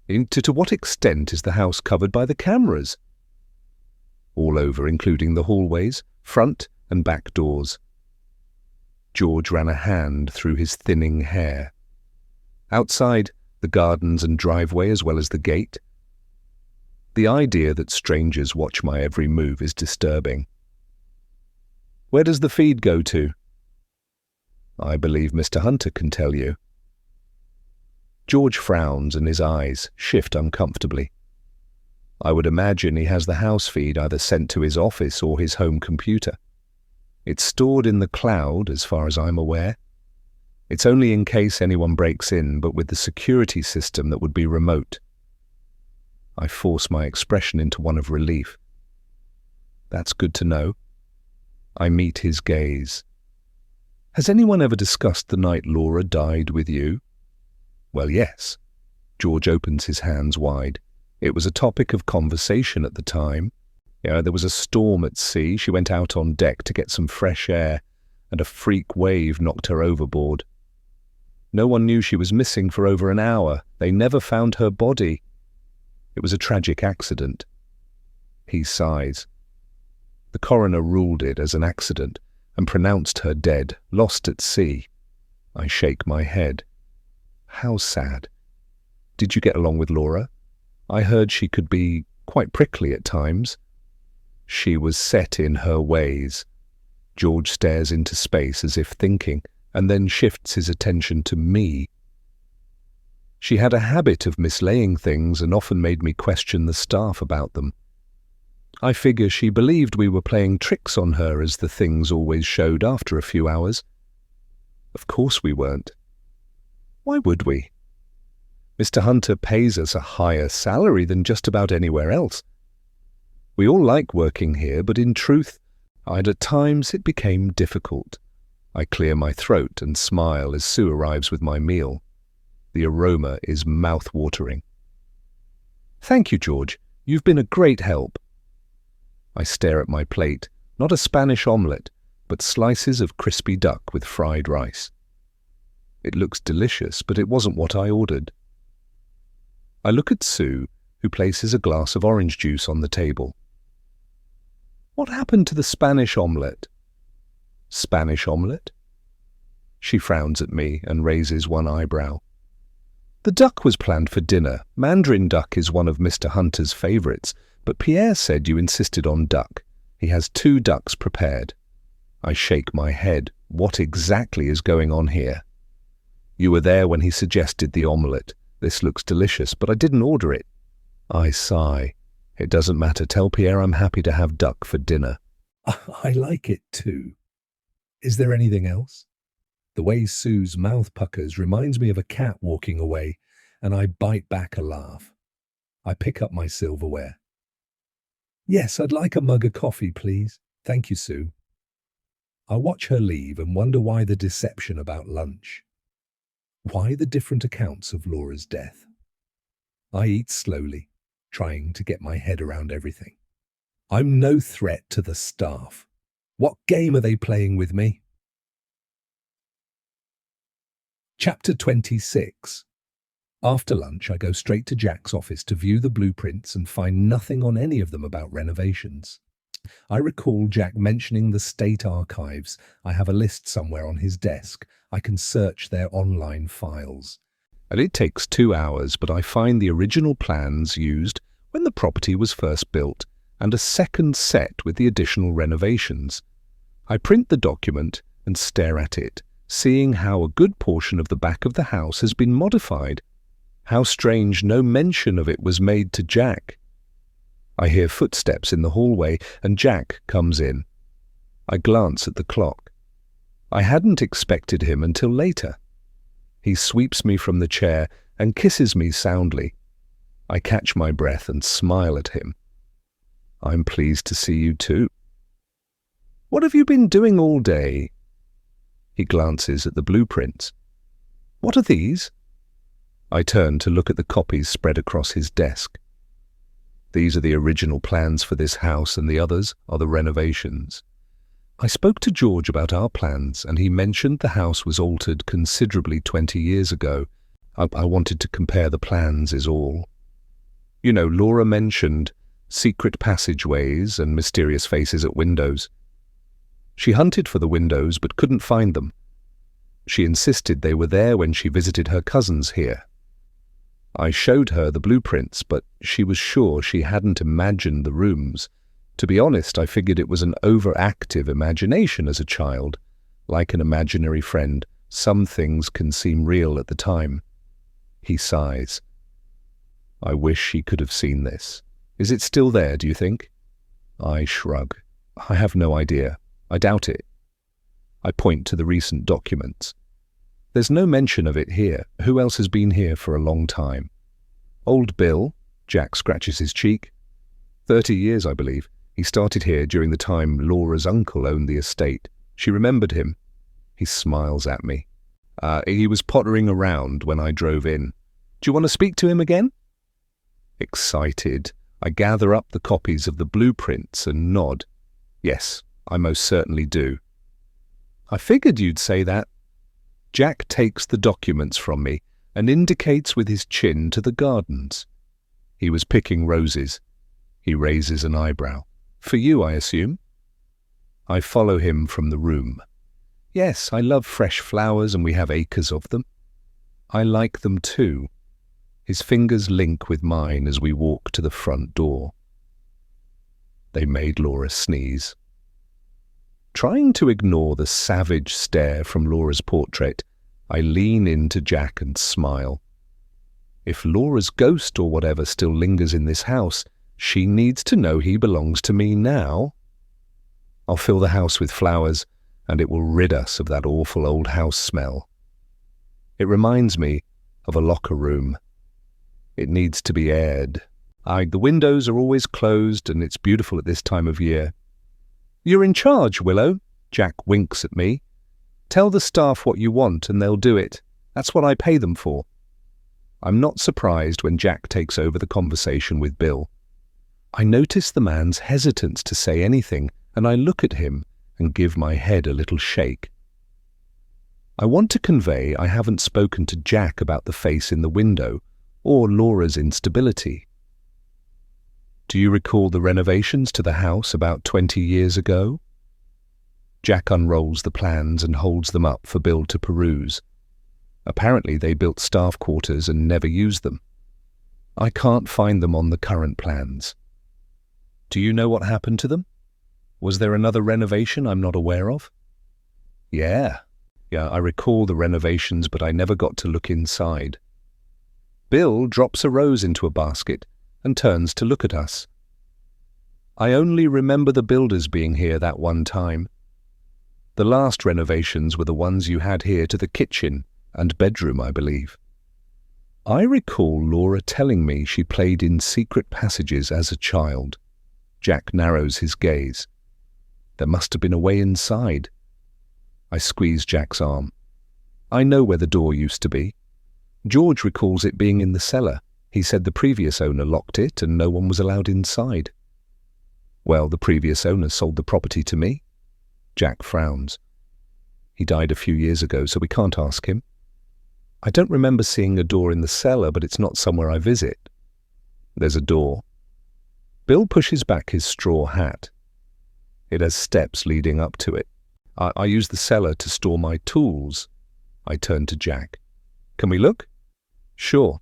To what extent is the house covered by the cameras? All over, including the hallways, front and back doors. George ran a hand through his thinning hair. Outside, the gardens and driveway as well as the gate. The idea that strangers watch my every move is disturbing. Where does the feed go to? I believe Mr. Hunter can tell you. George frowns and his eyes shift uncomfortably. I would imagine he has the house feed either sent to his office or his home computer. It's stored in the cloud, as far as I'm aware. It's only in case anyone breaks in, but with the security system that would be remote. I force my expression into one of relief. That's good to know. I meet his gaze. Has anyone ever discussed the night Laura died with you? Well, yes. George opens his hands wide. It was a topic of conversation at the time. There was a storm at sea. She went out on deck to get some fresh air, and a freak wave knocked her overboard. No one knew she was missing for over an hour. They never found her body. It was a tragic accident. He sighs. The coroner ruled it as an accident and pronounced her dead, lost at sea. I shake my head. How sad. Did you get along with Laura? I heard she could be quite prickly at times. She was set in her ways. George stares into space as if thinking, and then shifts his attention to me. She had a habit of mislaying things and often made me question the staff about them. I figure she believed we were playing tricks on her, as the things always showed after a few hours. Of course we weren't. Why would we? Mr. Hunter pays us a higher salary than just about anywhere else. We all like working here, but in truth, at times it became difficult. I clear my throat and smile as Sue arrives with my meal. The aroma is mouth-watering. Thank you, George. You've been a great help. I stare at my plate, not a Spanish omelette, but slices of crispy duck with fried rice. It looks delicious, but it wasn't what I ordered. I look at Sue, who places a glass of orange juice on the table. What happened to the Spanish omelette? Spanish omelette? She frowns at me and raises one eyebrow. The duck was planned for dinner. Mandarin duck is one of Mr. Hunter's favorites, but Pierre said you insisted on duck. He has 2 ducks prepared. I shake my head. What exactly is going on here? You were there when he suggested the omelette. This looks delicious, but I didn't order it. I sigh. It doesn't matter. Tell Pierre I'm happy to have duck for dinner. I like it too. Is there anything else? The way Sue's mouth puckers reminds me of a cat walking away, and I bite back a laugh. I pick up my silverware. Yes, I'd like a mug of coffee, please. Thank you, Sue. I watch her leave and wonder why the deception about lunch. Why the different accounts of Laura's death? I eat slowly, trying to get my head around everything. I'm no threat to the staff. What game are they playing with me? Chapter 26. After lunch, I go straight to Jack's office to view the blueprints and find nothing on any of them about renovations. I recall Jack mentioning the state archives. I have a list somewhere on his desk. I can search their online files. And it takes 2 hours, but I find the original plans used when the property was first built and a second set with the additional renovations. I print the document and stare at it, seeing how a good portion of the back of the house has been modified. How strange no mention of it was made to Jack. I hear footsteps in the hallway and Jack comes in. I glance at the clock. I hadn't expected him until later. He sweeps me from the chair and kisses me soundly. I catch my breath and smile at him. I'm pleased to see you too. What have you been doing all day? He glances at the blueprints. What are these? I turn to look at the copies spread across his desk. These are the original plans for this house and the others are the renovations. I spoke to George about our plans and he mentioned the house was altered considerably 20 years ago. I wanted to compare the plans is all. You know, Laura mentioned secret passageways and mysterious faces at windows. She hunted for the windows but couldn't find them. She insisted they were there when she visited her cousins here. I showed her the blueprints, but she was sure she hadn't imagined the rooms. To be honest, I figured it was an overactive imagination as a child. Like an imaginary friend, some things can seem real at the time. He sighs. I wish he could have seen this. Is it still there, do you think? I shrug. I have no idea. I doubt it. I point to the recent documents. There's no mention of it here. Who else has been here for a long time? Old Bill. Jack scratches his cheek. 30 years, I believe. He started here during the time Laura's uncle owned the estate. She remembered him. He smiles at me. He was pottering around when I drove in. Do you want to speak to him again? Excited, I gather up the copies of the blueprints and nod. Yes, I most certainly do. I figured you'd say that. Jack takes the documents from me and indicates with his chin to the gardens. He was picking roses. He raises an eyebrow. For you, I assume? I follow him from the room. Yes, I love fresh flowers and we have acres of them. I like them too. His fingers link with mine as we walk to the front door. They made Laura sneeze. Trying to ignore the savage stare from Laura's portrait, I lean into Jack and smile. If Laura's ghost or whatever still lingers in this house, she needs to know he belongs to me now. I'll fill the house with flowers, and it will rid us of that awful old house smell. It reminds me of a locker room. It needs to be aired. The windows are always closed, and it's beautiful at this time of year. You're in charge, Willow. Jack winks at me. Tell the staff what you want, and they'll do it. That's what I pay them for. I'm not surprised when Jack takes over the conversation with Bill. I notice the man's hesitance to say anything, and I look at him and give my head a little shake. I want to convey I haven't spoken to Jack about the face in the window or Laura's instability. Do you recall the renovations to the house about 20 years ago? Jack unrolls the plans and holds them up for Bill to peruse. Apparently they built staff quarters and never used them. I can't find them on the current plans. Do you know what happened to them? Was there another renovation I'm not aware of? Yeah, I recall the renovations, but I never got to look inside. Bill drops a rose into a basket and turns to look at us. I only remember the builders being here that one time. The last renovations were the ones you had here to the kitchen and bedroom, I believe. I recall Laura telling me she played in secret passages as a child. Jack narrows his gaze. There must have been a way inside. I squeeze Jack's arm. I know where the door used to be. George recalls it being in the cellar. He said the previous owner locked it and no one was allowed inside. Well, the previous owner sold the property to me. Jack frowns. He died a few years ago, so we can't ask him. I don't remember seeing a door in the cellar, but it's not somewhere I visit. There's a door. Bill pushes back his straw hat. It has steps leading up to it. I use the cellar to store my tools. I turn to Jack. Can we look? Sure.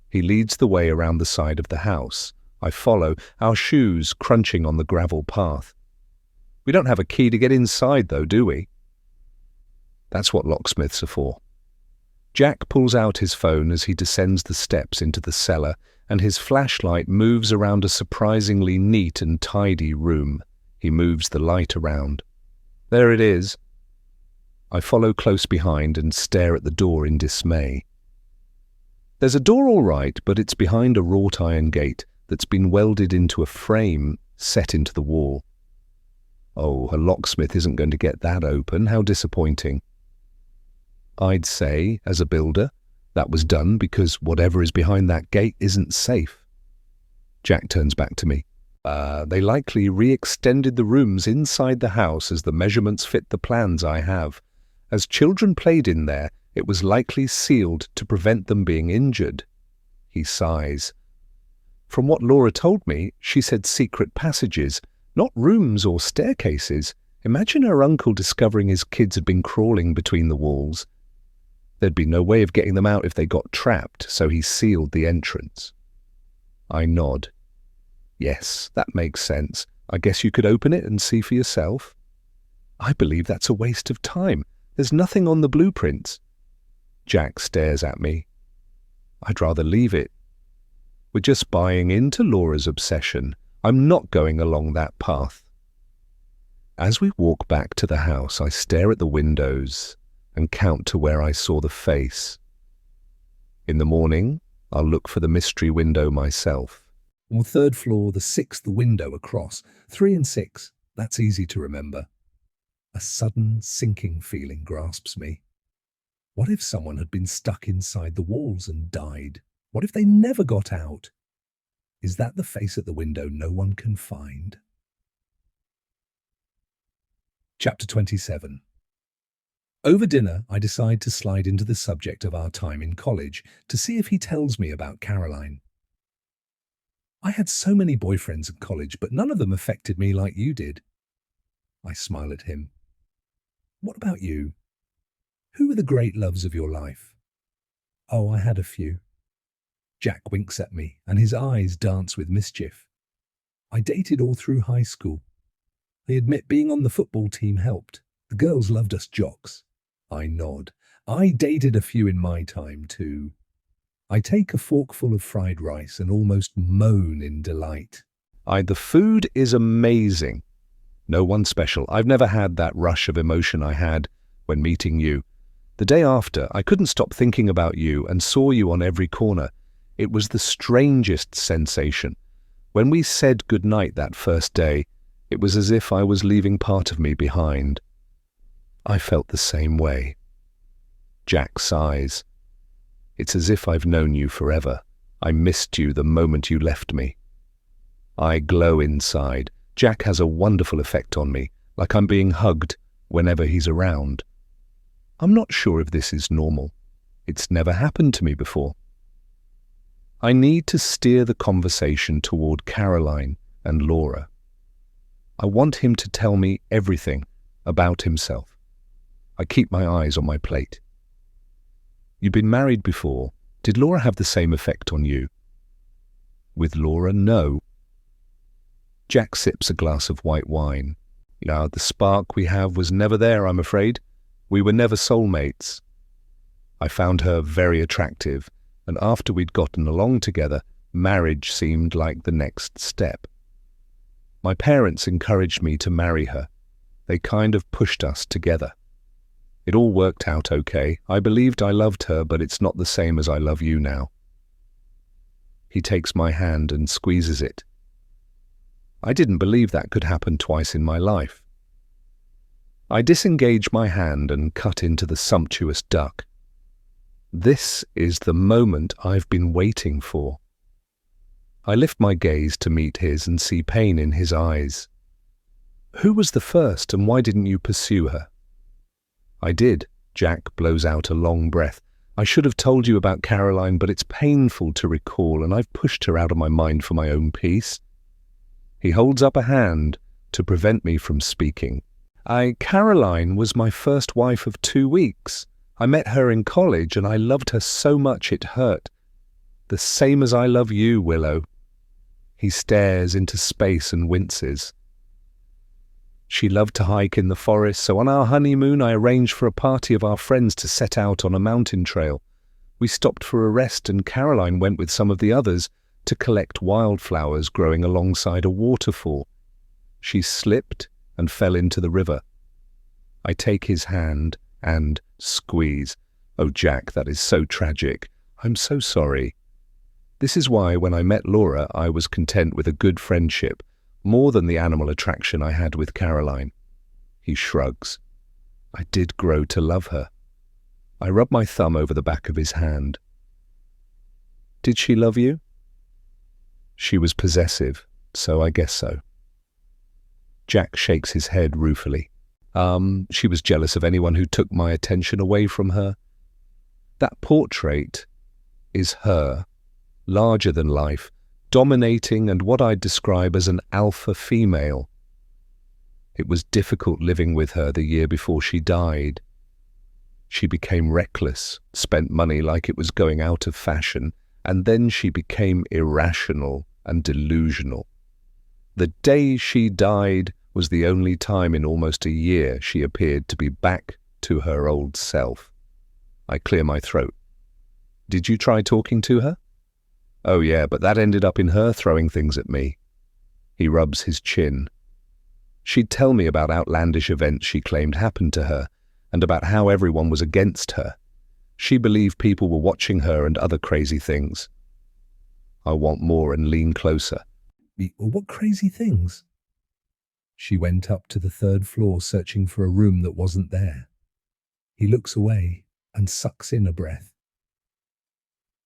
He leads the way around the side of the house. I follow, our shoes crunching on the gravel path. We don't have a key to get inside, though, do we? That's what locksmiths are for. Jack pulls out his phone as he descends the steps into the cellar, and his flashlight moves around a surprisingly neat and tidy room. He moves the light around. There it is. I follow close behind and stare at the door in dismay. There's a door all right, but it's behind a wrought iron gate that's been welded into a frame set into the wall. Oh, a locksmith isn't going to get that open. How disappointing. I'd say, as a builder, that was done because whatever is behind that gate isn't safe. Jack turns back to me. They likely re-extended the rooms inside the house as the measurements fit the plans I have. As children played in there, it was likely sealed to prevent them being injured. He sighs. From what Laura told me, she said secret passages, not rooms or staircases. Imagine her uncle discovering his kids had been crawling between the walls. There'd be no way of getting them out if they got trapped, so he sealed the entrance. I nod. Yes, that makes sense. I guess you could open it and see for yourself. I believe that's a waste of time. There's nothing on the blueprints. Jack stares at me. I'd rather leave it. We're just buying into Laura's obsession. I'm not going along that path. As we walk back to the house, I stare at the windows and count to where I saw the face. In the morning, I'll look for the mystery window myself. On the third floor, the sixth window across. 3 and 6. That's easy to remember. A sudden sinking feeling grasps me. What if someone had been stuck inside the walls and died? What if they never got out? Is that the face at the window no one can find? Chapter 27. Over dinner, I decide to slide into the subject of our time in college to see if he tells me about Caroline. I had so many boyfriends in college, but none of them affected me like you did. I smile at him. What about you? Who were the great loves of your life? Oh, I had a few. Jack winks at me, and his eyes dance with mischief. I dated all through high school. I admit being on the football team helped. The girls loved us jocks. I nod. I dated a few in my time too. I take a forkful of fried rice and almost moan in delight. The food is amazing. No one special. I've never had that rush of emotion I had when meeting you. The day after, I couldn't stop thinking about you and saw you on every corner. It was the strangest sensation. When we said goodnight that first day, it was as if I was leaving part of me behind. I felt the same way. Jack sighs. It's as if I've known you forever. I missed you the moment you left me. I glow inside. Jack has a wonderful effect on me, like I'm being hugged whenever he's around. I'm not sure if this is normal. It's never happened to me before. I need to steer the conversation toward Caroline and Laura. I want him to tell me everything about himself. I keep my eyes on my plate. You've been married before. Did Laura have the same effect on you? With Laura, no. Jack sips a glass of white wine. The spark we have was never there, I'm afraid. We were never soulmates. I found her very attractive, and after we'd gotten along together, marriage seemed like the next step. My parents encouraged me to marry her. They kind of pushed us together. It all worked out okay. I believed I loved her, but it's not the same as I love you now. He takes my hand and squeezes it. I didn't believe that could happen twice in my life. I disengage my hand and cut into the sumptuous duck. This is the moment I've been waiting for. I lift my gaze to meet his and see pain in his eyes. Who was the first, and why didn't you pursue her? I did. Jack blows out a long breath. I should have told you about Caroline, but it's painful to recall, and I've pushed her out of my mind for my own peace. He holds up a hand to prevent me from speaking. Caroline was my first wife of 2 weeks. I met her in college, and I loved her so much it hurt. The same as I love you, Willow. He stares into space and winces. She loved to hike in the forest, so on our honeymoon I arranged for a party of our friends to set out on a mountain trail. We stopped for a rest, and Caroline went with some of the others to collect wildflowers growing alongside a waterfall. She slipped and fell into the river. I take his hand and squeeze. Oh, Jack, that is so tragic. I'm so sorry. This is why when I met Laura, I was content with a good friendship, more than the animal attraction I had with Caroline. He shrugs. I did grow to love her. I rub my thumb over the back of his hand. Did she love you? She was possessive, so I guess so. Jack shakes his head ruefully. She was jealous of anyone who took my attention away from her. That portrait is her, larger than life, dominating and what I'd describe as an alpha female. It was difficult living with her the year before she died. She became reckless, spent money like it was going out of fashion, and then she became irrational and delusional. The day she died was the only time in almost a year she appeared to be back to her old self. I clear my throat. Did you try talking to her? Oh yeah, but that ended up in her throwing things at me. He rubs his chin. She'd tell me about outlandish events she claimed happened to her, and about how everyone was against her. She believed people were watching her and other crazy things. I want more and lean closer. What crazy things? She went up to the 3rd floor searching for a room that wasn't there. He looks away and sucks in a breath.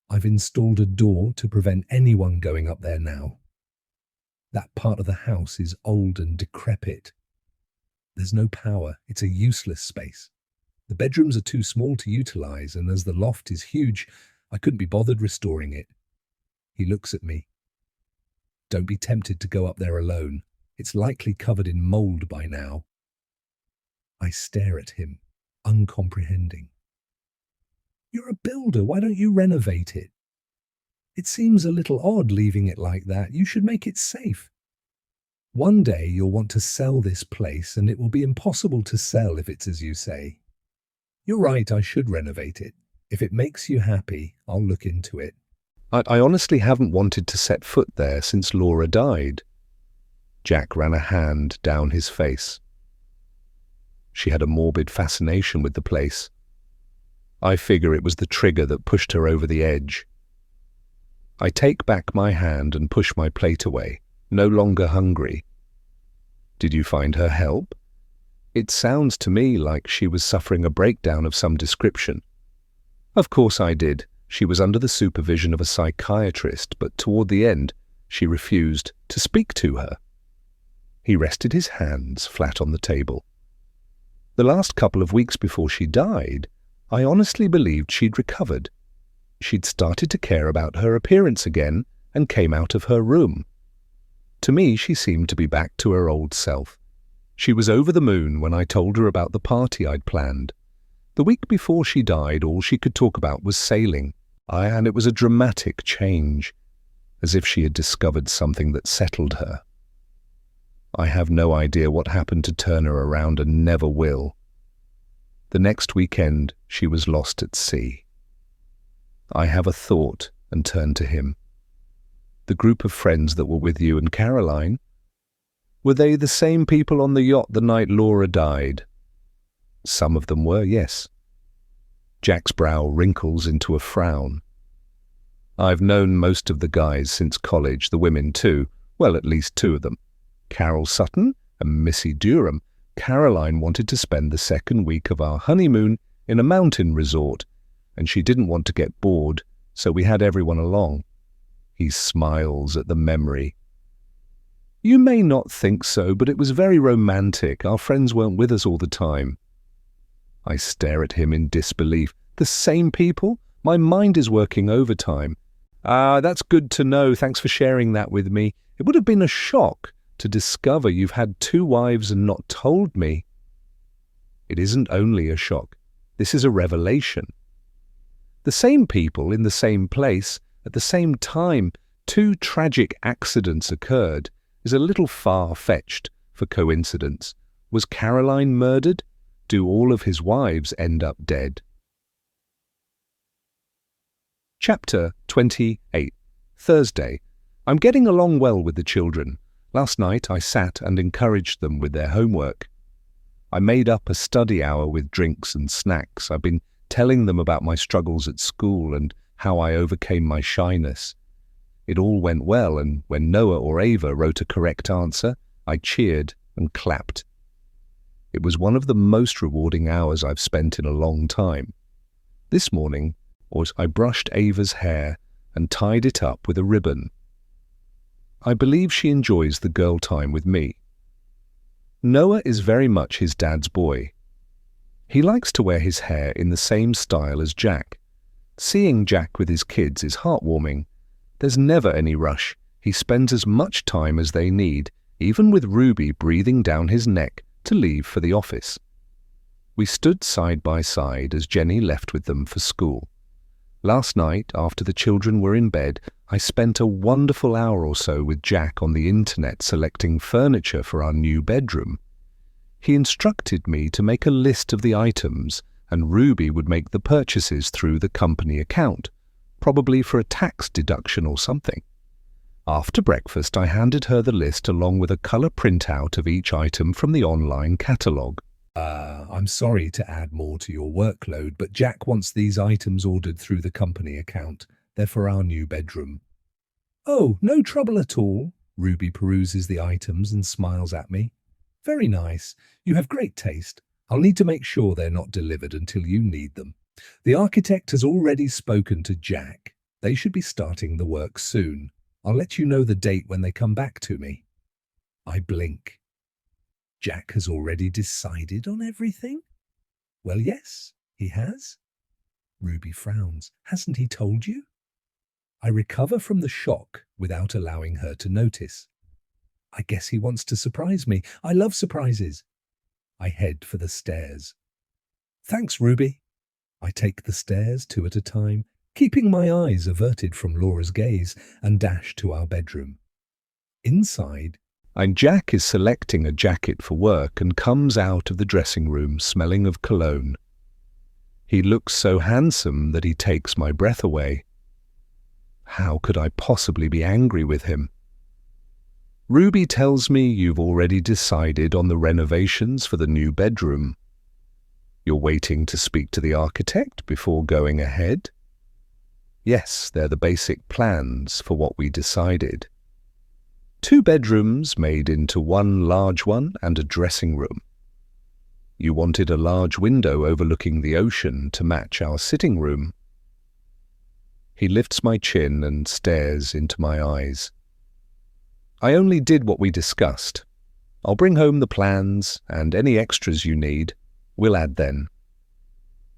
I've installed a door to prevent anyone going up there now. That part of the house is old and decrepit. There's no power. It's a useless space. The bedrooms are too small to utilize, and as the loft is huge, I couldn't be bothered restoring it. He looks at me. Don't be tempted to go up there alone. It's likely covered in mold by now. I stare at him, uncomprehending. You're a builder. Why don't you renovate it? It seems a little odd leaving it like that. You should make it safe. One day you'll want to sell this place, and it will be impossible to sell if it's as you say. You're right, I should renovate it. If it makes you happy, I'll look into it. I honestly haven't wanted to set foot there since Laura died. Jack ran a hand down his face. She had a morbid fascination with the place. I figure it was the trigger that pushed her over the edge. I take back my hand and push my plate away, no longer hungry. Did you find her help? It sounds to me like she was suffering a breakdown of some description. Of course I did. She was under the supervision of a psychiatrist, but toward the end, she refused to speak to her. He rested his hands flat on the table. The last couple of weeks before she died, I honestly believed she'd recovered. She'd started to care about her appearance again and came out of her room. To me, she seemed to be back to her old self. She was over the moon when I told her about the party I'd planned. The week before she died, all she could talk about was sailing. And it was a dramatic change, as if she had discovered something that settled her. I have no idea what happened to turn her around and never will. The next weekend, she was lost at sea. I have a thought and turn to him. The group of friends that were with you and Caroline, were they the same people on the yacht the night Laura died? Some of them were, yes. Jack's brow wrinkles into a frown. I've known most of the guys since college, the women too, well, at least 2 of them. Carol Sutton and Missy Durham. Caroline wanted to spend the 2nd week of our honeymoon in a mountain resort, and she didn't want to get bored, so we had everyone along. He smiles at the memory. You may not think so, but it was very romantic. Our friends weren't with us all the time. I stare at him in disbelief. The same people? My mind is working overtime. That's good to know. Thanks for sharing that with me. It would have been a shock to discover you've had 2 wives and not told me. It isn't only a shock. This is a revelation. The same people in the same place at the same time, 2 tragic accidents occurred, is a little far-fetched for coincidence. Was Caroline murdered? Do all of his wives end up dead? Chapter 28. Thursday. I'm getting along well with the children. Last night I sat and encouraged them with their homework. I made up a study hour with drinks and snacks. I've been telling them about my struggles at school and how I overcame my shyness. It all went well, and when Noah or Ava wrote a correct answer, I cheered and clapped. It was one of the most rewarding hours I've spent in a long time. This morning, I brushed Ava's hair and tied it up with a ribbon. I believe she enjoys the girl time with me. Noah is very much his dad's boy. He likes to wear his hair in the same style as Jack. Seeing Jack with his kids is heartwarming. There's never any rush. He spends as much time as they need, even with Ruby breathing down his neck to leave for the office. We stood side by side as Jenny left with them for school. Last night, after the children were in bed, I spent a wonderful hour or so with Jack on the internet selecting furniture for our new bedroom. He instructed me to make a list of the items, and Ruby would make the purchases through the company account, probably for a tax deduction or something. After breakfast, I handed her the list along with a colour printout of each item from the online catalogue. I'm sorry to add more to your workload, but Jack wants these items ordered through the company account. They're for our new bedroom. Oh, no trouble at all. Ruby peruses the items and smiles at me. Very nice. You have great taste. I'll need to make sure they're not delivered until you need them. The architect has already spoken to Jack. They should be starting the work soon. I'll let you know the date when they come back to me. I blink. Jack has already decided on everything? Well, yes, he has. Ruby frowns. Hasn't he told you? I recover from the shock without allowing her to notice. I guess he wants to surprise me. I love surprises. I head for the stairs. Thanks, Ruby. I take the stairs 2 at a time, keeping my eyes averted from Laura's gaze, and dash to our bedroom. Inside, And Jack is selecting a jacket for work and comes out of the dressing room smelling of cologne. He looks so handsome that he takes my breath away. How could I possibly be angry with him? Ruby tells me you've already decided on the renovations for the new bedroom. You're waiting to speak to the architect before going ahead? Yes, they're the basic plans for what we decided. 2 bedrooms made into 1 large one and a dressing room. You wanted a large window overlooking the ocean to match our sitting room. He lifts my chin and stares into my eyes. I only did what we discussed. I'll bring home the plans, and any extras you need, we'll add then.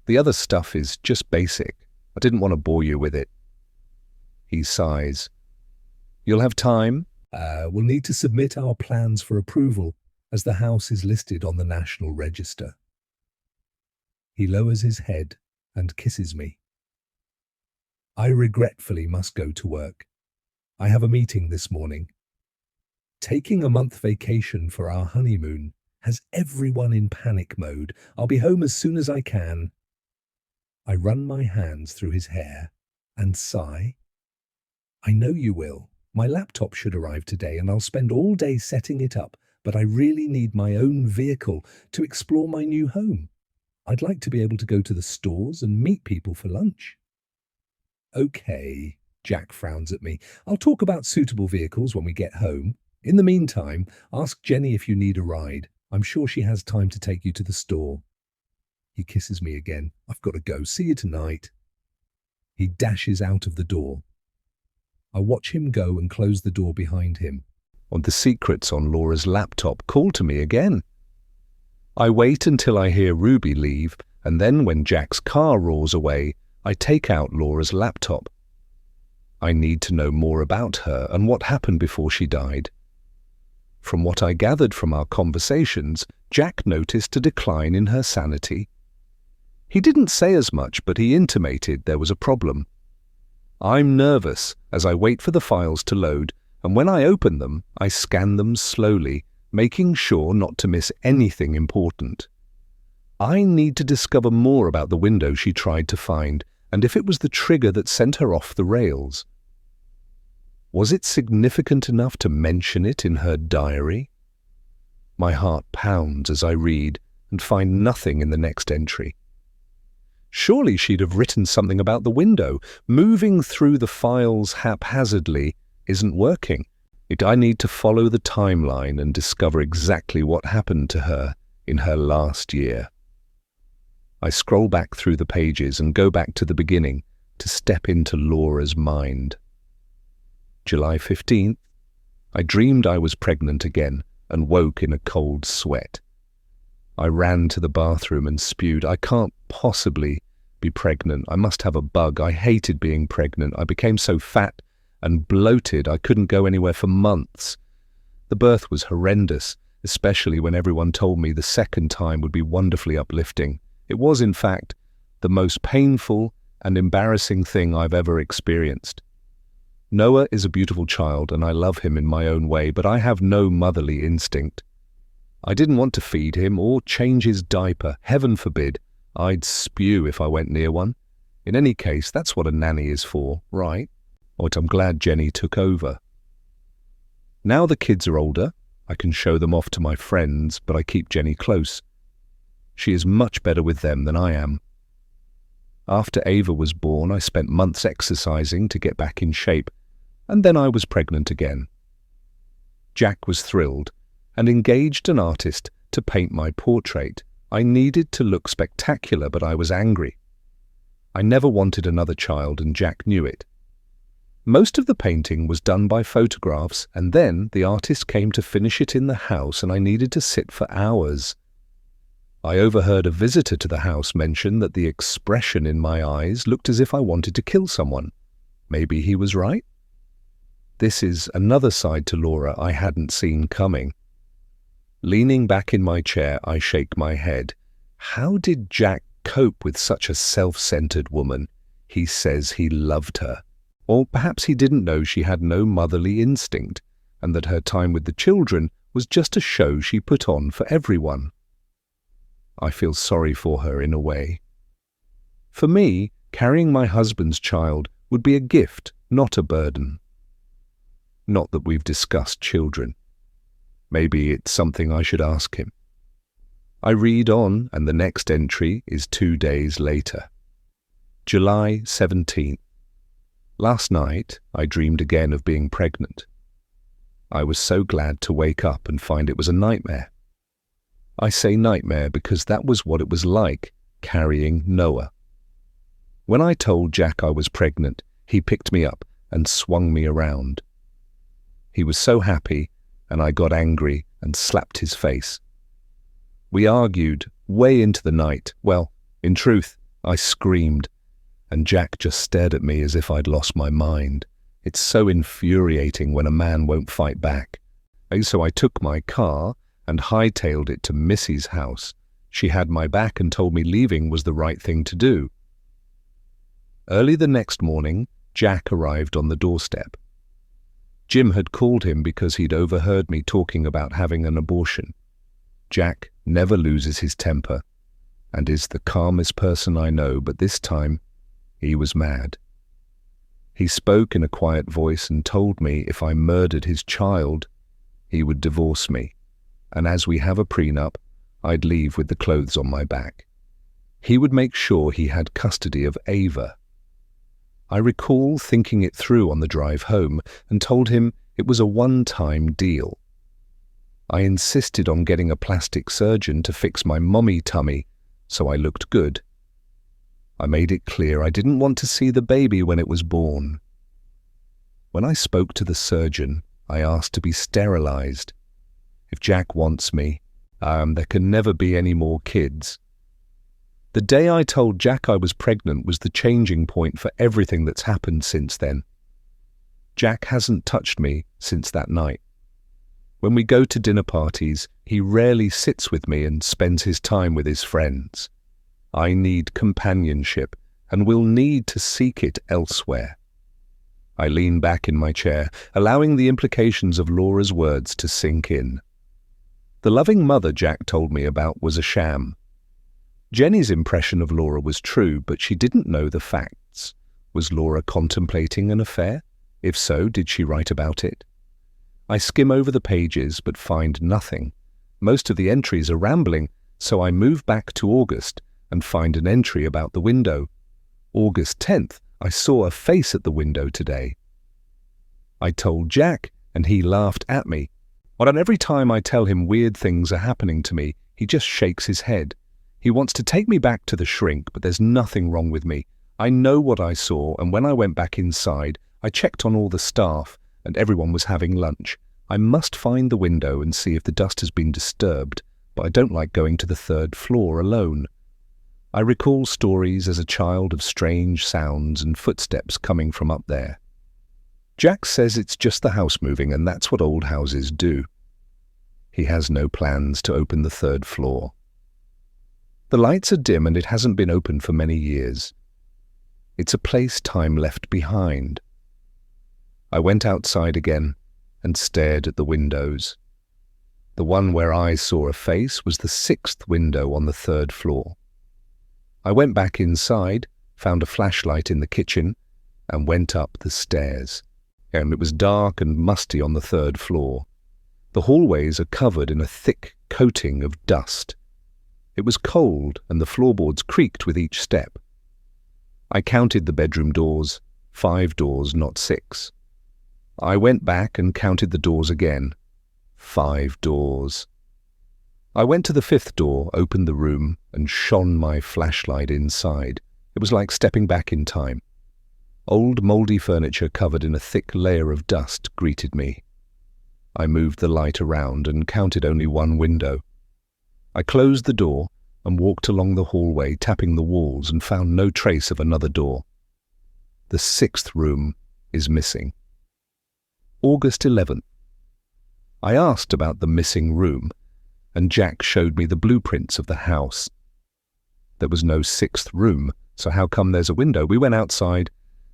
The other stuff is just basic. I didn't want to bore you with it. He sighs. You'll have time? We'll need to submit our plans for approval, as the house is listed on the National Register. He lowers his head and kisses me. I regretfully must go to work. I have a meeting this morning. Taking a month vacation for our honeymoon has everyone in panic mode. I'll be home as soon as I can. I run my hands through his hair and sigh. I know you will. My laptop should arrive today and I'll spend all day setting it up, but I really need my own vehicle to explore my new home. I'd like to be able to go to the stores and meet people for lunch. Okay, Jack frowns at me. I'll talk about suitable vehicles when we get home. In the meantime, ask Jenny if you need a ride. I'm sure she has time to take you to the store. He kisses me again. I've got to go. See you tonight. He dashes out of the door. I watch him go and close the door behind him. On the secrets on Laura's laptop call to me again. I wait until I hear Ruby leave, and then when Jack's car roars away, I take out Laura's laptop. I need to know more about her and what happened before she died. From what I gathered from our conversations, Jack noticed a decline in her sanity. He didn't say as much, but he intimated there was a problem. I'm nervous as I wait for the files to load, and when I open them, I scan them slowly, making sure not to miss anything important. I need to discover more about the window she tried to find, and if it was the trigger that sent her off the rails. Was it significant enough to mention it in her diary? My heart pounds as I read and find nothing in the next entry. Surely she'd have written something about the window. Moving through the files haphazardly isn't working. I need to follow the timeline and discover exactly what happened to her in her last year. I scroll back through the pages and go back to the beginning to step into Laura's mind. July 15th, I dreamed I was pregnant again and woke in a cold sweat. I ran to the bathroom and spewed. I can't possibly be pregnant. I must have a bug. I hated being pregnant. I became so fat and bloated I couldn't go anywhere for months. The birth was horrendous, especially when everyone told me the second time would be wonderfully uplifting. It was, in fact, the most painful and embarrassing thing I've ever experienced. Noah is a beautiful child and I love him in my own way, but I have no motherly instinct. I didn't want to feed him or change his diaper. Heaven forbid. I'd spew if I went near one. In any case, that's what a nanny is for, right? But I'm glad Jenny took over. Now the kids are older, I can show them off to my friends, but I keep Jenny close. She is much better with them than I am. After Ava was born, I spent months exercising to get back in shape, and then I was pregnant again. Jack was thrilled and engaged an artist to paint my portrait. I needed to look spectacular, but I was angry. I never wanted another child, and Jack knew it. Most of the painting was done by photographs, and then the artist came to finish it in the house, and I needed to sit for hours. I overheard a visitor to the house mention that the expression in my eyes looked as if I wanted to kill someone. Maybe he was right? This is another side to Laura I hadn't seen coming. Leaning back in my chair, I shake my head. How did Jack cope with such a self-centered woman? He says he loved her. Or perhaps he didn't know she had no motherly instinct, and that her time with the children was just a show she put on for everyone. I feel sorry for her in a way. For me, carrying my husband's child would be a gift, not a burden. Not that we've discussed children. Maybe it's something I should ask him. I read on, and the next entry is 2 days later. July 17th. Last night, I dreamed again of being pregnant. I was so glad to wake up and find it was a nightmare. I say nightmare because that was what it was like, carrying Noah. When I told Jack I was pregnant, he picked me up and swung me around. He was so happy, and I got angry and slapped his face. We argued way into the night. Well, in truth, I screamed, and Jack just stared at me as if I'd lost my mind. It's so infuriating when a man won't fight back. So I took my car and hightailed it to Missy's house. She had my back and told me leaving was the right thing to do. Early the next morning, Jack arrived on the doorstep. Jim had called him because he'd overheard me talking about having an abortion. Jack never loses his temper and is the calmest person I know, but this time he was mad. He spoke in a quiet voice and told me if I murdered his child, he would divorce me, and as we have a prenup, I'd leave with the clothes on my back. He would make sure he had custody of Ava. I recall thinking it through on the drive home and told him it was a one-time deal. I insisted on getting a plastic surgeon to fix my mommy tummy so I looked good. I made it clear I didn't want to see the baby when it was born. When I spoke to the surgeon, I asked to be sterilized. If Jack wants me, there can never be any more kids. The day I told Jack I was pregnant was the changing point for everything that's happened since then. Jack hasn't touched me since that night. When we go to dinner parties, he rarely sits with me and spends his time with his friends. I need companionship and will need to seek it elsewhere. I lean back in my chair, allowing the implications of Laura's words to sink in. The loving mother Jack told me about was a sham. Jenny's impression of Laura was true, but she didn't know the facts. Was Laura contemplating an affair? If so, did she write about it? I skim over the pages but find nothing. Most of the entries are rambling, so I move back to August and find an entry about the window. August 10th, I saw a face at the window today. I told Jack, and he laughed at me. But every time I tell him weird things are happening to me, he just shakes his head. He wants to take me back to the shrink, but there's nothing wrong with me. I know what I saw, and when I went back inside, I checked on all the staff, and everyone was having lunch. I must find the window and see if the dust has been disturbed, but I don't like going to the 3rd floor alone. I recall stories as a child of strange sounds and footsteps coming from up there. Jack says it's just the house moving, and that's what old houses do. He has no plans to open the 3rd floor. The lights are dim and it hasn't been open for many years. It's a place time left behind. I went outside again and stared at the windows. The one where I saw a face was the 6th window on the 3rd floor. I went back inside, found a flashlight in the kitchen, and went up the stairs. It was dark and musty on the 3rd floor. The hallways are covered in a thick coating of dust. It was cold and the floorboards creaked with each step. I counted the bedroom doors, 5 doors, not 6. I went back and counted the doors again, 5 doors. I went to the 5th door, opened the room, and shone my flashlight inside. It was like stepping back in time. Old mouldy furniture covered in a thick layer of dust greeted me. I moved the light around and counted only 1 window. I closed the door and walked along the hallway, tapping the walls, and found no trace of another door. The 6th room is missing. August 11th. I asked about the missing room, and Jack showed me the blueprints of the house. There was no 6th room, so how come there's a window? We went outside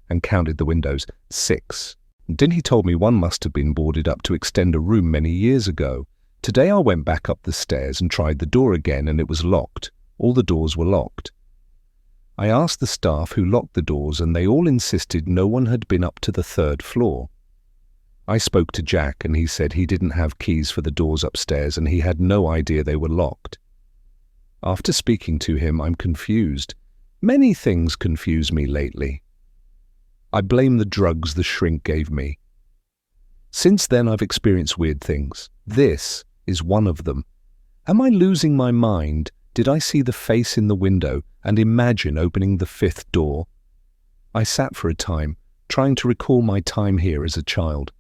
and counted the windows. 6. Then he told me one must have been boarded up to extend a room many years ago. Today I went back up the stairs and tried the door again, and it was locked. All the doors were locked. I asked the staff who locked the doors, and they all insisted no one had been up to the 3rd floor. I spoke to Jack, and he said he didn't have keys for the doors upstairs, and he had no idea they were locked. After speaking to him, I'm confused. Many things confuse me lately. I blame the drugs the shrink gave me. Since then, I've experienced weird things. This is one of them. Am I losing my mind? Did I see the face in the window and imagine opening the 5th door? I sat for a time, trying to recall my time here as a child.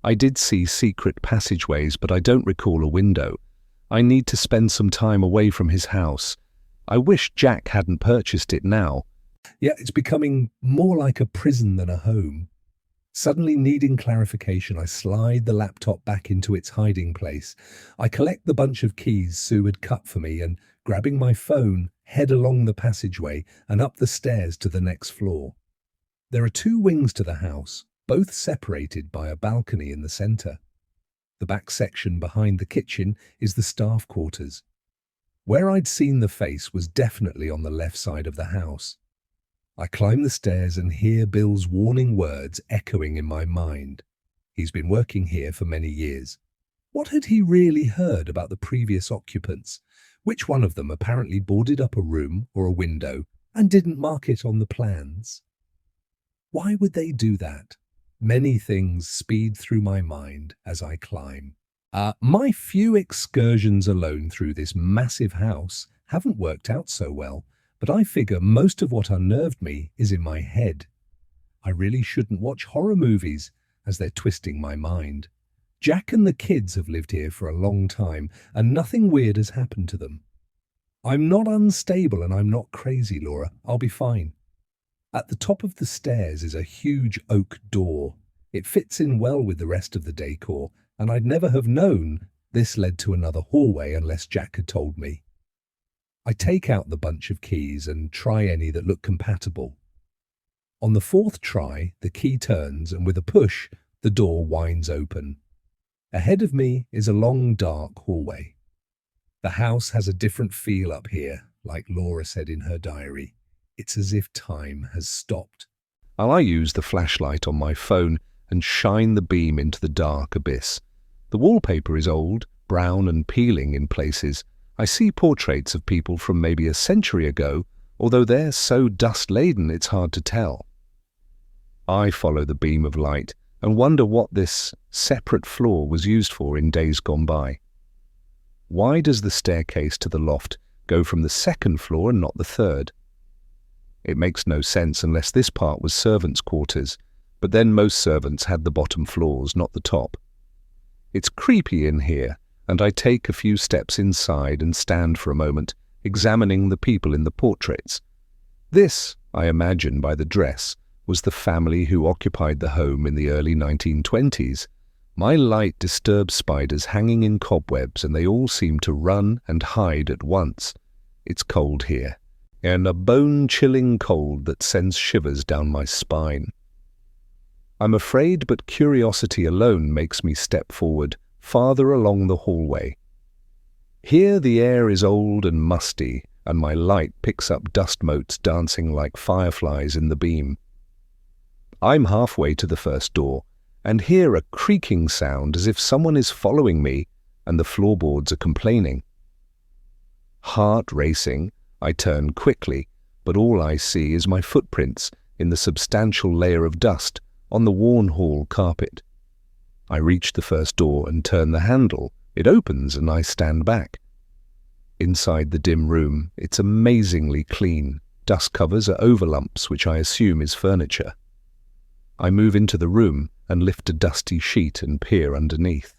I did see secret passageways, but I don't recall a window. I need to spend some time away from his house. I wish Jack hadn't purchased it now. Yeah, it's becoming more like a prison than a home. Suddenly needing clarification, I slide the laptop back into its hiding place. I collect the bunch of keys Sue had cut for me and, grabbing my phone, head along the passageway and up the stairs to the next floor. There are 2 wings to the house, both separated by a balcony in the center. The back section behind the kitchen is the staff quarters. Where I'd seen the face was definitely on the left side of the house. I climb the stairs and hear Bill's warning words echoing in my mind. He's been working here for many years. What had he really heard about the previous occupants? Which one of them apparently boarded up a room or a window and didn't mark it on the plans? Why would they do that? Many things speed through my mind as I climb. My few excursions alone through this massive house haven't worked out so well, but I figure most of what unnerved me is in my head. I really shouldn't watch horror movies, as they're twisting my mind. Jack and the kids have lived here for a long time, and nothing weird has happened to them. I'm not unstable and I'm not crazy, Laura. I'll be fine. At the top of the stairs is a huge oak door. It fits in well with the rest of the decor, and I'd never have known this led to another hallway unless Jack had told me. I take out the bunch of keys and try any that look compatible. On the 4th try, the key turns, and with a push, the door winds open. Ahead of me is a long, dark hallway. The house has a different feel up here, like Laura said in her diary. It's as if time has stopped. I use the flashlight on my phone and shine the beam into the dark abyss. The wallpaper is old, brown and peeling in places. I see portraits of people from maybe a century ago, although they're so dust-laden it's hard to tell. I follow the beam of light and wonder what this separate floor was used for in days gone by. Why does the staircase to the loft go from the 2nd floor and not the 3rd? It makes no sense unless this part was servants' quarters, but then most servants had the bottom floors, not the top. It's creepy in here, and I take a few steps inside and stand for a moment, examining the people in the portraits. This, I imagine by the dress, was the family who occupied the home in the early 1920s. My light disturbs spiders hanging in cobwebs, and they all seem to run and hide at once. It's cold here. and a bone-chilling cold that sends shivers down my spine. I'm afraid, but curiosity alone makes me step forward, farther along the hallway. Here the air is old and musty, and my light picks up dust motes dancing like fireflies in the beam. I'm halfway to the first door, and hear a creaking sound as if someone is following me and the floorboards are complaining. Heart racing, I turn quickly, but all I see is my footprints in the substantial layer of dust on the worn hall carpet. I reach the first door and turn the handle. It opens and I stand back. Inside the dim room, it's amazingly clean. Dust covers are overlumps, which I assume is furniture. I move into the room and lift a dusty sheet and peer underneath.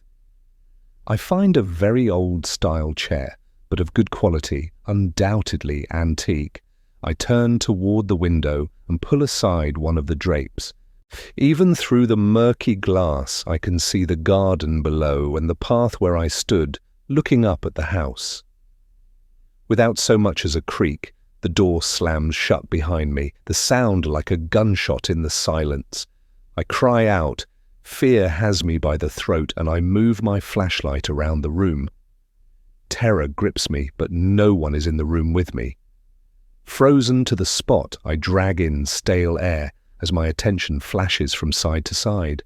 I find a very old-style chair, but of good quality, undoubtedly antique. I turn toward the window and pull aside one of the drapes. Even through the murky glass, I can see the garden below and the path where I stood, looking up at the house. Without so much as a creak, the door slams shut behind me, the sound like a gunshot in the silence. I cry out. Fear has me by the throat, and I move my flashlight around the room. Terror grips me, but no one is in the room with me. Frozen to the spot, I drag in stale air as my attention flashes from side to side.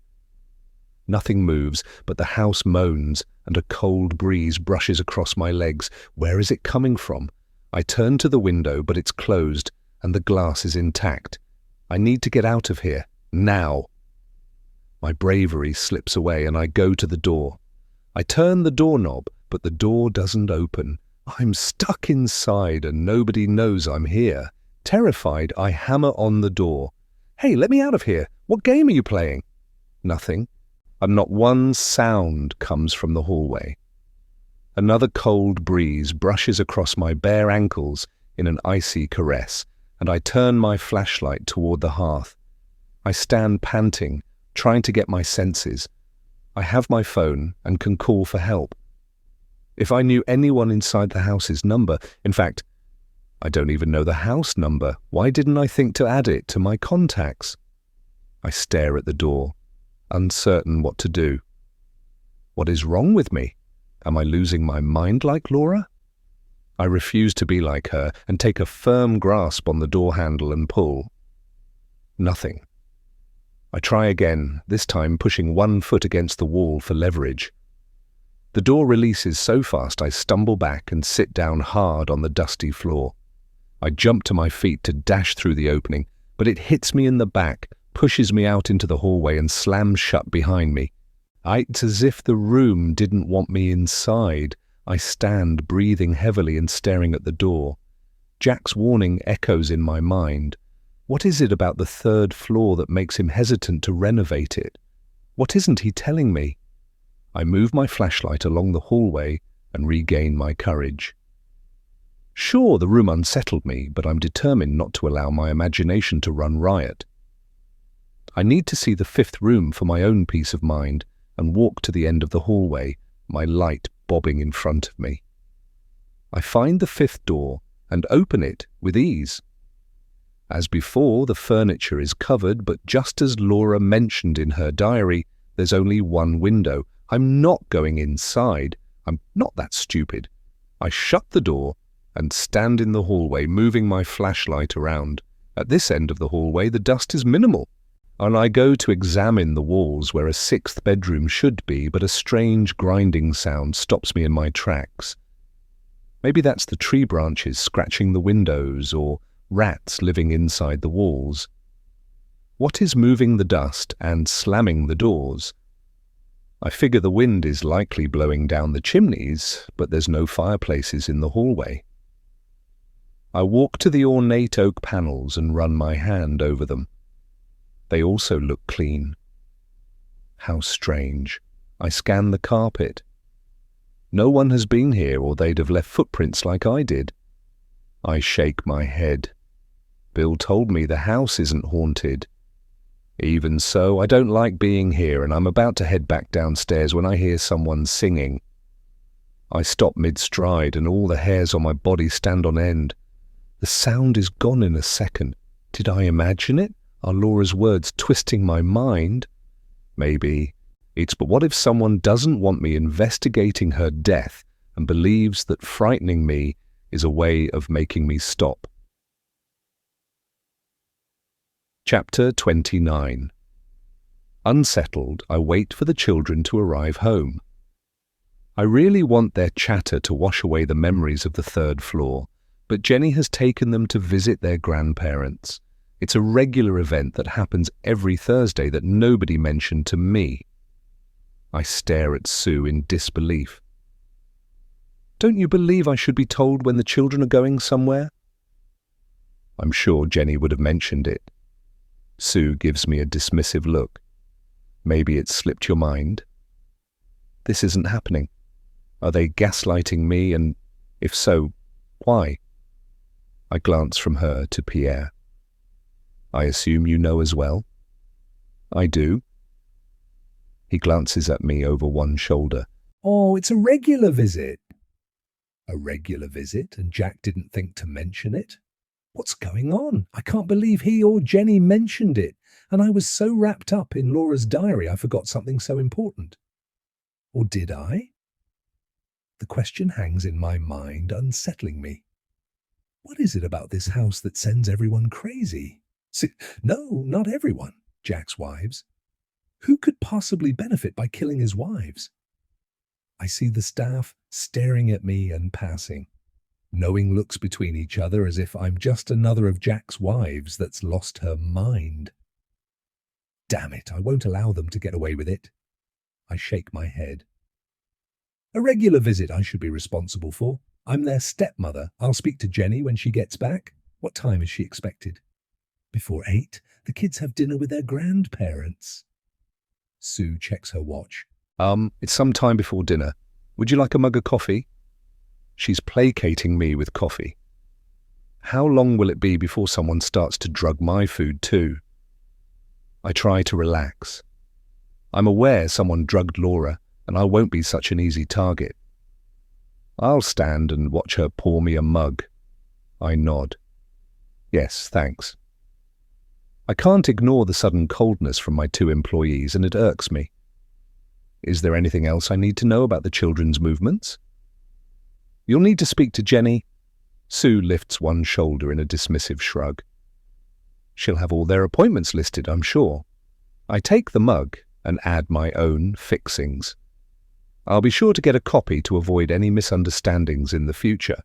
Nothing moves, but the house moans, and a cold breeze brushes across my legs. Where is it coming from? I turn to the window, but it's closed, and the glass is intact. I need to get out of here, now. My bravery slips away, and I go to the door. I turn the doorknob, but the door doesn't open. I'm stuck inside, and nobody knows I'm here. Terrified, I hammer on the door. Hey, let me out of here. What game are you playing? Nothing. And not one sound comes from the hallway. Another cold breeze brushes across my bare ankles in an icy caress, and I turn my flashlight toward the hearth. I stand panting, trying to get my senses. I have my phone and can call for help. If I knew anyone inside the house's number, in fact, I don't even know the house number. Why didn't I think to add it to my contacts? I stare at the door, uncertain what to do. What is wrong with me? Am I losing my mind like Laura? I refuse to be like her and take a firm grasp on the door handle and pull. Nothing. I try again, this time pushing one foot against the wall for leverage. The door releases so fast I stumble back and sit down hard on the dusty floor. I jump to my feet to dash through the opening, but it hits me in the back, pushes me out into the hallway and slams shut behind me. It's as if the room didn't want me inside. I stand, breathing heavily and staring at the door. Jack's warning echoes in my mind. What is it about the third floor that makes him hesitant to renovate it? What isn't he telling me? I move my flashlight along the hallway and regain my courage. Sure, the room unsettled me, but I'm determined not to allow my imagination to run riot. I need to see the fifth room for my own peace of mind and walk to the end of the hallway, my light bobbing in front of me. I find the fifth door and open it with ease. As before, the furniture is covered, but just as Laura mentioned in her diary, there's only one window. I'm not going inside. I'm not that stupid. I shut the door and stand in the hallway, moving my flashlight around. At this end of the hallway, the dust is minimal, and I go to examine the walls where a sixth bedroom should be, but a strange grinding sound stops me in my tracks. Maybe that's the tree branches scratching the windows, or rats living inside the walls. What is moving the dust and slamming the doors? I figure the wind is likely blowing down the chimneys, but there's no fireplaces in the hallway. I walk to the ornate oak panels and run my hand over them. They also look clean. How strange. I scan the carpet. No one has been here, or they'd have left footprints like I did. I shake my head. Bill told me the house isn't haunted. Even so, I don't like being here, and I'm about to head back downstairs when I hear someone singing. I stop mid-stride, and all the hairs on my body stand on end. The sound is gone in a second. Did I imagine it? Are Laura's words twisting my mind? Maybe. But what if someone doesn't want me investigating her death and believes that frightening me is a way of making me stop? Chapter 29. Unsettled, I wait for the children to arrive home. I really want their chatter to wash away the memories of the third floor, but Jenny has taken them to visit their grandparents. It's a regular event that happens every Thursday that nobody mentioned to me. I stare at Sue in disbelief. Don't you believe I should be told when the children are going somewhere? I'm sure Jenny would have mentioned it. Sue gives me a dismissive look. Maybe it's slipped your mind. This isn't happening. Are they gaslighting me, and if so, why? I glance from her to Pierre. I assume you know as well? I do. He glances at me over one shoulder. Oh, it's a regular visit. A regular visit, and Jack didn't think to mention it? What's going on? I can't believe he or Jenny mentioned it, and I was so wrapped up in Laura's diary I forgot something so important. Or did I? The question hangs in my mind, unsettling me. What is it about this house that sends everyone crazy? No, not everyone, Jack's wives. Who could possibly benefit by killing his wives? I see the staff staring at me and passing, knowing looks between each other as if I'm just another of Jack's wives that's lost her mind. Damn it, I won't allow them to get away with it. I shake my head. A regular visit I should be responsible for. I'm their stepmother. I'll speak to Jenny when she gets back. What time is she expected? Before 8. The kids have dinner with their grandparents. Sue checks her watch. It's some time before dinner. Would you like a mug of coffee? She's placating me with coffee. How long will it be before someone starts to drug my food too? I try to relax. I'm aware someone drugged Laura, and I won't be such an easy target. I'll stand and watch her pour me a mug. I nod. Yes, thanks. I can't ignore the sudden coldness from my 2 employees, and it irks me. Is there anything else I need to know about the children's movements? You'll need to speak to Jenny. Sue lifts one shoulder in a dismissive shrug. She'll have all their appointments listed, I'm sure. I take the mug and add my own fixings. I'll be sure to get a copy to avoid any misunderstandings in the future.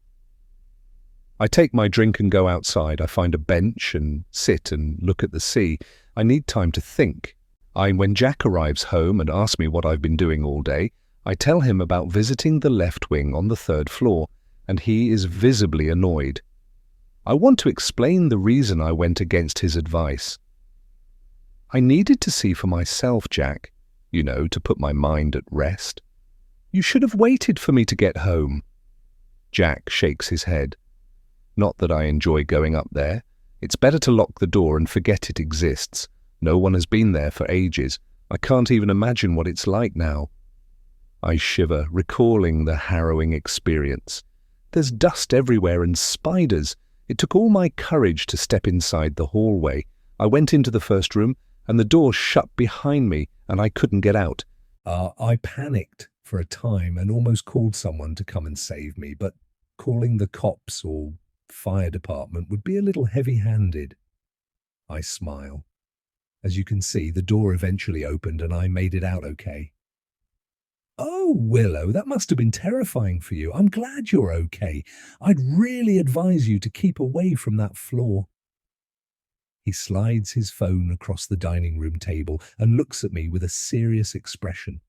I take my drink and go outside. I find a bench and sit and look at the sea. I need time to think. When Jack arrives home and asks me what I've been doing all day, I tell him about visiting the left wing on the 3rd floor, and he is visibly annoyed. I want to explain the reason I went against his advice. I needed to see for myself, Jack, to put my mind at rest. You should have waited for me to get home. Jack shakes his head. Not that I enjoy going up there. It's better to lock the door and forget it exists. No one has been there for ages. I can't even imagine what it's like now. I shiver, recalling the harrowing experience. There's dust everywhere and spiders. It took all my courage to step inside the hallway. I went into the first room, and the door shut behind me, and I couldn't get out. I panicked for a time and almost called someone to come and save me, but calling the cops or fire department would be a little heavy-handed. I smile. As you can see, the door eventually opened and I made it out okay. Oh, Willow, that must have been terrifying for you. I'm glad you're okay. I'd really advise you to keep away from that floor. He slides his phone across the dining room table and looks at me with a serious expression.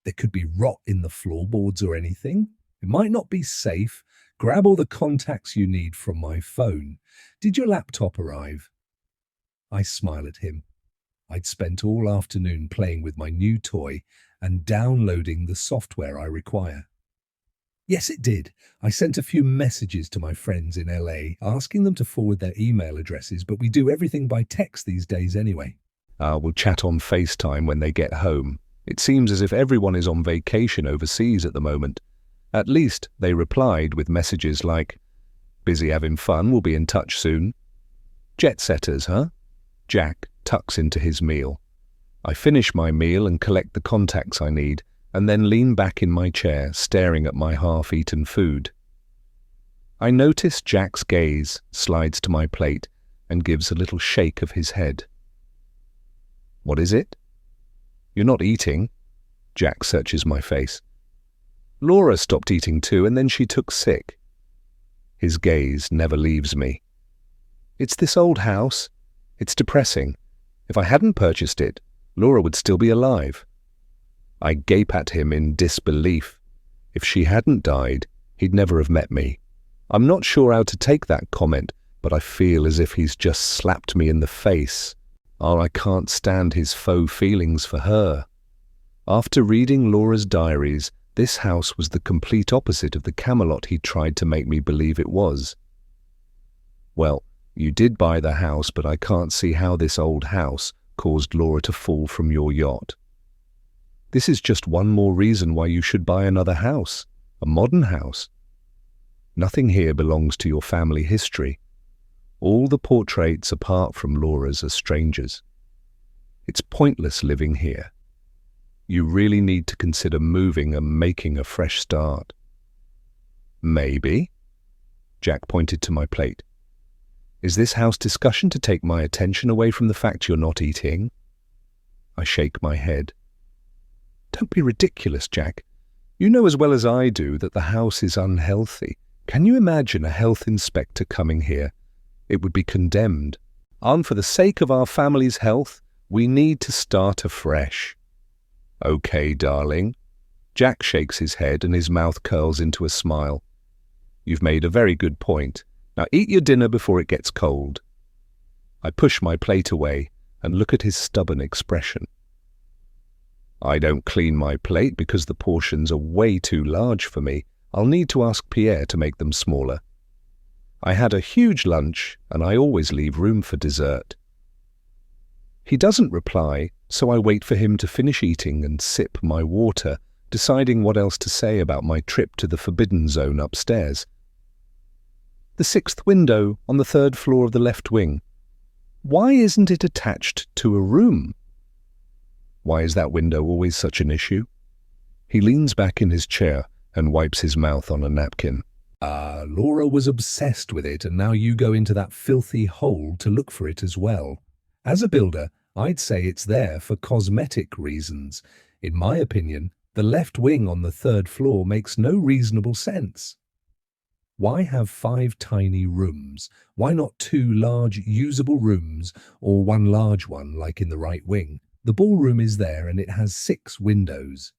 There could be rot in the floorboards or anything. It might not be safe. Grab all the contacts you need from my phone. Did your laptop arrive? I smile at him. I'd spent all afternoon playing with my new toy and downloading the software I require. Yes, it did. I sent a few messages to my friends in LA, asking them to forward their email addresses, but we do everything by text these days anyway. We'll chat on FaceTime when they get home. It seems as if everyone is on vacation overseas at the moment. At least they replied with messages like, Busy having fun, we'll be in touch soon. Jet setters, huh? Jack tucks into his meal. I finish my meal and collect the contacts I need, and then lean back in my chair, staring at my half-eaten food. I notice Jack's gaze slides to my plate and gives a little shake of his head. What is it? You're not eating? Jack searches my face. Laura stopped eating too, and then she took sick. His gaze never leaves me. It's this old house. It's depressing. If I hadn't purchased it, Laura would still be alive. I gape at him in disbelief. If she hadn't died, he'd never have met me. I'm not sure how to take that comment, but I feel as if he's just slapped me in the face. Oh, I can't stand his faux feelings for her. After reading Laura's diaries, this house was the complete opposite of the Camelot he tried to make me believe it was. Well, you did buy the house, but I can't see how this old house caused Laura to fall from your yacht. This is just one more reason why you should buy another house, a modern house. Nothing here belongs to your family history. All the portraits apart from Laura's are strangers. It's pointless living here. You really need to consider moving and making a fresh start. Maybe. Jack pointed to my plate. Is this house discussion to take my attention away from the fact you're not eating? I shake my head. Don't be ridiculous, Jack. You know as well as I do that the house is unhealthy. Can you imagine a health inspector coming here? It would be condemned. And for the sake of our family's health, we need to start afresh. Okay, darling. Jack shakes his head and his mouth curls into a smile. You've made a very good point. Now eat your dinner before it gets cold. I push my plate away and look at his stubborn expression. I don't clean my plate because the portions are way too large for me. I'll need to ask Pierre to make them smaller. I had a huge lunch and I always leave room for dessert. He doesn't reply, so I wait for him to finish eating and sip my water, deciding what else to say about my trip to the forbidden zone upstairs. The 6th window on the 3rd floor of the left wing. Why isn't it attached to a room? Why is that window always such an issue? He leans back in his chair and wipes his mouth on a napkin. Laura was obsessed with it, and now you go into that filthy hole to look for it as well. As a builder, I'd say it's there for cosmetic reasons. In my opinion, the left wing on the 3rd floor makes no reasonable sense. Why have 5 tiny rooms? Why not 2 large usable rooms or 1 large one like in the right wing? The ballroom is there and it has 6 windows.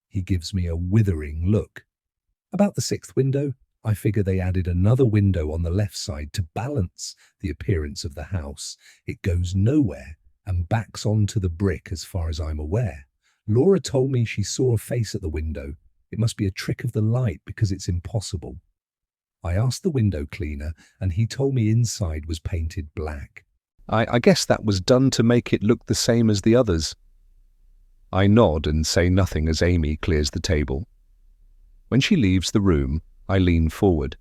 He gives me a withering look. About the 6th window, I figure they added another window on the left side to balance the appearance of the house. It goes nowhere and backs onto the brick as far as I'm aware. Laura told me she saw a face at the window. It must be a trick of the light because it's impossible. I asked the window cleaner and he told me inside was painted black. I guess that was done to make it look the same as the others. I nod and say nothing as Amy clears the table. When she leaves the room, I lean forward.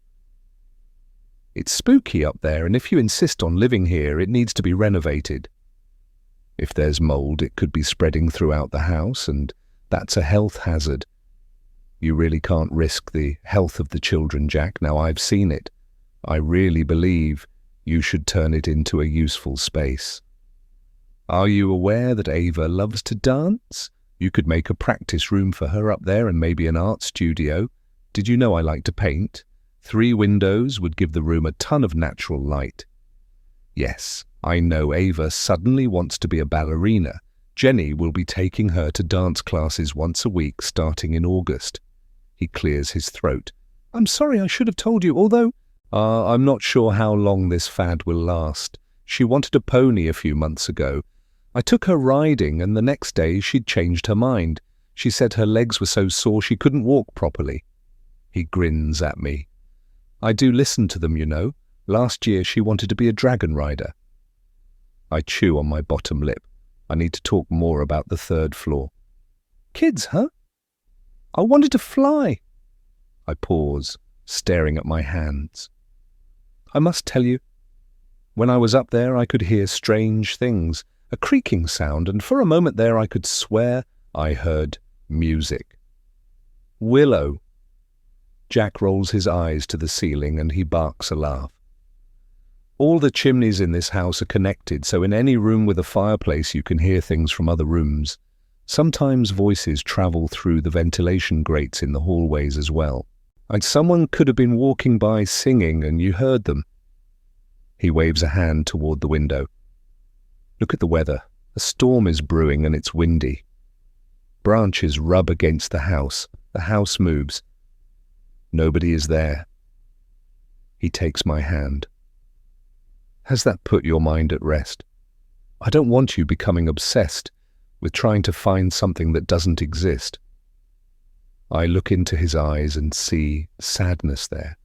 It's spooky up there, and if you insist on living here, it needs to be renovated. If there's mold, it could be spreading throughout the house, and that's a health hazard. You really can't risk the health of the children, Jack. Now I've seen it. I really believe you should turn it into a useful space. Are you aware that Ava loves to dance? You could make a practice room for her up there and maybe an art studio. Did you know I like to paint? 3 windows would give the room a ton of natural light. Yes, I know Ava suddenly wants to be a ballerina. Jenny will be taking her to dance classes once a week starting in August. He clears his throat. I'm sorry, I should have told you, although I'm not sure how long this fad will last. She wanted a pony a few months ago. I took her riding and the next day she'd changed her mind. She said her legs were so sore she couldn't walk properly. He grins at me. I do listen to them, you know. Last year she wanted to be a dragon rider. I chew on my bottom lip. I need to talk more about the 3rd floor. Kids, huh? I wanted to fly. I pause, staring at my hands. I must tell you, when I was up there I could hear strange things, a creaking sound, and for a moment there I could swear I heard music. Willow. Jack rolls his eyes to the ceiling and he barks a laugh. All the chimneys in this house are connected, so in any room with a fireplace you can hear things from other rooms. Sometimes voices travel through the ventilation grates in the hallways as well. And someone could have been walking by singing and you heard them. He waves a hand toward the window. Look at the weather. A storm is brewing and it's windy. Branches rub against the house. The house moves. Nobody is there. He takes my hand. Has that put your mind at rest? I don't want you becoming obsessed with trying to find something that doesn't exist. I look into his eyes and see sadness there.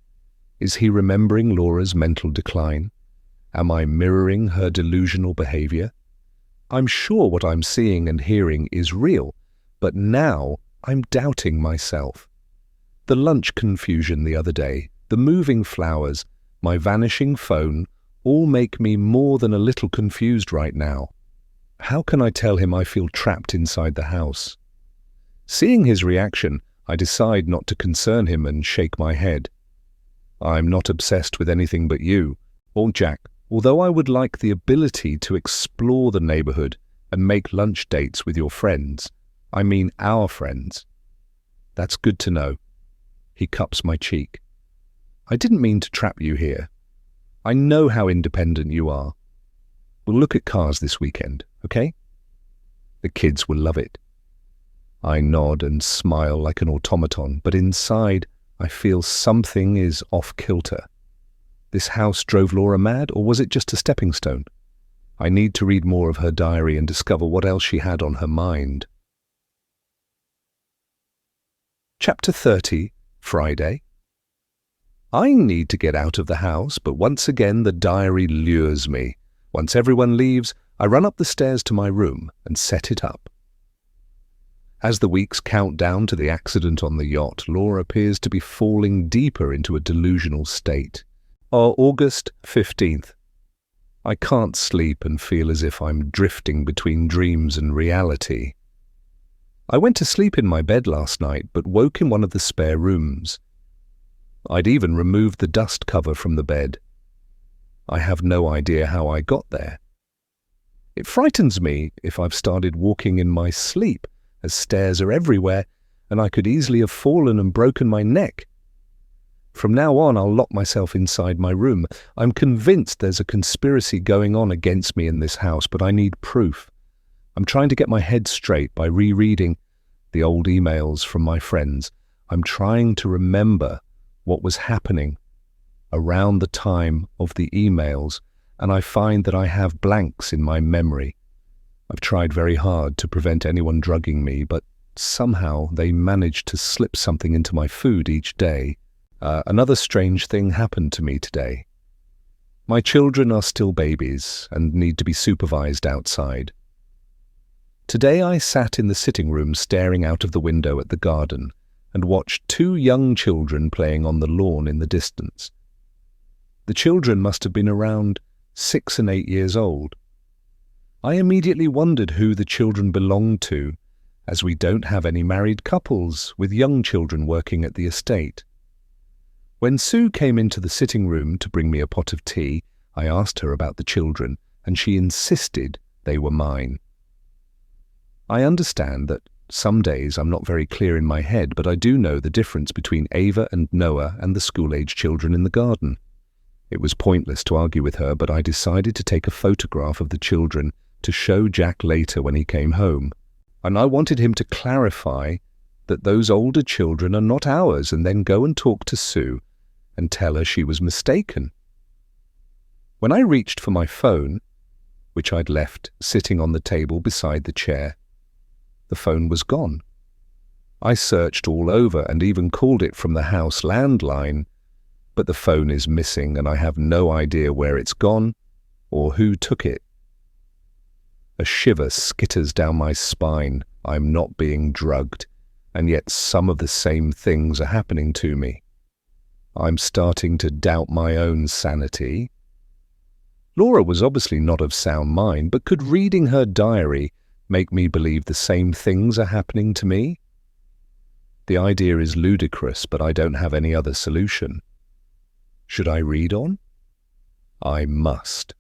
Is he remembering Laura's mental decline? Am I mirroring her delusional behavior? I'm sure what I'm seeing and hearing is real, but now I'm doubting myself. The lunch confusion the other day, the moving flowers, my vanishing phone, all make me more than a little confused right now. How can I tell him I feel trapped inside the house? Seeing his reaction, I decide not to concern him and shake my head. I'm not obsessed with anything but you, or Jack, although I would like the ability to explore the neighborhood and make lunch dates with your friends. I mean our friends. That's good to know. He cups my cheek. I didn't mean to trap you here. I know how independent you are. We'll look at cars this weekend, okay? The kids will love it. I nod and smile like an automaton, but inside I feel something is off-kilter. This house drove Laura mad, or was it just a stepping stone? I need to read more of her diary and discover what else she had on her mind. Chapter 30, Friday. I need to get out of the house, but once again the diary lures me. Once everyone leaves, I run up the stairs to my room and set it up. As the weeks count down to the accident on the yacht, Laura appears to be falling deeper into a delusional state. August 15th. I can't sleep and feel as if I'm drifting between dreams and reality. I went to sleep in my bed last night, but woke in one of the spare rooms. I'd even removed the dust cover from the bed. I have no idea how I got there. It frightens me if I've started walking in my sleep, as stairs are everywhere, and I could easily have fallen and broken my neck. From now on, I'll lock myself inside my room. I'm convinced there's a conspiracy going on against me in this house, but I need proof. I'm trying to get my head straight by rereading the old emails from my friends. I'm trying to remember what was happening around the time of the emails, and I find that I have blanks in my memory. I've tried very hard to prevent anyone drugging me, but somehow they manage to slip something into my food each day. Another strange thing happened to me today. My children are still babies and need to be supervised outside. Today I sat in the sitting room staring out of the window at the garden and watched two young children playing on the lawn in the distance. The children must have been around 6 and 8 years old. I immediately wondered who the children belonged to, as we don't have any married couples with young children working at the estate. When Sue came into the sitting room to bring me a pot of tea, I asked her about the children, and she insisted they were mine. I understand that some days I'm not very clear in my head, but I do know the difference between Ava and Noah and the school-age children in the garden. It was pointless to argue with her, but I decided to take a photograph of the children to show Jack later when he came home. And I wanted him to clarify that those older children are not ours, and then go and talk to Sue and tell her she was mistaken. When I reached for my phone, which I'd left sitting on the table beside the chair, the phone was gone. I searched all over and even called it from the house landline, but the phone is missing and I have no idea where it's gone or who took it. A shiver skitters down my spine. I'm not being drugged, and yet some of the same things are happening to me. I'm starting to doubt my own sanity. Laura was obviously not of sound mind, but could reading her diary make me believe the same things are happening to me? The idea is ludicrous, but I don't have any other solution. Should I read on? I must.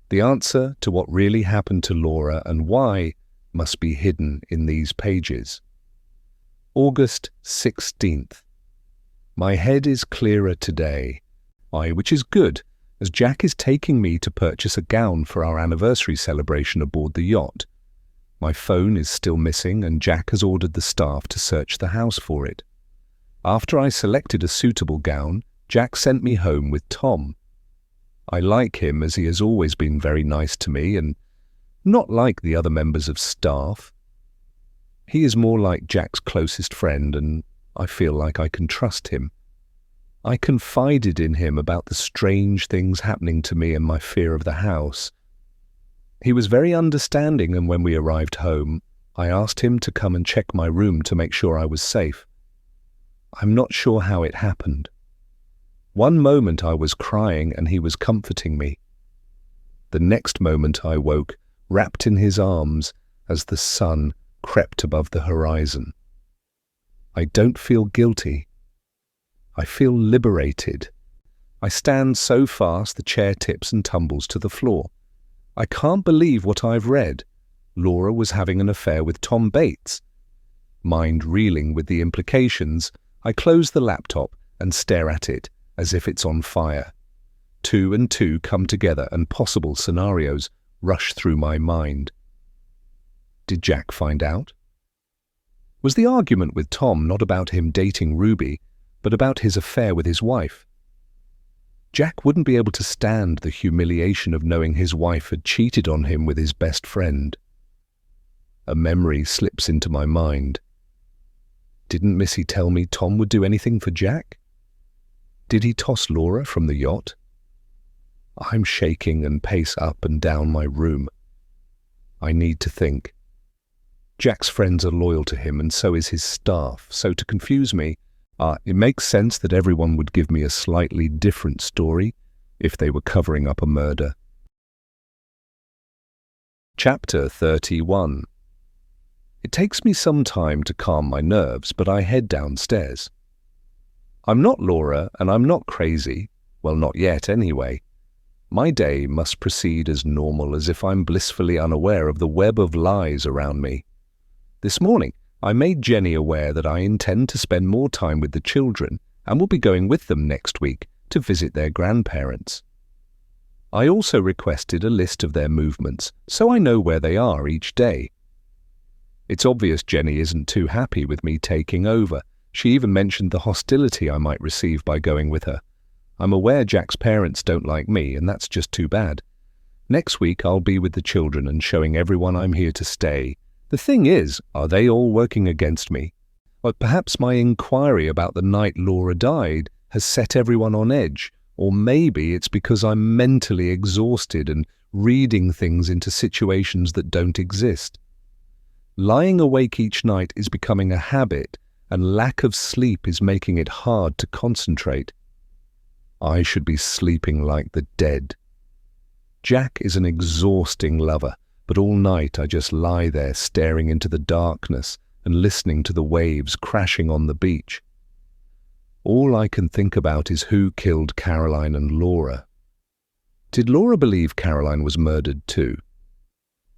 The answer to what really happened to Laura and why must be hidden in these pages. August 16th. My head is clearer today, which is good, as Jack is taking me to purchase a gown for our anniversary celebration aboard the yacht. My phone is still missing, and Jack has ordered the staff to search the house for it. After I selected a suitable gown, Jack sent me home with Tom. I like him as he has always been very nice to me and not like the other members of staff. He is more like Jack's closest friend, and I feel like I can trust him. I confided in him about the strange things happening to me and my fear of the house. He was very understanding, and when we arrived home, I asked him to come and check my room to make sure I was safe. I'm not sure how it happened. One moment I was crying and he was comforting me. The next moment I woke, wrapped in his arms, as the sun crept above the horizon. I don't feel guilty. I feel liberated. I stand so fast the chair tips and tumbles to the floor. I can't believe what I've read. Laura was having an affair with Tom Bates. Mind reeling with the implications, I close the laptop and stare at it as if it's on fire. 2 and 2 come together and possible scenarios rush through my mind. Did Jack find out? Was the argument with Tom not about him dating Ruby, but about his affair with his wife? Jack wouldn't be able to stand the humiliation of knowing his wife had cheated on him with his best friend. A memory slips into my mind. Didn't Missy tell me Tom would do anything for Jack? Did he toss Laura from the yacht? I'm shaking and pace up and down my room. I need to think. Jack's friends are loyal to him, and so is his staff, so to confuse me, it makes sense that everyone would give me a slightly different story if they were covering up a murder. Chapter 31. It takes me some time to calm my nerves, but I head downstairs. I'm not Laura, and I'm not crazy. Well, not yet, anyway. My day must proceed as normal, as if I'm blissfully unaware of the web of lies around me. This morning, I made Jenny aware that I intend to spend more time with the children and will be going with them next week to visit their grandparents. I also requested a list of their movements so I know where they are each day. It's obvious Jenny isn't too happy with me taking over. She even mentioned the hostility I might receive by going with her. I'm aware Jack's parents don't like me, and that's just too bad. Next week I'll be with the children and showing everyone I'm here to stay. The thing is, are they all working against me? Or perhaps my inquiry about the night Laura died has set everyone on edge, or maybe it's because I'm mentally exhausted and reading things into situations that don't exist. Lying awake each night is becoming a habit, and lack of sleep is making it hard to concentrate. I should be sleeping like the dead. Jack is an exhausting lover, but all night I just lie there staring into the darkness and listening to the waves crashing on the beach. All I can think about is who killed Caroline and Laura. Did Laura believe Caroline was murdered too?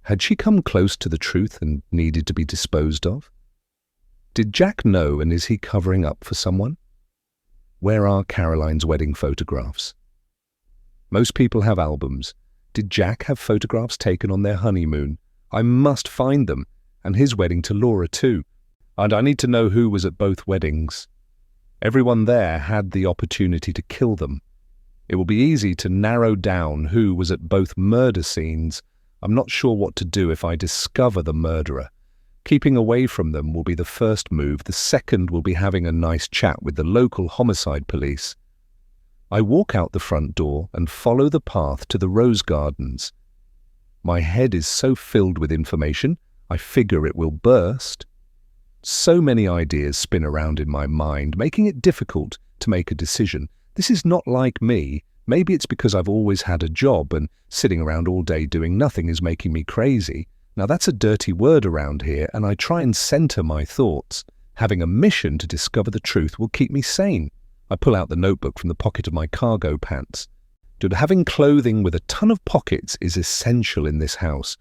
Had she come close to the truth and needed to be disposed of? Did Jack know, and is he covering up for someone? Where are Caroline's wedding photographs? Most people have albums. Did Jack have photographs taken on their honeymoon? I must find them, and his wedding to Laura too. And I need to know who was at both weddings. Everyone there had the opportunity to kill them. It will be easy to narrow down who was at both murder scenes. I'm not sure what to do if I discover the murderer. Keeping away from them will be the first move. The second will be having a nice chat with the local homicide police. I walk out the front door and follow the path to the rose gardens. My head is so filled with information, I figure it will burst. So many ideas spin around in my mind, making it difficult to make a decision. This is not like me. Maybe it's because I've always had a job and sitting around all day doing nothing is making me crazy. Now that's a dirty word around here, and I try and center my thoughts. Having a mission to discover the truth will keep me sane. I pull out the notebook from the pocket of my cargo pants. Dude, having clothing with a ton of pockets is essential in this house.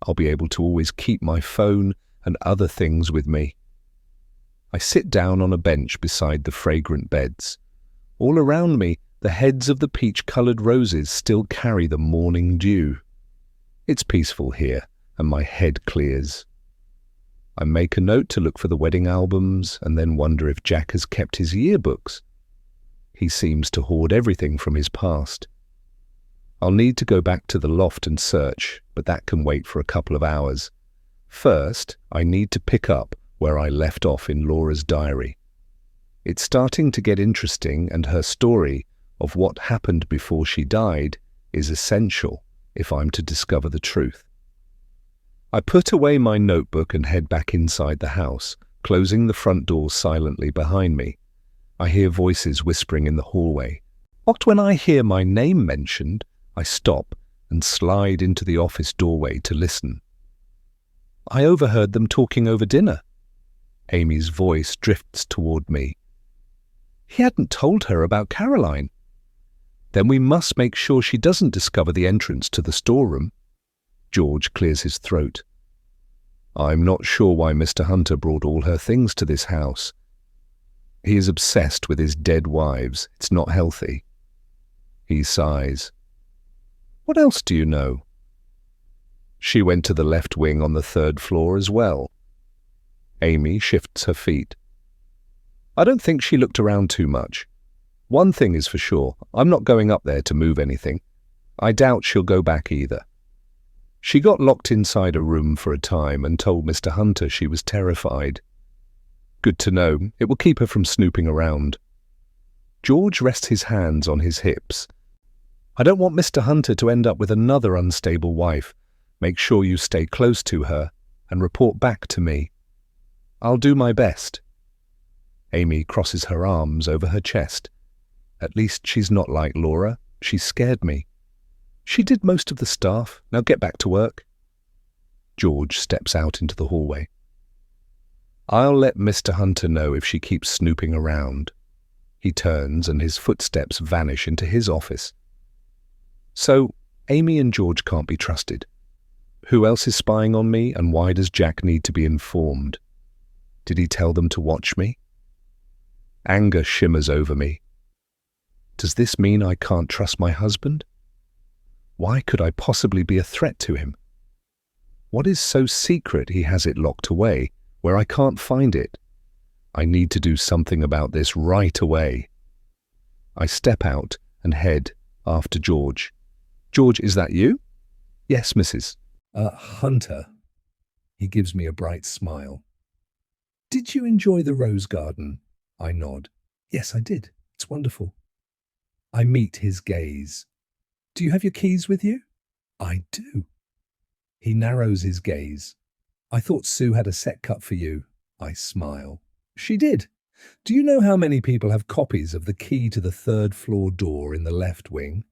I'll be able to always keep my phone and other things with me. I sit down on a bench beside the fragrant beds. All around me, the heads of the peach-coloured roses still carry the morning dew. It's peaceful here, and my head clears. I make a note to look for the wedding albums and then wonder if Jack has kept his yearbooks. He seems to hoard everything from his past. I'll need to go back to the loft and search, but that can wait for a couple of hours. First, I need to pick up where I left off in Laura's diary. It's starting to get interesting, and her story of what happened before she died is essential if I'm to discover the truth. I put away my notebook and head back inside the house, closing the front door silently behind me. I hear voices whispering in the hallway. But when I hear my name mentioned, I stop and slide into the office doorway to listen. I overheard them talking over dinner. Amy's voice drifts toward me. He hadn't told her about Caroline. Then we must make sure she doesn't discover the entrance to the storeroom. George clears his throat. I'm not sure why Mr. Hunter brought all her things to this house. He is obsessed with his dead wives. It's not healthy. He sighs. What else do you know? She went to the left wing on the 3rd floor as well. Amy shifts her feet. I don't think she looked around too much. One thing is for sure, I'm not going up there to move anything. I doubt she'll go back either. She got locked inside a room for a time and told Mr. Hunter she was terrified. Good to know, it will keep her from snooping around. George rests his hands on his hips. I don't want Mr. Hunter to end up with another unstable wife. Make sure you stay close to her and report back to me. I'll do my best. Amy crosses her arms over her chest. At least she's not like Laura. She scared me. She did most of the staff. Now get back to work. George steps out into the hallway. I'll let Mr. Hunter know if she keeps snooping around. He turns and his footsteps vanish into his office. So, Amy and George can't be trusted. Who else is spying on me, and why does Jack need to be informed? Did he tell them to watch me? Anger shimmers over me. Does this mean I can't trust my husband? Why could I possibly be a threat to him? What is so secret he has it locked away, where I can't find it? I need to do something about this right away. I step out and head after George. George, is that you? Yes, Mrs. Hunter. He gives me a bright smile. Did you enjoy the rose garden? I nod. Yes, I did. It's wonderful. I meet his gaze. Do you have your keys with you? I do. He narrows his gaze. I thought Sue had a set cut for you. I smile. She did. Do you know how many people have copies of the key to the 3rd floor door in the left wing?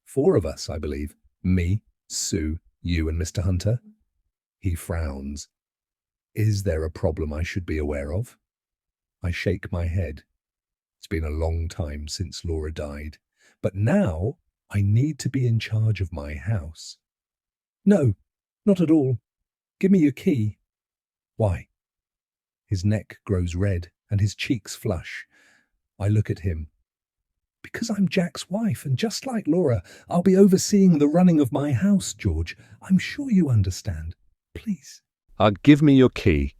4 of us, I believe. Me, Sue, you and Mr. Hunter. He frowns. Is there a problem I should be aware of? I shake my head. It's been a long time since Laura died, but now I need to be in charge of my house. No, not at all. Give me your key. Why? His neck grows red and his cheeks flush. I look at him. Because I'm Jack's wife, and just like Laura, I'll be overseeing the running of my house, George. I'm sure you understand. Please. Give me your key.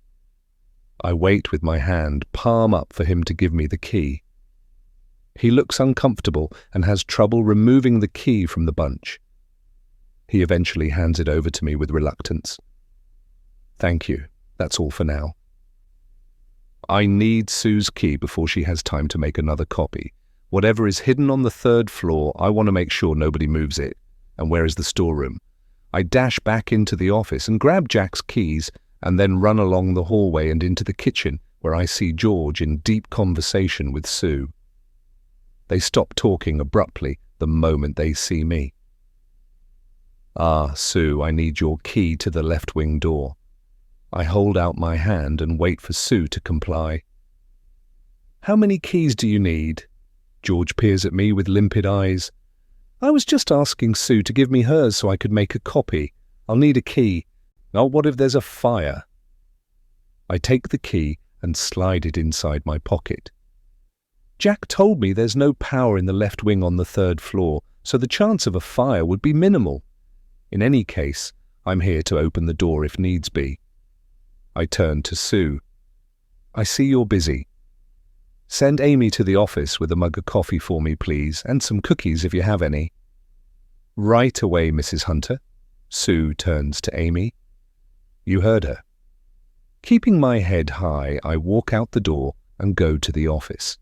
I wait with my hand, palm up, for him to give me the key. He looks uncomfortable and has trouble removing the key from the bunch. He eventually hands it over to me with reluctance. Thank you. That's all for now. I need Sue's key before she has time to make another copy. Whatever is hidden on the 3rd floor, I want to make sure nobody moves it. And where is the storeroom? I dash back into the office and grab Jack's keys and then run along the hallway and into the kitchen, where I see George in deep conversation with Sue. They stop talking abruptly the moment they see me. "Ah, Sue, I need your key to the left wing door." I hold out my hand and wait for Sue to comply. "How many keys do you need?" George peers at me with limpid eyes. "I was just asking Sue to give me hers so I could make a copy. I'll need a key." "Oh, what if there's a fire?" I take the key and slide it inside my pocket. "Jack told me there's no power in the left wing on the 3rd floor, so the chance of a fire would be minimal. In any case, I'm here to open the door if needs be." I turn to Sue. "I see you're busy. Send Amy to the office with a mug of coffee for me, please, and some cookies if you have any." "Right away, Mrs. Hunter." Sue turns to Amy. "You heard her." Keeping my head high, I walk out the door and go to the office.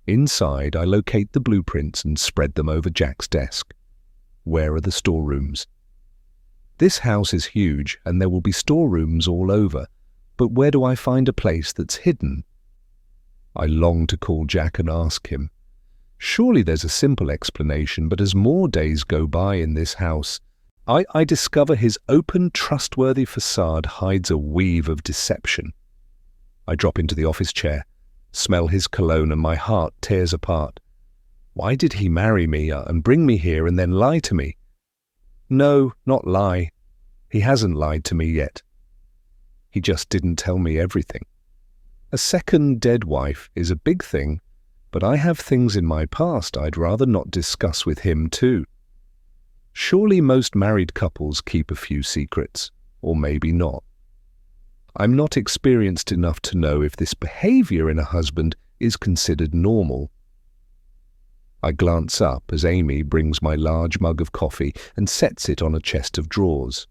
Inside, I locate the blueprints and spread them over Jack's desk. Where are the storerooms? This house is huge and there will be storerooms all over, but where do I find a place that's hidden? I long to call Jack and ask him. Surely there's a simple explanation, but as more days go by in this house, I discover his open, trustworthy facade hides a weave of deception. I drop into the office chair, smell his cologne, and my heart tears apart. Why did he marry me and bring me here and then lie to me? No, not lie. He hasn't lied to me yet. He just didn't tell me everything. A second dead wife is a big thing, but I have things in my past I'd rather not discuss with him too. Surely most married couples keep a few secrets, or maybe not. I'm not experienced enough to know if this behavior in a husband is considered normal. I glance up as Amy brings my large mug of coffee and sets it on a chest of drawers.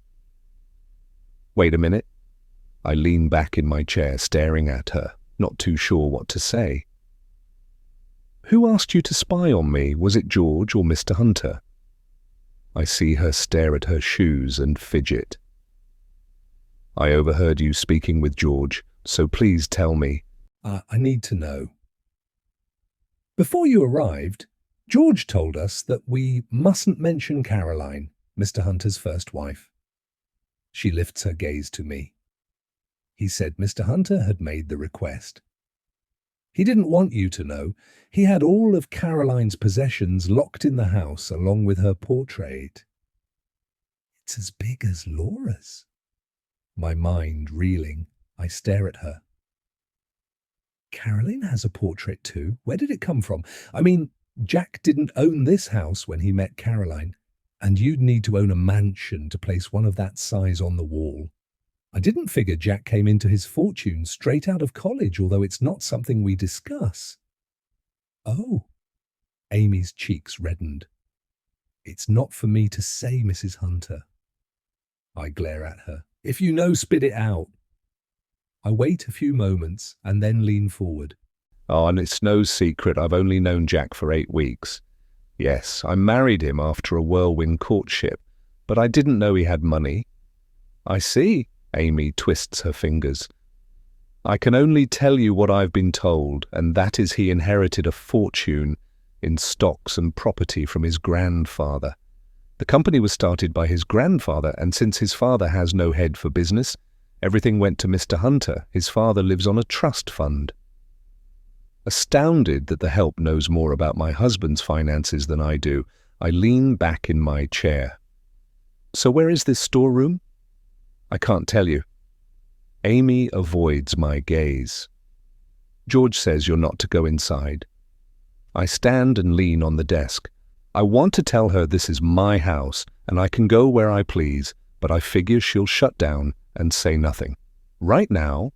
Wait a minute. I lean back in my chair, staring at her, not too sure what to say. Who asked you to spy on me? Was it George or Mr. Hunter? I see her stare at her shoes and fidget. I overheard you speaking with George, so please tell me. I need to know. Before you arrived, George told us that we mustn't mention Caroline, Mr. Hunter's first wife. She lifts her gaze to me. He said Mr. Hunter had made the request. He didn't want you to know. He had all of Caroline's possessions locked in the house along with her portrait. It's as big as Laura's. My mind reeling, I stare at her. Caroline has a portrait too. Where did it come from? I mean, Jack didn't own this house when he met Caroline, and you'd need to own a mansion to place one of that size on the wall. I didn't figure Jack came into his fortune straight out of college, although it's not something we discuss. Oh. Amy's cheeks reddened. It's not for me to say, Mrs. Hunter. I glare at her. If you know, spit it out. I wait a few moments and then lean forward. Oh, and it's no secret I've only known Jack for 8 weeks. Yes, I married him after a whirlwind courtship, but I didn't know he had money. I see. Amy twists her fingers. I can only tell you what I've been told, and that is he inherited a fortune in stocks and property from his grandfather. The company was started by his grandfather, and since his father has no head for business, everything went to Mr. Hunter. His father lives on a trust fund. Astounded that the help knows more about my husband's finances than I do, I lean back in my chair. So where is this storeroom? I can't tell you. Amy avoids my gaze. George says you're not to go inside. I stand and lean on the desk. I want to tell her this is my house and I can go where I please, but I figure she'll shut down and say nothing. Right now,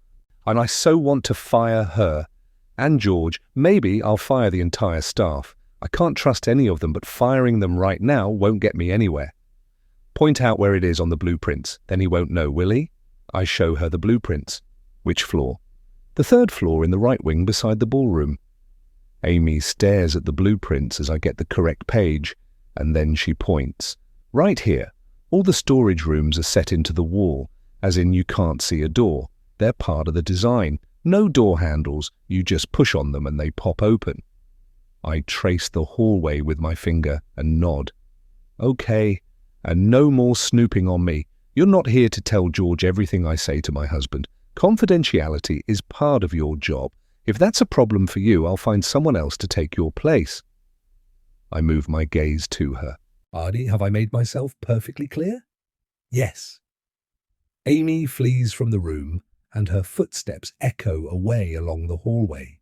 and I so want to fire her and George. Maybe I'll fire the entire staff. I can't trust any of them, but firing them right now won't get me anywhere. Point out where it is on the blueprints, then he won't know, will he? I show her the blueprints. Which floor? The 3rd floor in the right wing beside the ballroom. Amy stares at the blueprints as I get the correct page, and then she points. Right here. All the storage rooms are set into the wall, as in you can't see a door. They're part of the design. No door handles, you just push on them and they pop open. I trace the hallway with my finger and nod. Okay, and no more snooping on me. You're not here to tell George everything I say to my husband. Confidentiality is part of your job. If that's a problem for you, I'll find someone else to take your place. I move my gaze to her. Ardy, have I made myself perfectly clear? Yes. Amy flees from the room, and her footsteps echo away along the hallway.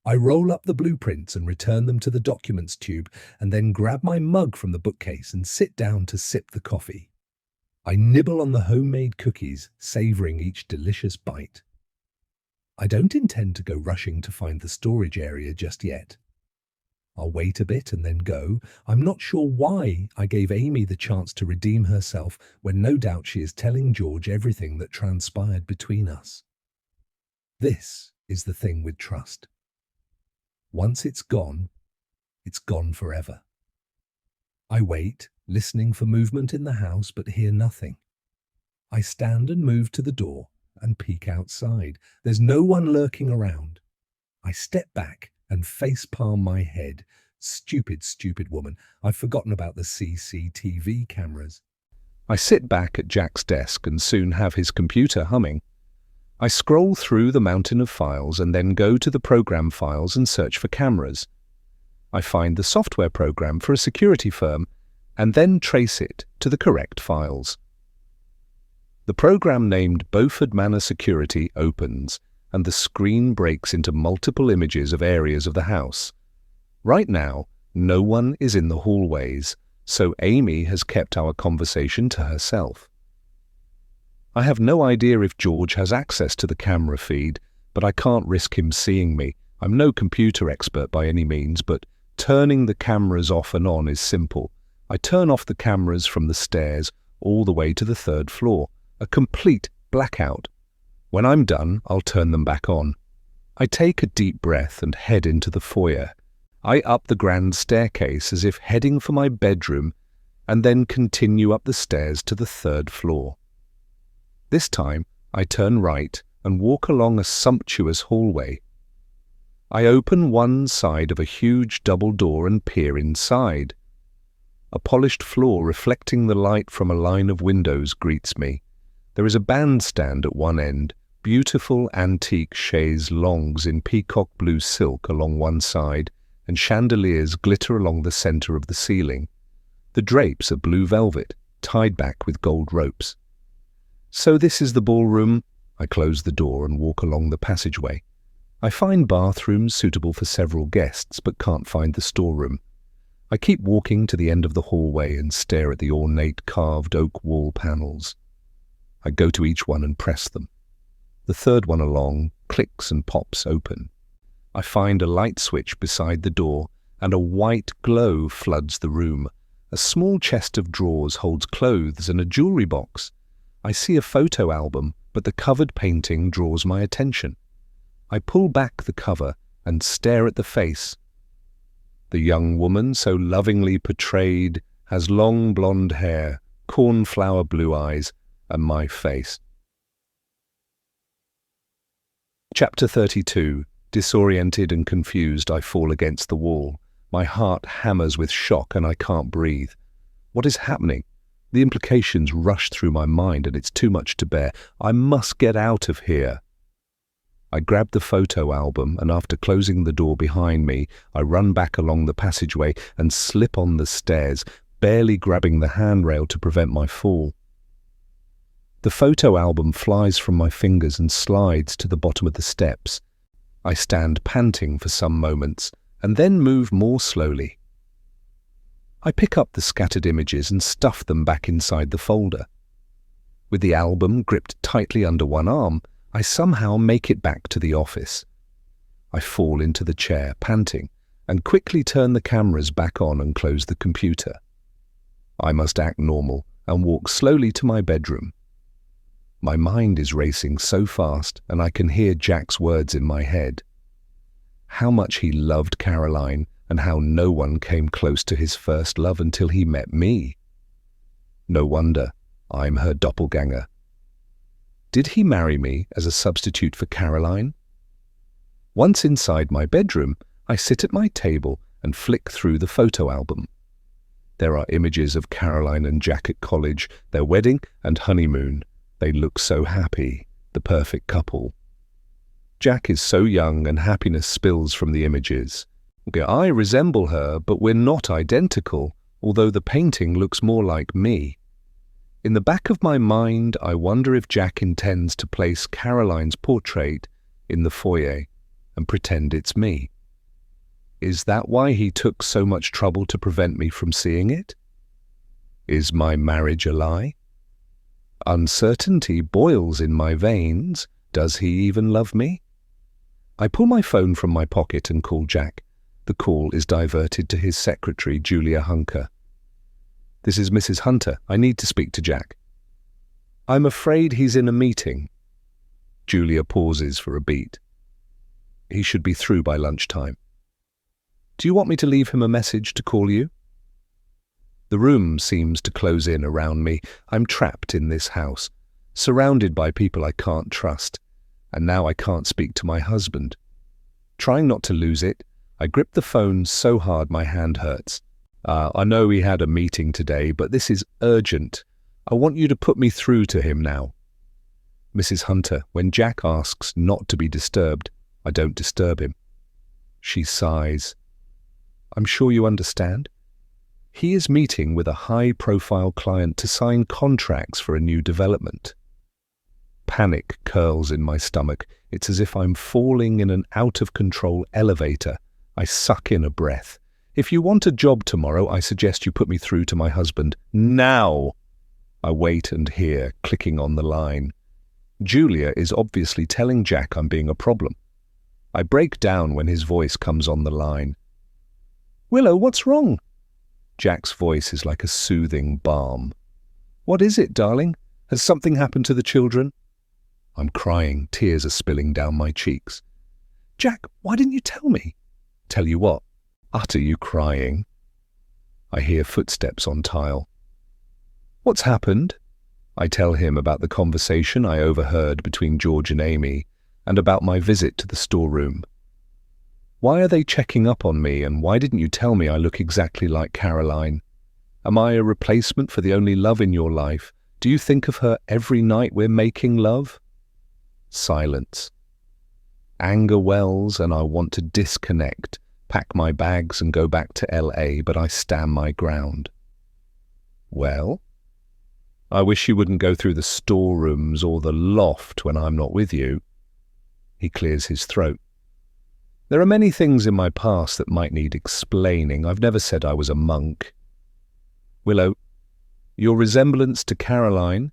I roll up the blueprints and return them to the documents tube, and then grab my mug from the bookcase and sit down to sip the coffee. I nibble on the homemade cookies, savouring each delicious bite. I don't intend to go rushing to find the storage area just yet. I'll wait a bit and then go. I'm not sure why I gave Amy the chance to redeem herself when no doubt she is telling George everything that transpired between us. This is the thing with trust. Once it's gone forever. I wait, listening for movement in the house, but hear nothing. I stand and move to the door and peek outside. There's no one lurking around. I step back and facepalm my head. Stupid, stupid woman. I've forgotten about the CCTV cameras. I sit back at Jack's desk and soon have his computer humming. I scroll through the mountain of files and then go to the program files and search for cameras. I find the software program for a security firm and then trace it to the correct files. The program named Beaufort Manor Security opens, and the screen breaks into multiple images of areas of the house. Right now, no one is in the hallways, so Amy has kept our conversation to herself. I have no idea if George has access to the camera feed, but I can't risk him seeing me. I'm no computer expert by any means, but turning the cameras off and on is simple. I turn off the cameras from the stairs all the way to the 3rd floor, a complete blackout. When I'm done, I'll turn them back on. I take a deep breath and head into the foyer. I up the grand staircase as if heading for my bedroom, and then continue up the stairs to the 3rd floor. This time, I turn right and walk along a sumptuous hallway. I open one side of a huge double door and peer inside. A polished floor reflecting the light from a line of windows greets me. There is a bandstand at one end, beautiful antique chaise longues in peacock blue silk along one side, and chandeliers glitter along the centre of the ceiling. The drapes are blue velvet, tied back with gold ropes. So this is the ballroom. I close the door and walk along the passageway. I find bathrooms suitable for several guests, but can't find the storeroom. I keep walking to the end of the hallway and stare at the ornate carved oak wall panels. I go to each one and press them. The 3rd one along clicks and pops open. I find a light switch beside the door, and a white glow floods the room. A small chest of drawers holds clothes and a jewellery box. I see a photo album, but the covered painting draws my attention. I pull back the cover and stare at the face. The young woman, so lovingly portrayed, has long blonde hair, cornflower blue eyes, and my face. Chapter 32. Disoriented and confused, I fall against the wall. My heart hammers with shock and I can't breathe. What is happening? The implications rush through my mind and it's too much to bear. I must get out of here. I grab the photo album and after closing the door behind me, I run back along the passageway and slip on the stairs, barely grabbing the handrail to prevent my fall. The photo album flies from my fingers and slides to the bottom of the steps. I stand panting for some moments and then move more slowly. I pick up the scattered images and stuff them back inside the folder. With the album gripped tightly under one arm, I somehow make it back to the office. I fall into the chair, panting, and quickly turn the cameras back on and close the computer. I must act normal and walk slowly to my bedroom. My mind is racing so fast and I can hear Jack's words in my head. How much he loved Caroline and how no one came close to his first love until he met me. No wonder I'm her doppelganger. Did he marry me as a substitute for Caroline? Once inside my bedroom, I sit at my table and flick through the photo album. There are images of Caroline and Jack at college, their wedding and honeymoon. They look so happy, the perfect couple. Jack is so young and happiness spills from the images. I resemble her, but we're not identical, although the painting looks more like me. In the back of my mind, I wonder if Jack intends to place Caroline's portrait in the foyer and pretend it's me. Is that why he took so much trouble to prevent me from seeing it? Is my marriage a lie? Uncertainty boils in my veins. Does he even love me? I pull my phone from my pocket and call Jack. The call is diverted to his secretary, Julia Hunker. This is Mrs. Hunter. I need to speak to Jack. I'm afraid he's in a meeting. Julia pauses for a beat. He should be through by lunchtime. Do you want me to leave him a message to call you? The room seems to close in around me. I'm trapped in this house, surrounded by people I can't trust, and now I can't speak to my husband. Trying not to lose it, I grip the phone so hard my hand hurts. I know we had a meeting today, but this is urgent. I want you to put me through to him now. Mrs. Hunter, when Jack asks not to be disturbed, I don't disturb him. She sighs. I'm sure you understand. He is meeting with a high-profile client to sign contracts for a new development. Panic curls in my stomach. It's as if I'm falling in an out-of-control elevator. I suck in a breath. If you want a job tomorrow, I suggest you put me through to my husband. Now! I wait and hear clicking on the line. Julia is obviously telling Jack I'm being a problem. I break down when his voice comes on the line. Willow, what's wrong? Jack's voice is like a soothing balm. What is it, darling? Has something happened to the children? I'm crying. Tears are spilling down my cheeks. Jack, why didn't you tell me? Tell you what? Utter you crying. I hear footsteps on tile. What's happened? I tell him about the conversation I overheard between George and Amy and about my visit to the storeroom. Why are they checking up on me, and why didn't you tell me I look exactly like Caroline? Am I a replacement for the only love in your life? Do you think of her every night we're making love? Silence. Anger wells and I want to disconnect, pack my bags and go back to LA, but I stand my ground. Well? I wish you wouldn't go through the storerooms or the loft when I'm not with you. He clears his throat. There are many things in my past that might need explaining. I've never said I was a monk. Willow, your resemblance to Caroline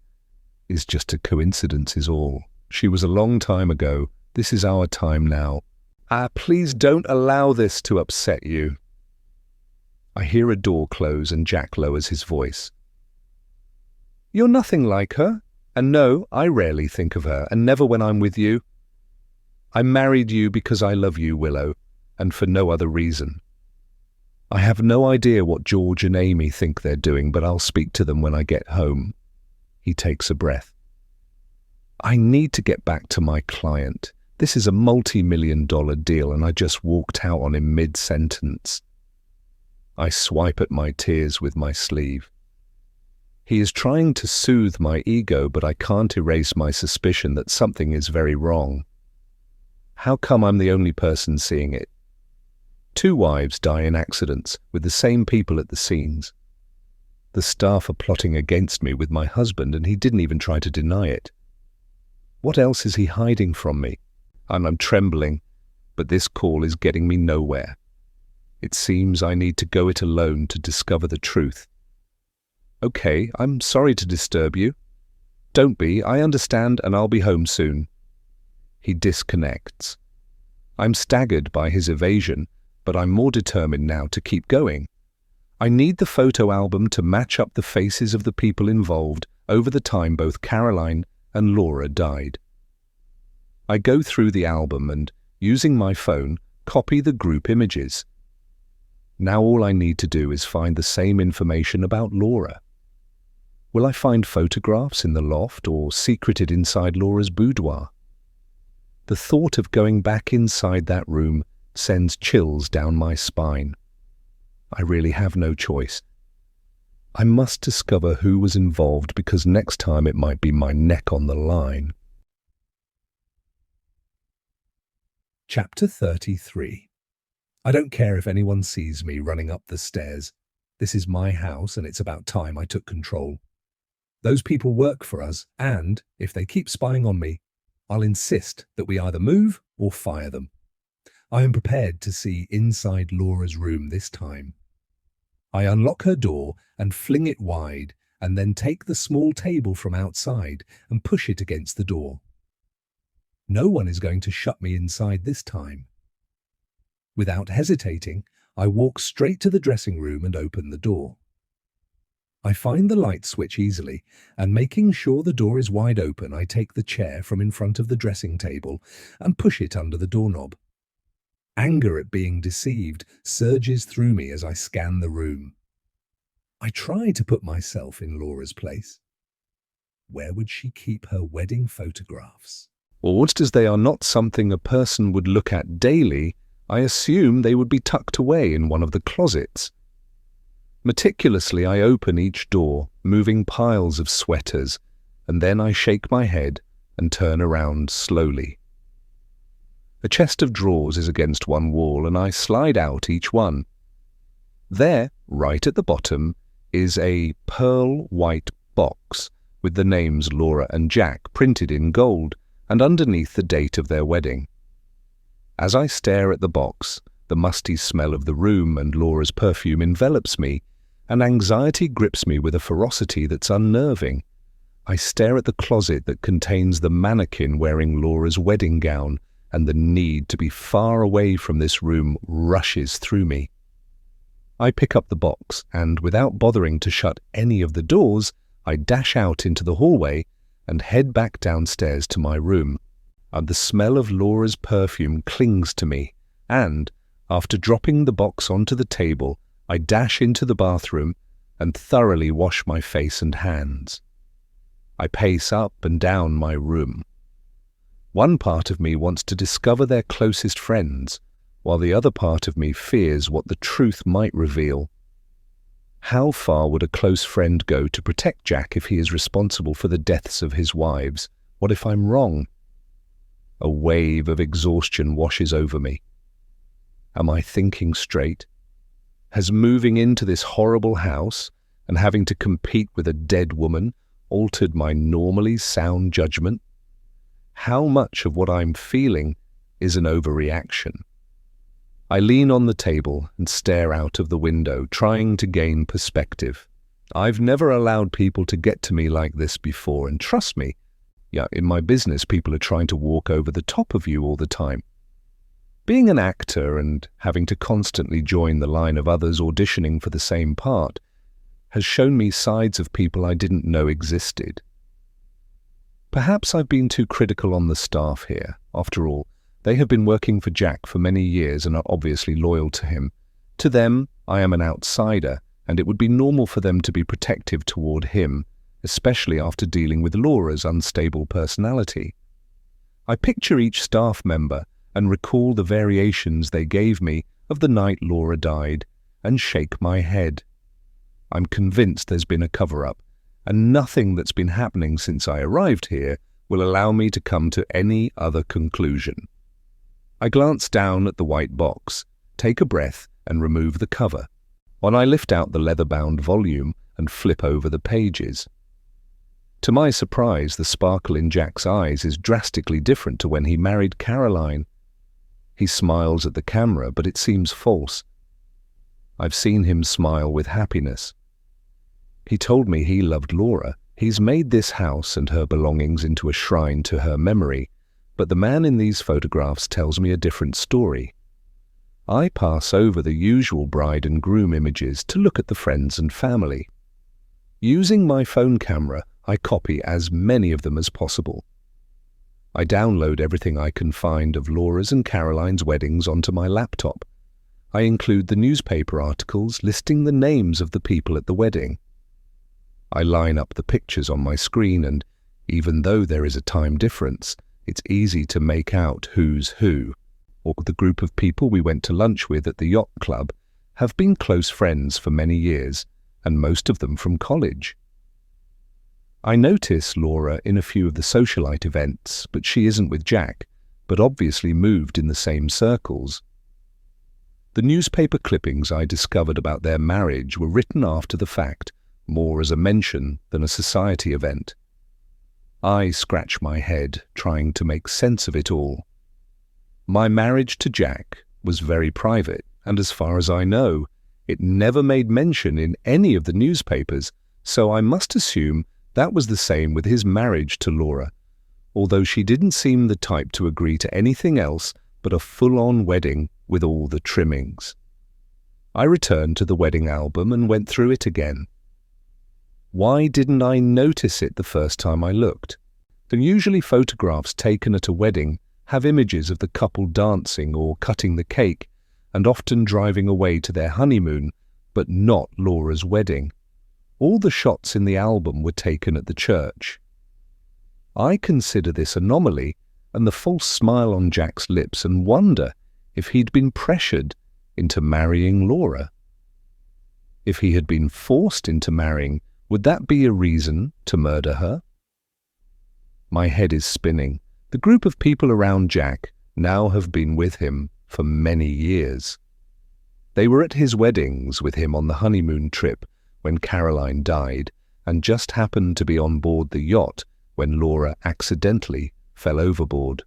is just a coincidence is all. She was a long time ago. This is our time now. Please don't allow this to upset you. I hear a door close and Jack lowers his voice. You're nothing like her. And no, I rarely think of her, and never when I'm with you. I married you because I love you, Willow, and for no other reason. I have no idea what George and Amy think they're doing, but I'll speak to them when I get home. He takes a breath. I need to get back to my client. This is a multi-million-dollar deal, and I just walked out on him mid-sentence. I swipe at my tears with my sleeve. He is trying to soothe my ego, but I can't erase my suspicion that something is very wrong. How come I'm the only person seeing it? 2 wives die in accidents with the same people at the scenes. The staff are plotting against me with my husband, and he didn't even try to deny it. What else is he hiding from me? And I'm trembling, but this call is getting me nowhere. It seems I need to go it alone to discover the truth. Okay, I'm sorry to disturb you. Don't be, I understand, and I'll be home soon. He disconnects. I'm staggered by his evasion, but I'm more determined now to keep going. I need the photo album to match up the faces of the people involved over the time both Caroline and Laura died. I go through the album and, using my phone, copy the group images. Now all I need to do is find the same information about Laura. Will I find photographs in the loft or secreted inside Laura's boudoir? The thought of going back inside that room sends chills down my spine. I really have no choice. I must discover who was involved because next time it might be my neck on the line. Chapter 33. I don't care if anyone sees me running up the stairs. This is my house and it's about time I took control. Those people work for us and, if they keep spying on me, I'll insist that we either move or fire them. I am prepared to see inside Laura's room this time. I unlock her door and fling it wide and then take the small table from outside and push it against the door. No one is going to shut me inside this time. Without hesitating, I walk straight to the dressing room and open the door. I find the light switch easily, and making sure the door is wide open, I take the chair from in front of the dressing table and push it under the doorknob. Anger at being deceived surges through me as I scan the room. I try to put myself in Laura's place. Where would she keep her wedding photographs? Or as they are not something a person would look at daily, I assume they would be tucked away in one of the closets. Meticulously I open each door, moving piles of sweaters, and then I shake my head and turn around slowly. A chest of drawers is against one wall, and I slide out each one. There, right at the bottom, is a pearl white box with the names Laura and Jack printed in gold, and underneath the date of their wedding. As I stare at the box, the musty smell of the room and Laura's perfume envelops me, and anxiety grips me with a ferocity that's unnerving. I stare at the closet that contains the mannequin wearing Laura's wedding gown, and the need to be far away from this room rushes through me. I pick up the box, and without bothering to shut any of the doors, I dash out into the hallway and head back downstairs to my room. And the smell of Laura's perfume clings to me, and, after dropping the box onto the table, I dash into the bathroom and thoroughly wash my face and hands. I pace up and down my room. One part of me wants to discover their closest friends, while the other part of me fears what the truth might reveal. How far would a close friend go to protect Jack if he is responsible for the deaths of his wives? What if I'm wrong? A wave of exhaustion washes over me. Am I thinking straight? Has moving into this horrible house and having to compete with a dead woman altered my normally sound judgment? How much of what I'm feeling is an overreaction? I lean on the table and stare out of the window, trying to gain perspective. I've never allowed people to get to me like this before, and trust me, in my business, people are trying to walk over the top of you all the time. Being an actor and having to constantly join the line of others auditioning for the same part has shown me sides of people I didn't know existed. Perhaps I've been too critical on the staff here. After all, they have been working for Jack for many years and are obviously loyal to him. To them, I am an outsider, and it would be normal for them to be protective toward him, especially after dealing with Laura's unstable personality. I picture each staff member and recall the variations they gave me of the night Laura died, and shake my head. I'm convinced there's been a cover-up, and nothing that's been happening since I arrived here will allow me to come to any other conclusion. I glance down at the white box, take a breath, and remove the cover. When I lift out the leather-bound volume and flip over the pages. To my surprise, the sparkle in Jack's eyes is drastically different to when he married Caroline. He smiles at the camera, but it seems false. I've seen him smile with happiness. He told me he loved Laura. He's made this house and her belongings into a shrine to her memory, but the man in these photographs tells me a different story. I pass over the usual bride and groom images to look at the friends and family. Using my phone camera, I copy as many of them as possible. I download everything I can find of Laura's and Caroline's weddings onto my laptop. I include the newspaper articles listing the names of the people at the wedding. I line up the pictures on my screen, and even though there is a time difference, it's easy to make out who's who. or the group of people we went to lunch with at the yacht club, have been close friends for many years, and most of them from college. I notice Laura in a few of the socialite events, but she isn't with Jack, but obviously moved in the same circles. The newspaper clippings I discovered about their marriage were written after the fact, more as a mention than a society event. I scratch my head, trying to make sense of it all. My marriage to Jack was very private, and as far as I know, it never made mention in any of the newspapers, so I must assume that was the same with his marriage to Laura, although she didn't seem the type to agree to anything else but a full-on wedding with all the trimmings. I returned to the wedding album and went through it again. Why didn't I notice it the first time I looked? And usually photographs taken at a wedding have images of the couple dancing or cutting the cake and often driving away to their honeymoon, but not Laura's wedding. All the shots in the album were taken at the church. I consider this anomaly and the false smile on Jack's lips and wonder if he'd been pressured into marrying Laura. If he had been forced into marrying, would that be a reason to murder her? My head is spinning. The group of people around Jack now have been with him for many years. They were at his weddings with him on the honeymoon trip when Caroline died, and just happened to be on board the yacht when Laura accidentally fell overboard.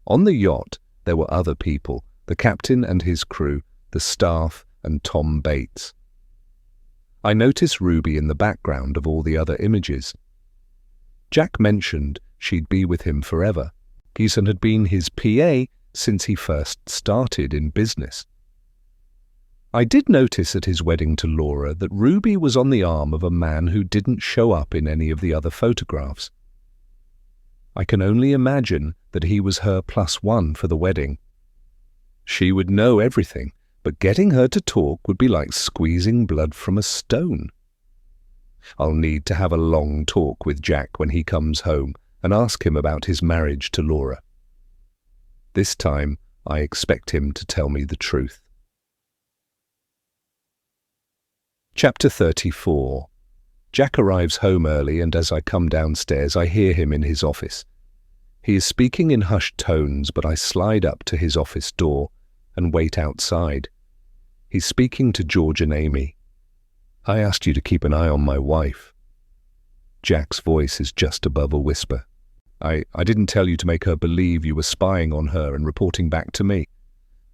On the yacht there were other people, the captain and his crew, the staff and Tom Bates. I notice Ruby in the background of all the other images. Jack mentioned she'd be with him forever. Geeson had been his PA since he first started in business. I did notice at his wedding to Laura that Ruby was on the arm of a man who didn't show up in any of the other photographs. I can only imagine that he was her +1 for the wedding. She would know everything, but getting her to talk would be like squeezing blood from a stone. I'll need to have a long talk with Jack when he comes home and ask him about his marriage to Laura. This time, I expect him to tell me the truth. Chapter 34. Jack arrives home early, and as I come downstairs, I hear him in his office. He is speaking in hushed tones, but I slide up to his office door and wait outside. He's speaking to George and Amy. I asked you to keep an eye on my wife. Jack's voice is just above a whisper. I didn't tell you to make her believe you were spying on her and reporting back to me.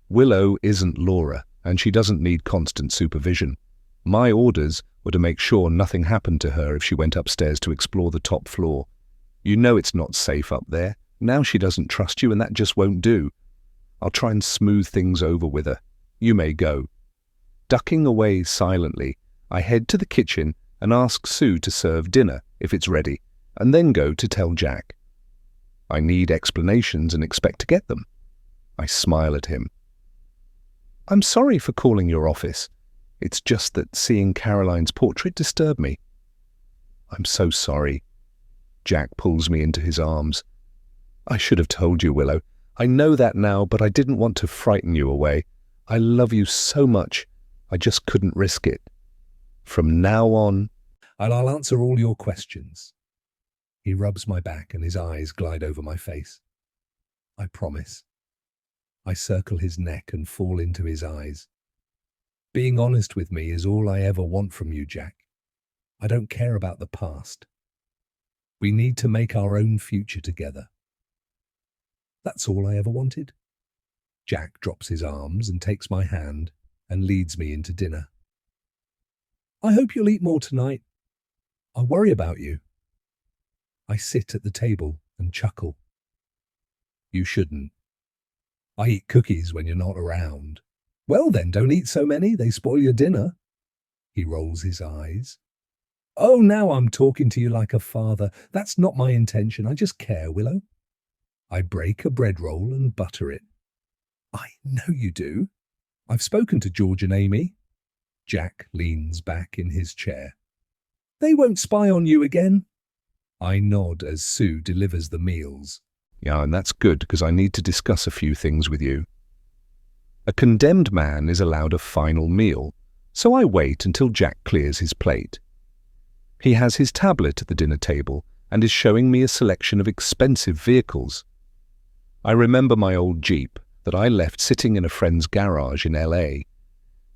Willow isn't Laura, and she doesn't need constant supervision. My orders were to make sure nothing happened to her if she went upstairs to explore the top floor. You know it's not safe up there. Now she doesn't trust you, and that just won't do. I'll try and smooth things over with her. You may go. Ducking away silently, I head to the kitchen and ask Sue to serve dinner, if it's ready, and then go to tell Jack. I need explanations and expect to get them. I smile at him. I'm sorry for calling your office. It's just that seeing Caroline's portrait disturbed me. I'm so sorry. Jack pulls me into his arms. I should have told you, Willow. I know that now, but I didn't want to frighten you away. I love you so much. I just couldn't risk it. From now on, I'll answer all your questions. He rubs my back and his eyes glide over my face. I promise. I circle his neck and fall into his eyes. Being honest with me is all I ever want from you, Jack. I don't care about the past. We need to make our own future together. That's all I ever wanted. Jack drops his arms and takes my hand and leads me into dinner. I hope you'll eat more tonight. I worry about you. I sit at the table and chuckle. You shouldn't. I eat cookies when you're not around. Well then, don't eat so many, they spoil your dinner. He rolls his eyes. Oh, now I'm talking to you like a father. That's not my intention. I just care, Willow. I break a bread roll and butter it. I know you do. I've spoken to George and Amy. Jack leans back in his chair. They won't spy on you again. I nod as Sue delivers the meals. Yeah, and that's good because I need to discuss a few things with you. A condemned man is allowed a final meal, so I wait until Jack clears his plate. He has his tablet at the dinner table and is showing me a selection of expensive vehicles. I remember my old Jeep that I left sitting in a friend's garage in LA.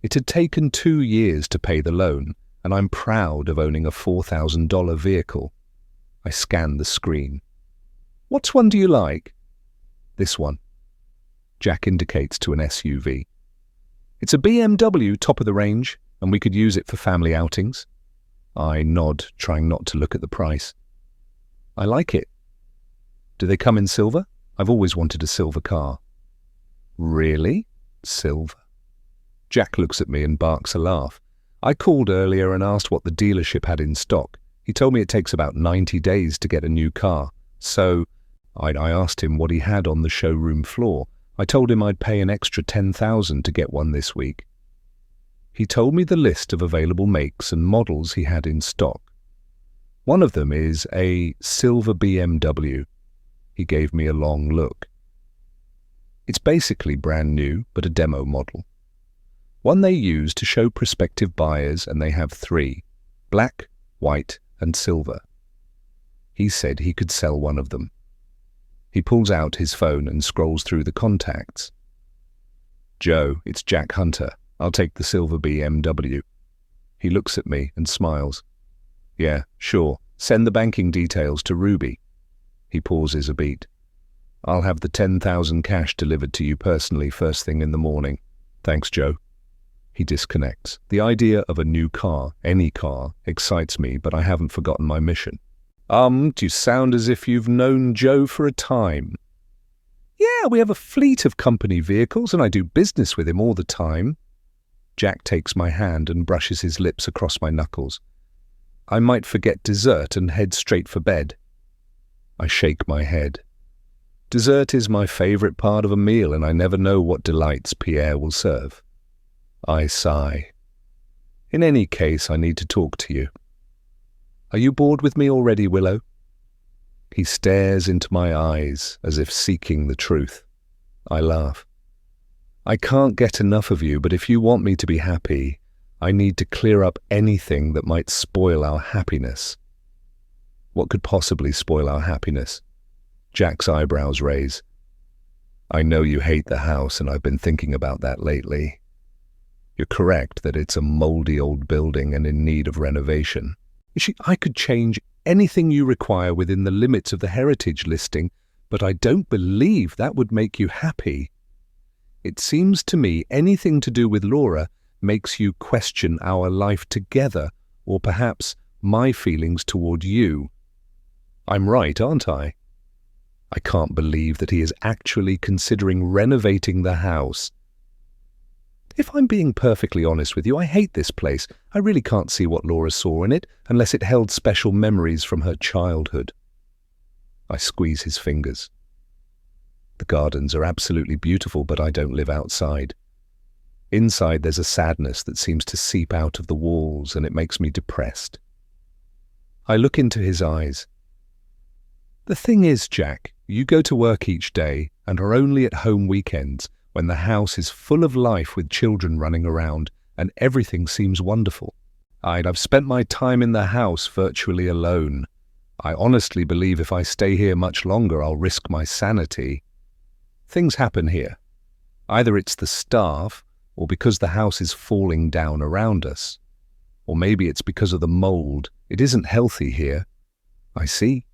It had taken 2 years to pay the loan, and I'm proud of owning a $4,000 vehicle. I scan the screen. "What one do you like?" "This one." Jack indicates to an SUV. "It's a BMW top of the range, and we could use it for family outings." I nod, trying not to look at the price. "I like it." "Do they come in silver? I've always wanted a silver car." "Really? Silver?" Jack looks at me and barks a laugh. "I called earlier and asked what the dealership had in stock. He told me it takes about 90 days to get a new car. So I asked him what he had on the showroom floor. I told him I'd pay an extra $10,000 to get one this week. He told me the list of available makes and models he had in stock. One of them is a silver BMW. He gave me a long look. It's basically brand new, but a demo model. One they use to show prospective buyers, and they have 3: black, white, and silver. He said he could sell one of them. He pulls out his phone and scrolls through the contacts. "Joe, it's Jack Hunter. I'll take the silver BMW." He looks at me and smiles. "Yeah, sure. Send the banking details to Ruby." He pauses a beat. "I'll have the 10,000 cash delivered to you personally first thing in the morning. Thanks, Joe." He disconnects. The idea of a new car, any car, excites me, but I haven't forgotten my mission. You sound as if you've known Joe for a time." "Yeah, we have a fleet of company vehicles and I do business with him all the time." Jack takes my hand and brushes his lips across my knuckles. "I might forget dessert and head straight for bed." I shake my head. Dessert is my favorite part of a meal, and I never know what delights Pierre will serve. I sigh. "In any case, I need to talk to you." "Are you bored with me already, Willow?" He stares into my eyes as if seeking the truth. I laugh. "I can't get enough of you, but if you want me to be happy, I need to clear up anything that might spoil our happiness." "What could possibly spoil our happiness?" Jack's eyebrows raise. "I know you hate the house, and I've been thinking about that lately. You're correct that it's a moldy old building and in need of renovation. I could change anything you require within the limits of the heritage listing, but I don't believe that would make you happy. It seems to me anything to do with Laura makes you question our life together, or perhaps my feelings toward you. I'm right, aren't I? I can't believe that he is actually considering renovating the house. If I'm being perfectly honest with you, I hate this place. I really can't see what Laura saw in it, unless it held special memories from her childhood." I squeeze his fingers. "The gardens are absolutely beautiful, but I don't live outside. Inside there's a sadness that seems to seep out of the walls, and it makes me depressed." I look into his eyes. "The thing is, Jack, you go to work each day and are only at home weekends, when the house is full of life with children running around and everything seems wonderful. I've spent my time in the house virtually alone. I honestly believe if I stay here much longer, I'll risk my sanity. Things happen here. Either it's the staff, or because the house is falling down around us. Or maybe it's because of the mold. It isn't healthy here." "I see."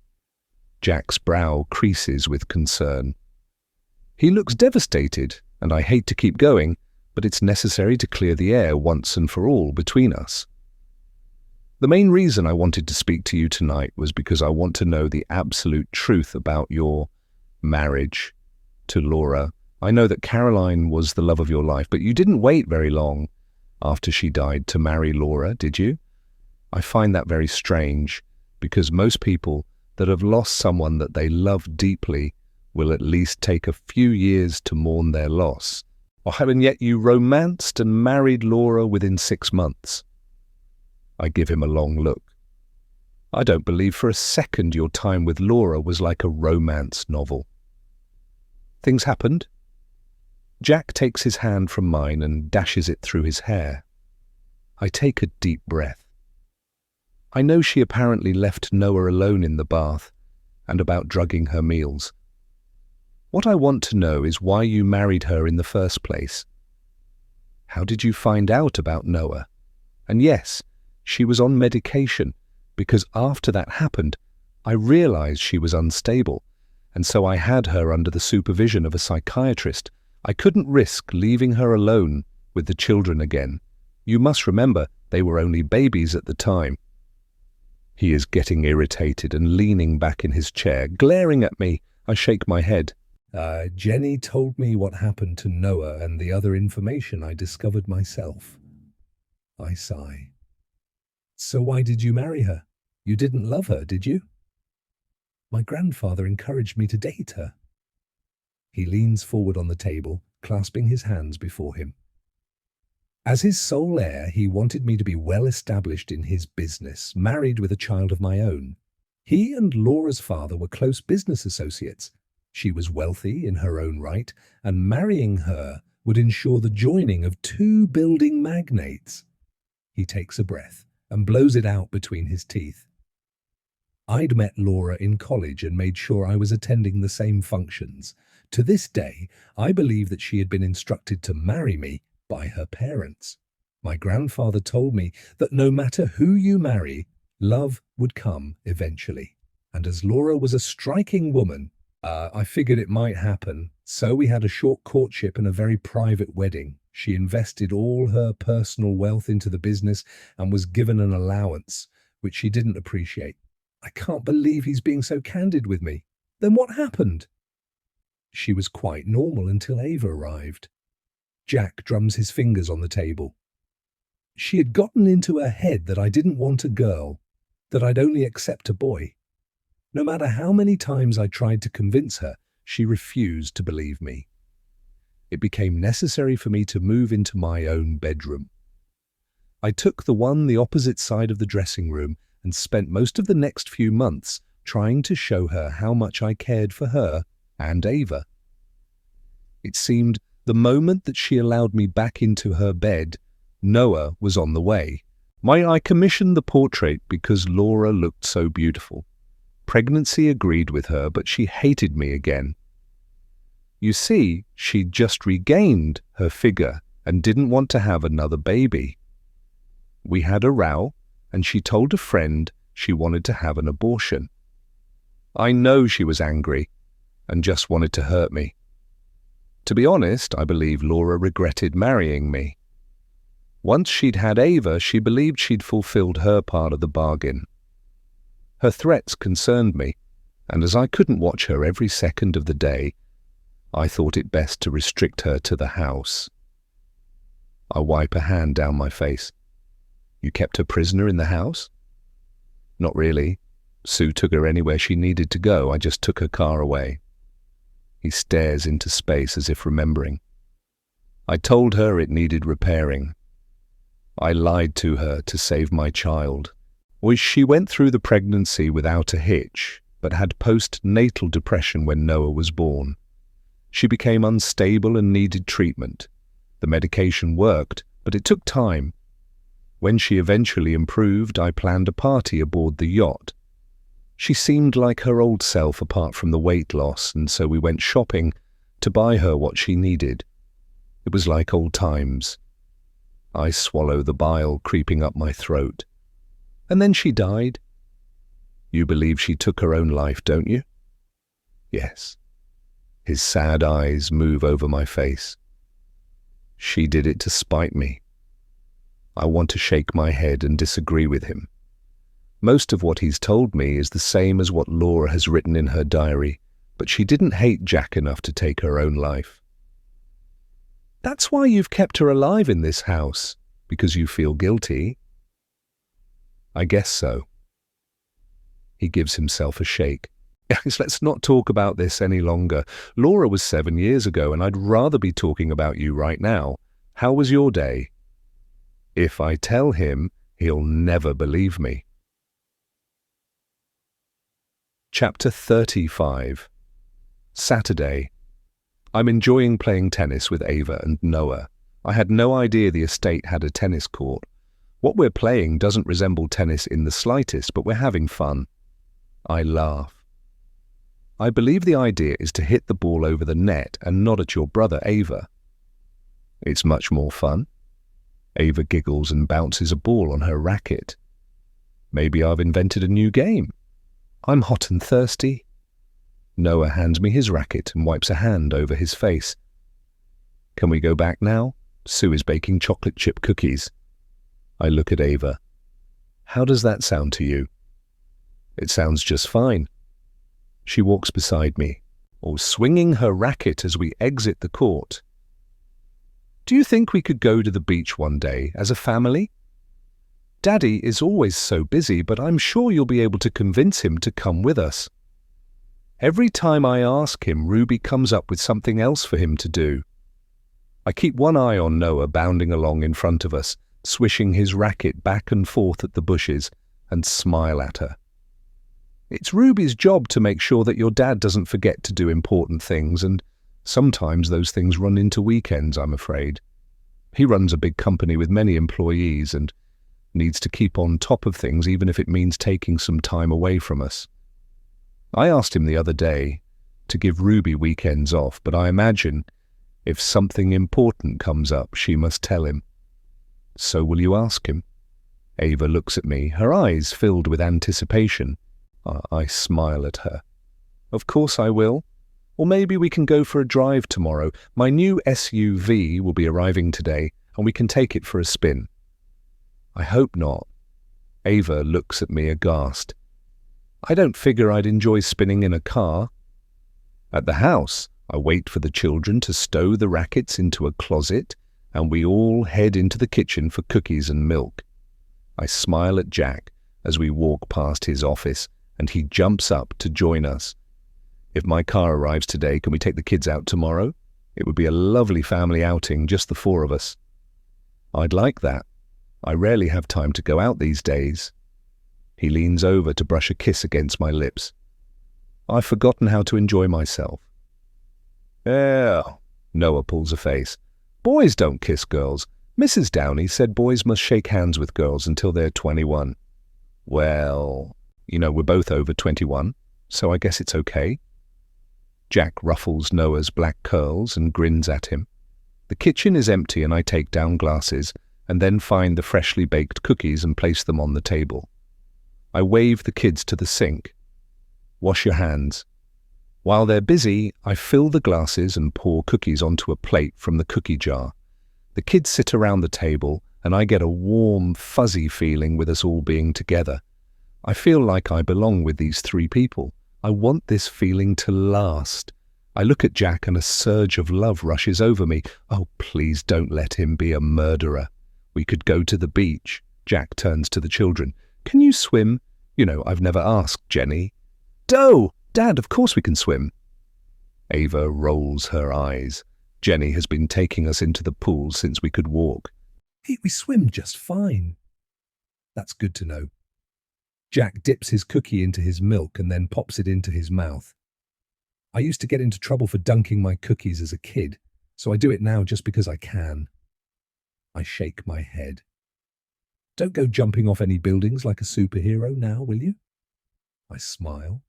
Jack's brow creases with concern. He looks devastated, and I hate to keep going, but it's necessary to clear the air once and for all between us. "The main reason I wanted to speak to you tonight was because I want to know the absolute truth about your marriage to Laura. I know that Caroline was the love of your life, but you didn't wait very long after she died to marry Laura, did you? I find that very strange, because most people that have lost someone that they love deeply will at least take a few years to mourn their loss. And yet you romanced and married Laura within 6 months. I give him a long look. I don't believe for a second your time with Laura was like a romance novel. Things happened? Jack takes his hand from mine and dashes it through his hair. I take a deep breath. I know she apparently left Noah alone in the bath and about drugging her meals. What I want to know is why you married her in the first place. How did you find out about Noah? And yes, she was on medication, because after that happened, I realized she was unstable, and so I had her under the supervision of a psychiatrist. I couldn't risk leaving her alone with the children again. You must remember, they were only babies at the time. He is getting irritated and leaning back in his chair, glaring at me. I shake my head. Jenny told me what happened to Noah and the other information I discovered myself. I sigh. So why did you marry her? You didn't love her, did you? My grandfather encouraged me to date her. He leans forward on the table, clasping his hands before him. As his sole heir, he wanted me to be well established in his business, married with a child of my own. He and Laura's father were close business associates. She was wealthy in her own right, and marrying her would ensure the joining of two building magnates. He takes a breath and blows it out between his teeth. I'd met Laura in college and made sure I was attending the same functions. To this day, I believe that she had been instructed to marry me by her parents. My grandfather told me that no matter who you marry, love would come eventually. And as Laura was a striking woman, I figured it might happen. So we had a short courtship and a very private wedding. She invested all her personal wealth into the business and was given an allowance, which she didn't appreciate. I can't believe he's being so candid with me. Then what happened? She was quite normal until Ava arrived. Jack drums his fingers on the table. She had gotten into her head that I didn't want a girl, that I'd only accept a boy. No matter how many times I tried to convince her, she refused to believe me. It became necessary for me to move into my own bedroom. I took the one the opposite side of the dressing room and spent most of the next few months trying to show her how much I cared for her and Ava. It seemed the moment that she allowed me back into her bed, Noah was on the way. I commissioned the portrait because Laura looked so beautiful. Pregnancy agreed with her, but she hated me again. You see, she'd just regained her figure and didn't want to have another baby. We had a row, and she told a friend she wanted to have an abortion. I know she was angry and just wanted to hurt me. To be honest, I believe Laura regretted marrying me. Once she'd had Ava, she believed she'd fulfilled her part of the bargain. Her threats concerned me, and as I couldn't watch her every second of the day, I thought it best to restrict her to the house. I wipe a hand down my face. You kept her prisoner in the house? Not really. Sue took her anywhere she needed to go. I just took her car away. He stares into space as if remembering. I told her it needed repairing. I lied to her to save my child. She went through the pregnancy without a hitch, but had postnatal depression when Noah was born. She became unstable and needed treatment. The medication worked, but it took time. When she eventually improved, I planned a party aboard the yacht. She seemed like her old self apart from the weight loss, and so we went shopping to buy her what she needed. It was like old times. I swallow the bile creeping up my throat. And then she died. You believe she took her own life, don't you? Yes. His sad eyes move over my face. She did it to spite me. I want to shake my head and disagree with him. Most of what he's told me is the same as what Laura has written in her diary, but she didn't hate Jack enough to take her own life. That's why you've kept her alive in this house, because you feel guilty. I guess so. He gives himself a shake. Guys, let's not talk about this any longer. Laura was 7 years ago, and I'd rather be talking about you right now. How was your day? If I tell him, he'll never believe me. Chapter 35. Saturday. I'm enjoying playing tennis with Ava and Noah. I had no idea the estate had a tennis court. What we're playing doesn't resemble tennis in the slightest, but we're having fun. I laugh. I believe the idea is to hit the ball over the net and not at your brother Ava. It's much more fun. Ava giggles and bounces a ball on her racket. Maybe I've invented a new game. I'm hot and thirsty. Noah hands me his racket and wipes a hand over his face. Can we go back now? Sue is baking chocolate chip cookies. I look at Ava. How does that sound to you? It sounds just fine. She walks beside me, swinging her racket as we exit the court. Do you think we could go to the beach one day as a family? Daddy is always so busy, but I'm sure you'll be able to convince him to come with us. Every time I ask him, Ruby comes up with something else for him to do. I keep one eye on Noah bounding along in front of us, swishing his racket back and forth at the bushes, and smile at her. It's Ruby's job to make sure that your dad doesn't forget to do important things, and sometimes those things run into weekends, I'm afraid. He runs a big company with many employees and needs to keep on top of things even if it means taking some time away from us. I asked him the other day to give Ruby weekends off, but I imagine if something important comes up, she must tell him. So will you ask him? Ava looks at me, her eyes filled with anticipation. I smile at her. Of course I will. Or maybe we can go for a drive tomorrow. My new SUV will be arriving today, and we can take it for a spin. I hope not. Ava looks at me aghast. I don't figure I'd enjoy spinning in a car. At the house, I wait for the children to stow the rackets into a closet, and we all head into the kitchen for cookies and milk. I smile at Jack as we walk past his office, and he jumps up to join us. If my car arrives today, can we take the kids out tomorrow? It would be a lovely family outing, just the four of us. I'd like that. I rarely have time to go out these days. He leans over to brush a kiss against my lips. I've forgotten how to enjoy myself. Noah pulls a face. Boys don't kiss girls. Mrs. Downey said boys must shake hands with girls until they're 21. Well, we're both over 21, so I guess it's okay. Jack ruffles Noah's black curls and grins at him. The kitchen is empty and I take down glasses and then find the freshly baked cookies and place them on the table. I wave the kids to the sink. Wash your hands. While they're busy, I fill the glasses and pour cookies onto a plate from the cookie jar. The kids sit around the table and I get a warm, fuzzy feeling with us all being together. I feel like I belong with these three people. I want this feeling to last. I look at Jack and a surge of love rushes over me. Oh, please don't let him be a murderer. We could go to the beach. Jack turns to the children. Can you swim? I've never asked Jenny. Dad, of course we can swim. Ava rolls her eyes. Jenny has been taking us into the pool since we could walk. Hey, we swim just fine. That's good to know. Jack dips his cookie into his milk and then pops it into his mouth. I used to get into trouble for dunking my cookies as a kid, so I do it now just because I can. I shake my head. Don't go jumping off any buildings like a superhero now, will you? I smile.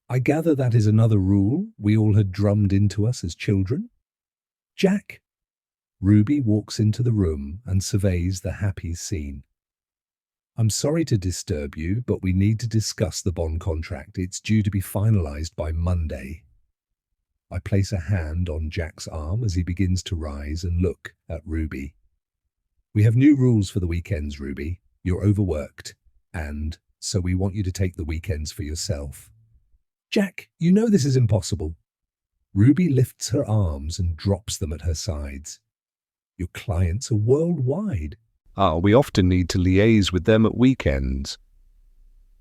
I gather that is another rule we all had drummed into us as children. Jack. Ruby walks into the room and surveys the happy scene. I'm sorry to disturb you, but we need to discuss the bond contract. It's due to be finalized by Monday. I place a hand on Jack's arm as he begins to rise and look at Ruby. We have new rules for the weekends, Ruby. You're overworked, and so we want you to take the weekends for yourself. Jack, you know this is impossible. Ruby lifts her arms and drops them at her sides. Your clients are worldwide. We often need to liaise with them at weekends.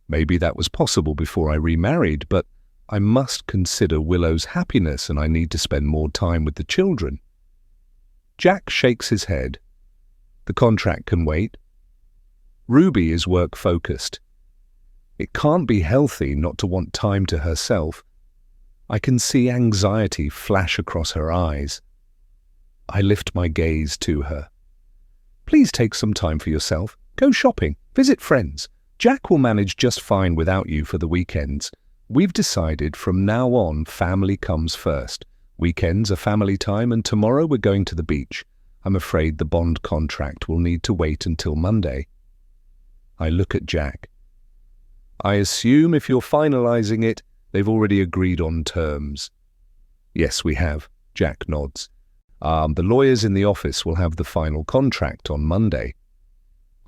Maybe that was possible before I remarried, but I must consider Willow's happiness and I need to spend more time with the children. Jack shakes his head. The contract can wait. Ruby is work-focused. It can't be healthy not to want time to herself. I can see anxiety flash across her eyes. I lift my gaze to her. Please take some time for yourself. Go shopping. Visit friends. Jack will manage just fine without you for the weekends. We've decided from now on family comes first. Weekends are family time, and tomorrow we're going to the beach. I'm afraid the bond contract will need to wait until Monday. I look at Jack. I assume if you're finalizing it, they've already agreed on terms. Yes, we have. Jack nods. The lawyers in the office will have the final contract on Monday.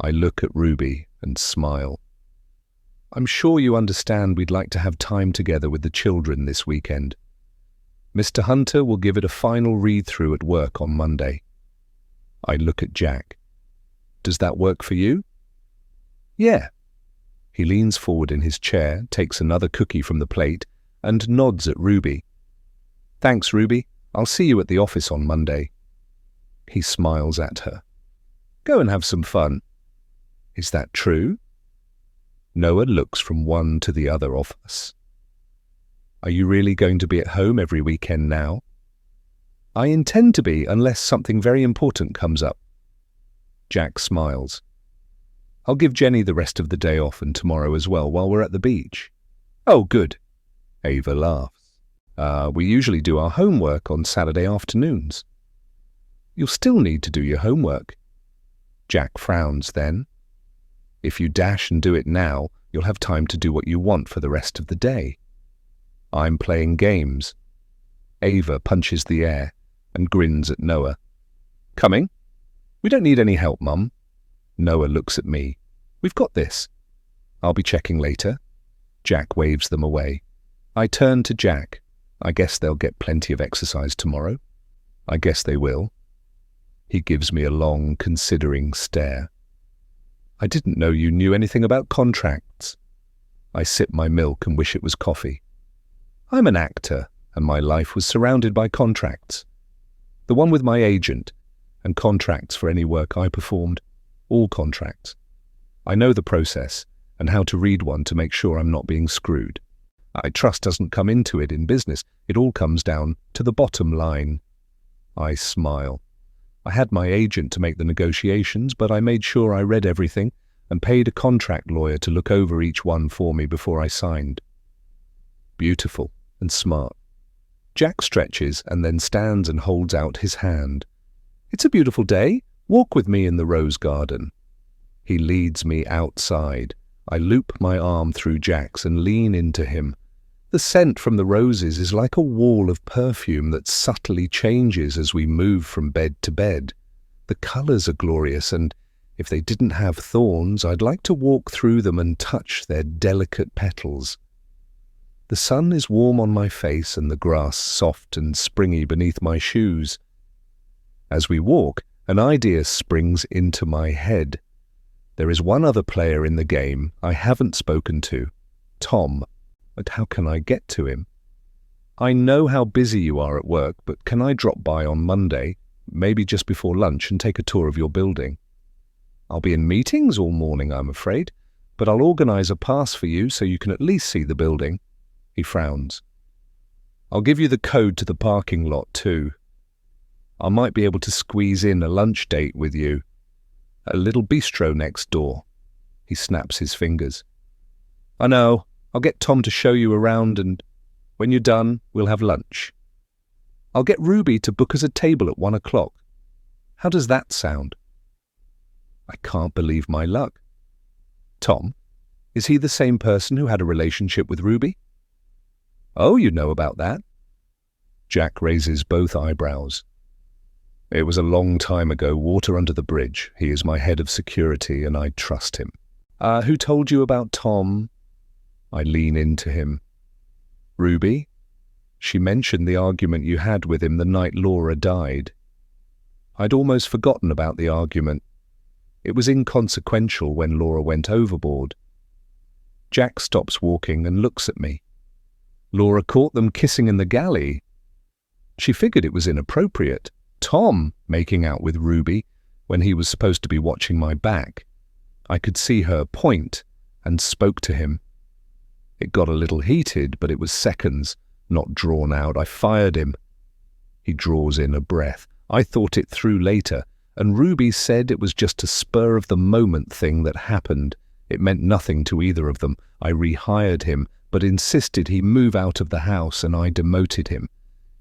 I look at Ruby and smile. I'm sure you understand we'd like to have time together with the children this weekend. Mr. Hunter will give it a final read-through at work on Monday. I look at Jack. Does that work for you? Yeah. He leans forward in his chair, takes another cookie from the plate, and nods at Ruby. Thanks, Ruby. I'll see you at the office on Monday. He smiles at her. Go and have some fun. Is that true? Noah looks from one to the other of us. Are you really going to be at home every weekend now? I intend to be unless something very important comes up. Jack smiles. I'll give Jenny the rest of the day off and tomorrow as well while we're at the beach. Oh, good. Ava laughs. We usually do our homework on Saturday afternoons. You'll still need to do your homework. Jack frowns then. If you dash and do it now, you'll have time to do what you want for the rest of the day. I'm playing games. Ava punches the air and grins at Noah. Coming? We don't need any help, Mum. Noah looks at me. We've got this. I'll be checking later. Jack waves them away. I turn to Jack. I guess they'll get plenty of exercise tomorrow. I guess they will. He gives me a long, considering stare. I didn't know you knew anything about contracts. I sip my milk and wish it was coffee. I'm an actor, and my life was surrounded by contracts. The one with my agent, and contracts for any work I performed. All contracts. I know the process, and how to read one to make sure I'm not being screwed. Trust doesn't come into it in business. It all comes down to the bottom line. I smile. I had my agent to make the negotiations, but I made sure I read everything and paid a contract lawyer to look over each one for me before I signed. Beautiful and smart. Jack stretches and then stands and holds out his hand. It's a beautiful day. Walk with me in the rose garden. He leads me outside. I loop my arm through Jack's and lean into him. The scent from the roses is like a wall of perfume that subtly changes as we move from bed to bed. The colours are glorious, and if they didn't have thorns, I'd like to walk through them and touch their delicate petals. The sun is warm on my face and the grass soft and springy beneath my shoes. As we walk, an idea springs into my head. There is one other player in the game I haven't spoken to, Tom. But how can I get to him? I know how busy you are at work, but can I drop by on Monday, maybe just before lunch, and take a tour of your building? I'll be in meetings all morning, I'm afraid, but I'll organize a pass for you so you can at least see the building. He frowns. I'll give you the code to the parking lot too. I might be able to squeeze in a lunch date with you. A little bistro next door. He snaps his fingers. I know. I'll get Tom to show you around, and when you're done, we'll have lunch. I'll get Ruby to book us a table at 1 o'clock. How does that sound? I can't believe my luck. Tom, is he the same person who had a relationship with Ruby? Oh, you know about that? Jack raises both eyebrows. It was a long time ago, water under the bridge. He is my head of security, and I trust him. Who told you about Tom? I lean into him. Ruby? She mentioned the argument you had with him the night Laura died. I'd almost forgotten about the argument. It was inconsequential when Laura went overboard. Jack stops walking and looks at me. Laura caught them kissing in the galley. She figured it was inappropriate. Tom making out with Ruby when he was supposed to be watching my back. I could see her point and spoke to him. It got a little heated, but it was seconds. not drawn out. I fired him. He draws in a breath. I thought it through later, and Ruby said it was just a spur-of-the-moment thing that happened. It meant nothing to either of them. I rehired him, but insisted he move out of the house, and I demoted him.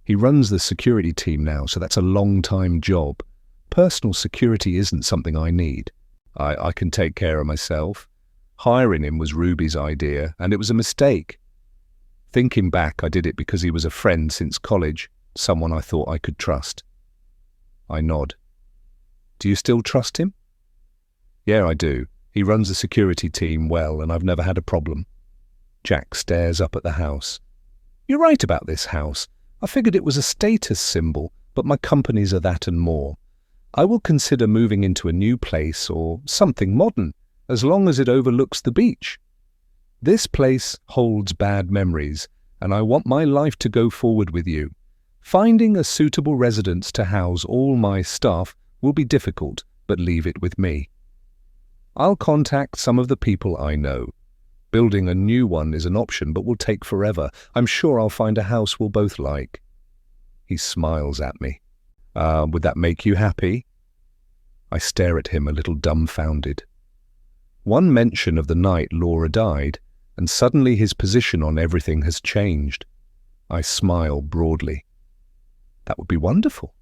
He runs the security team now, so that's a long-time job. Personal security isn't something I need. I can take care of myself. Hiring him was Ruby's idea, and it was a mistake. Thinking back, I did it because he was a friend since college, someone I thought I could trust. I nod. Do you still trust him? Yeah, I do. He runs the security team well, and I've never had a problem. Jack stares up at the house. You're right about this house. I figured it was a status symbol, but my companies are that and more. I will consider moving into a new place or something modern, as long as it overlooks the beach. This place holds bad memories, and I want my life to go forward with you. Finding a suitable residence to house all my staff will be difficult, but leave it with me. I'll contact some of the people I know. Building a new one is an option, but will take forever. I'm sure I'll find a house we'll both like. He smiles at me. Would that make you happy? I stare at him a little dumbfounded. One mention of the night Laura died, and suddenly his position on everything has changed. I smile broadly. That would be wonderful.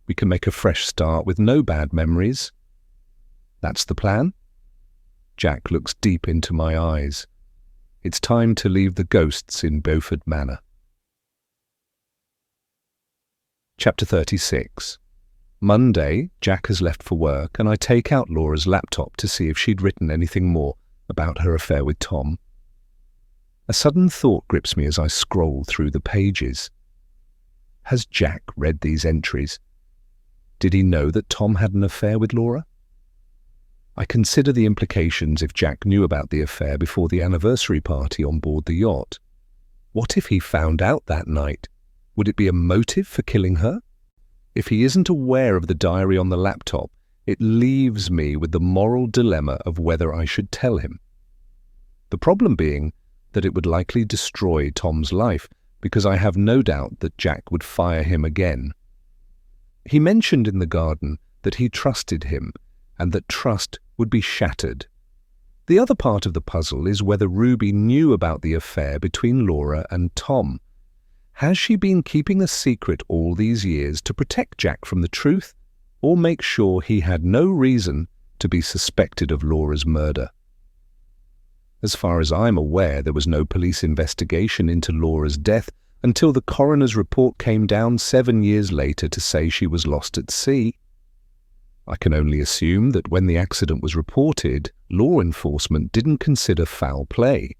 We can make a fresh start with no bad memories. That's the plan? Jack looks deep into my eyes. It's time to leave the ghosts in Beaufort Manor. Chapter 36. Monday, Jack has left for work, and I take out Laura's laptop to see if she'd written anything more about her affair with Tom. A sudden thought grips me as I scroll through the pages. Has Jack read these entries? Did he know that Tom had an affair with Laura? I consider the implications if Jack knew about the affair before the anniversary party on board the yacht. What if he found out that night? Would it be a motive for killing her? If he isn't aware of the diary on the laptop, it leaves me with the moral dilemma of whether I should tell him. The problem being that it would likely destroy Tom's life, because I have no doubt that Jack would fire him again. He mentioned in the garden that he trusted him, and that trust would be shattered. The other part of the puzzle is whether Ruby knew about the affair between Laura and Tom. Has she been keeping a secret all these years to protect Jack from the truth, or make sure he had no reason to be suspected of Laura's murder? As far as I'm aware, there was no police investigation into Laura's death until the coroner's report came down 7 years later to say she was lost at sea. I can only assume that when the accident was reported, law enforcement didn't consider foul play.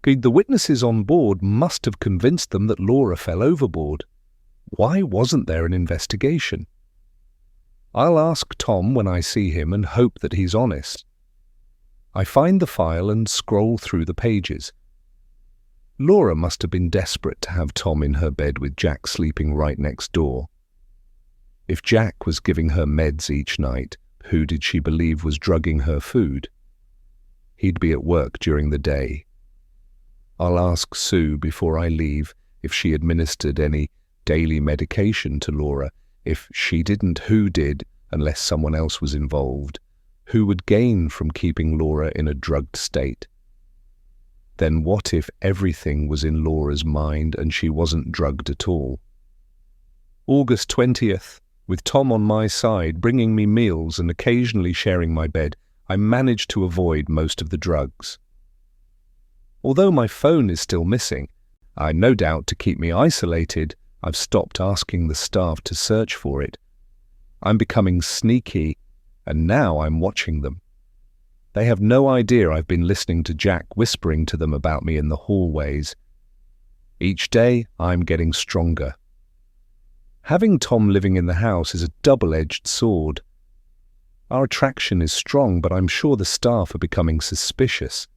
The witnesses on board must have convinced them that Laura fell overboard. Why wasn't there an investigation? I'll ask Tom when I see him and hope that he's honest. I find the file and scroll through the pages. Laura must have been desperate to have Tom in her bed with Jack sleeping right next door. If Jack was giving her meds each night, who did she believe was drugging her food? He'd be at work during the day. I'll ask Sue before I leave if she administered any daily medication to Laura. If she didn't, who did, unless someone else was involved? Who would gain from keeping Laura in a drugged state? Then what if everything was in Laura's mind and she wasn't drugged at all? August 20th. With Tom on my side, bringing me meals and occasionally sharing my bed, I managed to avoid most of the drugs. Although my phone is still missing, no doubt to keep me isolated, I've stopped asking the staff to search for it. I'm becoming sneaky, and now I'm watching them. They have no idea I've been listening to Jack whispering to them about me in the hallways. Each day, I'm getting stronger. Having Tom living in the house is a double-edged sword. Our attraction is strong, but I'm sure the staff are becoming suspicious.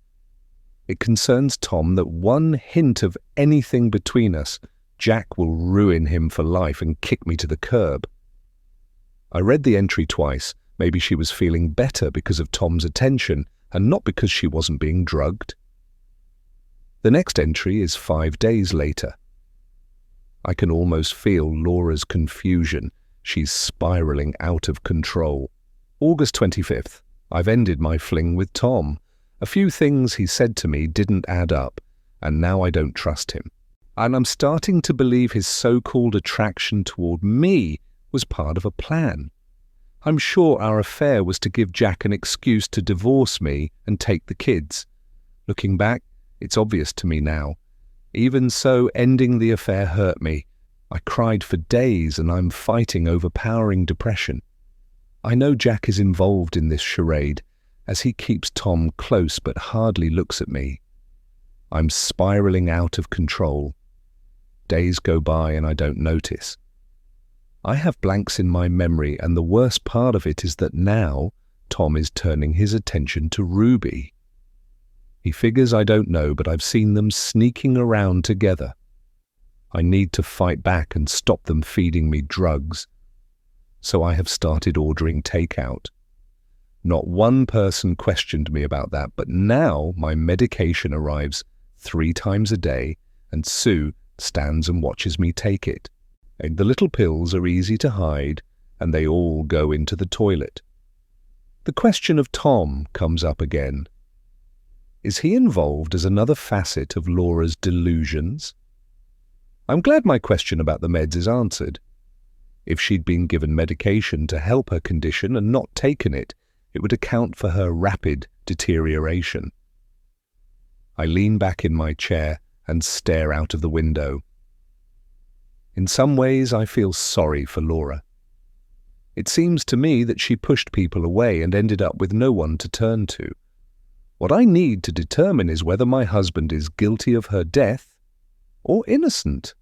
It concerns Tom that one hint of anything between us, Jack will ruin him for life and kick me to the curb. I read the entry twice. Maybe she was feeling better because of Tom's attention and not because she wasn't being drugged. The next entry is 5 days later. I can almost feel Laura's confusion. She's spiraling out of control. August 25th. I've ended my fling with Tom. A few things he said to me didn't add up, and now I don't trust him. And I'm starting to believe his so-called attraction toward me was part of a plan. I'm sure our affair was to give Jack an excuse to divorce me and take the kids. Looking back, it's obvious to me now. Even so, ending the affair hurt me. I cried for days and I'm fighting overpowering depression. I know Jack is involved in this charade, as he keeps Tom close but hardly looks at me. I'm spiraling out of control. Days go by and I don't notice. I have blanks in my memory, and the worst part of it is that now Tom is turning his attention to Ruby. He figures I don't know, but I've seen them sneaking around together. I need to fight back and stop them feeding me drugs. So I have started ordering takeout. Not one person questioned me about that, but now my medication arrives 3 times a day, and Sue stands and watches me take it. And the little pills are easy to hide, and they all go into the toilet. The question of Tom comes up again. Is he involved as another facet of Laura's delusions? I'm glad my question about the meds is answered. If she'd been given medication to help her condition and not taken it, it would account for her rapid deterioration. I lean back in my chair and stare out of the window. In some ways, I feel sorry for Laura. It seems to me that she pushed people away and ended up with no one to turn to. What I need to determine is whether my husband is guilty of her death or innocent.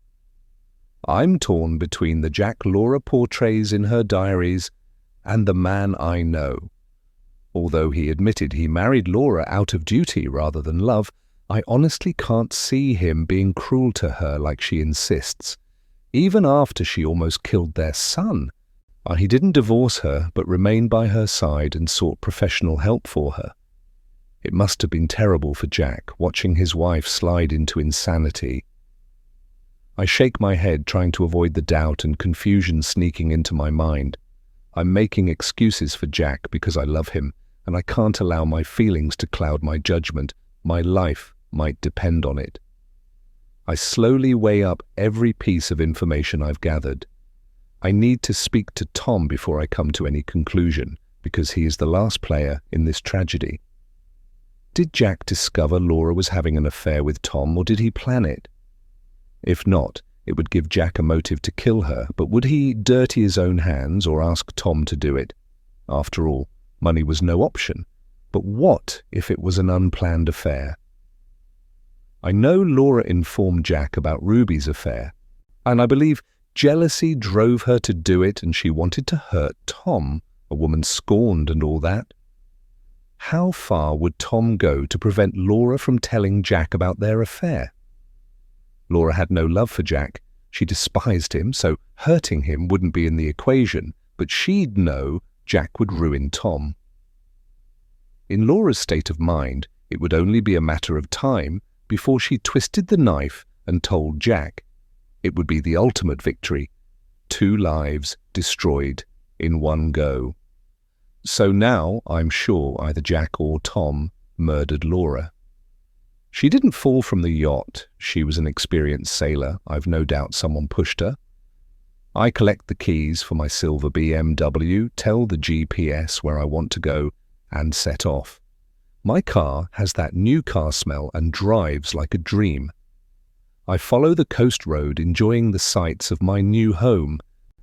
I'm torn between the Jack Laura portrays in her diaries and the man I know. Although he admitted he married Laura out of duty rather than love, I honestly can't see him being cruel to her like she insists. Even after she almost killed their son, he didn't divorce her but remained by her side and sought professional help for her. It must have been terrible for Jack, watching his wife slide into insanity. I shake my head, trying to avoid the doubt and confusion sneaking into my mind. I'm making excuses for Jack because I love him, and I can't allow my feelings to cloud my judgment. My life might depend on it. I slowly weigh up every piece of information I've gathered. I need to speak to Tom before I come to any conclusion, because he is the last player in this tragedy. Did Jack discover Laura was having an affair with Tom, or did he plan it? If not, it would give Jack a motive to kill her, but would he dirty his own hands or ask Tom to do it? After all, money was no option. But what if it was an unplanned affair? I know Laura informed Jack about Ruby's affair, and I believe jealousy drove her to do it, and she wanted to hurt Tom, a woman scorned and all that. How far would Tom go to prevent Laura from telling Jack about their affair? Laura had no love for Jack. She despised him, so hurting him wouldn't be in the equation, but she'd know Jack would ruin Tom. In Laura's state of mind, it would only be a matter of time before she twisted the knife and told Jack. It would be the ultimate victory. 2 lives destroyed in one go. So now I'm sure either Jack or Tom murdered Laura. She didn't fall from the yacht. She was an experienced sailor. I've no doubt someone pushed her. I collect the keys for my silver BMW, tell the GPS where I want to go, and set off. My car has that new car smell and drives like a dream. I follow the coast road, enjoying the sights of my new home.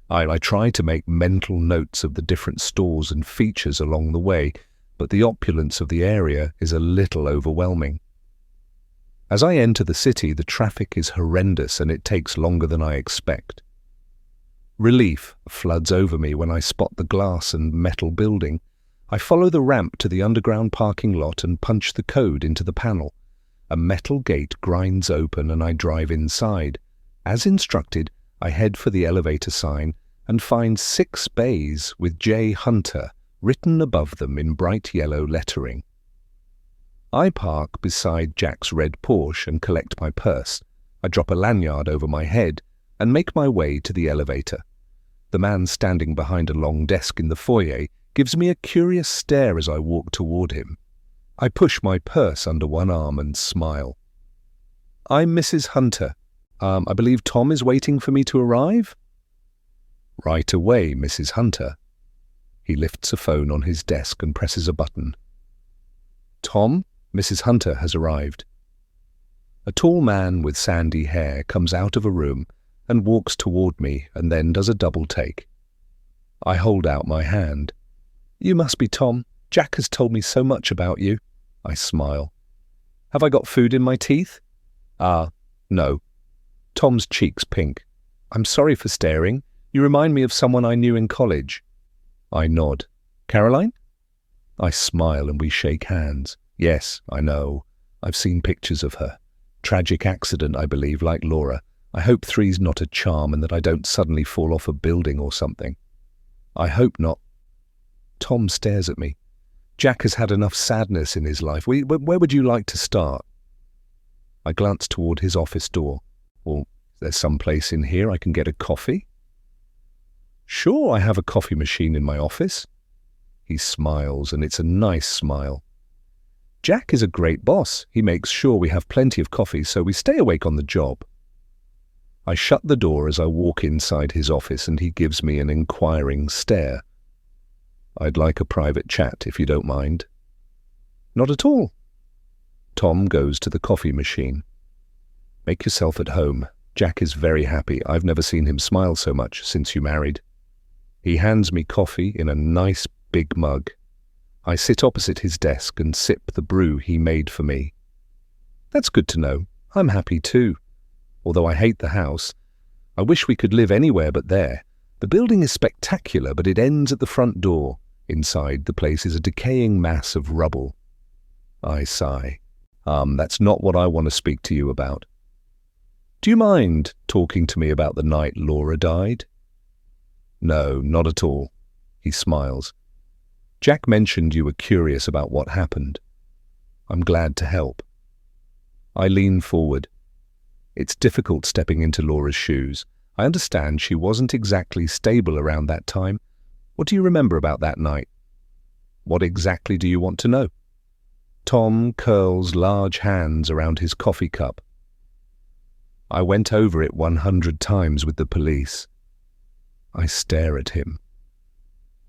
I try to make mental notes of the different stores and features along the way, but the opulence of the area is a little overwhelming. As I enter the city, the traffic is horrendous and it takes longer than I expect. Relief floods over me when I spot the glass and metal building. I follow the ramp to the underground parking lot and punch the code into the panel. A metal gate grinds open and I drive inside. As instructed, I head for the elevator sign and find 6 bays with J. Hunter written above them in bright yellow lettering. I park beside Jack's red Porsche and collect my purse. I drop a lanyard over my head and make my way to the elevator. The man standing behind a long desk in the foyer gives me a curious stare as I walk toward him. I push my purse under one arm and smile. "I'm Mrs. Hunter. I believe Tom is waiting for me to arrive?" "Right away, Mrs. Hunter." He lifts a phone on his desk and presses a button. "Tom, Mrs. Hunter has arrived." A tall man with sandy hair comes out of a room and walks toward me and then does a double take. I hold out my hand. "You must be Tom. Jack has told me so much about you." I smile. "Have I got food in my teeth?" No." Tom's cheeks pink. "I'm sorry for staring. You remind me of someone I knew in college." I nod. "Caroline?" I smile and we shake hands. "Yes, I know. I've seen pictures of her. Tragic accident, I believe, like Laura. I hope 3's not a charm and that I don't suddenly fall off a building or something." "I hope not." Tom stares at me. "Jack has had enough sadness in his life. Where would you like to start?" I glance toward his office door. "Well, there's some place in here I can get a coffee?" "Sure, I have a coffee machine in my office." He smiles, and it's a nice smile. "Jack is a great boss. He makes sure we have plenty of coffee so we stay awake on the job." I shut the door as I walk inside his office and he gives me an inquiring stare. "I'd like a private chat, if you don't mind." "Not at all." Tom goes to the coffee machine. "Make yourself at home. Jack is very happy. I've never seen him smile so much since you married." He hands me coffee in a nice big mug. I sit opposite his desk and sip the brew he made for me. "That's good to know. I'm happy too. Although I hate the house. I wish we could live anywhere but there. The building is spectacular, but it ends at the front door. Inside, the place is a decaying mass of rubble." I sigh. That's not what I want to speak to you about." "Do you mind talking to me about the night Laura died?" "No, not at all." He smiles. "Jack mentioned you were curious about what happened. I'm glad to help." I lean forward. It's difficult stepping into Laura's shoes. I understand she wasn't exactly stable around that time. What do you remember about that night? What exactly do you want to know? Tom curls large hands around his coffee cup. "I went over it 100 times with the police." I stare at him.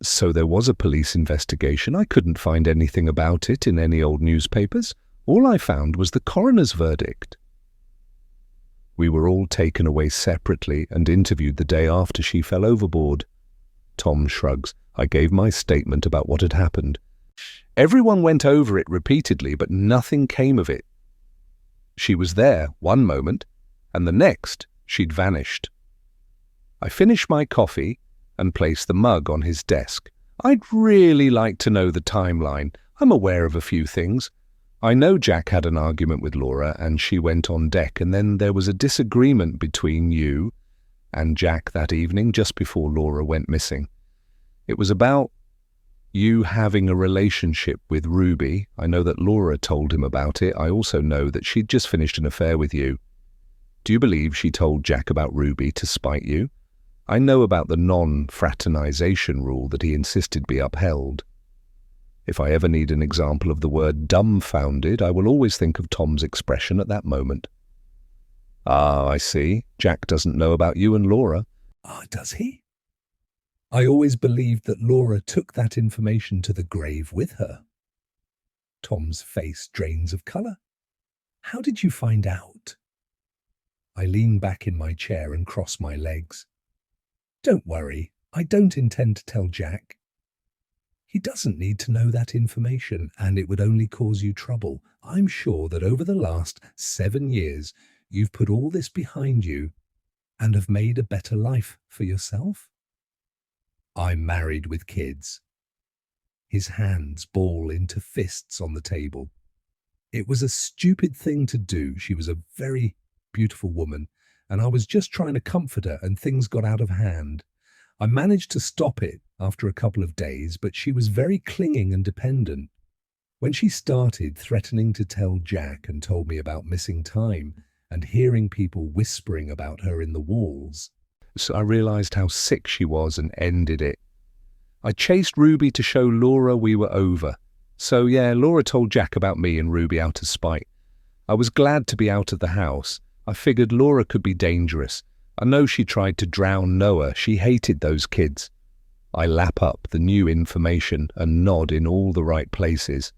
"So there was a police investigation. I couldn't find anything about it in any old newspapers. All I found was the coroner's verdict." "We were all taken away separately and interviewed the day after she fell overboard." Tom shrugs. "I gave my statement about what had happened. Everyone went over it repeatedly, but nothing came of it. She was there one moment, and the next she'd vanished." I finish my coffee and place the mug on his desk. "I'd really like to know the timeline. I'm aware of a few things. I know Jack had an argument with Laura and she went on deck, and then there was a disagreement between you and Jack that evening just before Laura went missing. It was about you having a relationship with Ruby. I know that Laura told him about it. I also know that she'd just finished an affair with you. Do you believe she told Jack about Ruby to spite you? I know about the non-fraternization rule that he insisted be upheld. If I ever need an example of the word dumbfounded, I will always think of Tom's expression at that moment." "Ah, I see. Jack doesn't know about you and Laura." Does he? I always believed that Laura took that information to the grave with her." Tom's face drains of colour. "How did you find out?" I lean back in my chair and cross my legs. "Don't worry, I don't intend to tell Jack. He doesn't need to know that information, and it would only cause you trouble. I'm sure that over the last 7 years, you've put all this behind you and have made a better life for yourself." "I'm married with kids." His hands ball into fists on the table. "It was a stupid thing to do. She was a very beautiful woman, and I was just trying to comfort her, and things got out of hand. I managed to stop it after a couple of days, but she was very clinging and dependent. When she started threatening to tell Jack and told me about missing time and hearing people whispering about her in the walls. So I realized how sick she was and ended it. I chased Ruby to show Laura we were over. So yeah, Laura told Jack about me and Ruby out of spite. I was glad to be out of the house. I figured Laura could be dangerous. I know she tried to drown Noah. She hated those kids. I lap up the new information and nod in all the right places.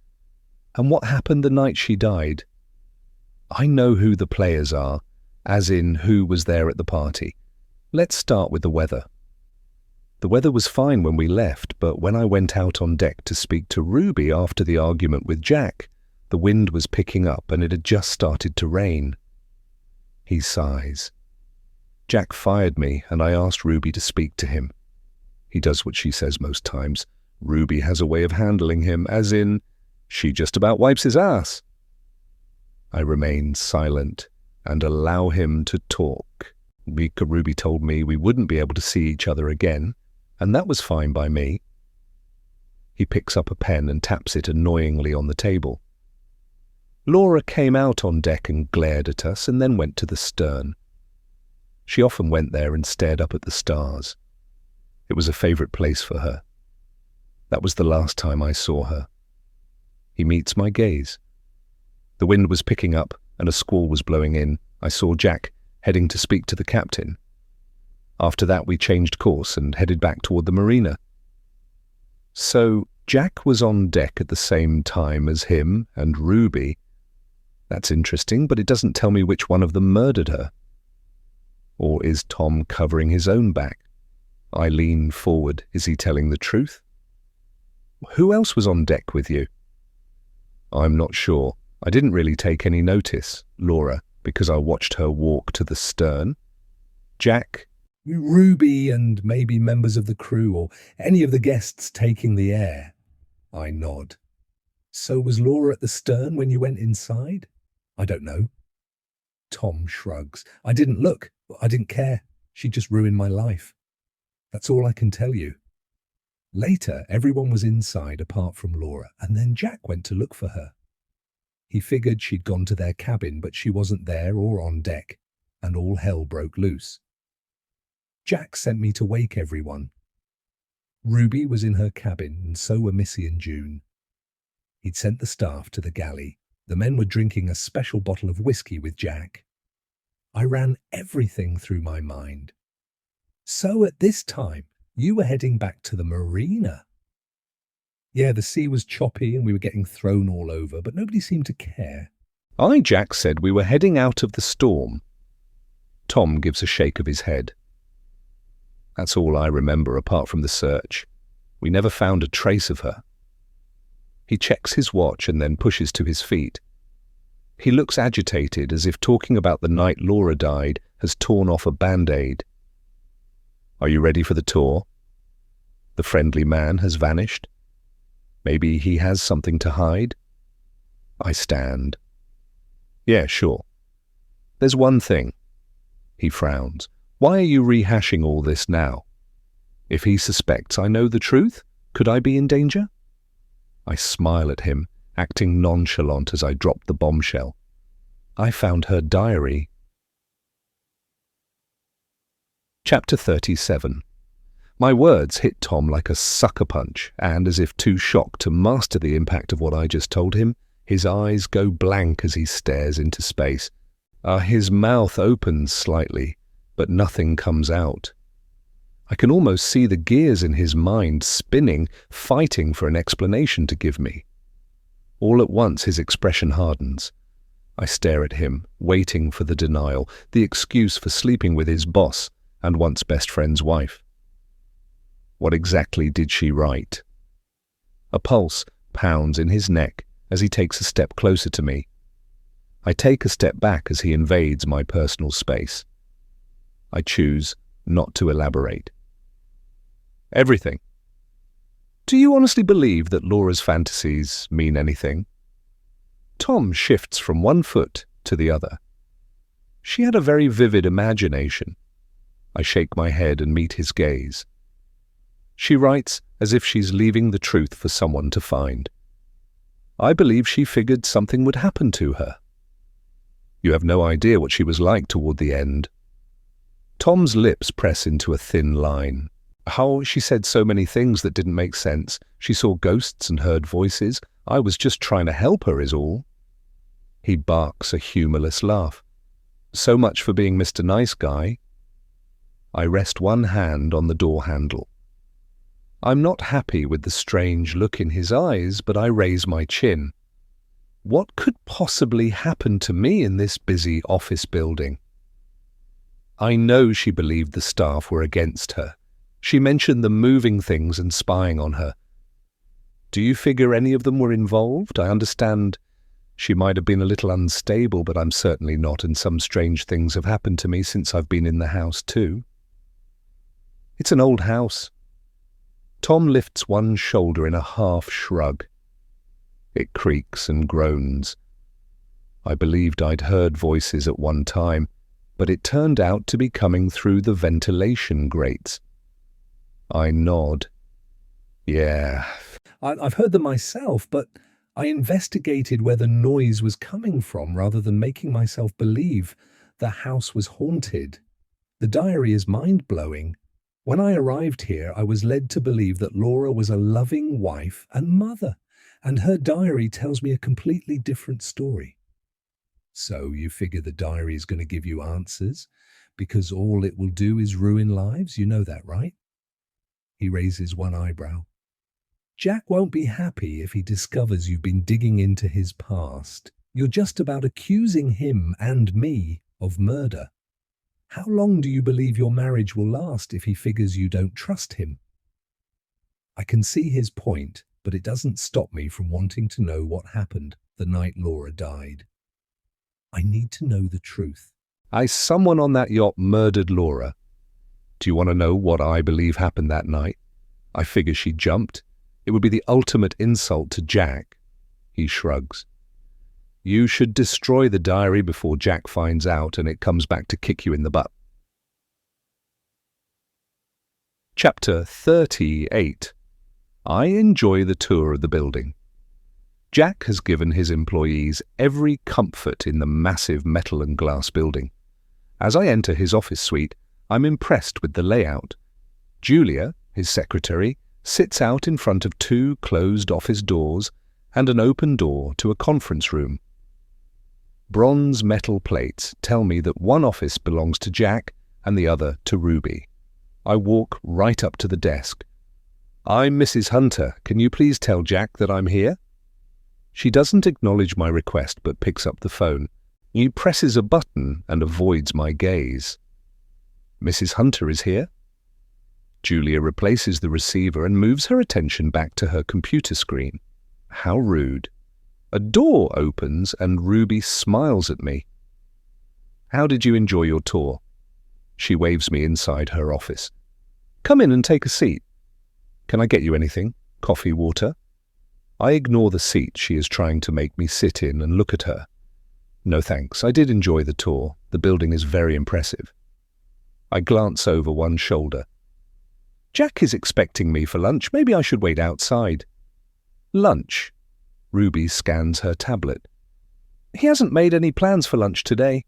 And what happened the night she died? I know who the players are, as in who was there at the party. Let's start with the weather. The weather was fine when we left, but when I went out on deck to speak to Ruby after the argument with Jack, the wind was picking up and it had just started to rain. He sighs. Jack fired me and I asked Ruby to speak to him. He does what she says most times. Ruby has a way of handling him, as in, she just about wipes his ass. I remain silent and allow him to talk. Ruby told me we wouldn't be able to see each other again, and that was fine by me. He picks up a pen and taps it annoyingly on the table. Laura came out on deck and glared at us and then went to the stern. She often went there and stared up at the stars. It was a favourite place for her. That was the last time I saw her. He meets my gaze. The wind was picking up and a squall was blowing in. I saw Jack heading to speak to the captain. After that we changed course and headed back toward the marina. So Jack was on deck at the same time as him and Ruby. That's interesting, but it doesn't tell me which one of them murdered her. Or is Tom covering his own back? I lean forward. Is he telling the truth? Who else was on deck with you? I'm not sure. I didn't really take any notice, Laura, because I watched her walk to the stern. Jack? Ruby and maybe members of the crew or any of the guests taking the air. I nod. So was Laura at the stern when you went inside? I don't know. Tom shrugs. I didn't look. I didn't care. She just ruined my life. That's all I can tell you. Later, everyone was inside apart from Laura, and then Jack went to look for her. He figured she'd gone to their cabin, but she wasn't there or on deck, and all hell broke loose. Jack sent me to wake everyone. Ruby was in her cabin, and so were Missy and June. He'd sent the staff to the galley. The men were drinking a special bottle of whiskey with Jack. I ran everything through my mind. So at this time, you were heading back to the marina. Yeah, the sea was choppy and we were getting thrown all over, but nobody seemed to care. Jack said we were heading out of the storm. Tom gives a shake of his head. That's all I remember apart from the search. We never found a trace of her. He checks his watch and then pushes to his feet. He looks agitated, as if talking about the night Laura died has torn off a band-aid. Are you ready for the tour? The friendly man has vanished. Maybe he has something to hide? I stand. Yeah, sure. There's one thing. He frowns. Why are you rehashing all this now? If he suspects I know the truth, could I be in danger? I smile at him, acting nonchalant as I drop the bombshell. I found her diary. Chapter 37. My words hit Tom like a sucker punch, and as if too shocked to master the impact of what I just told him, his eyes go blank as he stares into space. His mouth opens slightly, but nothing comes out. I can almost see the gears in his mind spinning, fighting for an explanation to give me. All at once his expression hardens. I stare at him, waiting for the denial, the excuse for sleeping with his boss and once best friend's wife. What exactly did she write? A pulse pounds in his neck as he takes a step closer to me. I take a step back as he invades my personal space. I choose not to elaborate. Everything. Do you honestly believe that Laura's fantasies mean anything? Tom shifts from one foot to the other. She had a very vivid imagination. I shake my head and meet his gaze. She writes as if she's leaving the truth for someone to find. I believe she figured something would happen to her. You have no idea what she was like toward the end. Tom's lips press into a thin line. How she said so many things that didn't make sense. She saw ghosts and heard voices. I was just trying to help her is all. He barks a humorless laugh. So much for being Mr. Nice Guy. I rest one hand on the door handle. I'm not happy with the strange look in his eyes, but I raise my chin. What could possibly happen to me in this busy office building? I know she believed the staff were against her. She mentioned them moving things and spying on her. Do you figure any of them were involved? I understand she might have been a little unstable, but I'm certainly not, and some strange things have happened to me since I've been in the house too. It's an old house. Tom lifts one shoulder in a half shrug. It creaks and groans. I believed I'd heard voices at one time, but it turned out to be coming through the ventilation grates. I nod. Yeah. I've heard them myself, but I investigated where the noise was coming from rather than making myself believe the house was haunted. The diary is mind-blowing. When I arrived here, I was led to believe that Laura was a loving wife and mother, and her diary tells me a completely different story. So you figure the diary is going to give you answers, because all it will do is ruin lives? You know that, right? He raises one eyebrow. Jack won't be happy if he discovers you've been digging into his past. You're just about accusing him and me of murder. How long do you believe your marriage will last if he figures you don't trust him? I can see his point, but it doesn't stop me from wanting to know what happened the night Laura died. I need to know the truth. Someone on that yacht murdered Laura. Do you want to know what I believe happened that night? I figure she jumped. It would be the ultimate insult to Jack. He shrugs. You should destroy the diary before Jack finds out and it comes back to kick you in the butt. Chapter 38. I enjoy the tour of the building. Jack has given his employees every comfort in the massive metal and glass building. As I enter his office suite, I'm impressed with the layout. Julia, his secretary, sits out in front of two closed office doors and an open door to a conference room. Bronze metal plates tell me that one office belongs to Jack and the other to Ruby. I walk right up to the desk. I'm Mrs. Hunter. Can you please tell Jack that I'm here? She doesn't acknowledge my request but picks up the phone. He presses a button and avoids my gaze. Mrs. Hunter is here? Julia replaces the receiver and moves her attention back to her computer screen. How rude. A door opens and Ruby smiles at me. How did you enjoy your tour? She waves me inside her office. Come in and take a seat. Can I get you anything? Coffee, water? I ignore the seat she is trying to make me sit in and look at her. No thanks, I did enjoy the tour. The building is very impressive. I glance over one shoulder. Jack is expecting me for lunch. Maybe I should wait outside. Lunch? Ruby scans her tablet. He hasn't made any plans for lunch today.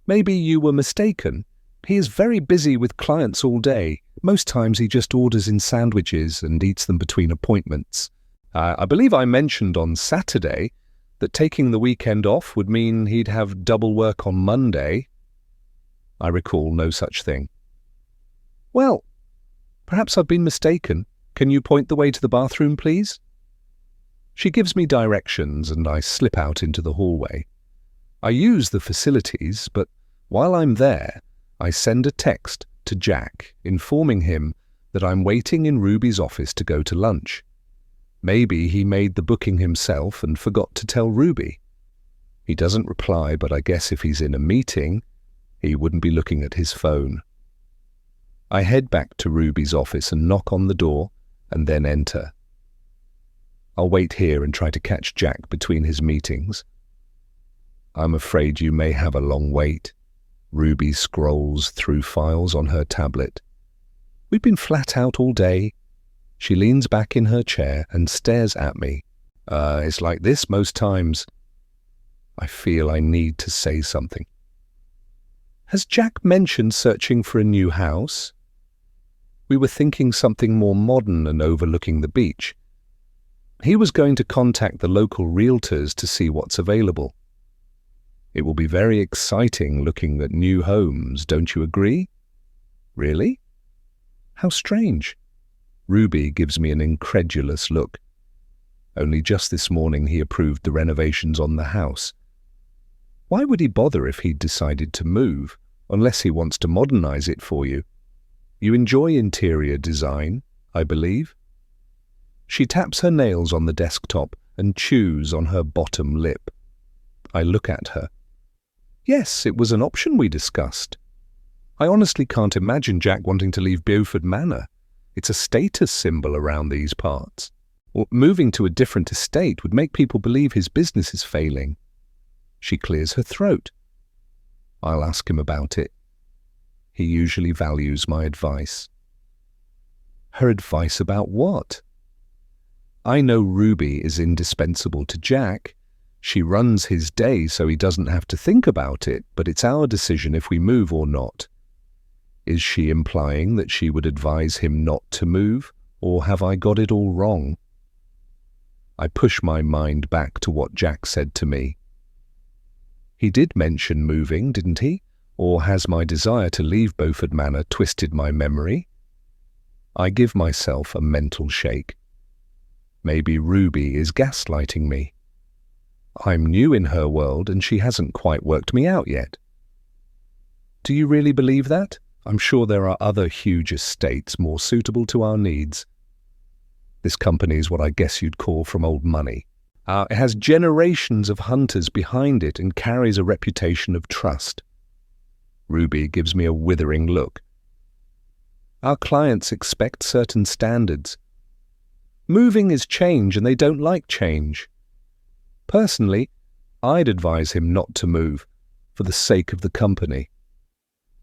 Maybe you were mistaken. He is very busy with clients all day. Most times he just orders in sandwiches and eats them between appointments. I believe I mentioned on Saturday that taking the weekend off would mean he'd have double work on Monday. I recall no such thing. Well, perhaps I've been mistaken. Can you point the way to the bathroom, please? She gives me directions and I slip out into the hallway. I use the facilities, but while I'm there, I send a text to Jack informing him that I'm waiting in Ruby's office to go to lunch. Maybe he made the booking himself and forgot to tell Ruby. He doesn't reply, but I guess if he's in a meeting, he wouldn't be looking at his phone. I head back to Ruby's office and knock on the door and then enter. I'll wait here and try to catch Jack between his meetings. I'm afraid you may have a long wait. Ruby scrolls through files on her tablet. We've been flat out all day. She leans back in her chair and stares at me. It's like this most times. I feel I need to say something. Has Jack mentioned searching for a new house? We were thinking something more modern and overlooking the beach. He was going to contact the local realtors to see what's available. It will be very exciting looking at new homes, don't you agree? Really? How strange. Ruby gives me an incredulous look. Only just this morning he approved the renovations on the house. Why would he bother if he'd decided to move, unless he wants to modernize it for you? You enjoy interior design, I believe. She taps her nails on the desktop and chews on her bottom lip. I look at her. Yes, it was an option we discussed. I honestly can't imagine Jack wanting to leave Beaufort Manor. It's a status symbol around these parts. Or moving to a different estate would make people believe his business is failing. She clears her throat. I'll ask him about it. He usually values my advice. Her advice about what? I know Ruby is indispensable to Jack. She runs his day so he doesn't have to think about it, but it's our decision if we move or not. Is she implying that she would advise him not to move, or have I got it all wrong? I push my mind back to what Jack said to me. He did mention moving, didn't he? Or has my desire to leave Beaufort Manor twisted my memory? I give myself a mental shake. Maybe Ruby is gaslighting me. I'm new in her world and she hasn't quite worked me out yet. Do you really believe that? I'm sure there are other huge estates more suitable to our needs. This company is what I guess you'd call from old money. It has generations of hunters behind it and carries a reputation of trust. Ruby gives me a withering look. Our clients expect certain standards. Moving is change and they don't like change. Personally, I'd advise him not to move for the sake of the company.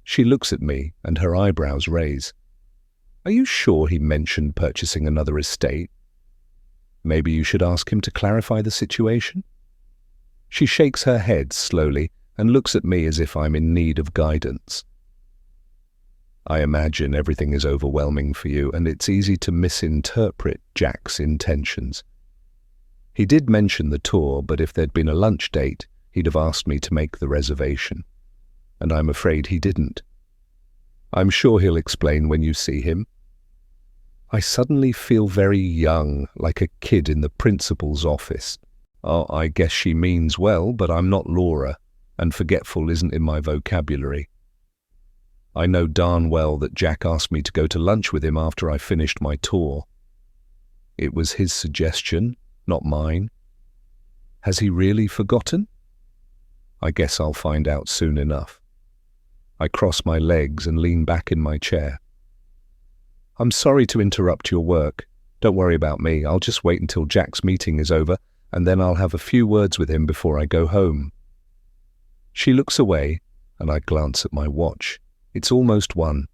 She looks at me and her eyebrows raise. Are you sure he mentioned purchasing another estate? Maybe you should ask him to clarify the situation? She shakes her head slowly and looks at me as if I'm in need of guidance. I imagine everything is overwhelming for you and it's easy to misinterpret Jack's intentions. He did mention the tour, but if there'd been a lunch date, he'd have asked me to make the reservation. And I'm afraid he didn't. I'm sure he'll explain when you see him. I suddenly feel very young, like a kid in the principal's office. Oh, I guess she means well, but I'm not Laura, and forgetful isn't in my vocabulary. I know darn well that Jack asked me to go to lunch with him after I finished my tour. It was his suggestion, not mine. Has he really forgotten? I guess I'll find out soon enough. I cross my legs and lean back in my chair. I'm sorry to interrupt your work. Don't worry about me. I'll just wait until Jack's meeting is over, and then I'll have a few words with him before I go home. She looks away, and I glance at my watch. It's almost 1.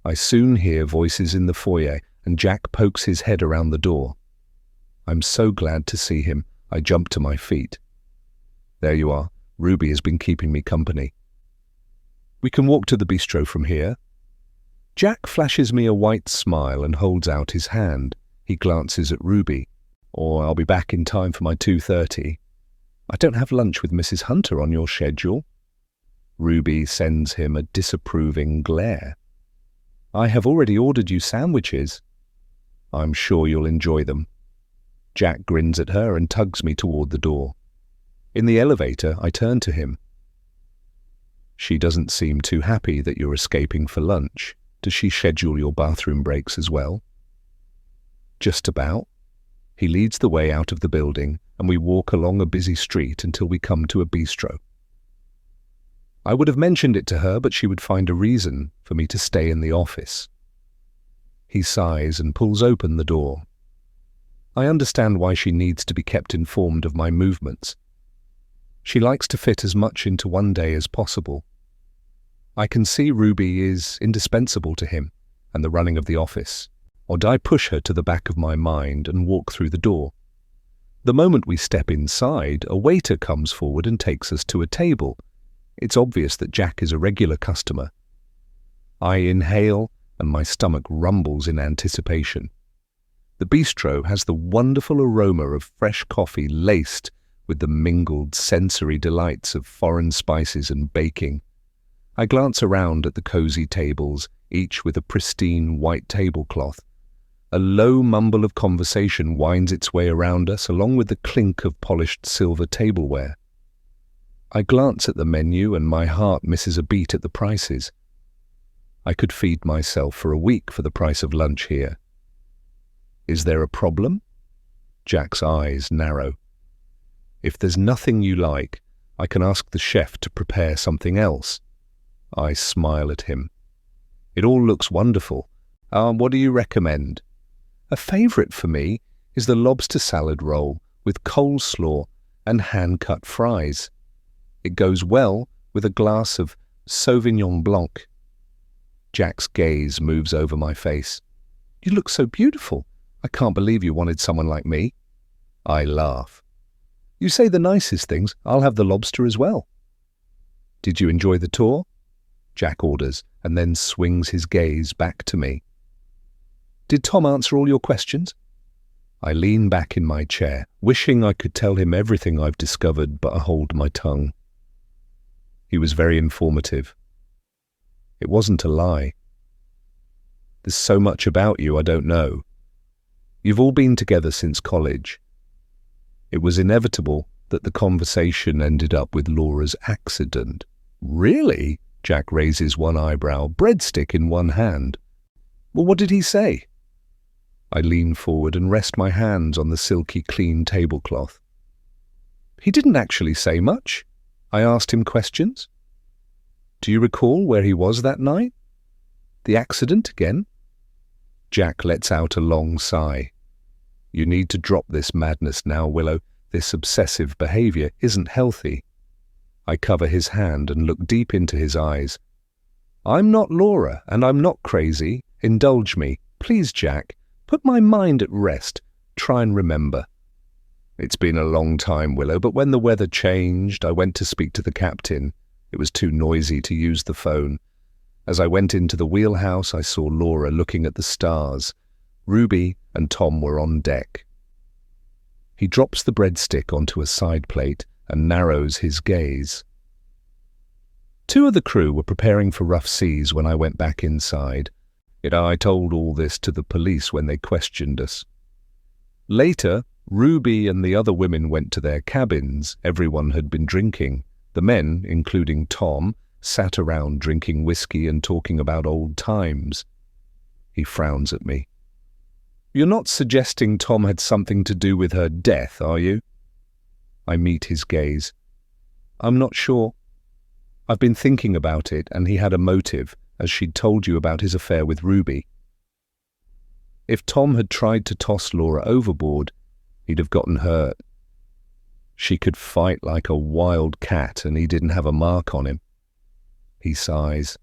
I soon hear voices in the foyer, and Jack pokes his head around the door. I'm so glad to see him. I jump to my feet. There you are. Ruby has been keeping me company. We can walk to the bistro from here. Jack flashes me a white smile and holds out his hand. He glances at Ruby. Or I'll be back in time for my 2:30. I don't have lunch with Mrs. Hunter on your schedule. Ruby sends him a disapproving glare. I have already ordered you sandwiches. I'm sure you'll enjoy them. Jack grins at her and tugs me toward the door. In the elevator, I turn to him. She doesn't seem too happy that you're escaping for lunch. Does she schedule your bathroom breaks as well? Just about. He leads the way out of the building, and we walk along a busy street until we come to a bistro. I would have mentioned it to her, but she would find a reason for me to stay in the office. He sighs and pulls open the door. I understand why she needs to be kept informed of my movements. She likes to fit as much into one day as possible. I can see Ruby is indispensable to him and the running of the office. Or do I push her to the back of my mind and walk through the door? The moment we step inside, a waiter comes forward and takes us to a table. It's obvious that Jack is a regular customer. I inhale and my stomach rumbles in anticipation. The bistro has the wonderful aroma of fresh coffee laced with the mingled sensory delights of foreign spices and baking. I glance around at the cozy tables, each with a pristine white tablecloth. A low mumble of conversation winds its way around us, along with the clink of polished silver tableware. I glance at the menu and my heart misses a beat at the prices. I could feed myself for a week for the price of lunch here. Is there a problem? Jack's eyes narrow. If there's nothing you like, I can ask the chef to prepare something else. I smile at him. It all looks wonderful. What do you recommend? A favourite for me is the lobster salad roll with coleslaw and hand-cut fries. It goes well with a glass of Sauvignon Blanc. Jack's gaze moves over my face. You look so beautiful. I can't believe you wanted someone like me. I laugh. You say the nicest things. I'll have the lobster as well. Did you enjoy the tour? Jack orders, and then swings his gaze back to me. Did Tom answer all your questions? I lean back in my chair, wishing I could tell him everything I've discovered, but I hold my tongue. He was very informative. It wasn't a lie. There's so much about you I don't know. You've all been together since college. It was inevitable that the conversation ended up with Laura's accident. Really? Jack raises one eyebrow, breadstick in one hand. Well, what did he say? I lean forward and rest my hands on the silky clean tablecloth. He didn't actually say much. I asked him questions. Do you recall where he was that night? The accident again? Jack lets out a long sigh. You need to drop this madness now, Willow. This obsessive behavior isn't healthy. I cover his hand and look deep into his eyes. I'm not Laura, and I'm not crazy. Indulge me. Please, Jack. Put my mind at rest. Try and remember. It's been a long time, Willow, but when the weather changed, I went to speak to the captain. It was too noisy to use the phone. As I went into the wheelhouse, I saw Laura looking at the stars. Ruby and Tom were on deck. He drops the breadstick onto a side plate and narrows his gaze. 2 of the crew were preparing for rough seas when I went back inside. Yet I told all this to the police when they questioned us. Later, Ruby and the other women went to their cabins. Everyone had been drinking. The men, including Tom, sat around drinking whiskey and talking about old times. He frowns at me. You're not suggesting Tom had something to do with her death, are you? I meet his gaze. I'm not sure. I've been thinking about it, and he had a motive, as she'd told you about his affair with Ruby. If Tom had tried to toss Laura overboard, he'd have gotten hurt. She could fight like a wild cat, and he didn't have a mark on him. He sighs.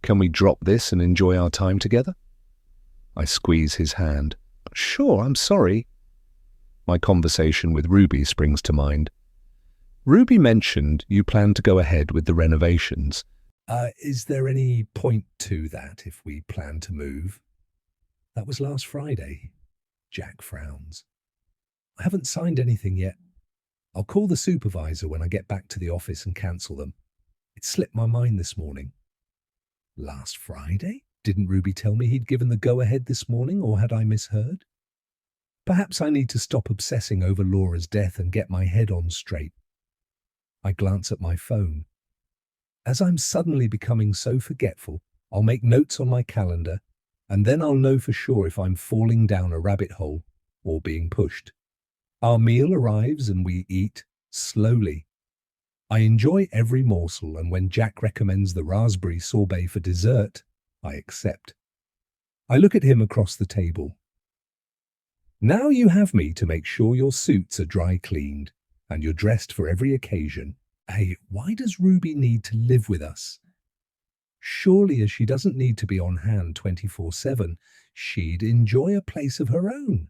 Can we drop this and enjoy our time together? I squeeze his hand. Sure, I'm sorry. My conversation with Ruby springs to mind. Ruby mentioned you plan to go ahead with the renovations. Is there any point to that if we plan to move? That was last Friday. Jack frowns. I haven't signed anything yet. I'll call the supervisor when I get back to the office and cancel them. It slipped my mind this morning. Last Friday? Didn't Ruby tell me he'd given the go-ahead this morning, or had I misheard? Perhaps I need to stop obsessing over Laura's death and get my head on straight. I glance at my phone. As I'm suddenly becoming so forgetful, I'll make notes on my calendar, and then I'll know for sure if I'm falling down a rabbit hole or being pushed. Our meal arrives and we eat slowly. I enjoy every morsel, and when Jack recommends the raspberry sorbet for dessert, I accept. I look at him across the table. Now you have me to make sure your suits are dry cleaned and you're dressed for every occasion. Hey, why does Ruby need to live with us? Surely, as she doesn't need to be on hand 24/7, she'd enjoy a place of her own.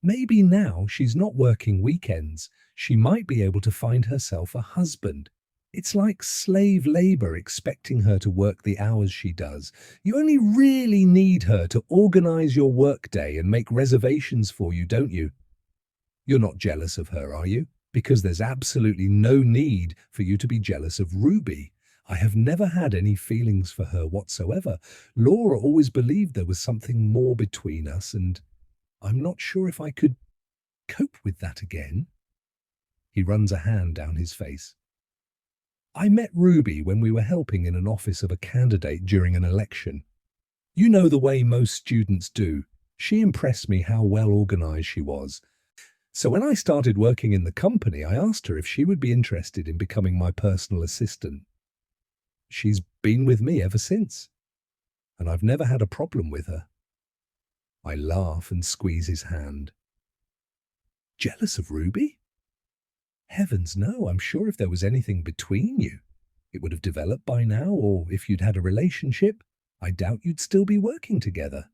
Maybe now she's not working weekends, she might be able to find herself a husband. It's like slave labor expecting her to work the hours she does. You only really need her to organize your workday and make reservations for you, don't you? You're not jealous of her, are you? Because there's absolutely no need for you to be jealous of Ruby. I have never had any feelings for her whatsoever. Laura always believed there was something more between us, and I'm not sure if I could cope with that again. He runs a hand down his face. I met Ruby when we were helping in an office of a candidate during an election. You know the way most students do. She impressed me how well organized she was. So when I started working in the company, I asked her if she would be interested in becoming my personal assistant. She's been with me ever since, and I've never had a problem with her. I laugh and squeeze his hand. Jealous of Ruby? Heavens no, I'm sure if there was anything between you, it would have developed by now, or if you'd had a relationship, I doubt you'd still be working together.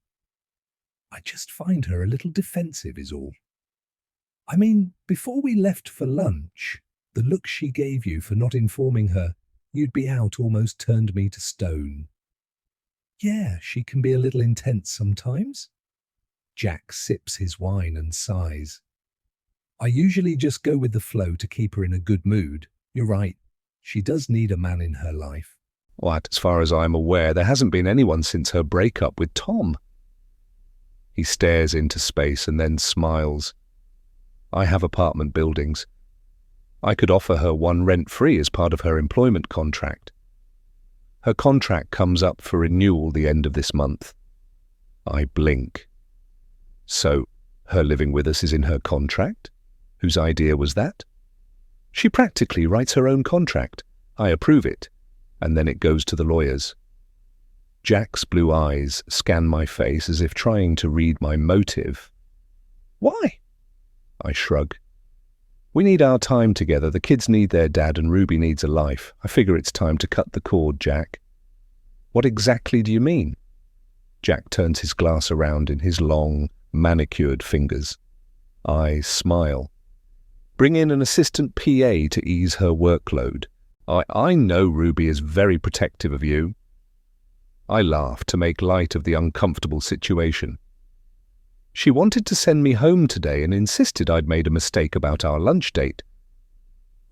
I just find her a little defensive is all. I mean, before we left for lunch, the look she gave you for not informing her you'd be out almost turned me to stone. Yeah, she can be a little intense sometimes. Jack sips his wine and sighs. I usually just go with the flow to keep her in a good mood. You're right, she does need a man in her life. What, as far as I'm aware, there hasn't been anyone since her breakup with Tom. He stares into space and then smiles. I have apartment buildings. I could offer her one rent-free as part of her employment contract. Her contract comes up for renewal the end of this month. I blink. So, her living with us is in her contract? Whose idea was that? She practically writes her own contract. I approve it, and then it goes to the lawyers. Jack's blue eyes scan my face as if trying to read my motive. Why? I shrug. We need our time together. The kids need their dad and Ruby needs a life. I figure it's time to cut the cord, Jack. What exactly do you mean? Jack turns his glass around in his long, manicured fingers. I smile. Bring in an assistant PA to ease her workload. I know Ruby is very protective of you. I laugh to make light of the uncomfortable situation. She wanted to send me home today and insisted I'd made a mistake about our lunch date.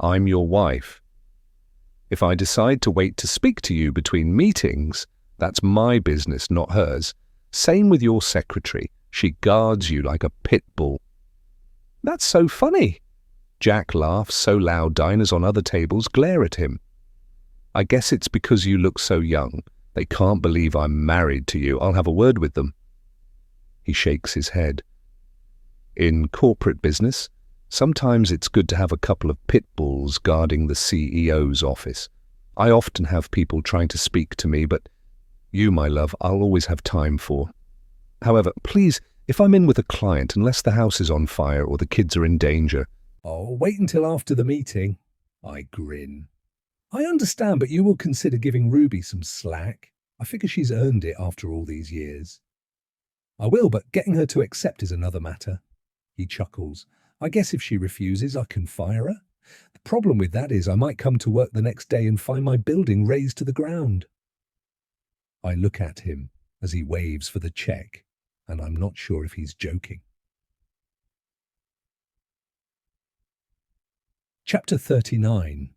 I'm your wife. If I decide to wait to speak to you between meetings, that's my business, not hers. Same with your secretary. She guards you like a pit bull. That's so funny. Jack laughs so loud diners on other tables glare at him. I guess it's because you look so young. They can't believe I'm married to you. I'll have a word with them. He shakes his head. In corporate business, sometimes it's good to have a couple of pit bulls guarding the CEO's office. I often have people trying to speak to me, but you, my love, I'll always have time for. However, please, if I'm in with a client, unless the house is on fire or the kids are in danger. Oh, wait until after the meeting. I grin. I understand, but you will consider giving Ruby some slack. I figure she's earned it after all these years. I will, but getting her to accept is another matter. He chuckles. I guess if she refuses, I can fire her. The problem with that is I might come to work the next day and find my building razed to the ground. I look at him as he waves for the check, and I'm not sure if he's joking. Chapter 39.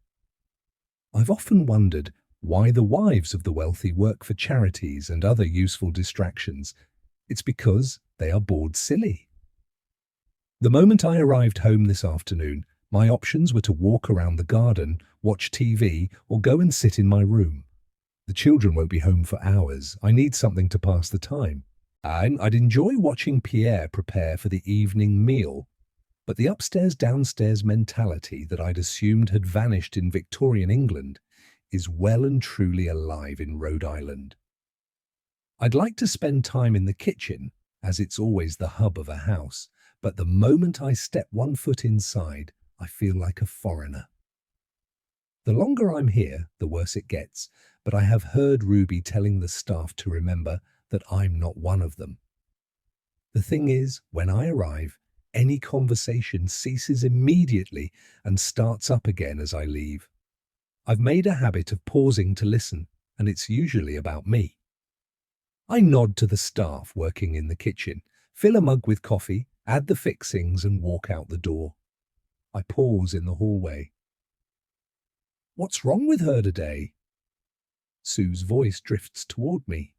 I've often wondered why the wives of the wealthy work for charities and other useful distractions. It's because they are bored silly. The moment I arrived home this afternoon, my options were to walk around the garden, watch TV, or go and sit in my room. The children won't be home for hours. I need something to pass the time. And I'd enjoy watching Pierre prepare for the evening meal. But the upstairs-downstairs mentality that I'd assumed had vanished in Victorian England is well and truly alive in Rhode Island. I'd like to spend time in the kitchen, as it's always the hub of a house, but the moment I step one foot inside, I feel like a foreigner. The longer I'm here, the worse it gets, but I have heard Ruby telling the staff to remember that I'm not one of them. The thing is, when I arrive, Any conversation ceases immediately and starts up again as I leave. I've made a habit of pausing to listen, and it's usually about me. I nod to the staff working in the kitchen, fill a mug with coffee, add the fixings, and walk out the door. I pause in the hallway. "What's wrong with her today?" Sue's voice drifts toward me.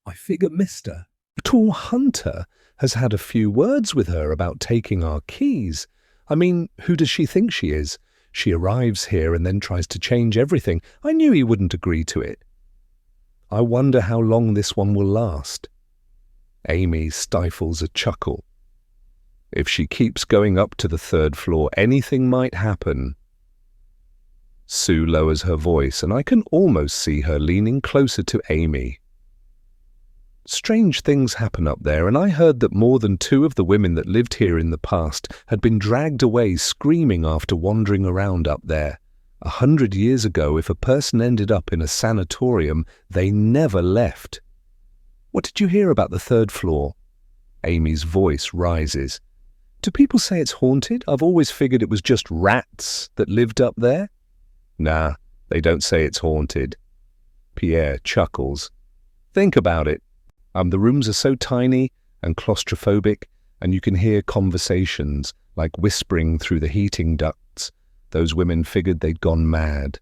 I figure Mr. Tall Hunter has had a few words with her about taking our keys. I mean, who does she think she is? She arrives here and then tries to change everything. I knew he wouldn't agree to it. I wonder how long this one will last. Amy stifles a chuckle. If she keeps going up to the third floor, anything might happen. Sue lowers her voice, and I can almost see her leaning closer to Amy. Strange things happen up there, and I heard that more than 2 of the women that lived here in the past had been dragged away screaming after wandering around up there. 100 years ago, if a person ended up in a sanatorium, they never left. What did you hear about the third floor? Amy's voice rises. Do people say it's haunted? I've always figured it was just rats that lived up there. Nah, they don't say it's haunted. Pierre chuckles. Think about it. The rooms are so tiny and claustrophobic, and you can hear conversations like whispering through the heating ducts. Those women figured they'd gone mad.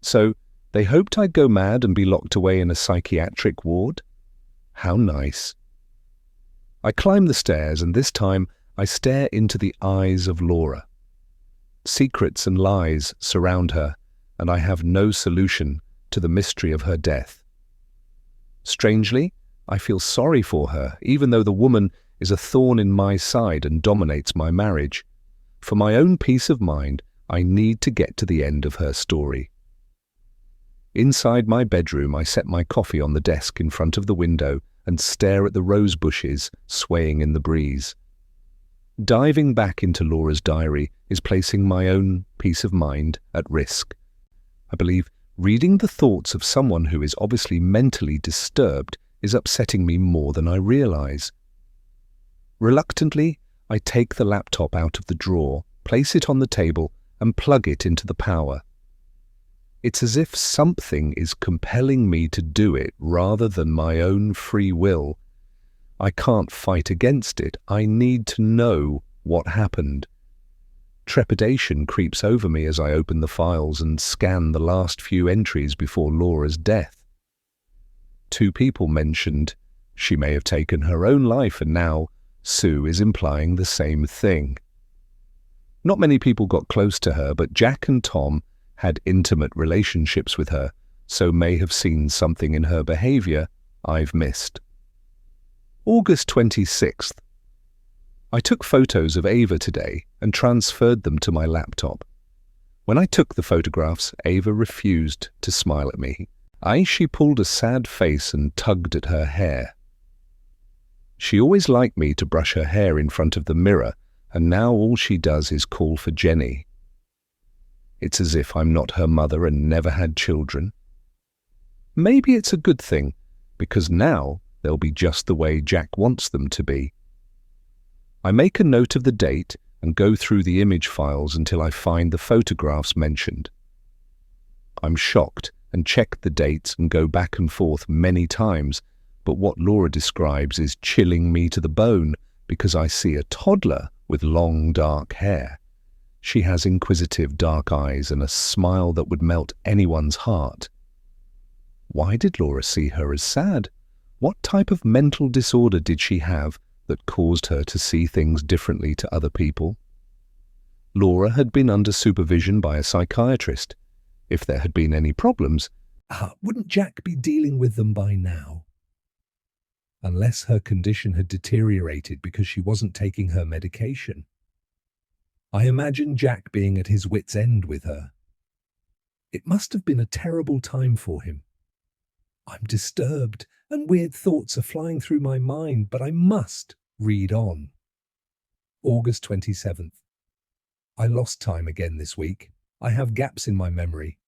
So they hoped I'd go mad and be locked away in a psychiatric ward? How nice. I climb the stairs, and this time I stare into the eyes of Laura. Secrets and lies surround her, and I have no solution to the mystery of her death. Strangely, I feel sorry for her, even though the woman is a thorn in my side and dominates my marriage. For my own peace of mind, I need to get to the end of her story. Inside my bedroom, I set my coffee on the desk in front of the window and stare at the rose bushes swaying in the breeze. Diving back into Laura's diary is placing my own peace of mind at risk. I believe reading the thoughts of someone who is obviously mentally disturbed is upsetting me more than I realize. Reluctantly, I take the laptop out of the drawer, place it on the table, and plug it into the power. It's as if something is compelling me to do it rather than my own free will. I can't fight against it. I need to know what happened. Trepidation creeps over me as I open the files and scan the last few entries before Laura's death. 2 people mentioned she may have taken her own life, and now Sue is implying the same thing. Not many people got close to her, but Jack and Tom had intimate relationships with her, so may have seen something in her behavior I've missed. August 26th. I took photos of Ava today and transferred them to my laptop. When I took the photographs, Ava refused to smile at me. She pulled a sad face and tugged at her hair. She always liked me to brush her hair in front of the mirror, and now all she does is call for Jenny. It's as if I'm not her mother and never had children. Maybe it's a good thing, because now they'll be just the way Jack wants them to be. I make a note of the date and go through the image files until I find the photographs mentioned. I'm shocked and check the dates and go back and forth many times, but what Laura describes is chilling me to the bone because I see a toddler with long dark hair. She has inquisitive dark eyes and a smile that would melt anyone's heart. Why did Laura see her as sad? What type of mental disorder did she have that caused her to see things differently to other people? Laura had been under supervision by a psychiatrist. If there had been any problems, wouldn't Jack be dealing with them by now? Unless her condition had deteriorated because she wasn't taking her medication. I imagine Jack being at his wit's end with her. It must have been a terrible time for him. I'm disturbed and weird thoughts are flying through my mind, but I must read on. August 27th. I lost time again this week. I have gaps in my memory.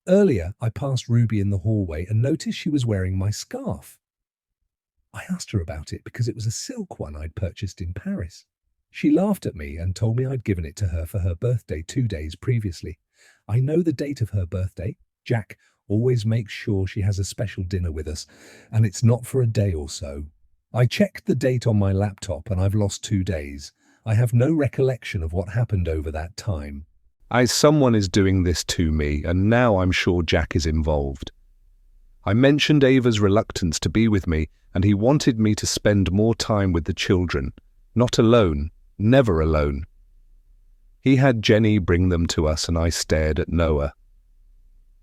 Earlier, I passed Ruby in the hallway and noticed she was wearing my scarf. I asked her about it because it was a silk one I'd purchased in Paris. She laughed at me and told me I'd given it to her for her birthday 2 days previously. I know the date of her birthday. Jack always makes sure she has a special dinner with us, and it's not for a day or so. I checked the date on my laptop and I've lost 2 days. I have no recollection of what happened over that time. Someone is doing this to me, and now I'm sure Jack is involved. I mentioned Ava's reluctance to be with me, and he wanted me to spend more time with the children. Not alone, never alone. He had Jenny bring them to us, and I stared at Noah.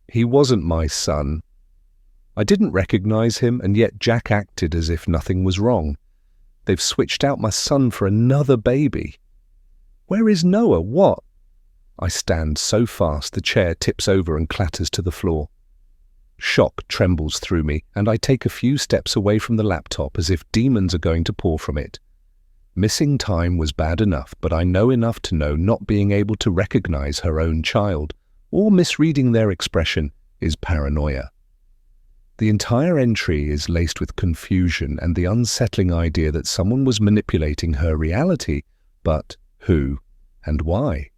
He wasn't my son. I didn't recognize him, and yet Jack acted as if nothing was wrong. They've switched out my son for another baby. Where is Noah? What? I stand so fast the chair tips over and clatters to the floor. Shock trembles through me, and I take a few steps away from the laptop as if demons are going to pour from it. Missing time was bad enough, but I know enough to know not being able to recognize her own child, or misreading their expression, is paranoia. The entire entry is laced with confusion and the unsettling idea that someone was manipulating her reality, but who and why?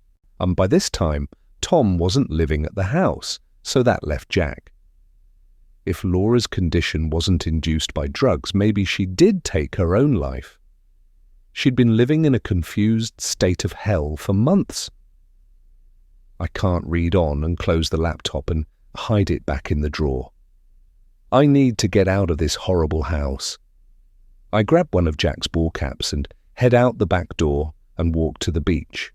By this time, Tom wasn't living at the house, so that left Jack. If Laura's condition wasn't induced by drugs, maybe she did take her own life. She'd been living in a confused state of hell for months. I can't read on and close the laptop and hide it back in the drawer. I need to get out of this horrible house. I grab one of Jack's ball caps and head out the back door and walk to the beach.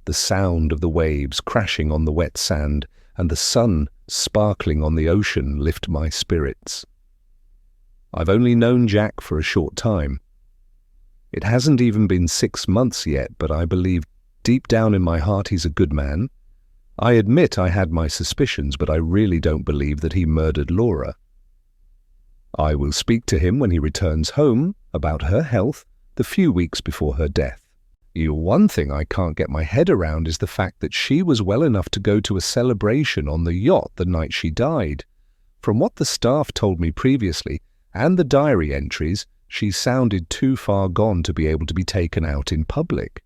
The sound of the waves crashing on the wet sand and the sun sparkling on the ocean lift my spirits. I've only known Jack for a short time. It hasn't even been 6 months yet, but I believe deep down in my heart he's a good man. I admit I had my suspicions, but I really don't believe that he murdered Laura. I will speak to him when he returns home about her health the few weeks before her death. One thing I can't get my head around is the fact that she was well enough to go to a celebration on the yacht the night she died. From what the staff told me previously, and the diary entries, she sounded too far gone to be able to be taken out in public.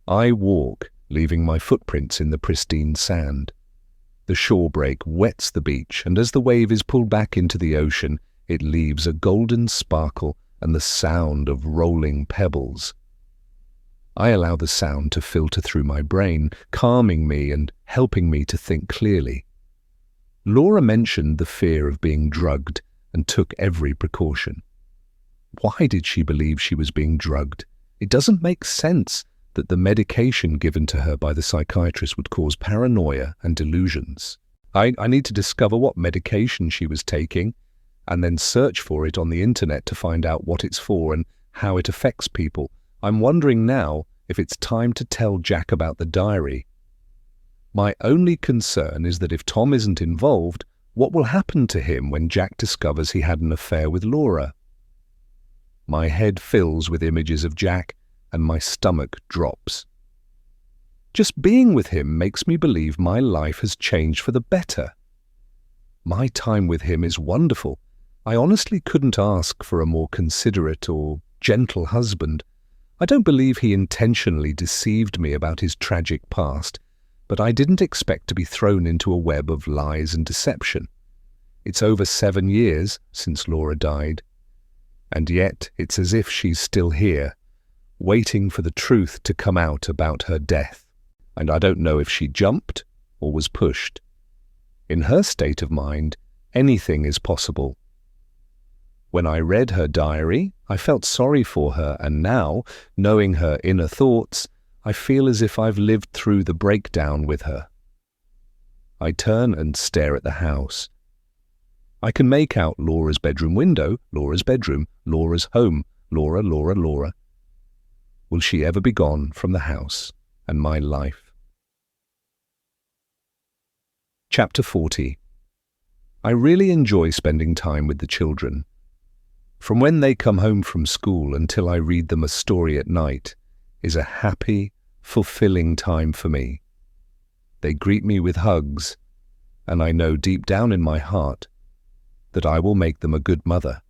I walk, leaving my footprints in the pristine sand. The shore break wets the beach, and as the wave is pulled back into the ocean, it leaves a golden sparkle and the sound of rolling pebbles. I allow the sound to filter through my brain, calming me and helping me to think clearly. Laura mentioned the fear of being drugged and took every precaution. Why did she believe she was being drugged? It doesn't make sense that the medication given to her by the psychiatrist would cause paranoia and delusions. I need to discover what medication she was taking and then search for it on the internet to find out what it's for and how it affects people. I'm wondering now if it's time to tell Jack about the diary. My only concern is that if Tom isn't involved, what will happen to him when Jack discovers he had an affair with Laura? My head fills with images of Jack and my stomach drops. Just being with him makes me believe my life has changed for the better. My time with him is wonderful. I honestly couldn't ask for a more considerate or gentle husband. I don't believe he intentionally deceived me about his tragic past, but I didn't expect to be thrown into a web of lies and deception. It's over 7 years since Laura died, and yet it's as if she's still here, waiting for the truth to come out about her death. And I don't know if she jumped or was pushed. In her state of mind, anything is possible. When I read her diary, I felt sorry for her, and now, knowing her inner thoughts, I feel as if I've lived through the breakdown with her. I turn and stare at the house. I can make out Laura's bedroom window, Laura's bedroom, Laura's home, Laura, Laura, Laura. Will she ever be gone from the house and my life? Chapter 40. I really enjoy spending time with the children. From when they come home from school until I read them a story at night is a happy, fulfilling time for me. They greet me with hugs, and I know deep down in my heart that I will make them a good mother.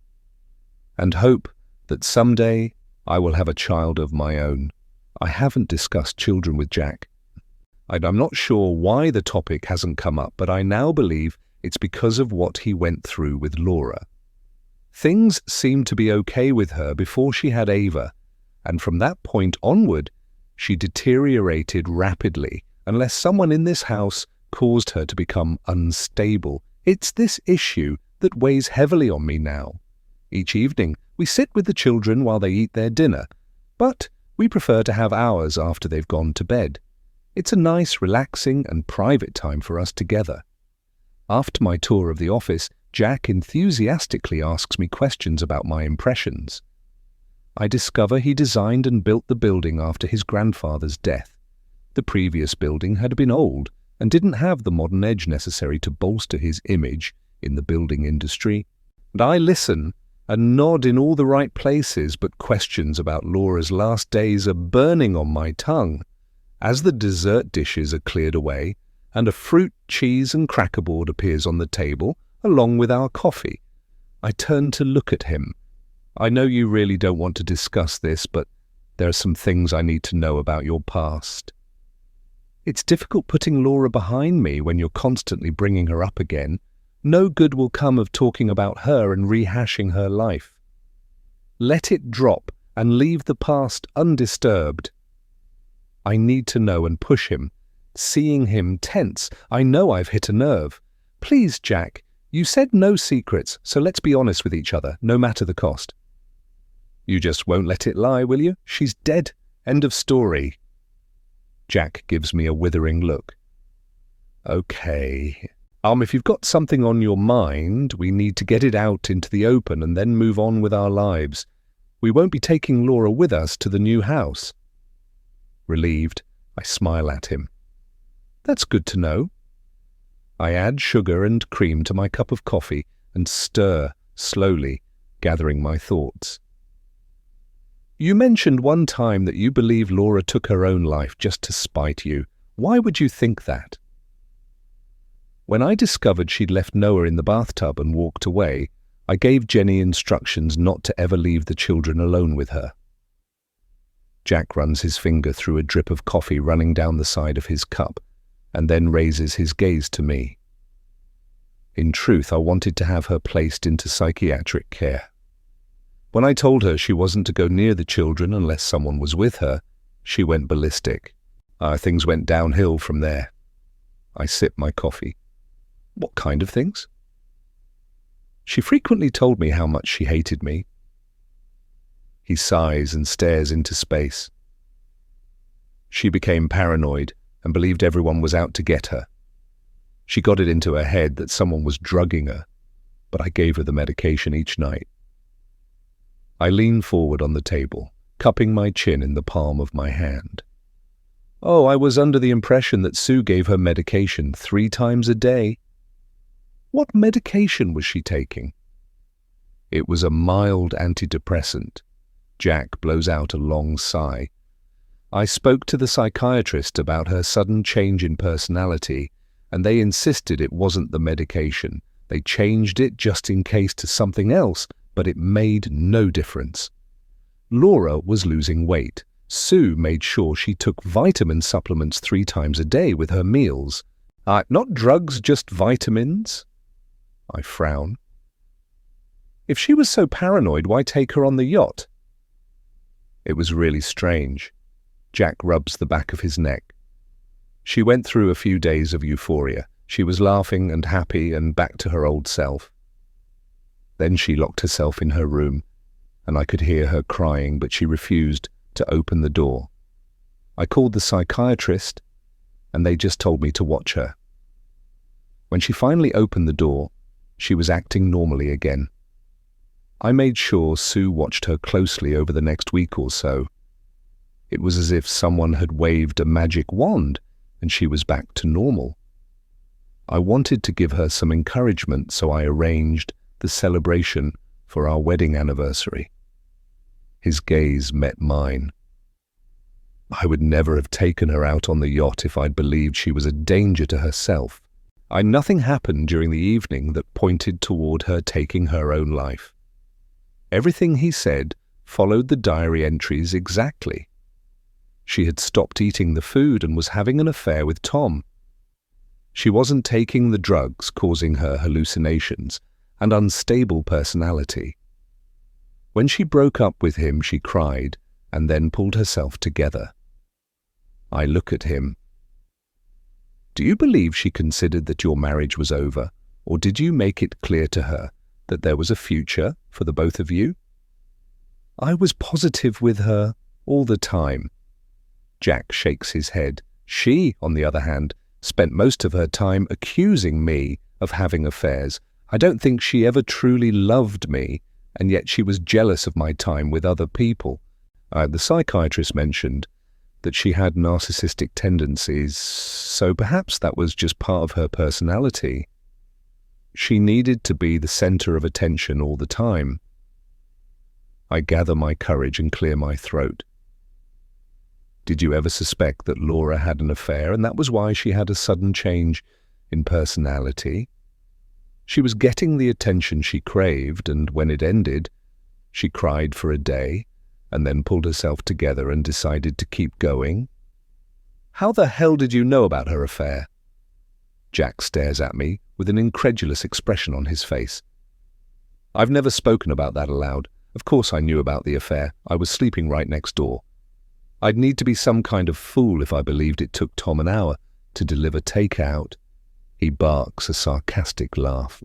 and hope that someday I will have a child of my own. I haven't discussed children with Jack. I'm not sure why the topic hasn't come up, but I now believe it's because of what he went through with Laura. Things seemed to be okay with her before she had Ava, and from that point onward, she deteriorated rapidly unless someone in this house caused her to become unstable. It's this issue that weighs heavily on me now. Each evening, we sit with the children while they eat their dinner, but we prefer to have ours after they've gone to bed. It's a nice, relaxing and private time for us together. After my tour of the office, Jack enthusiastically asks me questions about my impressions. I discover he designed and built the building after his grandfather's death. The previous building had been old and didn't have the modern edge necessary to bolster his image in the building industry. And I listen and nod in all the right places, but questions about Laura's last days are burning on my tongue. As the dessert dishes are cleared away and a fruit, cheese and cracker board appears on the table along with our coffee, I turn to look at him. I know you really don't want to discuss this, but there are some things I need to know about your past. It's difficult putting Laura behind me when you're constantly bringing her up again. No good will come of talking about her and rehashing her life. Let it drop and leave the past undisturbed. I need to know and push him. Seeing him tense, I know I've hit a nerve. Please, Jack, you said no secrets, so let's be honest with each other, no matter the cost. You just won't let it lie, will you? She's dead. End of story. Jack gives me a withering look. Okay. If you've got something on your mind, we need to get it out into the open and then move on with our lives. We won't be taking Laura with us to the new house. Relieved, I smile at him. That's good to know. I add sugar and cream to my cup of coffee and stir slowly, gathering my thoughts. You mentioned one time that you believe Laura took her own life just to spite you. Why would you think that? When I discovered she'd left Noah in the bathtub and walked away, I gave Jenny instructions not to ever leave the children alone with her. Jack runs his finger through a drip of coffee running down the side of his cup, and then raises his gaze to me. In truth, I wanted to have her placed into psychiatric care. When I told her she wasn't to go near the children unless someone was with her, she went ballistic. Things went downhill from there. I sip my coffee. What kind of things? She frequently told me how much she hated me. He sighs and stares into space. She became paranoid and believed everyone was out to get her. She got it into her head that someone was drugging her, but I gave her the medication each night. I lean forward on the table, cupping my chin in the palm of my hand. I was under the impression that Sue gave her medication 3 times a day. What medication was she taking? It was a mild antidepressant. Jack blows out a long sigh. I spoke to the psychiatrist about her sudden change in personality, and they insisted it wasn't the medication. They changed it just in case to something else, but it made no difference. Laura was losing weight. Sue made sure she took vitamin supplements 3 times a day with her meals. Not drugs, just vitamins? I frown. If she was so paranoid, why take her on the yacht? It was really strange. Jack rubs the back of his neck. She went through a few days of euphoria. She was laughing and happy and back to her old self. Then she locked herself in her room, and I could hear her crying, but she refused to open the door. I called the psychiatrist, and they just told me to watch her. When she finally opened the door, she was acting normally again. I made sure Sue watched her closely over the next week or so. It was as if someone had waved a magic wand and she was back to normal. I wanted to give her some encouragement, so I arranged the celebration for our wedding anniversary. His gaze met mine. I would never have taken her out on the yacht if I'd believed she was a danger to herself. Nothing happened during the evening that pointed toward her taking her own life. Everything he said followed the diary entries exactly. She had stopped eating the food and was having an affair with Tom. She wasn't taking the drugs causing her hallucinations and unstable personality. When she broke up with him, she cried and then pulled herself together. I look at him. Do you believe she considered that your marriage was over, or did you make it clear to her that there was a future for the both of you? I was positive with her all the time. Jack shakes his head. She, on the other hand, spent most of her time accusing me of having affairs. I don't think she ever truly loved me, and yet she was jealous of my time with other people. The psychiatrist mentioned that she had narcissistic tendencies, so perhaps that was just part of her personality. She needed to be the center of attention all the time. I gather my courage and clear my throat. Did you ever suspect that Laura had an affair and that was why she had a sudden change in personality? She was getting the attention she craved, and when it ended, she cried for a day and then pulled herself together and decided to keep going. How the hell did you know about her affair? Jack stares at me with an incredulous expression on his face. I've never spoken about that aloud. Of course I knew about the affair. I was sleeping right next door. I'd need to be some kind of fool if I believed it took Tom an hour to deliver takeout. He barks a sarcastic laugh.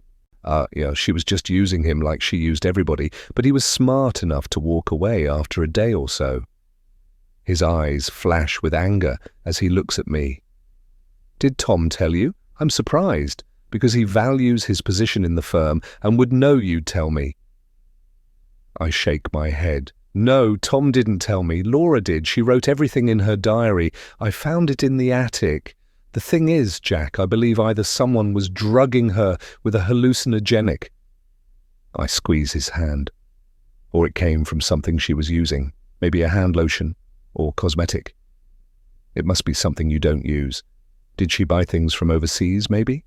She was just using him like she used everybody, but he was smart enough to walk away after a day or so. His eyes flash with anger as he looks at me. Did Tom tell you? I'm surprised, because he values his position in the firm and would know you'd tell me. I shake my head. No, Tom didn't tell me. Laura did. She wrote everything in her diary. I found it in the attic. The thing is, Jack, I believe either someone was drugging her with a hallucinogenic. I squeeze his hand. Or it came from something she was using, maybe a hand lotion or cosmetic. It must be something you don't use. Did she buy things from overseas, maybe?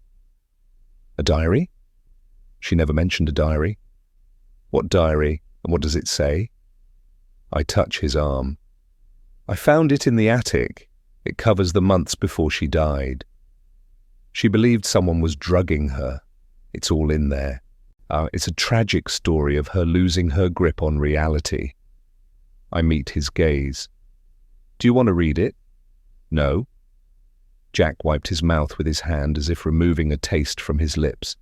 A diary? She never mentioned a diary. What diary, and what does it say? I touch his arm. I found it in the attic. It covers the months before she died. She believed someone was drugging her. It's all in there. It's a tragic story of her losing her grip on reality. I meet his gaze. Do you want to read it? No. Jack wiped his mouth with his hand as if removing a taste from his lips.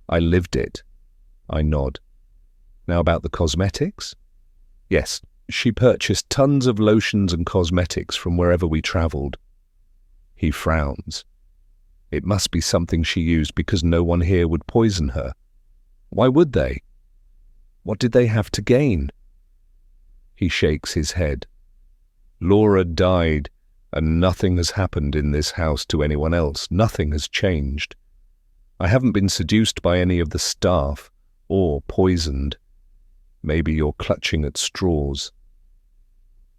I lived it. I nod. Now about the cosmetics? Yes, she purchased tons of lotions and cosmetics from wherever we traveled. He frowns. It must be something she used because no one here would poison her. Why would they? What did they have to gain? He shakes his head. Laura died, and nothing has happened in this house to anyone else. Nothing has changed. I haven't been seduced by any of the staff, or poisoned. Maybe you're clutching at straws.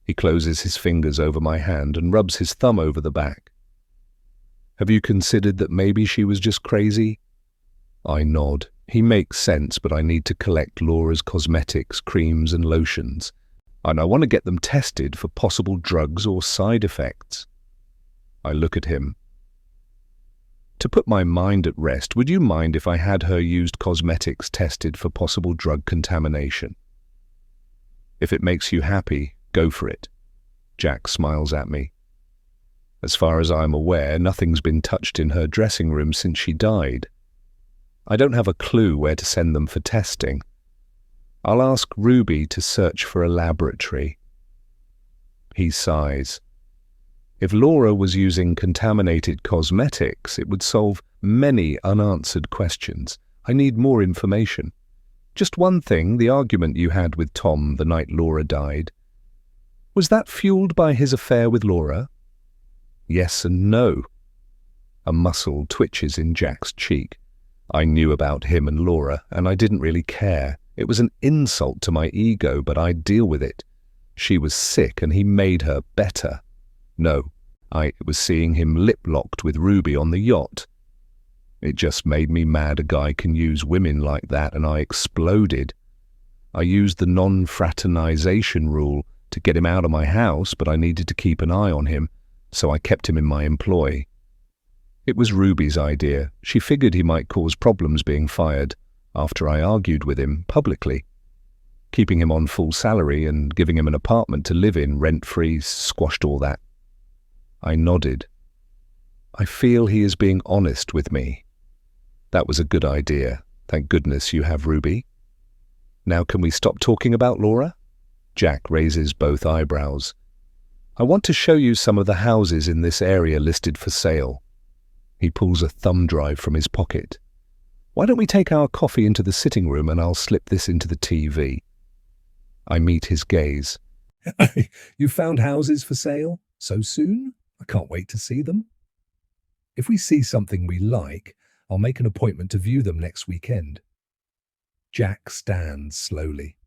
He closes his fingers over my hand and rubs his thumb over the back. Have you considered that maybe she was just crazy? I nod. He makes sense, but I need to collect Laura's cosmetics, creams and lotions, and I want to get them tested for possible drugs or side effects. I look at him. To put my mind at rest, would you mind if I had her used cosmetics tested for possible drug contamination? If it makes you happy, go for it. Jack smiles at me. As far as I'm aware, nothing's been touched in her dressing room since she died. I don't have a clue where to send them for testing. I'll ask Ruby to search for a laboratory. He sighs. If Laura was using contaminated cosmetics, it would solve many unanswered questions. I need more information. Just one thing, the argument you had with Tom the night Laura died. Was that fueled by his affair with Laura? Yes and no. A muscle twitches in Jack's cheek. I knew about him and Laura, and I didn't really care. It was an insult to my ego, but I'd deal with it. She was sick, and he made her better. No, it was seeing him lip-locked with Ruby on the yacht. It just made me mad a guy can use women like that, and I exploded. I used the non-fraternization rule to get him out of my house, but I needed to keep an eye on him, so I kept him in my employ. It was Ruby's idea. She figured he might cause problems being fired after I argued with him publicly. Keeping him on full salary and giving him an apartment to live in rent-free squashed all that. I nodded. I feel he is being honest with me. That was a good idea. Thank goodness you have Ruby. Now can we stop talking about Laura? Jack raises both eyebrows. I want to show you some of the houses in this area listed for sale. He pulls a thumb drive from his pocket. Why don't we take our coffee into the sitting room and I'll slip this into the TV? I meet his gaze. You found houses for sale? So soon? I can't wait to see them. If we see something we like, I'll make an appointment to view them next weekend. Jack stands slowly.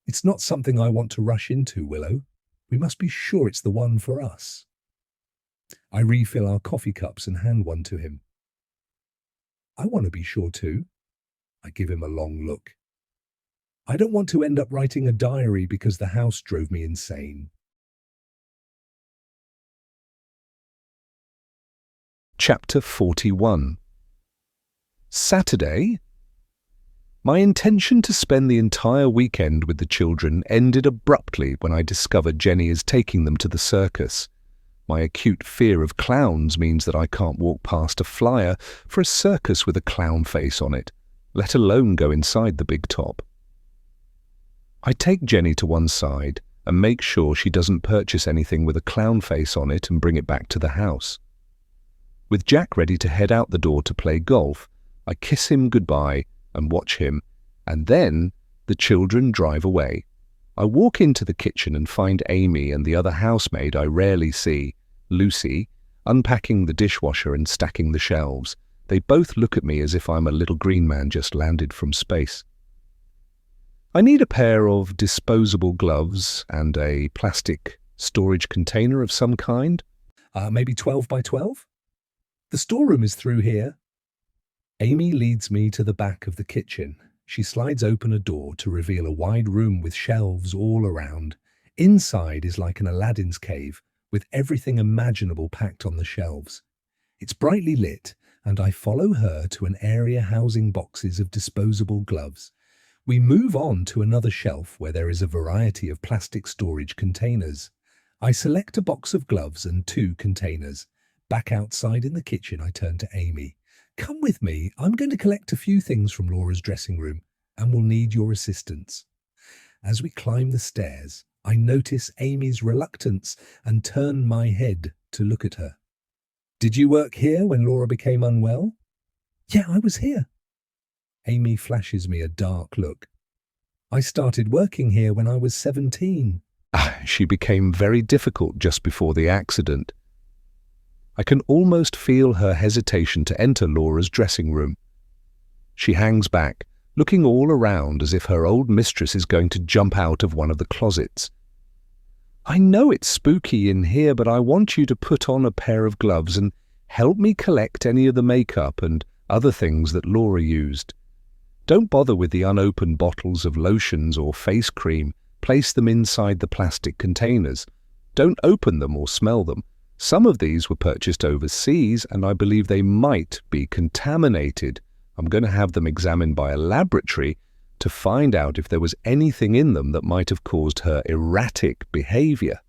It's not something I want to rush into, Willow. We must be sure it's the one for us. I refill our coffee cups and hand one to him. I want to be sure too. I give him a long look. I don't want to end up writing a diary because the house drove me insane. Chapter 41. Saturday. My intention to spend the entire weekend with the children ended abruptly when I discovered Jenny is taking them to the circus. My acute fear of clowns means that I can't walk past a flyer for a circus with a clown face on it, let alone go inside the big top. I take Jenny to one side and make sure she doesn't purchase anything with a clown face on it and bring it back to the house. With Jack ready to head out the door to play golf, I kiss him goodbye and watch him, and then the children drive away. I walk into the kitchen and find Amy and the other housemaid I rarely see, Lucy, unpacking the dishwasher and stacking the shelves. They both look at me as if I'm a little green man just landed from space. I need a pair of disposable gloves and a plastic storage container of some kind. Maybe 12 by 12? The storeroom is through here. Amy leads me to the back of the kitchen. She slides open a door to reveal a wide room with shelves all around. Inside is like an Aladdin's cave, with everything imaginable packed on the shelves. It's brightly lit, and I follow her to an area housing boxes of disposable gloves. We move on to another shelf where there is a variety of plastic storage containers. I select a box of gloves and 2 containers. Back outside in the kitchen, I turn to Amy. Come with me. I'm going to collect a few things from Laura's dressing room and will need your assistance. As we climb the stairs, I notice Amy's reluctance and turn my head to look at her. Did you work here when Laura became unwell? Yeah, I was here. Amy flashes me a dark look. I started working here when I was 17. She became very difficult just before the accident. I can almost feel her hesitation to enter Laura's dressing room. She hangs back, looking all around as if her old mistress is going to jump out of one of the closets. I know it's spooky in here, but I want you to put on a pair of gloves and help me collect any of the makeup and other things that Laura used. Don't bother with the unopened bottles of lotions or face cream. Place them inside the plastic containers. Don't open them or smell them. Some of these were purchased overseas, and I believe they might be contaminated. I'm going to have them examined by a laboratory to find out if there was anything in them that might have caused her erratic behavior.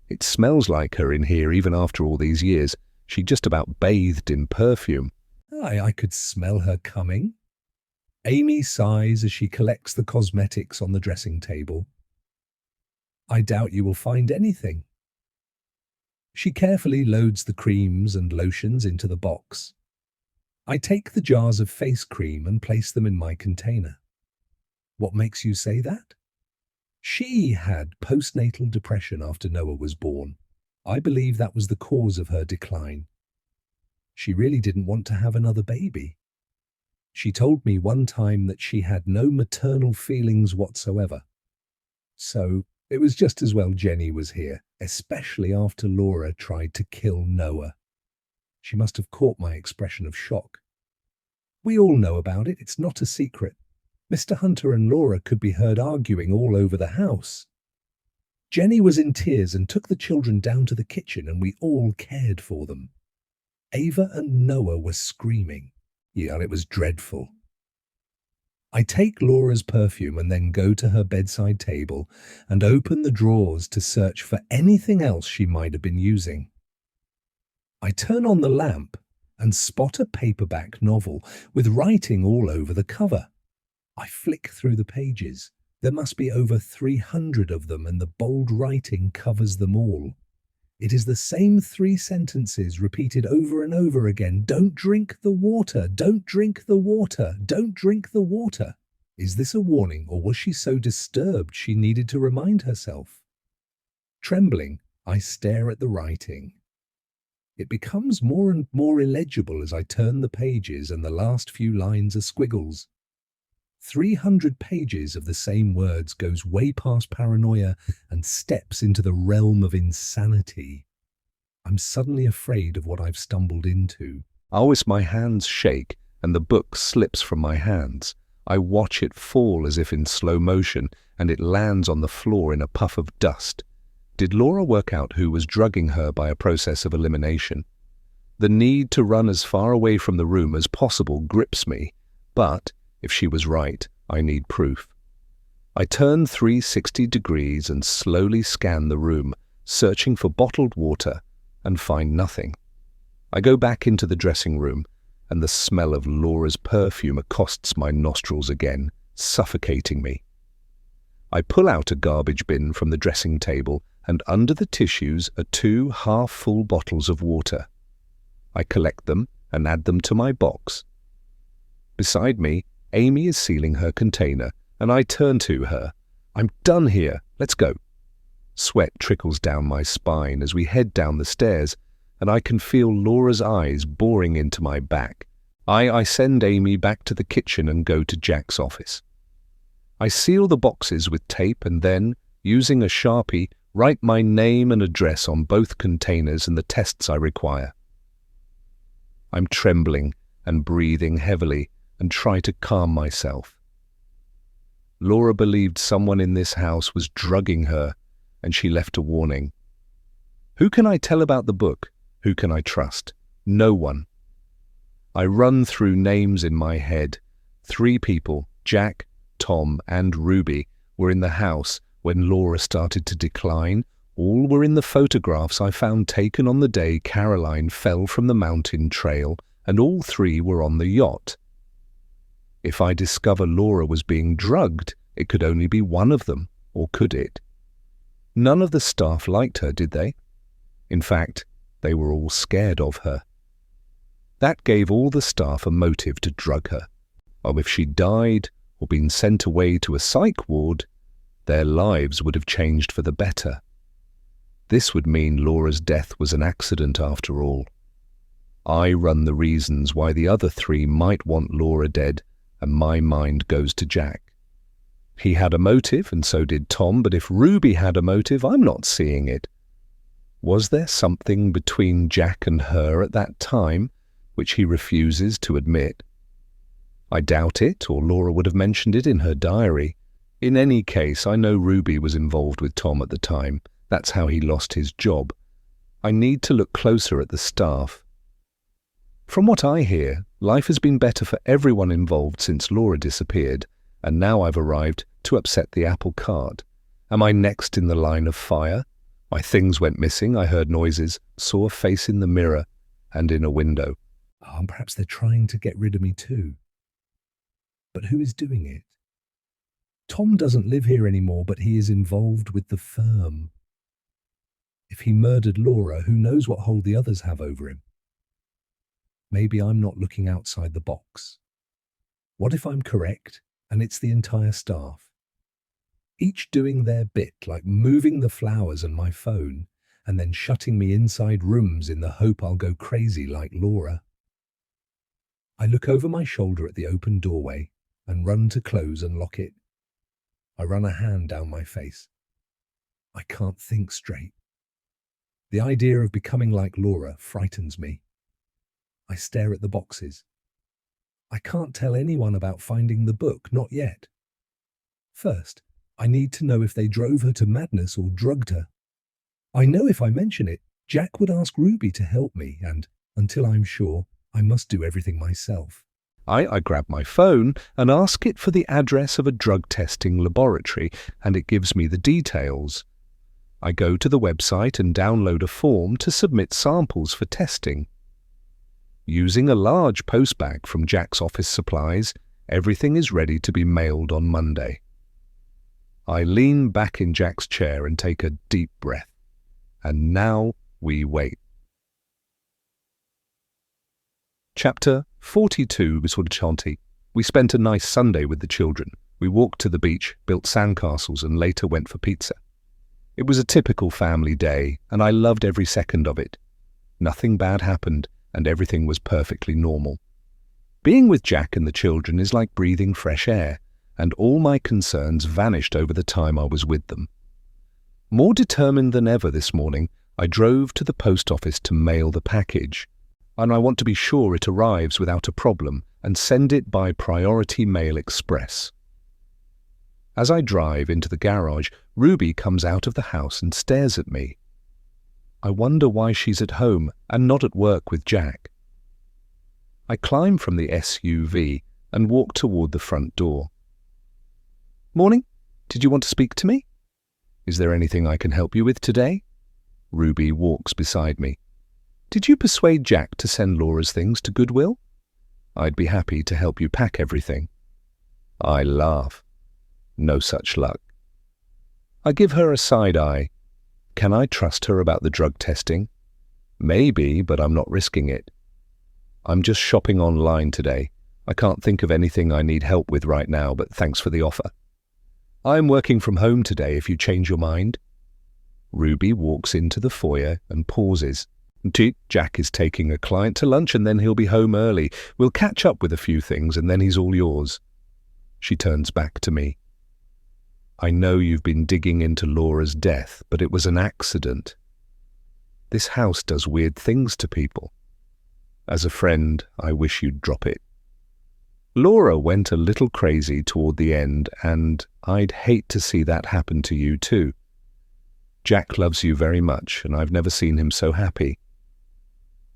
It smells like her in here even after all these years. She just about bathed in perfume. I could smell her coming. Amy sighs as she collects the cosmetics on the dressing table. I doubt you will find anything. She carefully loads the creams and lotions into the box. I take the jars of face cream and place them in my container. What makes you say that? She had postnatal depression after Noah was born. I believe that was the cause of her decline. She really didn't want to have another baby. She told me one time that she had no maternal feelings whatsoever. So it was just as well Jenny was here, especially after Laura tried to kill Noah. She must have caught my expression of shock. We all know about it. It's not a secret. Mr. Hunter and Laura could be heard arguing all over the house. Jenny was in tears and took the children down to the kitchen, and we all cared for them. Ava and Noah were screaming. Yeah, it was dreadful. I take Laura's perfume and then go to her bedside table and open the drawers to search for anything else she might have been using. I turn on the lamp and spot a paperback novel with writing all over the cover. I flick through the pages. There must be over 300 of them, and the bold writing covers them all. It is the same 3 sentences repeated over and over again. Don't drink the water, don't drink the water, don't drink the water. Is this a warning, or was she so disturbed she needed to remind herself? Trembling, I stare at the writing. It becomes more and more illegible as I turn the pages, and the last few lines are squiggles. 300 pages of the same words goes way past paranoia and steps into the realm of insanity. I'm suddenly afraid of what I've stumbled into. Always my hands shake and the book slips from my hands. I watch it fall as if in slow motion, and it lands on the floor in a puff of dust. Did Laura work out who was drugging her by a process of elimination? The need to run as far away from the room as possible grips me, but if she was right, I need proof. I turn 360 degrees and slowly scan the room, searching for bottled water, and find nothing. I go back into the dressing room, and the smell of Laura's perfume accosts my nostrils again, suffocating me. I pull out a garbage bin from the dressing table, and under the tissues are 2 half-full bottles of water. I collect them and add them to my box. Beside me, Amy is sealing her container, and I turn to her. I'm done here. Let's go. Sweat trickles down my spine as we head down the stairs, and I can feel Laura's eyes boring into my back. I send Amy back to the kitchen and go to Jack's office. I seal the boxes with tape and then, using a Sharpie, write my name and address on both containers and the tests I require. I'm trembling and breathing heavily and try to calm myself. Laura believed someone in this house was drugging her, and she left a warning. Who can I tell about the book? Who can I trust? No one. I run through names in my head. 3 people, Jack, Tom, and Ruby, were in the house when Laura started to decline. All were in the photographs I found taken on the day Caroline fell from the mountain trail, and all 3 were on the yacht. If I discover Laura was being drugged, it could only be one of them, or could it? None of the staff liked her, did they? In fact, they were all scared of her. That gave all the staff a motive to drug her. Or if she died or been sent away to a psych ward, their lives would have changed for the better. This would mean Laura's death was an accident after all. I run the reasons why the other 3 might want Laura dead, and my mind goes to Jack. He had a motive, and so did Tom, but if Ruby had a motive, I'm not seeing it. Was there something between Jack and her at that time, which he refuses to admit? I doubt it, or Laura would have mentioned it in her diary. In any case, I know Ruby was involved with Tom at the time. That's how he lost his job. I need to look closer at the staff. From what I hear, life has been better for everyone involved since Laura disappeared, and now I've arrived to upset the apple cart. Am I next in the line of fire? My things went missing, I heard noises, saw a face in the mirror and in a window. Perhaps they're trying to get rid of me too. But who is doing it? Tom doesn't live here anymore, but he is involved with the firm. If he murdered Laura, who knows what hold the others have over him? Maybe I'm not looking outside the box. What if I'm correct, and it's the entire staff? Each doing their bit, like moving the flowers and my phone, and then shutting me inside rooms in the hope I'll go crazy like Laura. I look over my shoulder at the open doorway and run to close and lock it. I run a hand down my face. I can't think straight. The idea of becoming like Laura frightens me. I stare at the boxes. I can't tell anyone about finding the book, not yet. First, I need to know if they drove her to madness or drugged her. I know if I mention it, Jack would ask Ruby to help me, and until I'm sure, I must do everything myself. I grab my phone and ask it for the address of a drug testing laboratory, and it gives me the details. I go to the website and download a form to submit samples for testing. Using a large postbag from Jack's office supplies, everything is ready to be mailed on Monday. I lean back in Jack's chair and take a deep breath. And now we wait. Chapter 42, Bisurchanti. We spent a nice Sunday with the children. We walked to the beach, built sandcastles, and later went for pizza. It was a typical family day, and I loved every second of it. Nothing bad happened, and everything was perfectly normal. Being with Jack and the children is like breathing fresh air, and all my concerns vanished over the time I was with them. More determined than ever this morning, I drove to the post office to mail the package, and I want to be sure it arrives without a problem and send it by Priority Mail Express. As I drive into the garage, Ruby comes out of the house and stares at me. I wonder why she's at home and not at work with Jack. I climb from the SUV and walk toward the front door. Morning. Did you want to speak to me? Is there anything I can help you with today? Ruby walks beside me. Did you persuade Jack to send Laura's things to Goodwill? I'd be happy to help you pack everything. I laugh. No such luck. I give her a side eye. Can I trust her about the drug testing? Maybe, but I'm not risking it. I'm just shopping online today. I can't think of anything I need help with right now, but thanks for the offer. I'm working from home today if you change your mind. Ruby walks into the foyer and pauses. Jack is taking a client to lunch and then he'll be home early. We'll catch up with a few things and then he's all yours. She turns back to me. I know you've been digging into Laura's death, but it was an accident. This house does weird things to people. As a friend, I wish you'd drop it. Laura went a little crazy toward the end, and I'd hate to see that happen to you too. Jack loves you very much, and I've never seen him so happy.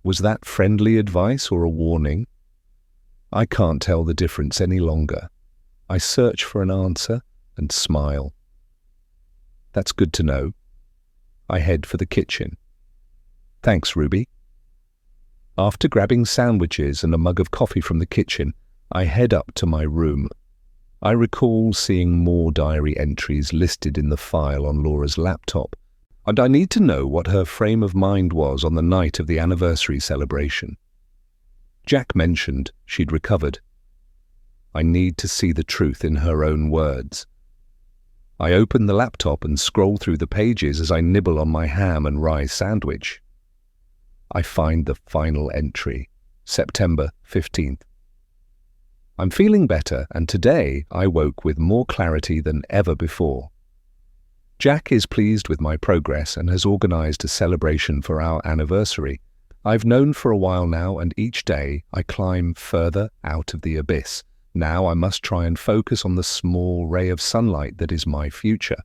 Was that friendly advice or a warning? I can't tell the difference any longer. I search for an answer and smile. That's good to know. I head for the kitchen. Thanks, Ruby. After grabbing sandwiches and a mug of coffee from the kitchen, I head up to my room. I recall seeing more diary entries listed in the file on Laura's laptop, and I need to know what her frame of mind was on the night of the anniversary celebration. Jack mentioned she'd recovered. I need to see the truth in her own words. I open the laptop and scroll through the pages as I nibble on my ham and rye sandwich. I find the final entry, September 15th. I'm feeling better, and today I woke with more clarity than ever before. Jack is pleased with my progress and has organized a celebration for our anniversary. I've known for a while now, and each day I climb further out of the abyss. Now I must try and focus on the small ray of sunlight that is my future.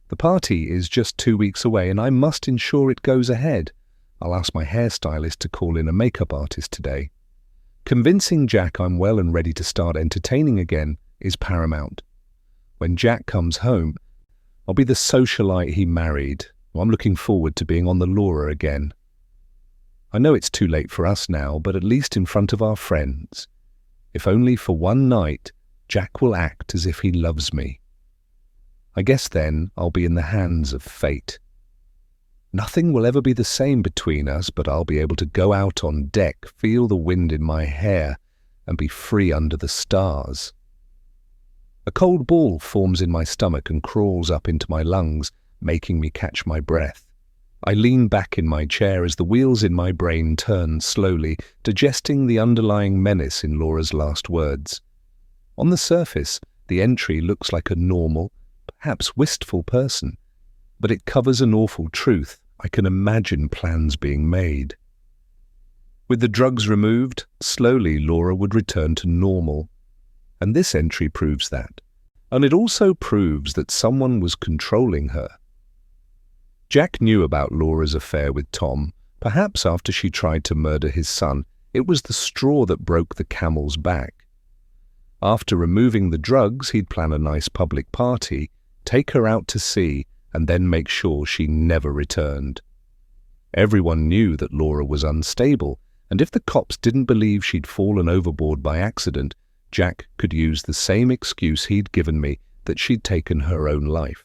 The party is just 2 weeks away, and I must ensure it goes ahead. I'll ask my hairstylist to call in a makeup artist today. Convincing Jack I'm well and ready to start entertaining again is paramount. When Jack comes home, I'll be the socialite he married. I'm looking forward to being on the Laura again. I know it's too late for us now, but at least in front of our friends. If only for one night, Jack will act as if he loves me. I guess then I'll be in the hands of fate. Nothing will ever be the same between us, but I'll be able to go out on deck, feel the wind in my hair, and be free under the stars. A cold ball forms in my stomach and crawls up into my lungs, making me catch my breath. I lean back in my chair as the wheels in my brain turn slowly, digesting the underlying menace in Laura's last words. On the surface, the entry looks like a normal, perhaps wistful person, but it covers an awful truth. I can imagine plans being made. With the drugs removed, slowly Laura would return to normal. And this entry proves that. And it also proves that someone was controlling her. Jack knew about Laura's affair with Tom. Perhaps after she tried to murder his son, it was the straw that broke the camel's back. After removing the drugs, he'd plan a nice public party, take her out to sea, and then make sure she never returned. Everyone knew that Laura was unstable, and if the cops didn't believe she'd fallen overboard by accident, Jack could use the same excuse he'd given me, that she'd taken her own life.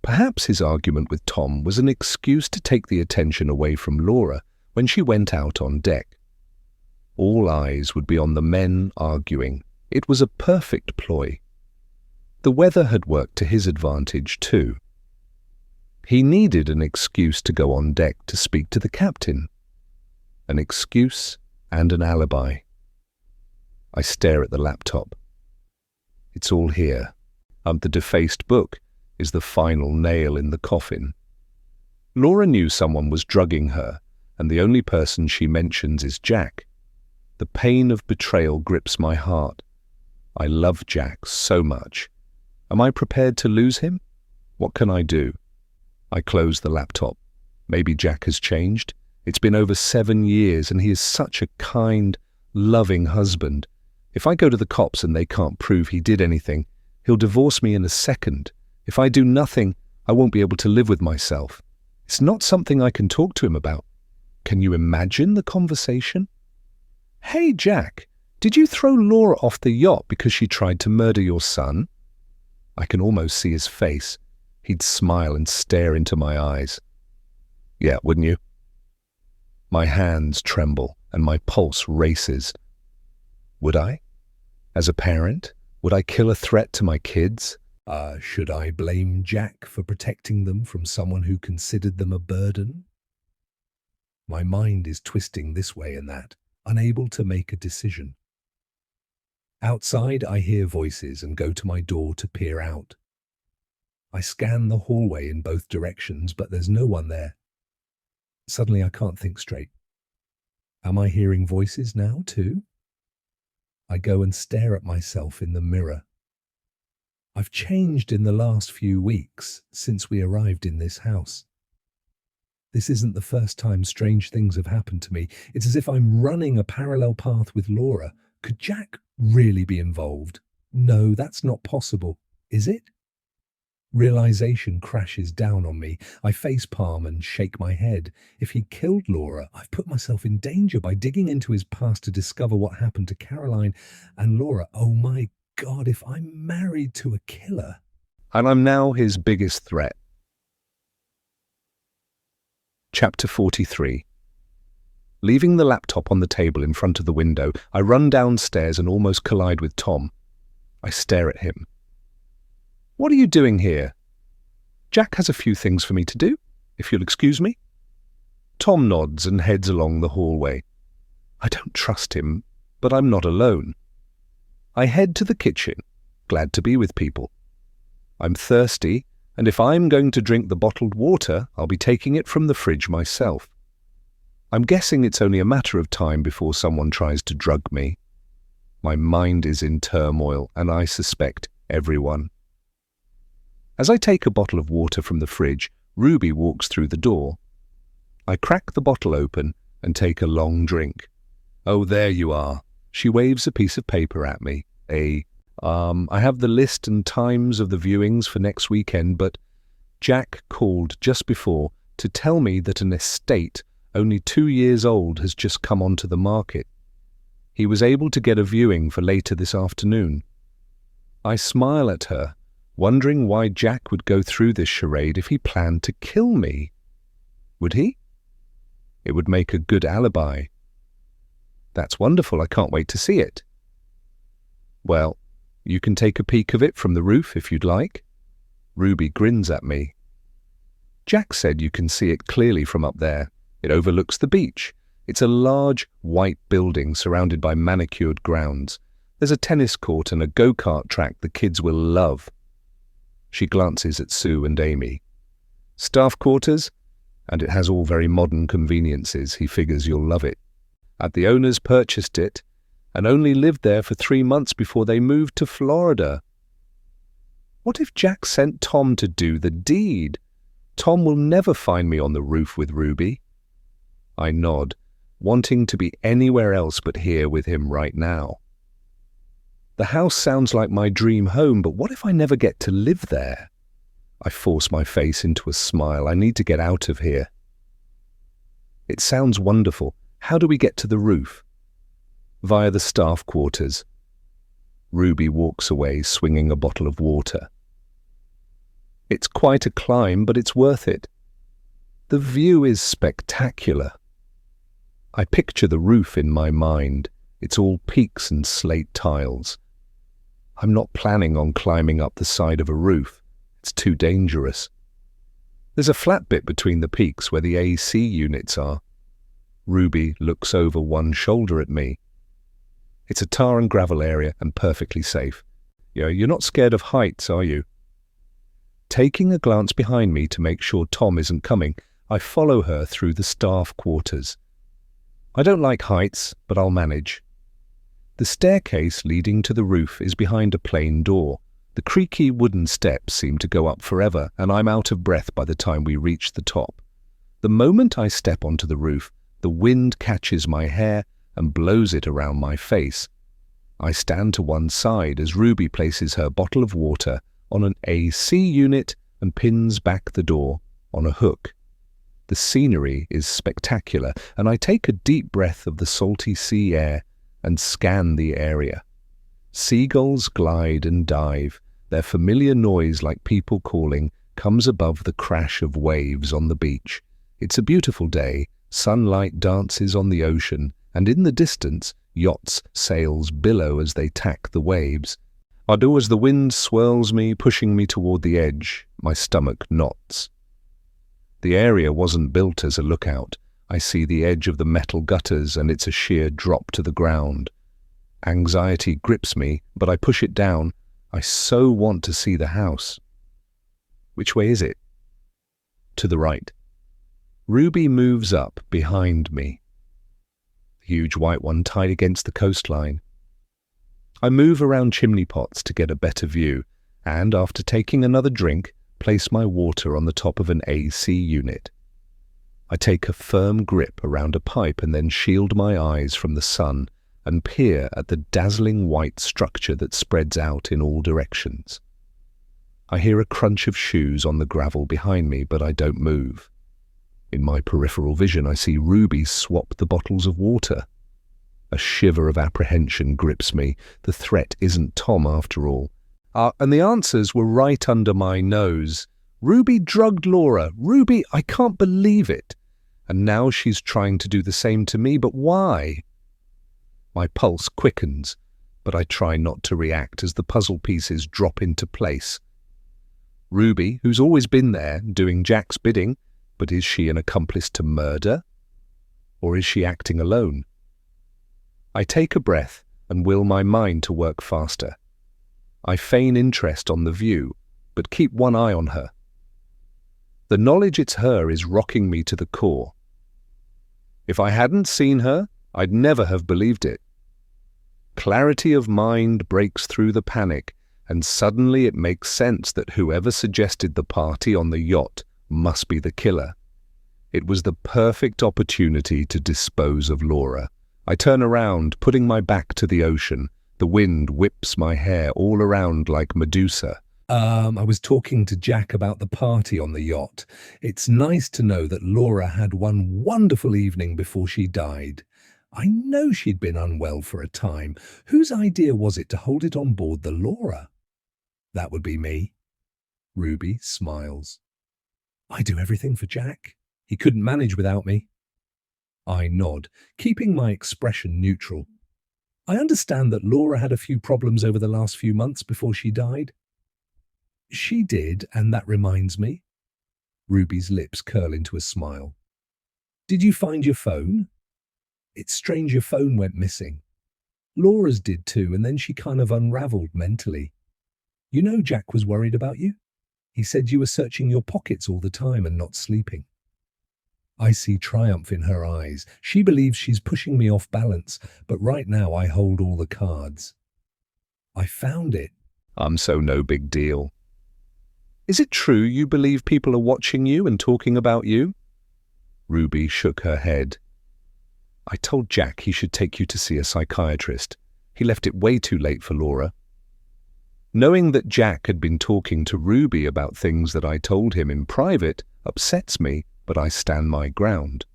Perhaps his argument with Tom was an excuse to take the attention away from Laura when she went out on deck. All eyes would be on the men arguing. It was a perfect ploy. The weather had worked to his advantage too. He needed an excuse to go on deck to speak to the captain. An excuse and an alibi. I stare at the laptop. It's all here. The defaced book is the final nail in the coffin. Laura knew someone was drugging her, and the only person she mentions is Jack. The pain of betrayal grips my heart. I love Jack so much. Am I prepared to lose him? What can I do? I close the laptop. Maybe Jack has changed. It's been over 7 years, and he is such a kind, loving husband. If I go to the cops and they can't prove he did anything, he'll divorce me in a second. If I do nothing, I won't be able to live with myself. It's not something I can talk to him about. Can you imagine the conversation? Hey, Jack, did you throw Laura off the yacht because she tried to murder your son? I can almost see his face. He'd smile and stare into my eyes. Yeah, wouldn't you? My hands tremble and my pulse races. Would I? As a parent, would I kill a threat to my kids? Should I blame Jack for protecting them from someone who considered them a burden? My mind is twisting this way and that, unable to make a decision. Outside, I hear voices and go to my door to peer out. I scan the hallway in both directions, but there's no one there. Suddenly, I can't think straight. Am I hearing voices now, too? I go and stare at myself in the mirror. I've changed in the last few weeks since we arrived in this house. This isn't the first time strange things have happened to me. It's as if I'm running a parallel path with Laura. Could Jack really be involved? No, that's not possible, is it? Realization crashes down on me. I facepalm and shake my head. If he killed Laura, I've put myself in danger by digging into his past to discover what happened to Caroline and Laura. Oh my God, if I'm married to a killer. And I'm now his biggest threat. Chapter 43. Leaving the laptop on the table in front of the window, I run downstairs and almost collide with Tom. I stare at him. What are you doing here? Jack has a few things for me to do, if you'll excuse me. Tom nods and heads along the hallway. I don't trust him, but I'm not alone. I head to the kitchen, glad to be with people. I'm thirsty, and if I'm going to drink the bottled water, I'll be taking it from the fridge myself. I'm guessing it's only a matter of time before someone tries to drug me. My mind is in turmoil, and I suspect everyone. As I take a bottle of water from the fridge, Ruby walks through the door. I crack the bottle open and take a long drink. Oh, there you are. She waves a piece of paper at me. I have the list and times of the viewings for next weekend, but Jack called just before to tell me that an estate only 2 years old has just come onto the market. He was able to get a viewing for later this afternoon. I smile at her, wondering why Jack would go through this charade if he planned to kill me. Would he? It would make a good alibi. That's wonderful. I can't wait to see it. Well, you can take a peek of it from the roof if you'd like. Ruby grins at me. Jack said you can see it clearly from up there. It overlooks the beach. It's a large, white building surrounded by manicured grounds. There's a tennis court and a go-kart track the kids will love. She glances at Sue and Amy. Staff quarters? and it has all very modern conveniences. He figures you'll love it. The owners purchased it and only lived there for 3 months before they moved to Florida. What if Jack sent Tom to do the deed? Tom will never find me on the roof with Ruby. I nod, wanting to be anywhere else but here with him right now. The house sounds like my dream home, but what if I never get to live there? I force my face into a smile. I need to get out of here. It sounds wonderful. How do we get to the roof? Via the staff quarters. Ruby walks away, swinging a bottle of water. It's quite a climb, but it's worth it. The view is spectacular. I picture the roof in my mind. It's all peaks and slate tiles. I'm not planning on climbing up the side of a roof. It's too dangerous. There's a flat bit between the peaks where the AC units are. Ruby looks over one shoulder at me. It's a tar and gravel area and perfectly safe. You're not scared of heights, are you? Taking a glance behind me to make sure Tom isn't coming, I follow her through the staff quarters. I don't like heights, but I'll manage. The staircase leading to the roof is behind a plain door. The creaky wooden steps seem to go up forever, and I'm out of breath by the time we reach the top. The moment I step onto the roof, the wind catches my hair and blows it around my face. I stand to one side as Ruby places her bottle of water on an AC unit and pins back the door on a hook. The scenery is spectacular, and I take a deep breath of the salty sea air and scan the area. Seagulls glide and dive. Their familiar noise, like people calling, comes above the crash of waves on the beach. It's a beautiful day. Sunlight dances on the ocean, and in the distance, yachts' sails billow as they tack the waves. I do as the wind swirls me, pushing me toward the edge. My stomach knots. The area wasn't built as a lookout. I see the edge of the metal gutters, and it's a sheer drop to the ground. Anxiety grips me, but I push it down. I so want to see the house. Which way is it? To the right. Ruby moves up behind me. The huge white one tied against the coastline. I move around chimney pots to get a better view, and after taking another drink, place my water on the top of an AC unit. I take a firm grip around a pipe and then shield my eyes from the sun and peer at the dazzling white structure that spreads out in all directions. I hear a crunch of shoes on the gravel behind me, but I don't move. In my peripheral vision, I see Ruby swap the bottles of water. A shiver of apprehension grips me. The threat isn't Tom after all. And the answers were right under my nose. Ruby drugged Laura. Ruby, I can't believe it. And now she's trying to do the same to me, but why? My pulse quickens, but I try not to react as the puzzle pieces drop into place. Ruby, who's always been there, doing Jack's bidding, but is she an accomplice to murder? Or is she acting alone? I take a breath and will my mind to work faster. I feign interest on the view, but keep one eye on her. The knowledge it's her is rocking me to the core. If I hadn't seen her, I'd never have believed it. Clarity of mind breaks through the panic, and suddenly it makes sense that whoever suggested the party on the yacht must be the killer. It was the perfect opportunity to dispose of Laura. I turn around, putting my back to the ocean. The wind whips my hair all around like Medusa. I was talking to Jack about the party on the yacht. It's nice to know that Laura had one wonderful evening before she died. I know she'd been unwell for a time. Whose idea was it to hold it on board the Laura? That would be me. Ruby smiles. I do everything for Jack. He couldn't manage without me. I nod, keeping my expression neutral. I understand that Laura had a few problems over the last few months before she died. She did, and that reminds me. Ruby's lips curl into a smile. Did you find your phone? It's strange your phone went missing. Laura's did too, and then she kind of unraveled mentally. You know Jack was worried about you? He said you were searching your pockets all the time and not sleeping. I see triumph in her eyes. She believes she's pushing me off balance, but right now I hold all the cards. I found it. I'm so no big deal. Is it true you believe people are watching you and talking about you? Ruby shook her head. I told Jack he should take you to see a psychiatrist. He left it way too late for Laura. Knowing that Jack had been talking to Ruby about things that I told him in private upsets me, but I stand my ground.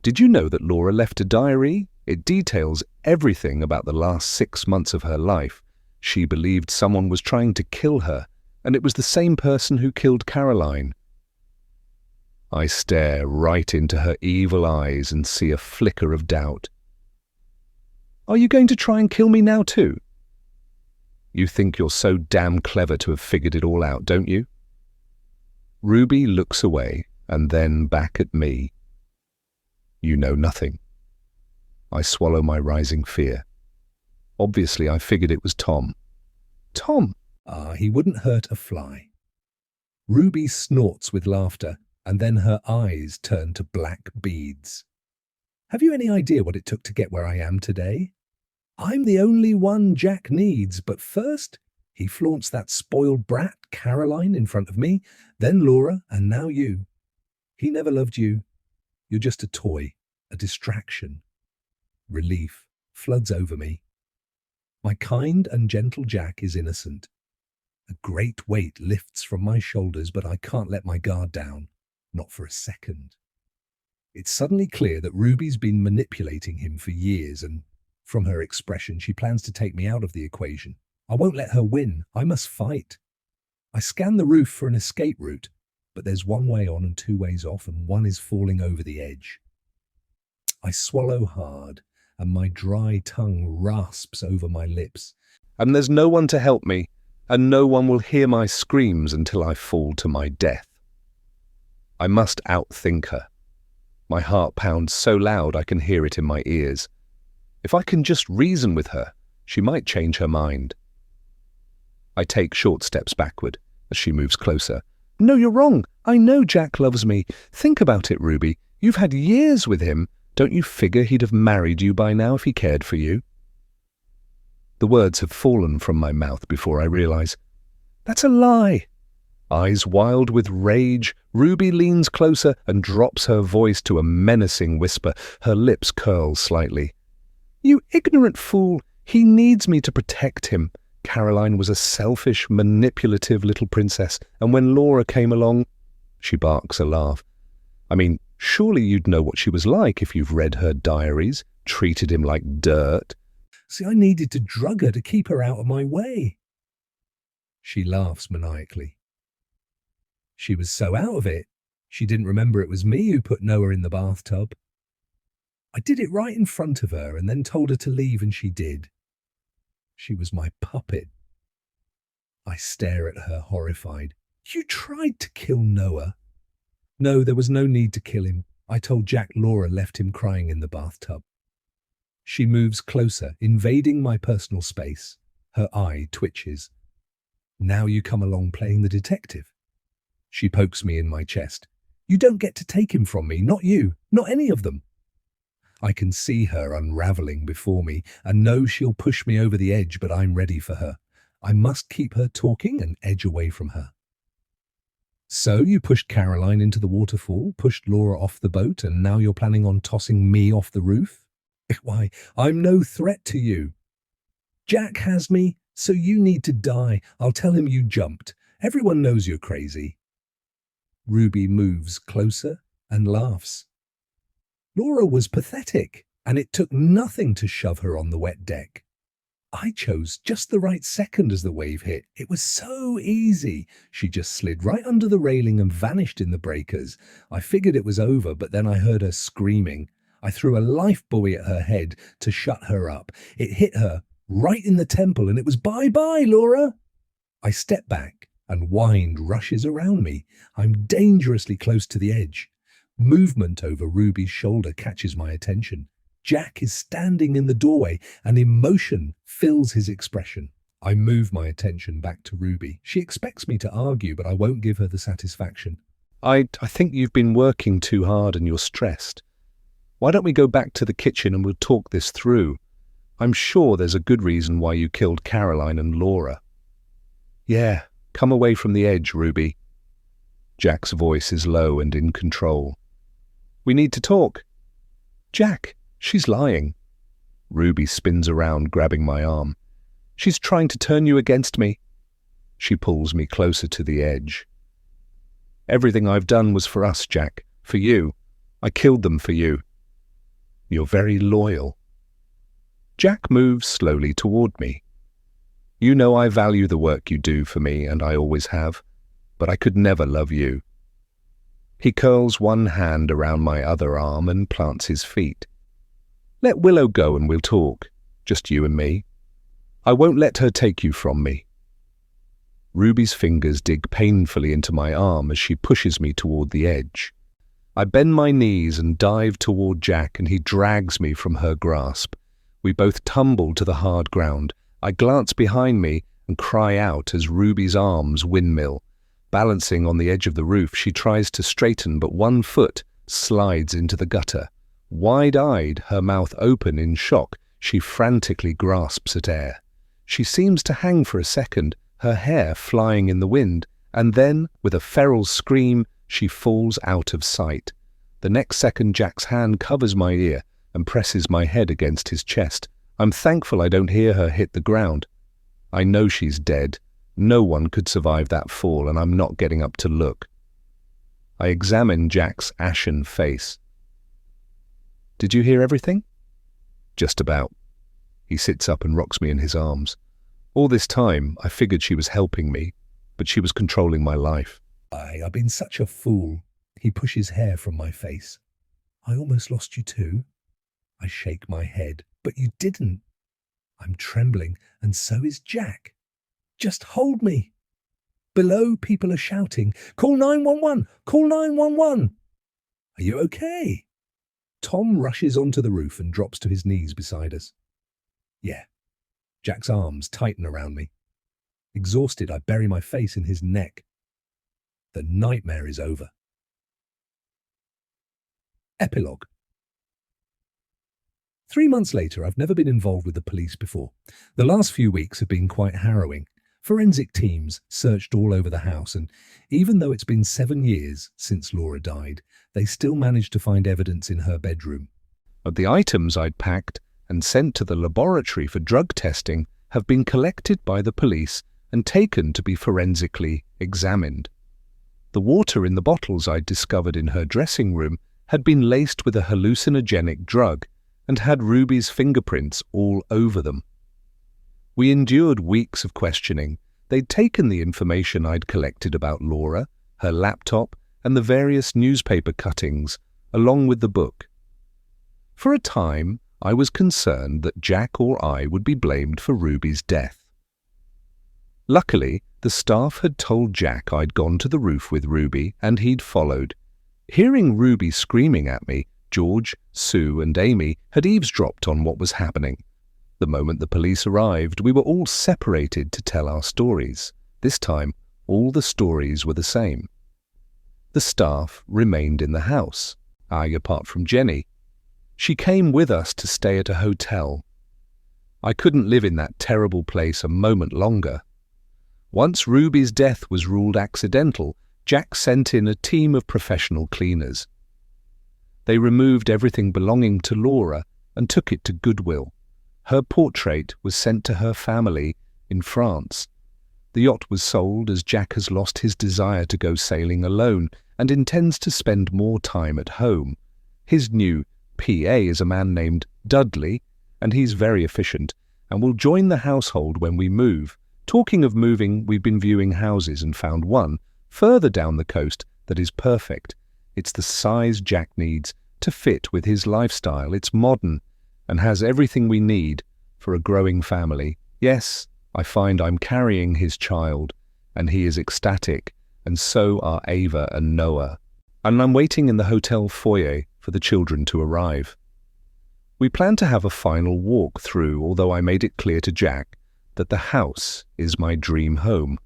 Did you know that Laura left a diary? It details everything about the last 6 months of her life. She believed someone was trying to kill her, and it was the same person who killed Caroline. I stare right into her evil eyes and see a flicker of doubt. Are you going to try and kill me now too? You think you're so damn clever to have figured it all out, don't you? Ruby looks away and then back at me. You know nothing. I swallow my rising fear. Obviously, I figured it was Tom. Tom? He wouldn't hurt a fly. Ruby snorts with laughter, and then her eyes turn to black beads. Have you any idea what it took to get where I am today? I'm the only one Jack needs, but first, he flaunts that spoiled brat, Caroline, in front of me, then Laura, and now you. He never loved you. You're just a toy, a distraction. Relief floods over me. My kind and gentle Jack is innocent. A great weight lifts from my shoulders, but I can't let my guard down, not for a second. It's suddenly clear that Ruby's been manipulating him for years, and from her expression, she plans to take me out of the equation. I won't let her win. I must fight. I scan the roof for an escape route, but there's one way on and two ways off, and one is falling over the edge. I swallow hard, and my dry tongue rasps over my lips. And there's no one to help me, and no one will hear my screams until I fall to my death. I must outthink her. My heart pounds so loud I can hear it in my ears. If I can just reason with her, she might change her mind. I take short steps backward as she moves closer. No, you're wrong. I know Jack loves me. Think about it, Ruby. You've had years with him. Don't you figure he'd have married you by now if he cared for you? The words have fallen from my mouth before I realize. That's a lie. Eyes wild with rage, Ruby leans closer and drops her voice to a menacing whisper. Her lips curl slightly. You ignorant fool. He needs me to protect him. Caroline was a selfish, manipulative little princess, and when Laura came along, she barks a laugh. I mean, surely you'd know what she was like if you've read her diaries, treated him like dirt. See, I needed to drug her to keep her out of my way. She laughs maniacally. She was so out of it, she didn't remember it was me who put Noah in the bathtub. I did it right in front of her and then told her to leave, and she did. She was my puppet. I stare at her, horrified. You tried to kill Noah. No, there was no need to kill him. I told Jack Laura left him crying in the bathtub. She moves closer, invading my personal space. Her eye twitches. Now you come along playing the detective. She pokes me in my chest. You don't get to take him from me, not you, not any of them. I can see her unraveling before me and know she'll push me over the edge, but I'm ready for her. I must keep her talking and edge away from her. So you pushed Caroline into the waterfall, pushed Laura off the boat, and now you're planning on tossing me off the roof? Why, I'm no threat to you. Jack has me, so you need to die. I'll tell him you jumped. Everyone knows you're crazy. Ruby moves closer and laughs. Laura was pathetic, and it took nothing to shove her on the wet deck. I chose just the right second as the wave hit. It was so easy. She just slid right under the railing and vanished in the breakers. I figured it was over, but then I heard her screaming. I threw a life buoy at her head to shut her up. It hit her right in the temple, and it was bye-bye, Laura. I step back, and wind rushes around me. I'm dangerously close to the edge. Movement over Ruby's shoulder catches my attention. Jack is standing in the doorway, and emotion fills his expression. I move my attention back to Ruby. She expects me to argue, but I won't give her the satisfaction. I think you've been working too hard and you're stressed. Why don't we go back to the kitchen and we'll talk this through? I'm sure there's a good reason why you killed Caroline and Laura. Yeah, come away from the edge, Ruby. Jack's voice is low and in control. We need to talk. Jack, she's lying. Ruby spins around, grabbing my arm. She's trying to turn you against me. She pulls me closer to the edge. Everything I've done was for us, Jack. For you. I killed them for you. You're very loyal. Jack moves slowly toward me. You know I value the work you do for me, and I always have, but I could never love you. He curls one hand around my other arm and plants his feet. Let Willow go and we'll talk, just you and me. I won't let her take you from me. Ruby's fingers dig painfully into my arm as she pushes me toward the edge. I bend my knees and dive toward Jack, and he drags me from her grasp. We both tumble to the hard ground. I glance behind me and cry out as Ruby's arms windmill. Balancing on the edge of the roof, she tries to straighten, but one foot slides into the gutter. Wide-eyed, her mouth open in shock, she frantically grasps at air. She seems to hang for a second, her hair flying in the wind, and then, with a feral scream, she falls out of sight. The next second, Jack's hand covers my ear and presses my head against his chest. I'm thankful I don't hear her hit the ground. I know she's dead. No one could survive that fall, and I'm not getting up to look. I examine Jack's ashen face. Did you hear everything? Just about. He sits up and rocks me in his arms. All this time, I figured she was helping me, but she was controlling my life. I've been such a fool. He pushes hair from my face. I almost lost you too. I shake my head, but you didn't. I'm trembling, and so is Jack. Just hold me. Below, people are shouting, "Call 911! Call 911!" Are you okay? Tom rushes onto the roof and drops to his knees beside us. Yeah. Jack's arms tighten around me. Exhausted, I bury my face in his neck. The nightmare is over. Epilogue. 3 months later, I've never been involved with the police before. The last few weeks have been quite harrowing. Forensic teams searched all over the house, and even though it's been 7 years since Laura died, they still managed to find evidence in her bedroom. But the items I'd packed and sent to the laboratory for drug testing have been collected by the police and taken to be forensically examined. The water in the bottles I'd discovered in her dressing room had been laced with a hallucinogenic drug and had Ruby's fingerprints all over them. We endured weeks of questioning. They'd taken the information I'd collected about Laura, her laptop, and the various newspaper cuttings, along with the book. For a time, I was concerned that Jack or I would be blamed for Ruby's death. Luckily, the staff had told Jack I'd gone to the roof with Ruby, and he'd followed. Hearing Ruby screaming at me, George, Sue, and Amy had eavesdropped on what was happening. The moment the police arrived, we were all separated to tell our stories. This time, all the stories were the same. The staff remained in the house, apart from Jenny. She came with us to stay at a hotel. I couldn't live in that terrible place a moment longer. Once Ruby's death was ruled accidental, Jack sent in a team of professional cleaners. They removed everything belonging to Laura and took it to Goodwill. Her portrait was sent to her family in France. The yacht was sold as Jack has lost his desire to go sailing alone and intends to spend more time at home. His new PA is a man named Dudley, and he's very efficient and will join the household when we move. Talking of moving, we've been viewing houses and found one further down the coast that is perfect. It's the size Jack needs to fit with his lifestyle. It's modern and has everything we need for a growing family. Yes, I find I'm carrying his child, and he is ecstatic, and so are Ava and Noah. And I'm waiting in the hotel foyer for the children to arrive. We plan to have a final walk through, although I made it clear to Jack that the house is my dream home.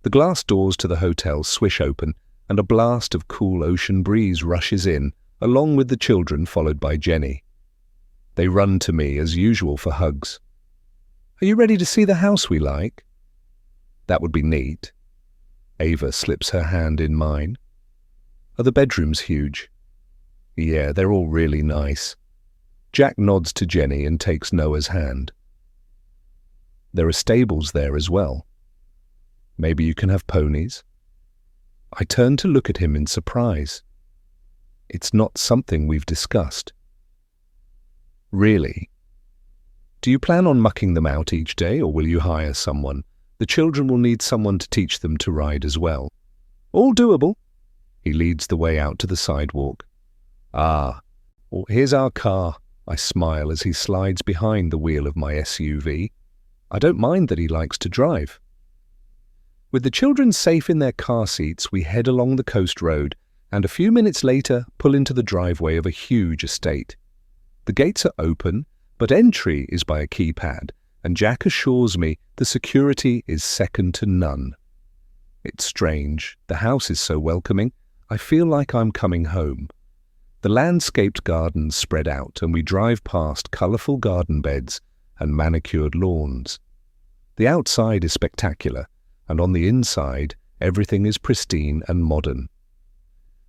The glass doors to the hotel swish open, and a blast of cool ocean breeze rushes in, along with the children followed by Jenny. They run to me as usual for hugs. "Are you ready to see the house we like?" "That would be neat." Ava slips her hand in mine. "Are the bedrooms huge?" "Yeah, they're all really nice." Jack nods to Jenny and takes Noah's hand. "There are stables there as well. Maybe you can have ponies?" I turn to look at him in surprise. It's not something we've discussed. "Really? Do you plan on mucking them out each day, or will you hire someone? The children will need someone to teach them to ride as well." "All doable." He leads the way out to the sidewalk. "Ah, well, here's our car." I smile as he slides behind the wheel of my SUV. I don't mind that he likes to drive. With the children safe in their car seats, we head along the coast road and a few minutes later pull into the driveway of a huge estate. The gates are open, but entry is by a keypad, and Jack assures me the security is second to none. It's strange. The house is so welcoming. I feel like I'm coming home. The landscaped gardens spread out, and we drive past colourful garden beds and manicured lawns. The outside is spectacular, and on the inside, everything is pristine and modern.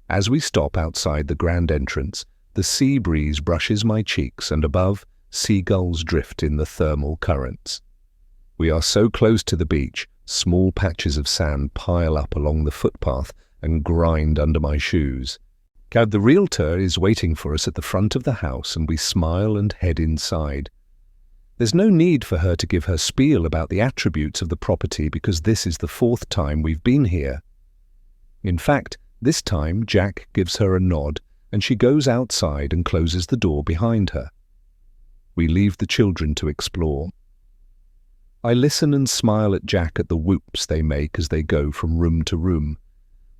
As we stop outside the grand entrance, the sea breeze brushes my cheeks, and above, seagulls drift in the thermal currents. We are so close to the beach, small patches of sand pile up along the footpath and grind under my shoes. The realtor is waiting for us at the front of the house, and we smile and head inside. There's no need for her to give her spiel about the attributes of the property because this is the 4th time we've been here. In fact, this time Jack gives her a nod and she goes outside and closes the door behind her. We leave the children to explore. I listen and smile at Jack at the whoops they make as they go from room to room.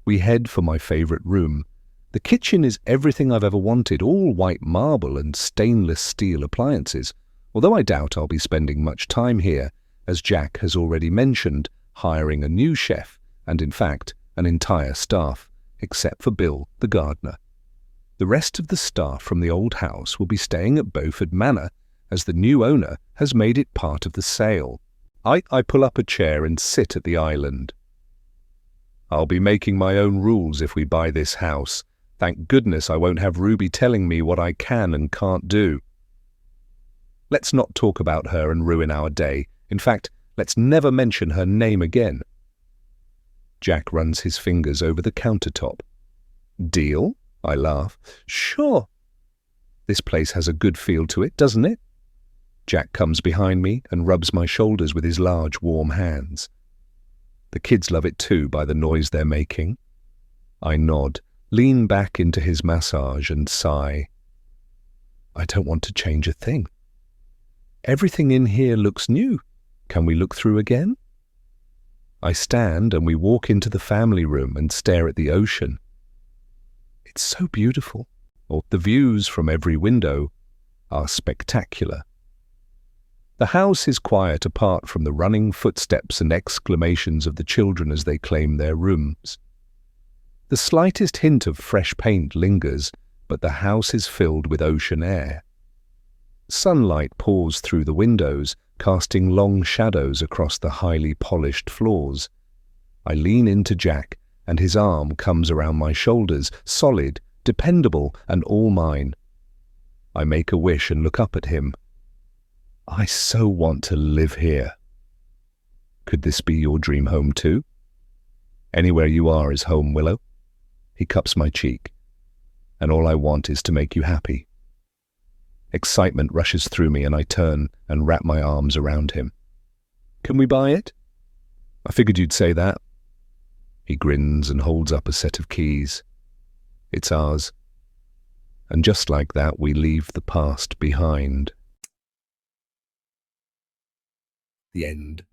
We head for my favourite room. The kitchen is everything I've ever wanted, all white marble and stainless steel appliances, although I doubt I'll be spending much time here, as Jack has already mentioned, hiring a new chef and, in fact, an entire staff, except for Bill, the gardener. The rest of the staff from the old house will be staying at Beaufort Manor, as the new owner has made it part of the sale. I pull up a chair and sit at the island. I'll be making my own rules if we buy this house. Thank goodness I won't have Ruby telling me what I can and can't do. Let's not talk about her and ruin our day. In fact, let's never mention her name again. Jack runs his fingers over the countertop. Deal? I laugh. Sure. This place has a good feel to it, doesn't it? Jack comes behind me and rubs my shoulders with his large, warm hands. The kids love it too by the noise they're making. I nod, lean back into his massage and sigh. I don't want to change a thing. Everything in here looks new. Can we look through again? I stand and we walk into the family room and stare at the ocean. It's so beautiful. The views from every window are spectacular. The house is quiet apart from the running footsteps and exclamations of the children as they claim their rooms. The slightest hint of fresh paint lingers, but the house is filled with ocean air. Sunlight pours through the windows, casting long shadows across the highly polished floors. I lean into Jack, and his arm comes around my shoulders, solid, dependable, and all mine. I make a wish and look up at him. I so want to live here. Could this be your dream home too? Anywhere you are is home, Willow. He cups my cheek, and all I want is to make you happy. Excitement rushes through me and I turn and wrap my arms around him. Can we buy it? I figured you'd say that. He grins and holds up a set of keys. It's ours. And just like that, we leave the past behind. The end.